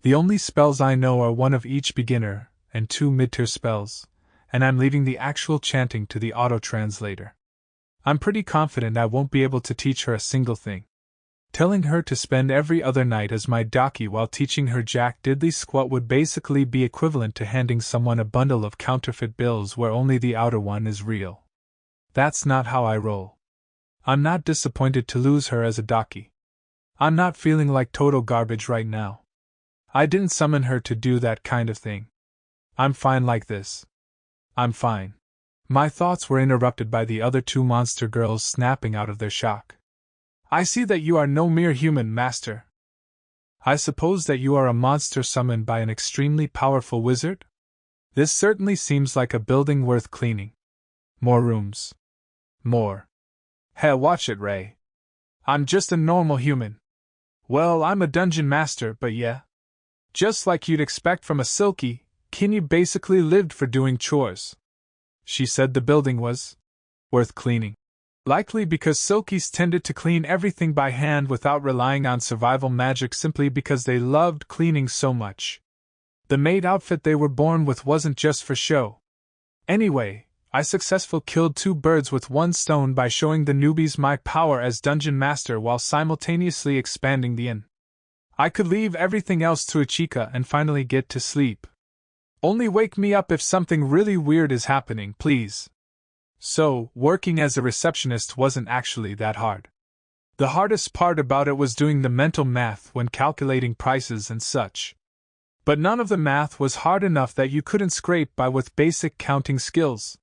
The only spells I know are 1 of each beginner, and 2 mid-tier spells, and I'm leaving the actual chanting to the auto-translator. I'm pretty confident I won't be able to teach her a single thing. Telling her to spend every other night as my docky while teaching her Jack Diddley Squat would basically be equivalent to handing someone a bundle of counterfeit bills where only the outer one is real. That's not how I roll. I'm not disappointed to lose her as a docky. I'm not feeling like total garbage right now. I didn't summon her to do that kind of thing. I'm fine like this. I'm fine. My thoughts were interrupted by the other 2 monster girls snapping out of their shock. I see that you are no mere human, Master. I suppose that you are a monster summoned by an extremely powerful wizard? This certainly seems like a building worth cleaning. More rooms. More. Hey, watch it, Ray. I'm just a normal human. Well, I'm a dungeon master, but yeah. Just like you'd expect from a Silky, Kinney basically lived for doing chores. She said the building was worth cleaning. Likely because Silkies tended to clean everything by hand without relying on survival magic simply because they loved cleaning so much. The maid outfit they were born with wasn't just for show. Anyway, I successfully killed 2 birds with 1 stone by showing the newbies my power as dungeon master while simultaneously expanding the inn. I could leave everything else to Ichika and finally get to sleep. Only wake me up if something really weird is happening, please. So, working as a receptionist wasn't actually that hard. The hardest part about it was doing the mental math when calculating prices and such. But none of the math was hard enough that you couldn't scrape by with basic counting skills.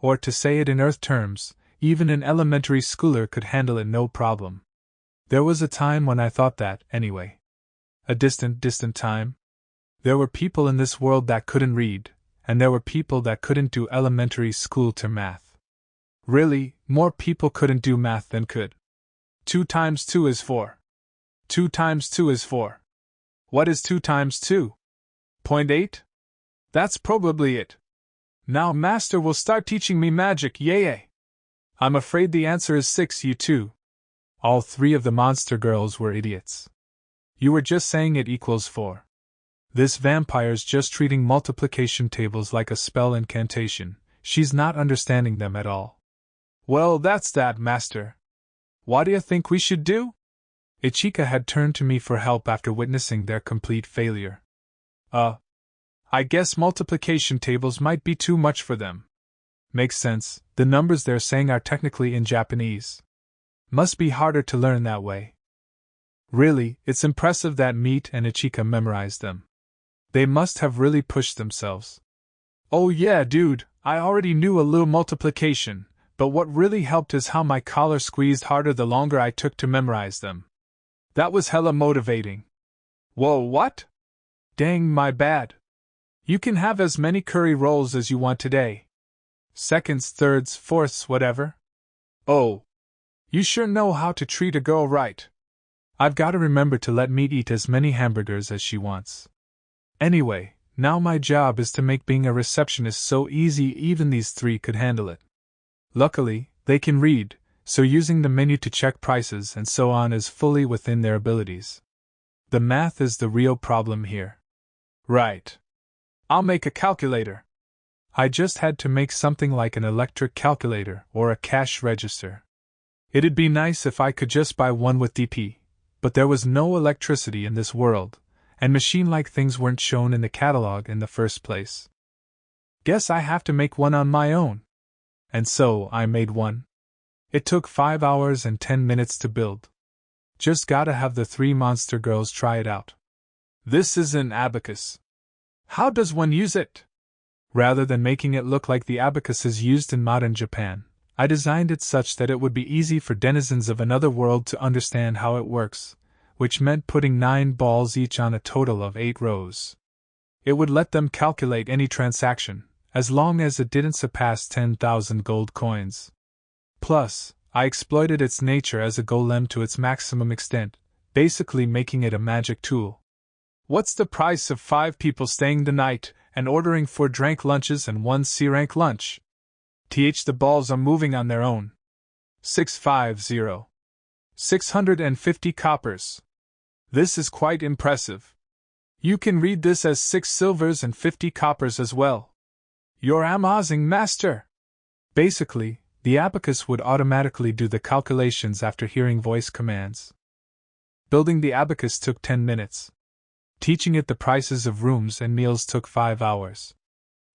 Or to say it in Earth terms, even an elementary schooler could handle it no problem. There was a time when I thought that, anyway. A distant time. There were people in this world that couldn't read, and there were people that couldn't do elementary school to math. Really, more people couldn't do math than could. 2 times 2 is 4. 2 times 2 is 4. What is 2 times 2? 0.8? That's probably it. Now Master will start teaching me magic, yay! I'm afraid the answer is 6, you two. All 3 of the monster girls were idiots. You were just saying it equals 4. This vampire's just treating multiplication tables like a spell incantation. She's not understanding them at all. Well, that's that, Master. What do you think we should do? Ichika had turned to me for help after witnessing their complete failure. I guess multiplication tables might be too much for them. Makes sense, the numbers they're saying are technically in Japanese. Must be harder to learn that way. Really, it's impressive that Meat and Ichika memorized them. They must have really pushed themselves. Oh yeah, dude, I already knew a little multiplication, but what really helped is how my collar squeezed harder the longer I took to memorize them. That was hella motivating. Whoa, what? Dang, my bad. You can have as many curry rolls as you want today. Seconds, thirds, fourths, whatever. Oh. You sure know how to treat a girl right. I've got to remember to let Meat eat as many hamburgers as she wants. Anyway, now my job is to make being a receptionist so easy even these three could handle it. Luckily, they can read, so using the menu to check prices and so on is fully within their abilities. The math is the real problem here. Right. I'll make a calculator. I just had to make something like an electric calculator or a cash register. It'd be nice if I could just buy one with DP, but there was no electricity in this world, and machine-like things weren't shown in the catalog in the first place. Guess I have to make one on my own. And so I made one. It took 5 hours and 10 minutes to build. Just gotta have the three monster girls try it out. This is an abacus. How does one use it? Rather than making it look like the abacuses used in modern Japan, I designed it such that it would be easy for denizens of another world to understand how it works, which meant putting 9 balls each on a total of 8 rows. It would let them calculate any transaction, as long as it didn't surpass 10,000 gold coins. Plus, I exploited its nature as a golem to its maximum extent, basically making it a magic tool. What's the price of 5 people staying the night and ordering 4 drank lunches and 1 C-rank lunch? The balls are moving on their own. 650. 650 coppers. This is quite impressive. You can read this as 6 silvers and 50 coppers as well. You're amazing, master! Basically, the abacus would automatically do the calculations after hearing voice commands. Building the abacus took 10 minutes. Teaching it the prices of rooms and meals took 5 hours.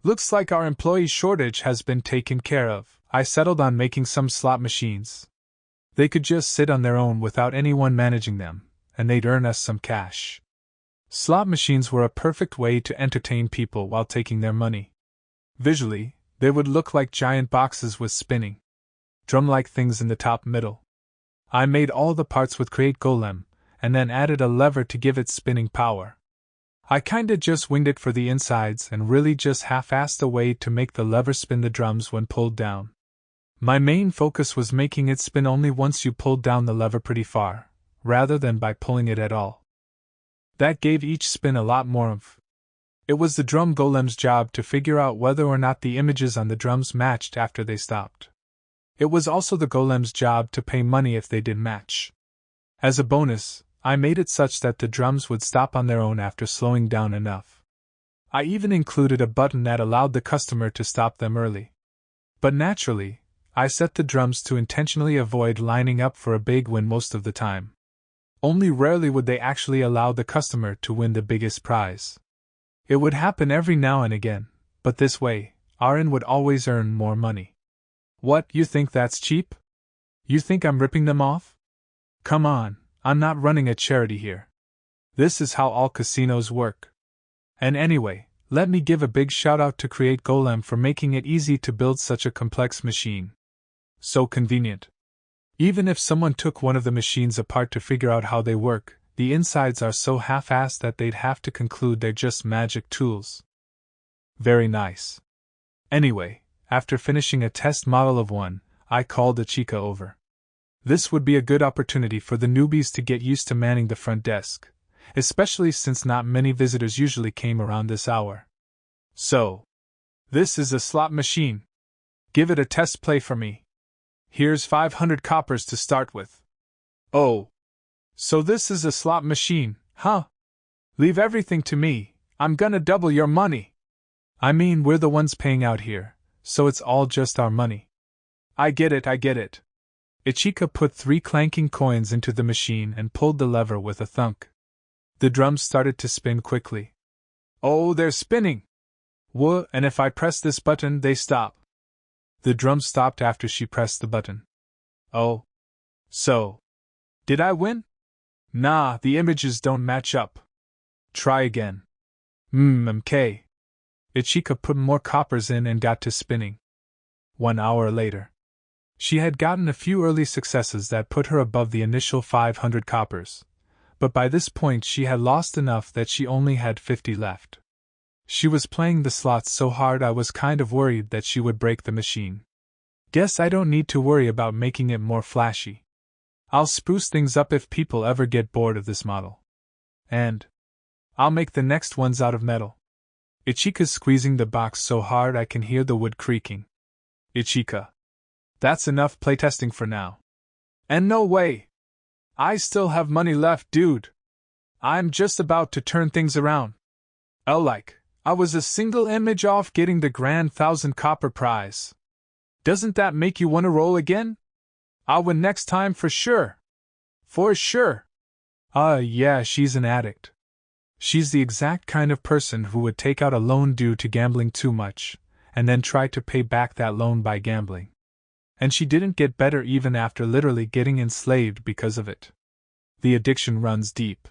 Looks like our employee shortage has been taken care of. I settled on making some slot machines. They could just sit on their own without anyone managing them, and they'd earn us some cash. Slot machines were a perfect way to entertain people while taking their money. Visually, they would look like giant boxes with spinning drum-like things in the top middle. I made all the parts with Create Golem, and then added a lever to give it spinning power. I kinda just winged it for the insides and really just half-assed a way to make the lever spin the drums when pulled down. My main focus was making it spin only once you pulled down the lever pretty far, rather than by pulling it at all. That gave each spin a lot more oomph. It was the drum golem's job to figure out whether or not the images on the drums matched after they stopped. It was also the golem's job to pay money if they didn't match. As a bonus, I made it such that the drums would stop on their own after slowing down enough. I even included a button that allowed the customer to stop them early. But naturally, I set the drums to intentionally avoid lining up for a big win most of the time. Only rarely would they actually allow the customer to win the biggest prize. It would happen every now and again, but this way, RN would always earn more money. What, you think that's cheap? You think I'm ripping them off? Come on, I'm not running a charity here. This is how all casinos work. And anyway, let me give a big shout out to Create Golem for making it easy to build such a complex machine. So convenient. Even if someone took one of the machines apart to figure out how they work, the insides are so half-assed that they'd have to conclude they're just magic tools. Very nice. Anyway, after finishing a test model of one, I called Ichika over. This would be a good opportunity for the newbies to get used to manning the front desk, especially since not many visitors usually came around this hour. So, this is a slot machine. Give it a test play for me. Here's 500 coppers to start with. Oh. So this is a slot machine, huh? Leave everything to me, I'm gonna double your money. I mean, we're the ones paying out here, so it's all just our money. I get it. Ichika put 3 clanking coins into the machine and pulled the lever with a thunk. The drums started to spin quickly. Oh, they're spinning! Whoa, and if I press this button, they stop. The drums stopped after she pressed the button. Oh. So. Did I win? Nah, the images don't match up. Try again. Okay. Ichika put more coppers in and got to spinning. 1 hour later. She had gotten a few early successes that put her above the initial 500 coppers, but by this point she had lost enough that she only had 50 left. She was playing the slots so hard I was kind of worried that she would break the machine. Guess I don't need to worry about making it more flashy. I'll spruce things up if people ever get bored of this model. And I'll make the next ones out of metal. Ichika's squeezing the box so hard I can hear the wood creaking. Ichika. That's enough playtesting for now. And no way! I still have money left, dude. I'm just about to turn things around. I was a single image off getting the grand 1,000 copper prize. Doesn't that make you want to roll again? I'll win next time for sure. For sure. Yeah, she's an addict. She's the exact kind of person who would take out a loan due to gambling too much, and then try to pay back that loan by gambling. And she didn't get better even after literally getting enslaved because of it. The addiction runs deep.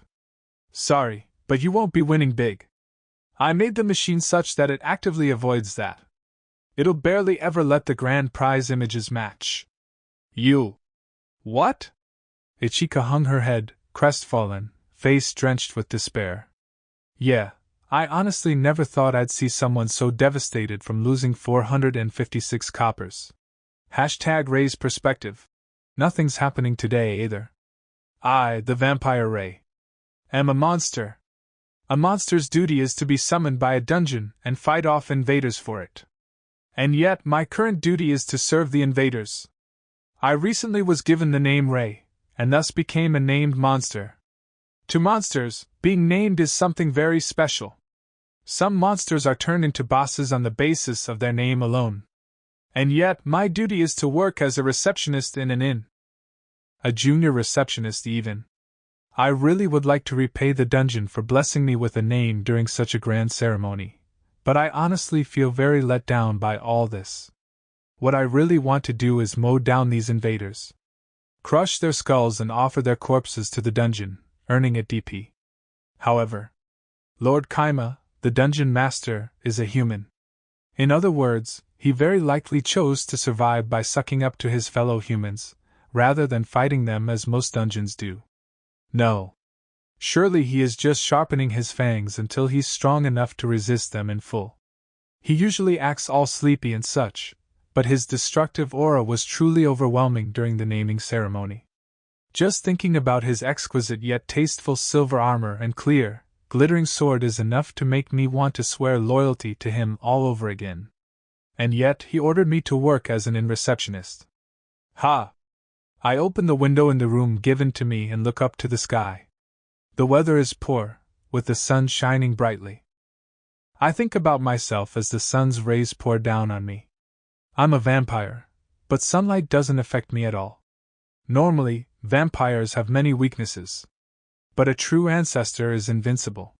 Sorry, but you won't be winning big. I made the machine such that it actively avoids that. It'll barely ever let the grand prize images match. You. What? Ichika hung her head, crestfallen, face drenched with despair. Yeah, I honestly never thought I'd see someone so devastated from losing 456 coppers. #raise perspective. Nothing's happening today either. I, the vampire Ray, am a monster. A monster's duty is to be summoned by a dungeon and fight off invaders for it. And yet my current duty is to serve the invaders. I recently was given the name Ray, and thus became a named monster. To monsters, being named is something very special. Some monsters are turned into bosses on the basis of their name alone. And yet my duty is to work as a receptionist in an inn. A junior receptionist even. I really would like to repay the dungeon for blessing me with a name during such a grand ceremony, but I honestly feel very let down by all this. What I really want to do is mow down these invaders. Crush their skulls and offer their corpses to the dungeon, earning a DP. However, Lord Kaima, the dungeon master, is a human. In other words, he very likely chose to survive by sucking up to his fellow humans, rather than fighting them as most dungeons do. No. Surely he is just sharpening his fangs until he's strong enough to resist them in full. He usually acts all sleepy and such, but his destructive aura was truly overwhelming during the naming ceremony. Just thinking about his exquisite yet tasteful silver armor and clear, glittering sword is enough to make me want to swear loyalty to him all over again. And yet he ordered me to work as an inn receptionist. Ha! I open the window in the room given to me and look up to the sky. The weather is poor, with the sun shining brightly. I think about myself as the sun's rays pour down on me. I'm a vampire, but sunlight doesn't affect me at all. Normally, vampires have many weaknesses. But a true ancestor is invincible.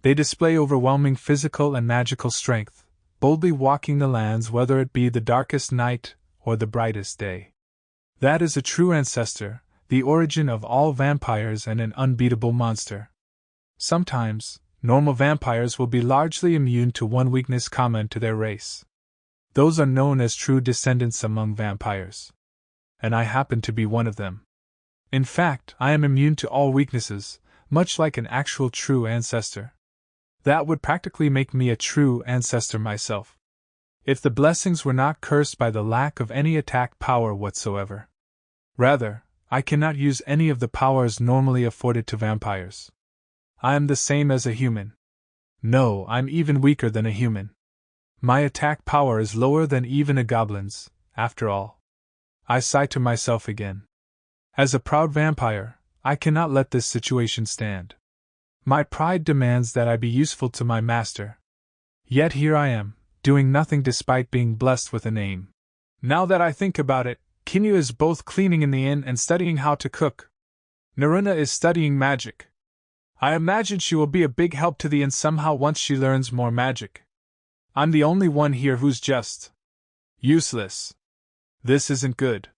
They display overwhelming physical and magical strength, boldly walking the lands whether it be the darkest night or the brightest day. That is a true ancestor, the origin of all vampires and an unbeatable monster. Sometimes, normal vampires will be largely immune to one weakness common to their race. Those are known as true descendants among vampires. And I happen to be one of them. In fact, I am immune to all weaknesses, much like an actual true ancestor. That would practically make me a true ancestor myself. If the blessings were not cursed by the lack of any attack power whatsoever. Rather, I cannot use any of the powers normally afforded to vampires. I am the same as a human. No, I'm even weaker than a human. My attack power is lower than even a goblin's, after all. I sigh to myself again. As a proud vampire, I cannot let this situation stand. My pride demands that I be useful to my master. Yet here I am, doing nothing despite being blessed with a name. Now that I think about it, Kinyu is both cleaning in the inn and studying how to cook. Naruna is studying magic. I imagine she will be a big help to the inn somehow once she learns more magic. I'm the only one here who's just useless. This isn't good.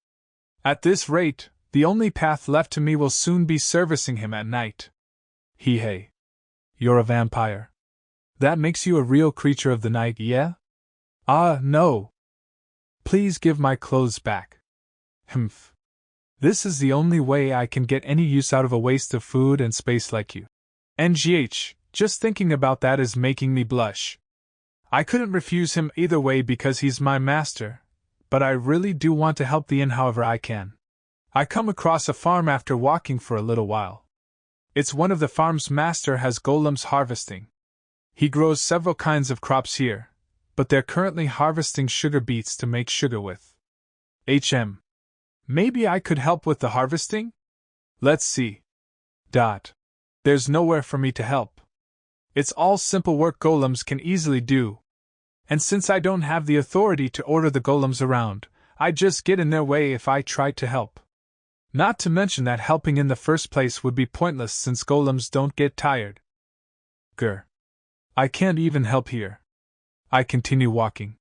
At this rate, the only path left to me will soon be servicing him at night. Hey. You're a vampire. That makes you a real creature of the night, yeah? No. Please give my clothes back. Humph. This is the only way I can get any use out of a waste of food and space like you. NGH, just thinking about that is making me blush. I couldn't refuse him either way because he's my master, but I really do want to help the inn however I can. I come across a farm after walking for a little while. It's one of the farm's master has golems harvesting. He grows several kinds of crops here, but they're currently harvesting sugar beets to make sugar with. Maybe I could help with the harvesting? Let's see. There's nowhere for me to help. It's all simple work golems can easily do. And since I don't have the authority to order the golems around, I'd just get in their way if I tried to help. Not to mention that helping in the first place would be pointless since golems don't get tired. I can't even help here. I continue walking.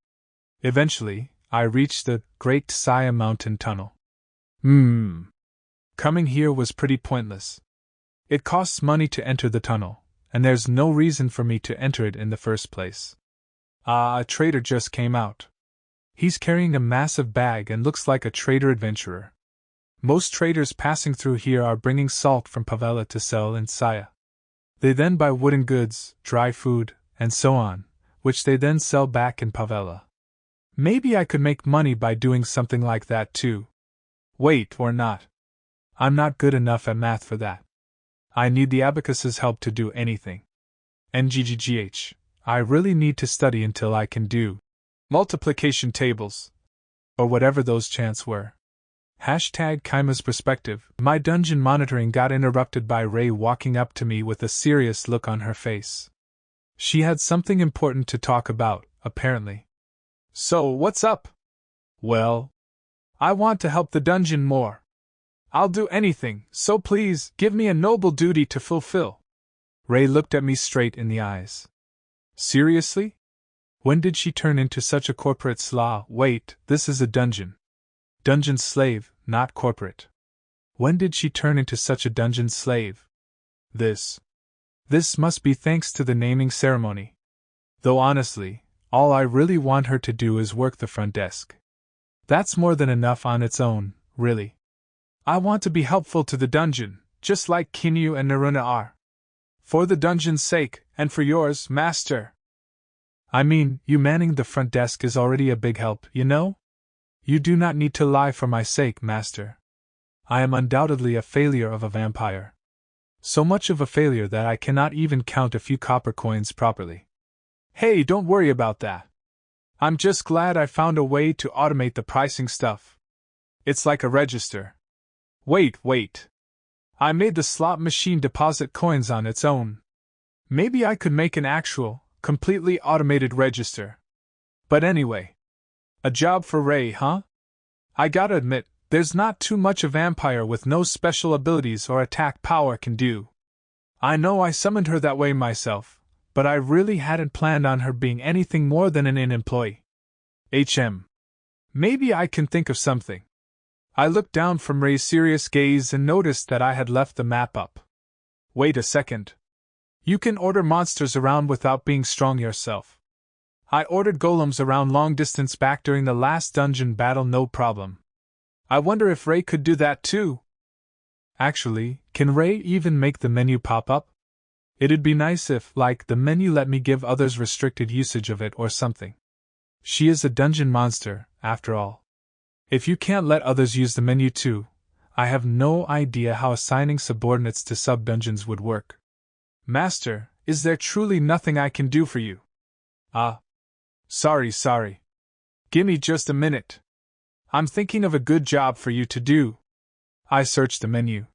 Eventually, I reach the Great Saia mountain tunnel. Coming here was pretty pointless. It costs money to enter the tunnel, and there's no reason for me to enter it in the first place. A trader just came out. He's carrying a massive bag and looks like a trader adventurer. Most traders passing through here are bringing salt from Pavela to sell in Saia. They then buy wooden goods, dry food, and so on, which they then sell back in Pavela. Maybe I could make money by doing something like that too. Wait, or not. I'm not good enough at math for that. I need the abacus's help to do anything. NGGGH, I really need to study until I can do multiplication tables, or whatever those chants were. Kaima's perspective. My dungeon monitoring got interrupted by Ray walking up to me with a serious look on her face. She had something important to talk about, apparently. So, what's up? Well, I want to help the dungeon more. I'll do anything, so please, give me a noble duty to fulfill. Ray looked at me straight in the eyes. Seriously? When did she turn into such a corporate slaw? Wait, this is a dungeon. Dungeon slave, not corporate. When did she turn into such a dungeon slave? This must be thanks to the naming ceremony. Though honestly, all I really want her to do is work the front desk. That's more than enough on its own, really. I want to be helpful to the dungeon, just like Kinyu and Naruna are. For the dungeon's sake, and for yours, master. I mean, you manning the front desk is already a big help, you know? You do not need to lie for my sake, master. I am undoubtedly a failure of a vampire. So much of a failure that I cannot even count a few copper coins properly. Hey, don't worry about that. I'm just glad I found a way to automate the pricing stuff. It's like a register. Wait. I made the slot machine deposit coins on its own. Maybe I could make an actual, completely automated register. But anyway. A job for Ray, huh? I gotta admit, there's not too much a vampire with no special abilities or attack power can do. I know I summoned her that way myself, but I really hadn't planned on her being anything more than an inn employee. Maybe I can think of something. I looked down from Ray's serious gaze and noticed that I had left the map up. Wait a second. You can order monsters around without being strong yourself. I ordered golems around long distance back during the last dungeon battle, no problem. I wonder if Ray could do that too. Actually, can Ray even make the menu pop up? It'd be nice if, like, the menu let me give others restricted usage of it or something. She is a dungeon monster, after all. If you can't let others use the menu too, I have no idea how assigning subordinates to sub-dungeons would work. Master, is there truly nothing I can do for you? Sorry. Gimme just a minute. I'm thinking of a good job for you to do. I searched the menu.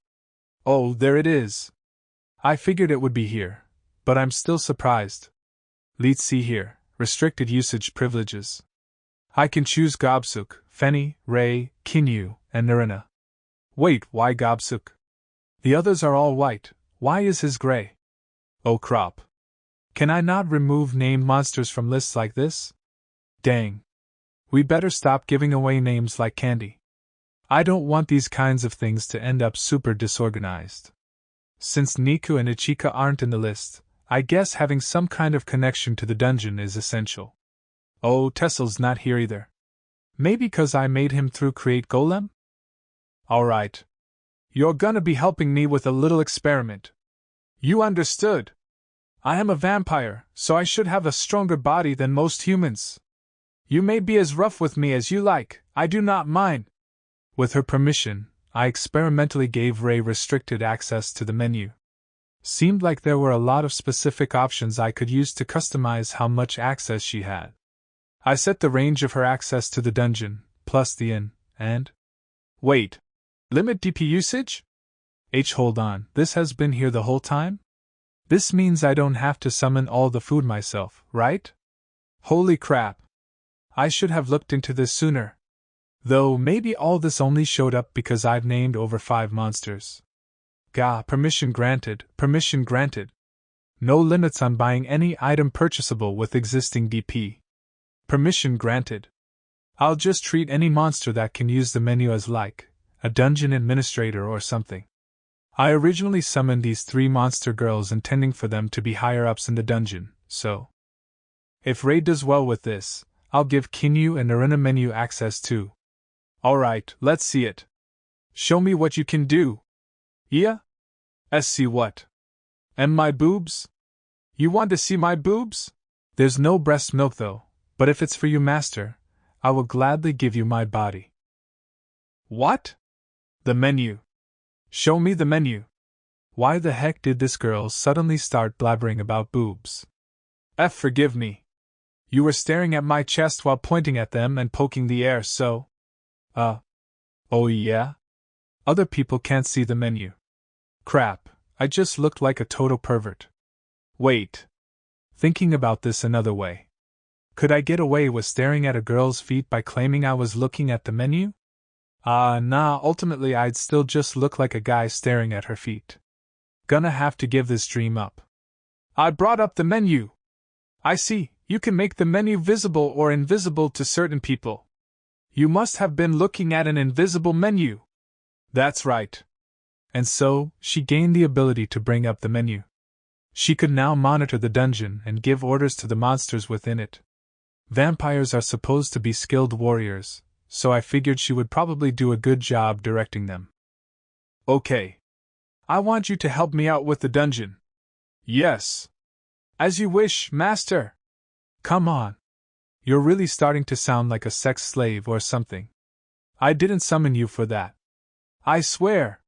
Oh, there it is. I figured it would be here, but I'm still surprised. Let's see here, restricted usage privileges. I can choose Gobsuk, Feni, Rei, Kinyu, and Narina. Wait, why Gobsuk? The others are all white, why is his gray? Oh crap. Can I not remove named monsters from lists like this? Dang. We better stop giving away names like candy. I don't want these kinds of things to end up super disorganized. Since Niku and Ichika aren't in the list, I guess having some kind of connection to the dungeon is essential. Oh, Tessel's not here either. Maybe 'cause I made him through Create Golem? Alright. You're gonna be helping me with a little experiment. You understood? I am a vampire, so I should have a stronger body than most humans. You may be as rough with me as you like, I do not mind. With her permission, I experimentally gave Rei restricted access to the menu. Seemed like there were a lot of specific options I could use to customize how much access she had. I set the range of her access to the dungeon, plus the inn, and... Wait. Limit DP usage? Hold on, this has been here the whole time? This means I don't have to summon all the food myself, right? Holy crap. I should have looked into this sooner. Though maybe all this only showed up because I've named over 5 monsters. Gah, permission granted, permission granted. No limits on buying any item purchasable with existing DP. Permission granted. I'll just treat any monster that can use the menu as like a dungeon administrator or something. I originally summoned these 3 monster girls intending for them to be higher ups in the dungeon, so if Rei does well with this, I'll give Kinyu and Narina menu access too. Alright, let's see it. Show me what you can do. Yeah? See what? And my boobs? You want to see my boobs? There's no breast milk though, but if it's for you, master, I will gladly give you my body. What? The menu. Show me the menu. Why the heck did this girl suddenly start blabbering about boobs? Forgive me. You were staring at my chest while pointing at them and poking the air, so... Oh yeah? Other people can't see the menu. Crap, I just looked like a total pervert. Wait. Thinking about this another way. Could I get away with staring at a girl's feet by claiming I was looking at the menu? Nah, ultimately I'd still just look like a guy staring at her feet. Gonna have to give this dream up. I brought up the menu. I see, you can make the menu visible or invisible to certain people. You must have been looking at an invisible menu. That's right. And so, she gained the ability to bring up the menu. She could now monitor the dungeon and give orders to the monsters within it. Vampires are supposed to be skilled warriors, so I figured she would probably do a good job directing them. Okay. I want you to help me out with the dungeon. Yes. As you wish, master. Come on. You're really starting to sound like a sex slave or something. I didn't summon you for that. I swear.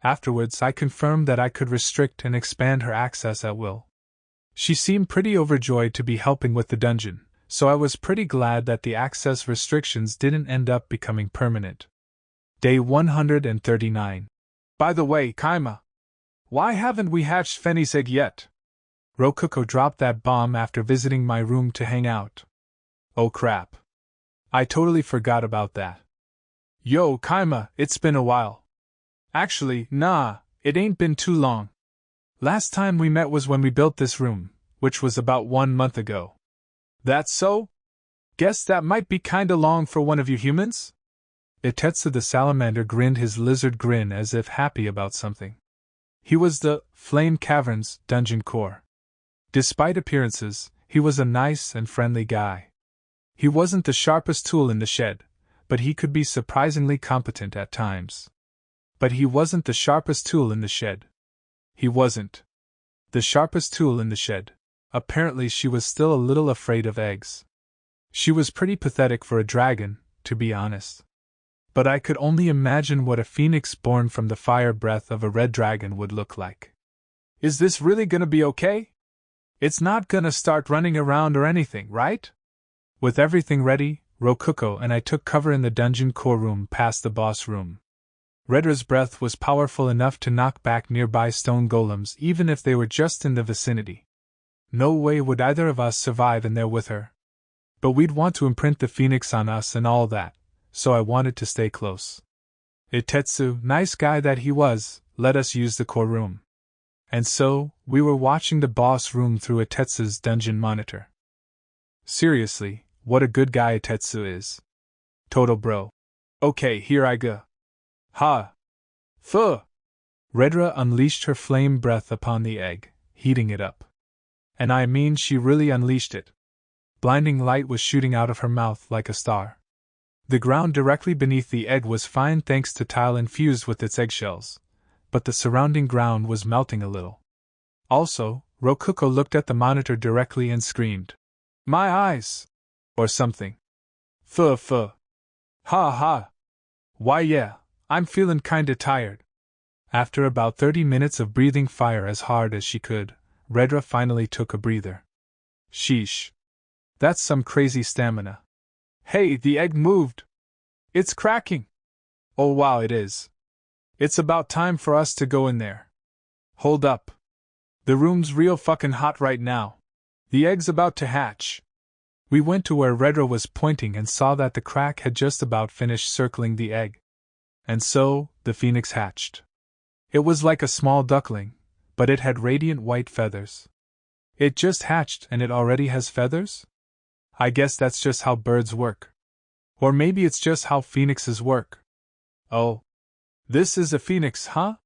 Afterwards, I confirmed that I could restrict and expand her access at will. She seemed pretty overjoyed to be helping with the dungeon, so I was pretty glad that the access restrictions didn't end up becoming permanent. Day 139. By the way, Kaima, why haven't we hatched Feni's egg yet? Ruko dropped that bomb after visiting my room to hang out. Oh crap. I totally forgot about that. Yo, Kaima, it's been a while. Actually, nah, it ain't been too long. Last time we met was when we built this room, which was about 1 month ago. That's so? Guess that might be kinda long for one of you humans? Itetsu the salamander grinned his lizard grin as if happy about something. He was the Flame Caverns dungeon core. Despite appearances, he was a nice and friendly guy. He wasn't the sharpest tool in the shed, but he could be surprisingly competent at times. But he wasn't the sharpest tool in the shed. He wasn't the sharpest tool in the shed. Apparently she was still a little afraid of eggs. She was pretty pathetic for a dragon, to be honest. But I could only imagine what a phoenix born from the fire breath of a red dragon would look like. Is this really gonna be okay? It's not gonna start running around or anything, right? With everything ready, Ruko and I took cover in the dungeon core room past the boss room. Redra's breath was powerful enough to knock back nearby stone golems even if they were just in the vicinity. No way would either of us survive in there with her. But we'd want to imprint the phoenix on us and all that, so I wanted to stay close. Itetsu, nice guy that he was, let us use the core room. And so, we were watching the boss room through Itetsu's dungeon monitor. Seriously, what a good guy Itetsu is. Total bro. Okay, here I go. Ha! Fuh! Redra unleashed her flame breath upon the egg, heating it up. And I mean she really unleashed it. Blinding light was shooting out of her mouth like a star. The ground directly beneath the egg was fine thanks to tile infused with its eggshells, but the surrounding ground was melting a little. Also, Rokuko looked at the monitor directly and screamed, "My eyes!" or something. Fuh fuh. Ha ha. Why yeah, I'm feeling kinda tired. After about 30 minutes of breathing fire as hard as she could, Redra finally took a breather. Sheesh. That's some crazy stamina. Hey, the egg moved! It's cracking! Oh wow, it is. It's about time for us to go in there. Hold up. The room's real fucking hot right now. The egg's about to hatch. We went to where Redra was pointing and saw that the crack had just about finished circling the egg. And so, the phoenix hatched. It was like a small duckling, but it had radiant white feathers. It just hatched and it already has feathers? I guess that's just how birds work. Or maybe it's just how phoenixes work. Oh. This is a phoenix, huh?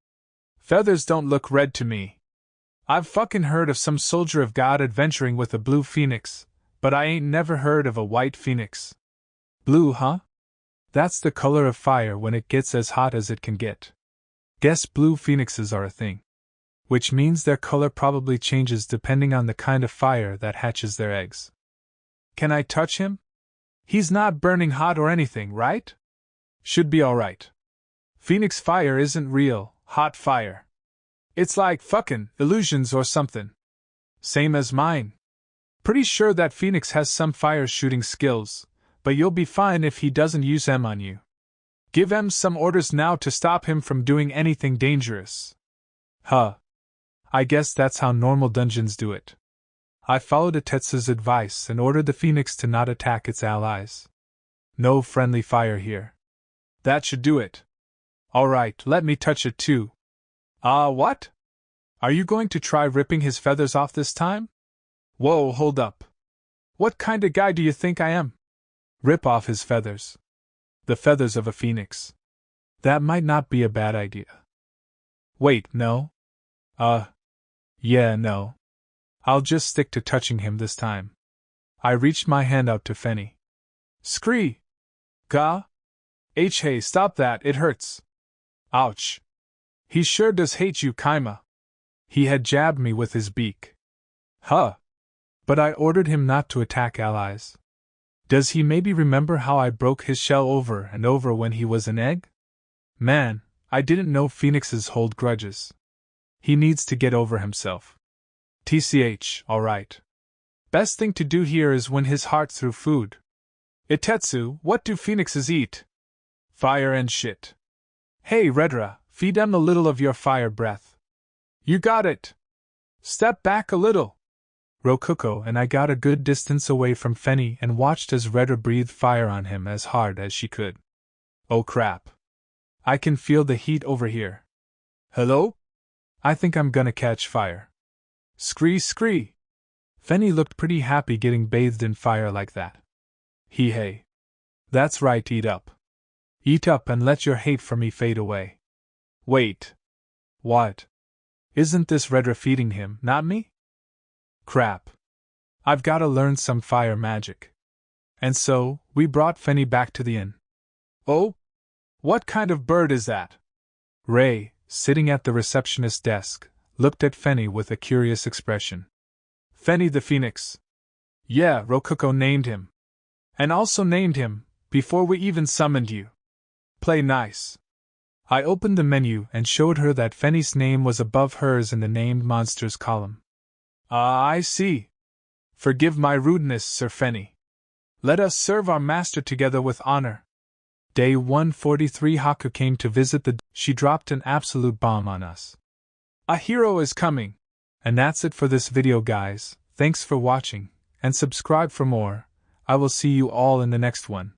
Feathers don't look red to me. I've fucking heard of some soldier of God adventuring with a blue phoenix, but I ain't never heard of a white phoenix. Blue, huh? That's the color of fire when it gets as hot as it can get. Guess blue phoenixes are a thing. Which means their color probably changes depending on the kind of fire that hatches their eggs. Can I touch him? He's not burning hot or anything, right? Should be alright. Phoenix fire isn't real, hot fire. It's like fucking illusions or something. Same as mine. Pretty sure that Phoenix has some fire shooting skills, but you'll be fine if he doesn't use them on you. Give him some orders now to stop him from doing anything dangerous. Huh. I guess that's how normal dungeons do it. I followed Itetsu's advice and ordered the phoenix to not attack its allies. No friendly fire here. That should do it. Alright, let me touch it too. What? Are you going to try ripping his feathers off this time? Whoa, hold up. What kind of guy do you think I am? Rip off his feathers. The feathers of a phoenix. That might not be a bad idea. Wait, no? Yeah, no. I'll just stick to touching him this time. I reached my hand out to Fenny. Scree! Gah! Hey, stop that, it hurts. Ouch. He sure does hate you, Kaima. He had jabbed me with his beak. Huh. But I ordered him not to attack allies. Does he maybe remember how I broke his shell over and over when he was an egg? Man, I didn't know phoenixes hold grudges. He needs to get over himself. TCH, alright. Best thing to do here is win his heart through food. Itetsu, what do phoenixes eat? Fire and shit. Hey, Redra, feed them a little of your fire breath. You got it. Step back a little. Rokuko and I got a good distance away from Fenny and watched as Redra breathed fire on him as hard as she could. Oh crap. I can feel the heat over here. Hello? I think I'm gonna catch fire. Scree scree. Fenny looked pretty happy getting bathed in fire like that. Hey. That's right, eat up. Eat up and let your hate for me fade away. Wait. What? Isn't this Redra feeding him, not me? Crap. I've gotta learn some fire magic. And so, we brought Fenny back to the inn. Oh? What kind of bird is that? Ray, sitting at the receptionist's desk, looked at Fenny with a curious expression. Fenny the Phoenix. Yeah, Rokuko named him. And also named him, before we even summoned you. Play nice. I opened the menu and showed her that Fenny's name was above hers in the named monsters column. I see. Forgive my rudeness, Sir Fenny. Let us serve our master together with honor. Day 143 Haku came to visit She dropped an absolute bomb on us. A hero is coming. And that's it for this video, guys. Thanks for watching, and subscribe for more. I will see you all in the next one.